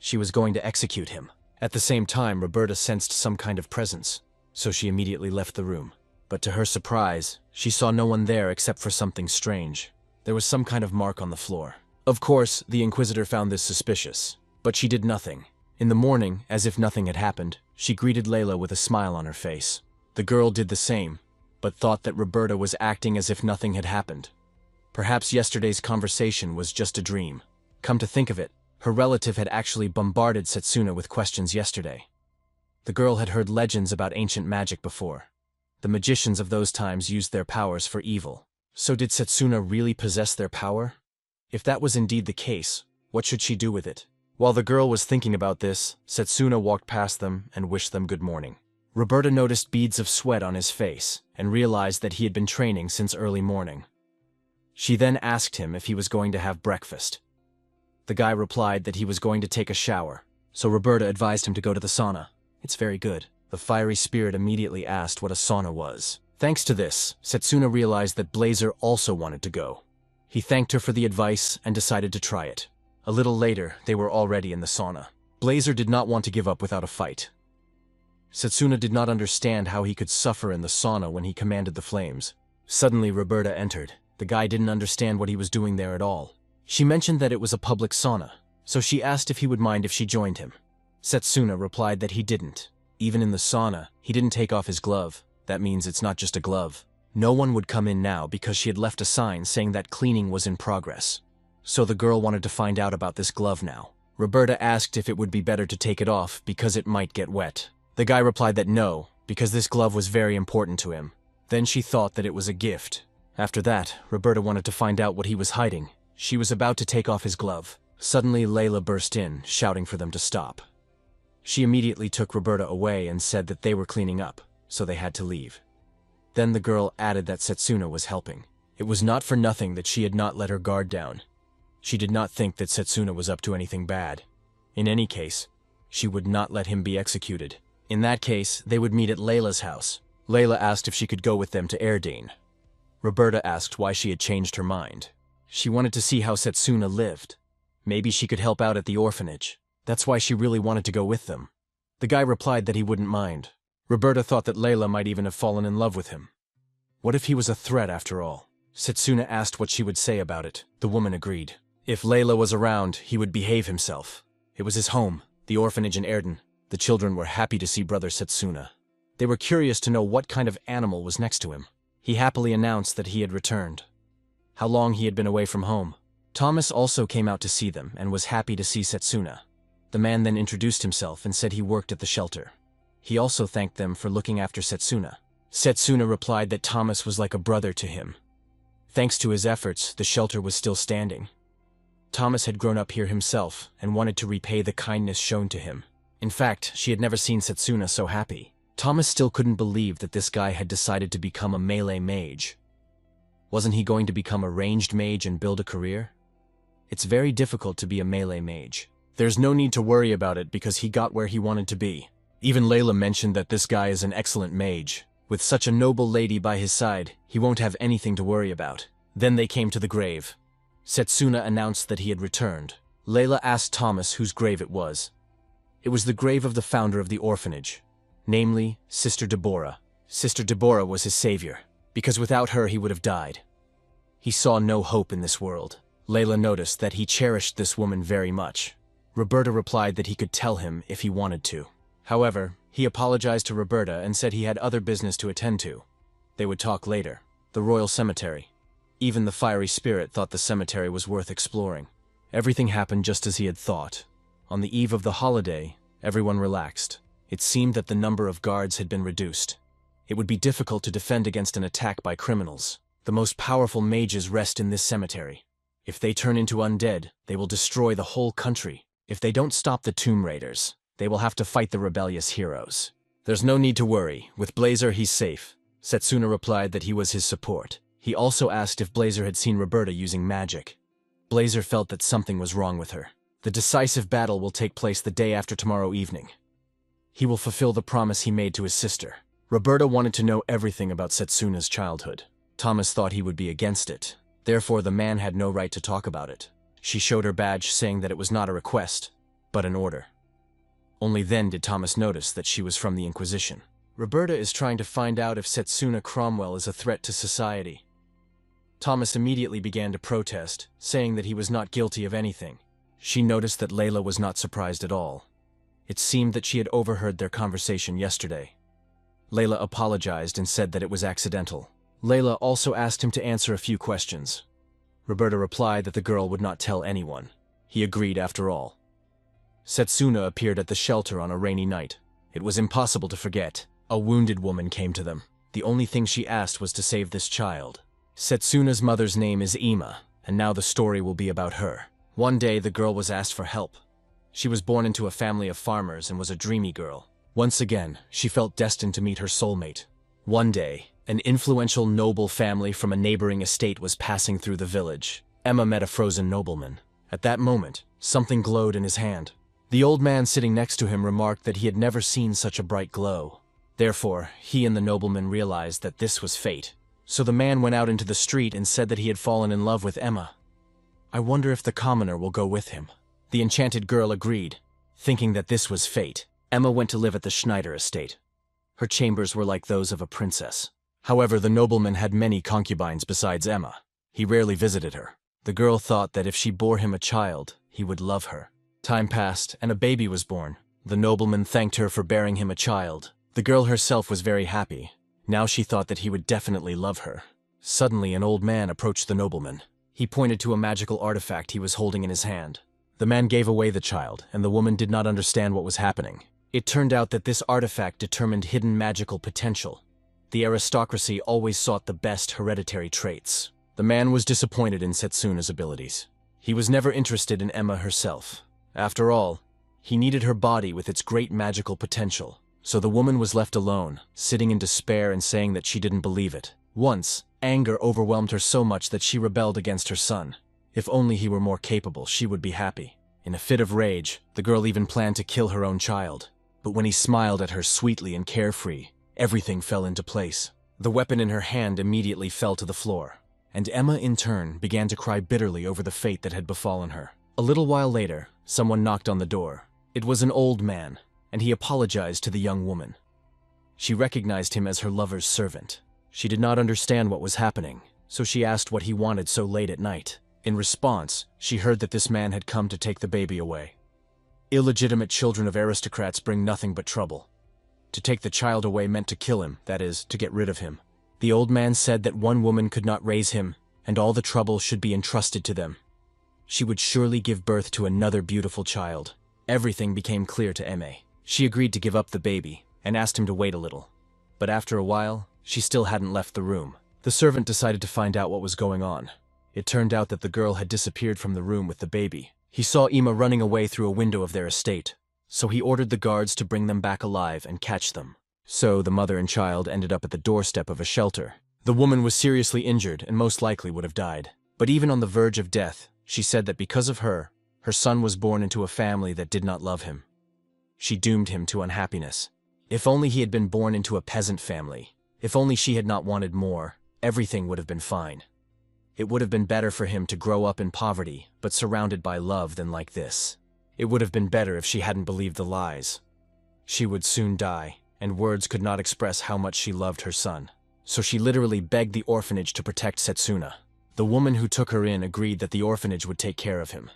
she was going to execute him. At the same time, Roberta sensed some kind of presence, so she immediately left the room. But to her surprise, she saw no one there except for something strange. There was some kind of mark on the floor. Of course, the Inquisitor found this suspicious, but she did nothing. In the morning, as if nothing had happened, she greeted Layla with a smile on her face. The girl did the same, but thought that Roberta was acting as if nothing had happened. Perhaps yesterday's conversation was just a dream. Come to think of it, her relative had actually bombarded Setsuna with questions yesterday. The girl had heard legends about ancient magic before. The magicians of those times used their powers for evil. So did Setsuna really possess their power? If that was indeed the case, what should she do with it? While the girl was thinking about this, Setsuna walked past them and wished them good morning. Roberta noticed beads of sweat on his face and realized that he had been training since early morning. She then asked him if he was going to have breakfast. The guy replied that he was going to take a shower, so Roberta advised him to go to the sauna. It's very good. The fiery spirit immediately asked what a sauna was. Thanks to this, Setsuna realized that Blazer also wanted to go. He thanked her for the advice and decided to try it. A little later, they were already in the sauna. Blazer did not want to give up without a fight. Setsuna did not understand how he could suffer in the sauna when he commanded the flames. Suddenly, Roberta entered. The guy didn't understand what he was doing there at all. She mentioned that it was a public sauna, so she asked if he would mind if she joined him. Setsuna replied that he didn't. Even in the sauna, he didn't take off his glove. That means it's not just a glove. No one would come in now because she had left a sign saying that cleaning was in progress. So the girl wanted to find out about this glove now. Roberta asked if it would be better to take it off because it might get wet. The guy replied that no, because this glove was very important to him. Then she thought that it was a gift. After that, Roberta wanted to find out what he was hiding. She was about to take off his glove. Suddenly, Layla burst in, shouting for them to stop. She immediately took Roberta away and said that they were cleaning up, so they had to leave. Then the girl added that Setsuna was helping. It was not for nothing that she had not let her guard down. She did not think that Setsuna was up to anything bad. In any case, she would not let him be executed. In that case, they would meet at Layla's house. Layla asked if she could go with them to Erdene. Roberta asked why she had changed her mind. She wanted to see how Setsuna lived. Maybe she could help out at the orphanage. That's why she really wanted to go with them. The guy replied that he wouldn't mind. Roberta thought that Layla might even have fallen in love with him. What if he was a threat after all? Setsuna asked what she would say about it. The woman agreed. If Layla was around, he would behave himself. It was his home, the orphanage in Erdene. The children were happy to see brother Setsuna. They were curious to know what kind of animal was next to him. He happily announced that he had returned. How long he had been away from home. Thomas also came out to see them and was happy to see Setsuna. The man then introduced himself and said he worked at the shelter. He also thanked them for looking after Setsuna. Setsuna replied that Thomas was like a brother to him. Thanks to his efforts, the shelter was still standing. Thomas had grown up here himself and wanted to repay the kindness shown to him. In fact, she had never seen Setsuna so happy. Thomas still couldn't believe that this guy had decided to become a melee mage. Wasn't he going to become a ranged mage and build a career? It's very difficult to be a melee mage. There's no need to worry about it because he got where he wanted to be. Even Layla mentioned that this guy is an excellent mage. With such a noble lady by his side, he won't have anything to worry about. Then they came to the grave. Setsuna announced that he had returned. Layla asked Thomas whose grave it was. It was the grave of the founder of the orphanage, namely, Sister Deborah. Sister Deborah was his savior, because without her he would have died. He saw no hope in this world. Layla noticed that he cherished this woman very much. Roberta replied that he could tell him if he wanted to. However, he apologized to Roberta and said he had other business to attend to. They would talk later. The royal cemetery. Even the fiery spirit thought the cemetery was worth exploring. Everything happened just as he had thought. On the eve of the holiday, everyone relaxed. It seemed that the number of guards had been reduced. It would be difficult to defend against an attack by criminals. The most powerful mages rest in this cemetery. If they turn into undead, they will destroy the whole country. If they don't stop the Tomb Raiders, they will have to fight the rebellious heroes. There's no need to worry. With Blazer, he's safe. Setsuna replied that he was his support. He also asked if Blazer had seen Roberta using magic. Blazer felt that something was wrong with her. The decisive battle will take place the day after tomorrow evening. He will fulfill the promise he made to his sister. Roberta wanted to know everything about Setsuna's childhood. Thomas thought he would be against it. Therefore, the man had no right to talk about it. She showed her badge saying that it was not a request, but an order. Only then did Thomas notice that she was from the Inquisition. Roberta is trying to find out if Setsuna Cromwell is a threat to society. Thomas immediately began to protest, saying that he was not guilty of anything. She noticed that Layla was not surprised at all. It seemed that she had overheard their conversation yesterday. Layla apologized and said that it was accidental. Layla also asked him to answer a few questions. Roberta replied that the girl would not tell anyone. He agreed after all. Setsuna appeared at the shelter on a rainy night. It was impossible to forget. A wounded woman came to them. The only thing she asked was to save this child. Setsuna's mother's name is Ima, and now the story will be about her. One day, the girl was asked for help. She was born into a family of farmers and was a dreamy girl. Once again, she felt destined to meet her soulmate. One day, an influential noble family from a neighboring estate was passing through the village. Emma met a frozen nobleman. At that moment, something glowed in his hand. The old man sitting next to him remarked that he had never seen such a bright glow. Therefore, he and the nobleman realized that this was fate. So the man went out into the street and said that he had fallen in love with Emma. I wonder if the commoner will go with him. The enchanted girl agreed, thinking that this was fate. Emma went to live at the Schneider estate. Her chambers were like those of a princess. However, the nobleman had many concubines besides Emma. He rarely visited her. The girl thought that if she bore him a child, he would love her. Time passed, and a baby was born. The nobleman thanked her for bearing him a child. The girl herself was very happy. Now she thought that he would definitely love her. Suddenly, an old man approached the nobleman. He pointed to a magical artifact he was holding in his hand. The man gave away the child, and the woman did not understand what was happening. It turned out that this artifact determined hidden magical potential. The aristocracy always sought the best hereditary traits. The man was disappointed in Setsuna's abilities. He was never interested in Emma herself. After all, he needed her body with its great magical potential. So the woman was left alone, sitting in despair and saying that she didn't believe it. Once, anger overwhelmed her so much that she rebelled against her son. If only he were more capable, she would be happy. In a fit of rage, the girl even planned to kill her own child. But when he smiled at her sweetly and carefree, everything fell into place. The weapon in her hand immediately fell to the floor, and Emma, in turn, began to cry bitterly over the fate that had befallen her. A little while later, someone knocked on the door. It was an old man, and he apologized to the young woman. She recognized him as her lover's servant. She did not understand what was happening, so she asked what he wanted so late at night. In response, she heard that this man had come to take the baby away. Illegitimate children of aristocrats bring nothing but trouble. To take the child away meant to kill him, that is, to get rid of him. The old man said that one woman could not raise him, and all the trouble should be entrusted to them. She would surely give birth to another beautiful child. Everything became clear to Eme. She agreed to give up the baby, and asked him to wait a little. But after a while, she still hadn't left the room. The servant decided to find out what was going on. It turned out that the girl had disappeared from the room with the baby. He saw Ima running away through a window of their estate, so he ordered the guards to bring them back alive and catch them. So the mother and child ended up at the doorstep of a shelter. The woman was seriously injured and most likely would have died. But even on the verge of death, she said that because of her, her son was born into a family that did not love him. She doomed him to unhappiness. If only he had been born into a peasant family, if only she had not wanted more, everything would have been fine. It would have been better for him to grow up in poverty, but surrounded by love than like this. It would have been better if she hadn't believed the lies. She would soon die, and words could not express how much she loved her son. So she literally begged the orphanage to protect Setsuna. The woman who took her in agreed that the orphanage would take care of him.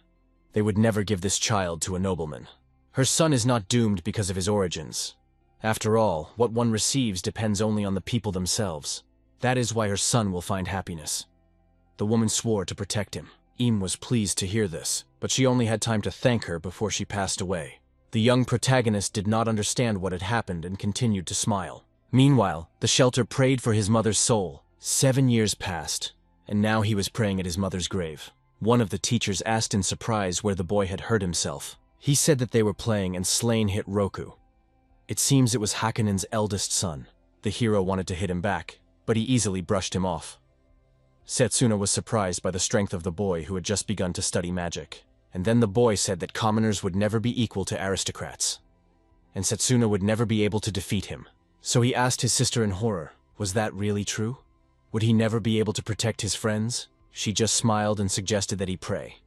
They would never give this child to a nobleman. Her son is not doomed because of his origins. After all, what one receives depends only on the people themselves. That is why her son will find happiness. The woman swore to protect him. Im was pleased to hear this, but she only had time to thank her before she passed away. The young protagonist did not understand what had happened and continued to smile. Meanwhile, the shelter prayed for his mother's soul. 7 years passed, and now he was praying at his mother's grave. One of the teachers asked in surprise where the boy had hurt himself. He said that they were playing and Slain hit Roku. It seems it was Hakonen's eldest son. The hero wanted to hit him back, but he easily brushed him off. Setsuna was surprised by the strength of the boy who had just begun to study magic. And then the boy said that commoners would never be equal to aristocrats, and Setsuna would never be able to defeat him. So he asked his sister in horror, was that really true? Would he never be able to protect his friends? She just smiled and suggested that he pray.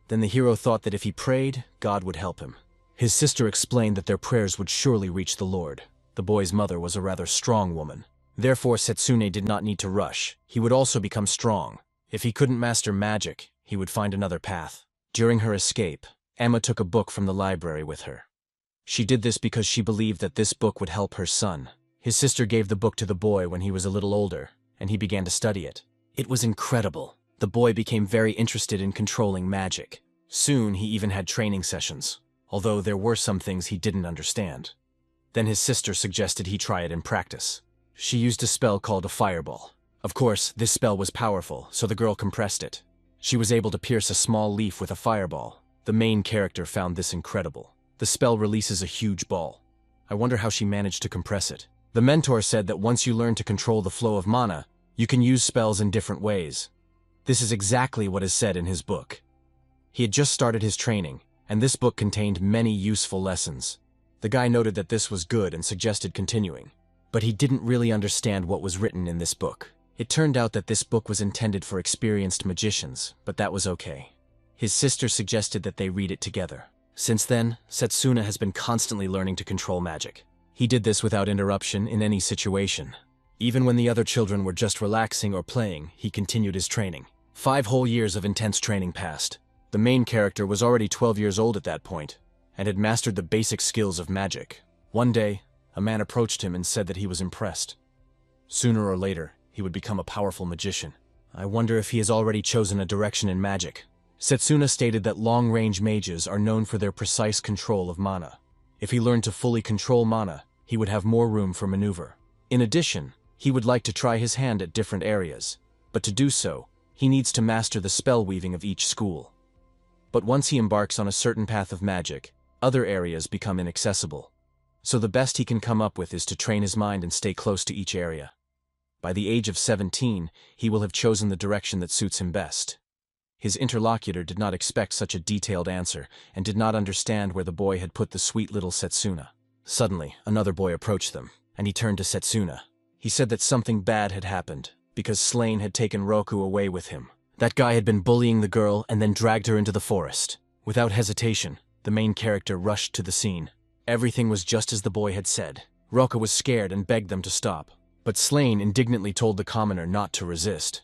Then the hero thought that if he prayed, God would help him. His sister explained that their prayers would surely reach the Lord. The boy's mother was a rather strong woman. Therefore, Setsune did not need to rush. He would also become strong. If he couldn't master magic, he would find another path. During her escape, Emma took a book from the library with her. She did this because she believed that this book would help her son. His sister gave the book to the boy when he was a little older, and he began to study it. It was incredible. The boy became very interested in controlling magic. Soon, he even had training sessions, although there were some things he didn't understand. Then his sister suggested he try it in practice. She used a spell called a fireball. Of course, this spell was powerful, so the girl compressed it. She was able to pierce a small leaf with a fireball. The main character found this incredible. The spell releases a huge ball. I wonder how she managed to compress it. The mentor said that once you learn to control the flow of mana, you can use spells in different ways. This is exactly what is said in his book. He had just started his training, and this book contained many useful lessons. The guy noted that this was good and suggested continuing. But he didn't really understand what was written in this book. It turned out that this book was intended for experienced magicians, but that was okay. His sister suggested that they read it together. Since then, Setsuna has been constantly learning to control magic. He did this without interruption in any situation. Even when the other children were just relaxing or playing, he continued his training. 5 whole years of intense training passed. The main character was already 12 years old at that point, and had mastered the basic skills of magic. One day, a man approached him and said that he was impressed. Sooner or later, he would become a powerful magician. I wonder if he has already chosen a direction in magic. Setsuna stated that long-range mages are known for their precise control of mana. If he learned to fully control mana, he would have more room for maneuver. In addition, he would like to try his hand at different areas, but to do so, he needs to master the spell weaving of each school. But once he embarks on a certain path of magic, other areas become inaccessible. So the best he can come up with is to train his mind and stay close to each area. By the age of 17, he will have chosen the direction that suits him best. His interlocutor did not expect such a detailed answer and did not understand where the boy had put the sweet little Setsuna. Suddenly, another boy approached them, and he turned to Setsuna. He said that something bad had happened, because Slain had taken Roku away with him. That guy had been bullying the girl and then dragged her into the forest. Without hesitation, the main character rushed to the scene. Everything was just as the boy had said. Roku was scared and begged them to stop. But Slain indignantly told the commoner not to resist.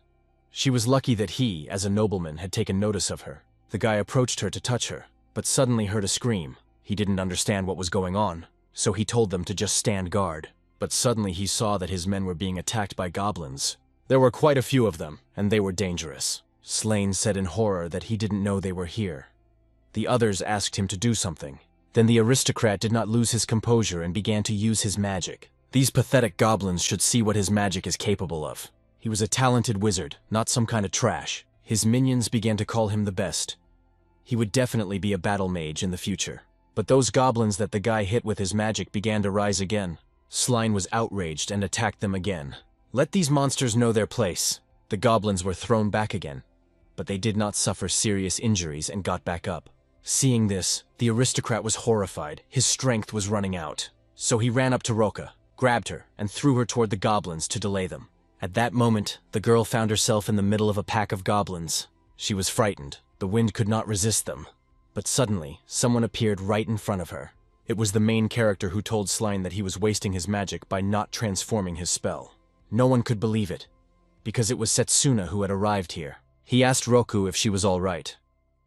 She was lucky that he, as a nobleman, had taken notice of her. The guy approached her to touch her, but suddenly heard a scream. He didn't understand what was going on, so he told them to just stand guard. But suddenly he saw that his men were being attacked by goblins. There were quite a few of them, and they were dangerous. Slain said in horror that he didn't know they were here. The others asked him to do something. Then the aristocrat did not lose his composure and began to use his magic. These pathetic goblins should see what his magic is capable of. He was a talented wizard, not some kind of trash. His minions began to call him the best. He would definitely be a battle mage in the future. But those goblins that the guy hit with his magic began to rise again. Slain was outraged and attacked them again. Let these monsters know their place. The goblins were thrown back again, but they did not suffer serious injuries and got back up. Seeing this, the aristocrat was horrified. His strength was running out. So he ran up to Roka, grabbed her, and threw her toward the goblins to delay them. At that moment, the girl found herself in the middle of a pack of goblins. She was frightened. The wind could not resist them. But suddenly, someone appeared right in front of her. It was the main character who told Slain that he was wasting his magic by not transforming his spell. No one could believe it, because it was Setsuna who had arrived here. He asked Roku if she was all right.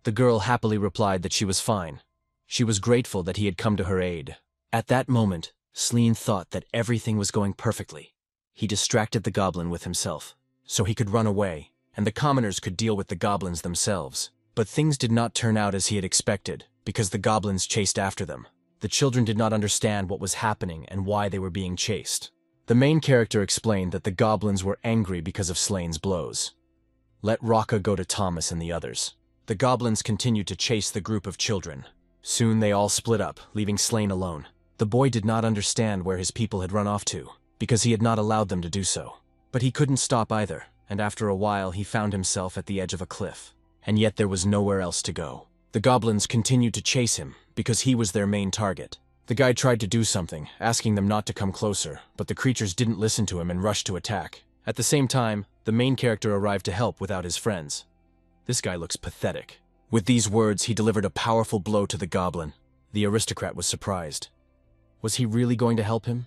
The girl happily replied that she was fine. She was grateful that he had come to her aid. At that moment, Slain thought that everything was going perfectly. He distracted the goblin with himself, so he could run away, and the commoners could deal with the goblins themselves. But things did not turn out as he had expected, because the goblins chased after them. The children did not understand what was happening and why they were being chased. The main character explained that the goblins were angry because of Slain's blows. Let Raka go to Thomas and the others. The goblins continued to chase the group of children. Soon they all split up, leaving Slain alone. The boy did not understand where his people had run off to, because he had not allowed them to do so. But he couldn't stop either, and after a while he found himself at the edge of a cliff. And yet there was nowhere else to go. The goblins continued to chase him, because he was their main target. The guy tried to do something, asking them not to come closer, but the creatures didn't listen to him and rushed to attack. At the same time, the main character arrived to help without his friends. This guy looks pathetic. With these words, he delivered a powerful blow to the goblin. The aristocrat was surprised. Was he really going to help him?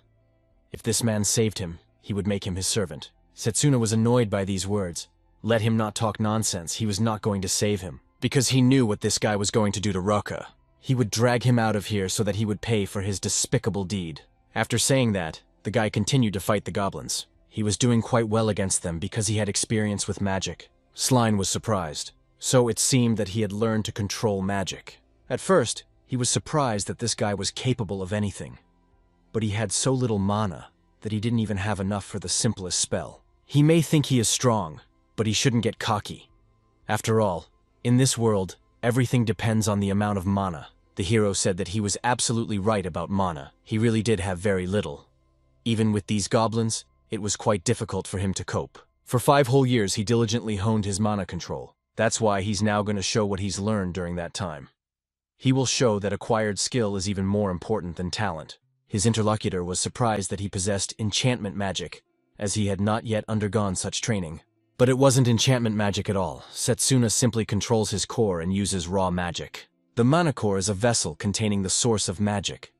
If this man saved him, he would make him his servant. Setsuna was annoyed by these words. Let him not talk nonsense, he was not going to save him, because he knew what this guy was going to do to Roka. He would drag him out of here so that he would pay for his despicable deed. After saying that, the guy continued to fight the goblins. He was doing quite well against them because he had experience with magic. Slain was surprised. So it seemed that he had learned to control magic. At first, he was surprised that this guy was capable of anything. But he had so little mana that he didn't even have enough for the simplest spell. He may think he is strong, but he shouldn't get cocky. After all, in this world, everything depends on the amount of mana. The hero said that he was absolutely right about mana. He really did have very little. Even with these goblins, it was quite difficult for him to cope. For 5 whole years, he diligently honed his mana control. That's why he's now going to show what he's learned during that time. He will show that acquired skill is even more important than talent. His interlocutor was surprised that he possessed enchantment magic, as he had not yet undergone such training. But it wasn't enchantment magic at all. Setsuna simply controls his core and uses raw magic. The mana core is a vessel containing the source of magic.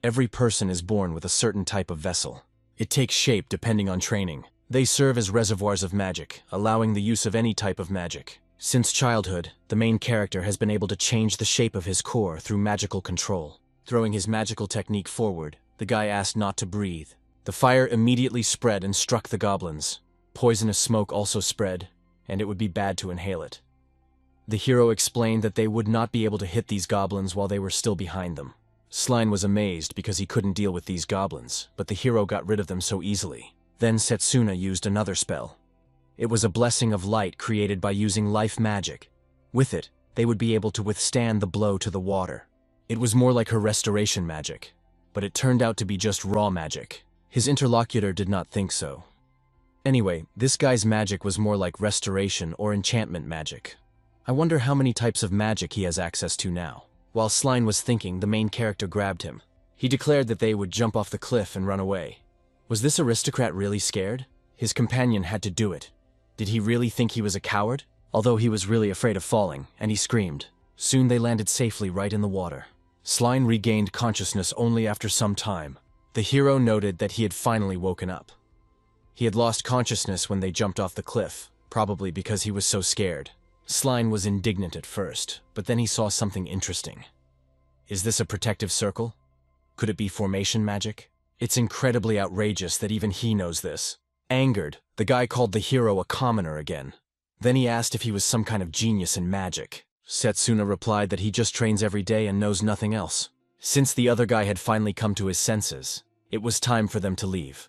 Every person is born with a certain type of vessel. It takes shape depending on training. They serve as reservoirs of magic, allowing the use of any type of magic. Since childhood, the main character has been able to change the shape of his core through magical control. Throwing his magical technique forward, the guy asked not to breathe. The fire immediately spread and struck the goblins. Poisonous smoke also spread, and it would be bad to inhale it. The hero explained that they would not be able to hit these goblins while they were still behind them. Sline was amazed because he couldn't deal with these goblins, but the hero got rid of them so easily. Then Setsuna used another spell. It was a blessing of light created by using life magic. With it, they would be able to withstand the blow to the water. It was more like her restoration magic, but it turned out to be just raw magic. His interlocutor did not think so. Anyway, this guy's magic was more like restoration or enchantment magic. I wonder how many types of magic he has access to now. While Sline was thinking, the main character grabbed him. He declared that they would jump off the cliff and run away. Was this aristocrat really scared? His companion had to do it. Did he really think he was a coward? Although he was really afraid of falling, and he screamed. Soon they landed safely right in the water. Sline regained consciousness only after some time. The hero noted that he had finally woken up. He had lost consciousness when they jumped off the cliff, probably because he was so scared. Sline was indignant at first, but then he saw something interesting. Is this a protective circle? Could it be formation magic? It's incredibly outrageous that even he knows this. Angered, the guy called the hero a commoner again. Then he asked if he was some kind of genius in magic. Setsuna replied that he just trains every day and knows nothing else. Since the other guy had finally come to his senses, it was time for them to leave.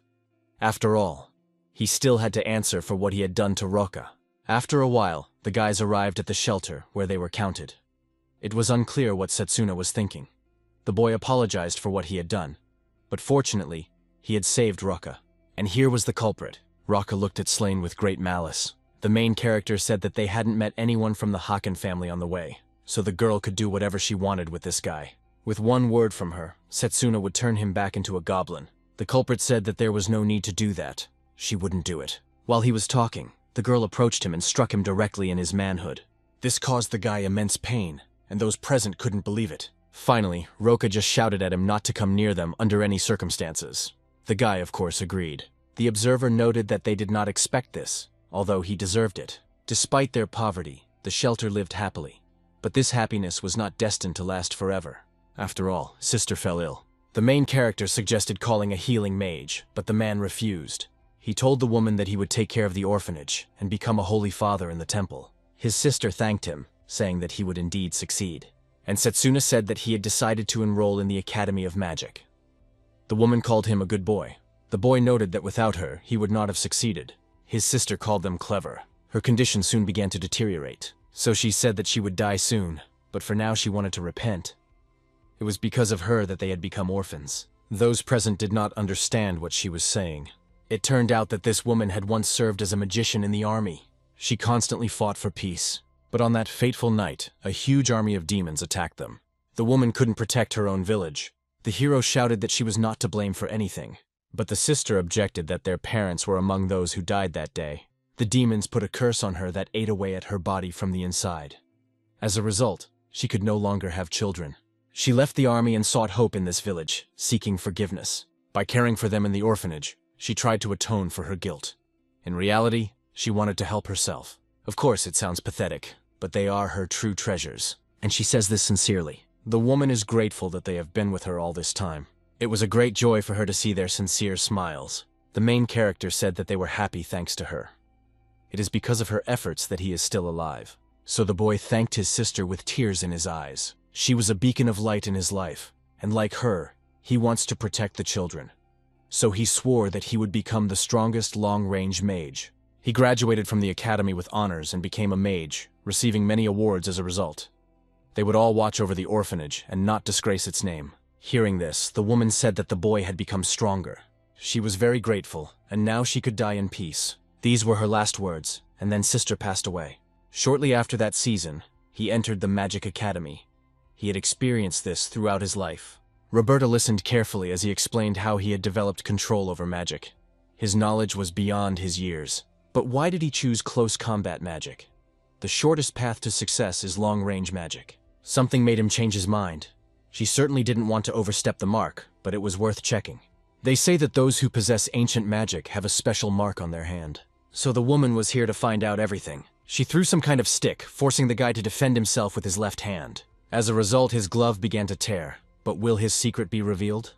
After all, he still had to answer for what he had done to Roka. After a while, the guys arrived at the shelter where they were counted. It was unclear what Setsuna was thinking. The boy apologized for what he had done, but fortunately, he had saved Roka. And here was the culprit. Roka looked at Sline with great malice. The main character said that they hadn't met anyone from the Haken family on the way, so the girl could do whatever she wanted with this guy. With one word from her, Setsuna would turn him back into a goblin. The culprit said that there was no need to do that. She wouldn't do it. While he was talking, the girl approached him and struck him directly in his manhood. This caused the guy immense pain, and those present couldn't believe it. Finally, Roka just shouted at him not to come near them under any circumstances. The guy, of course, agreed. The observer noted that they did not expect this, although he deserved it. Despite their poverty, the shelter lived happily. But this happiness was not destined to last forever. After all, Sister fell ill. The main character suggested calling a healing mage, but the man refused. He told the woman that he would take care of the orphanage and become a holy father in the temple. His sister thanked him, saying that he would indeed succeed. And Setsuna said that he had decided to enroll in the Academy of Magic. The woman called him a good boy. The boy noted that without her, he would not have succeeded. His sister called them clever. Her condition soon began to deteriorate, so she said that she would die soon, but for now she wanted to repent. It was because of her that they had become orphans. Those present did not understand what she was saying. It turned out that this woman had once served as a magician in the army. She constantly fought for peace. But on that fateful night, a huge army of demons attacked them. The woman couldn't protect her own village. The hero shouted that she was not to blame for anything. But the sister objected that their parents were among those who died that day. The demons put a curse on her that ate away at her body from the inside. As a result, she could no longer have children. She left the army and sought hope in this village, seeking forgiveness. By caring for them in the orphanage, she tried to atone for her guilt. In reality, she wanted to help herself. Of course, it sounds pathetic, but they are her true treasures. And she says this sincerely. The woman is grateful that they have been with her all this time. It was a great joy for her to see their sincere smiles. The main character said that they were happy thanks to her. It is because of her efforts that he is still alive. So the boy thanked his sister with tears in his eyes. She was a beacon of light in his life, and like her, he wants to protect the children. so he swore that he would become the strongest long-range mage. He graduated from the academy with honors and became a mage, receiving many awards as a result. They would all watch over the orphanage and not disgrace its name. Hearing this, the woman said that the boy had become stronger. She was very grateful, and now she could die in peace. These were her last words, and then sister passed away. Shortly after that season, he entered the Magic Academy. He had experienced this throughout his life. Roberta listened carefully as he explained how he had developed control over magic. His knowledge was beyond his years. But why did he choose close combat magic? The shortest path to success is long-range magic. Something made him change his mind. She certainly didn't want to overstep the mark, but it was worth checking. They say that those who possess ancient magic have a special mark on their hand. So the woman was here to find out everything. She threw some kind of stick, forcing the guy to defend himself with his left hand. As a result, his glove began to tear. But will his secret be revealed?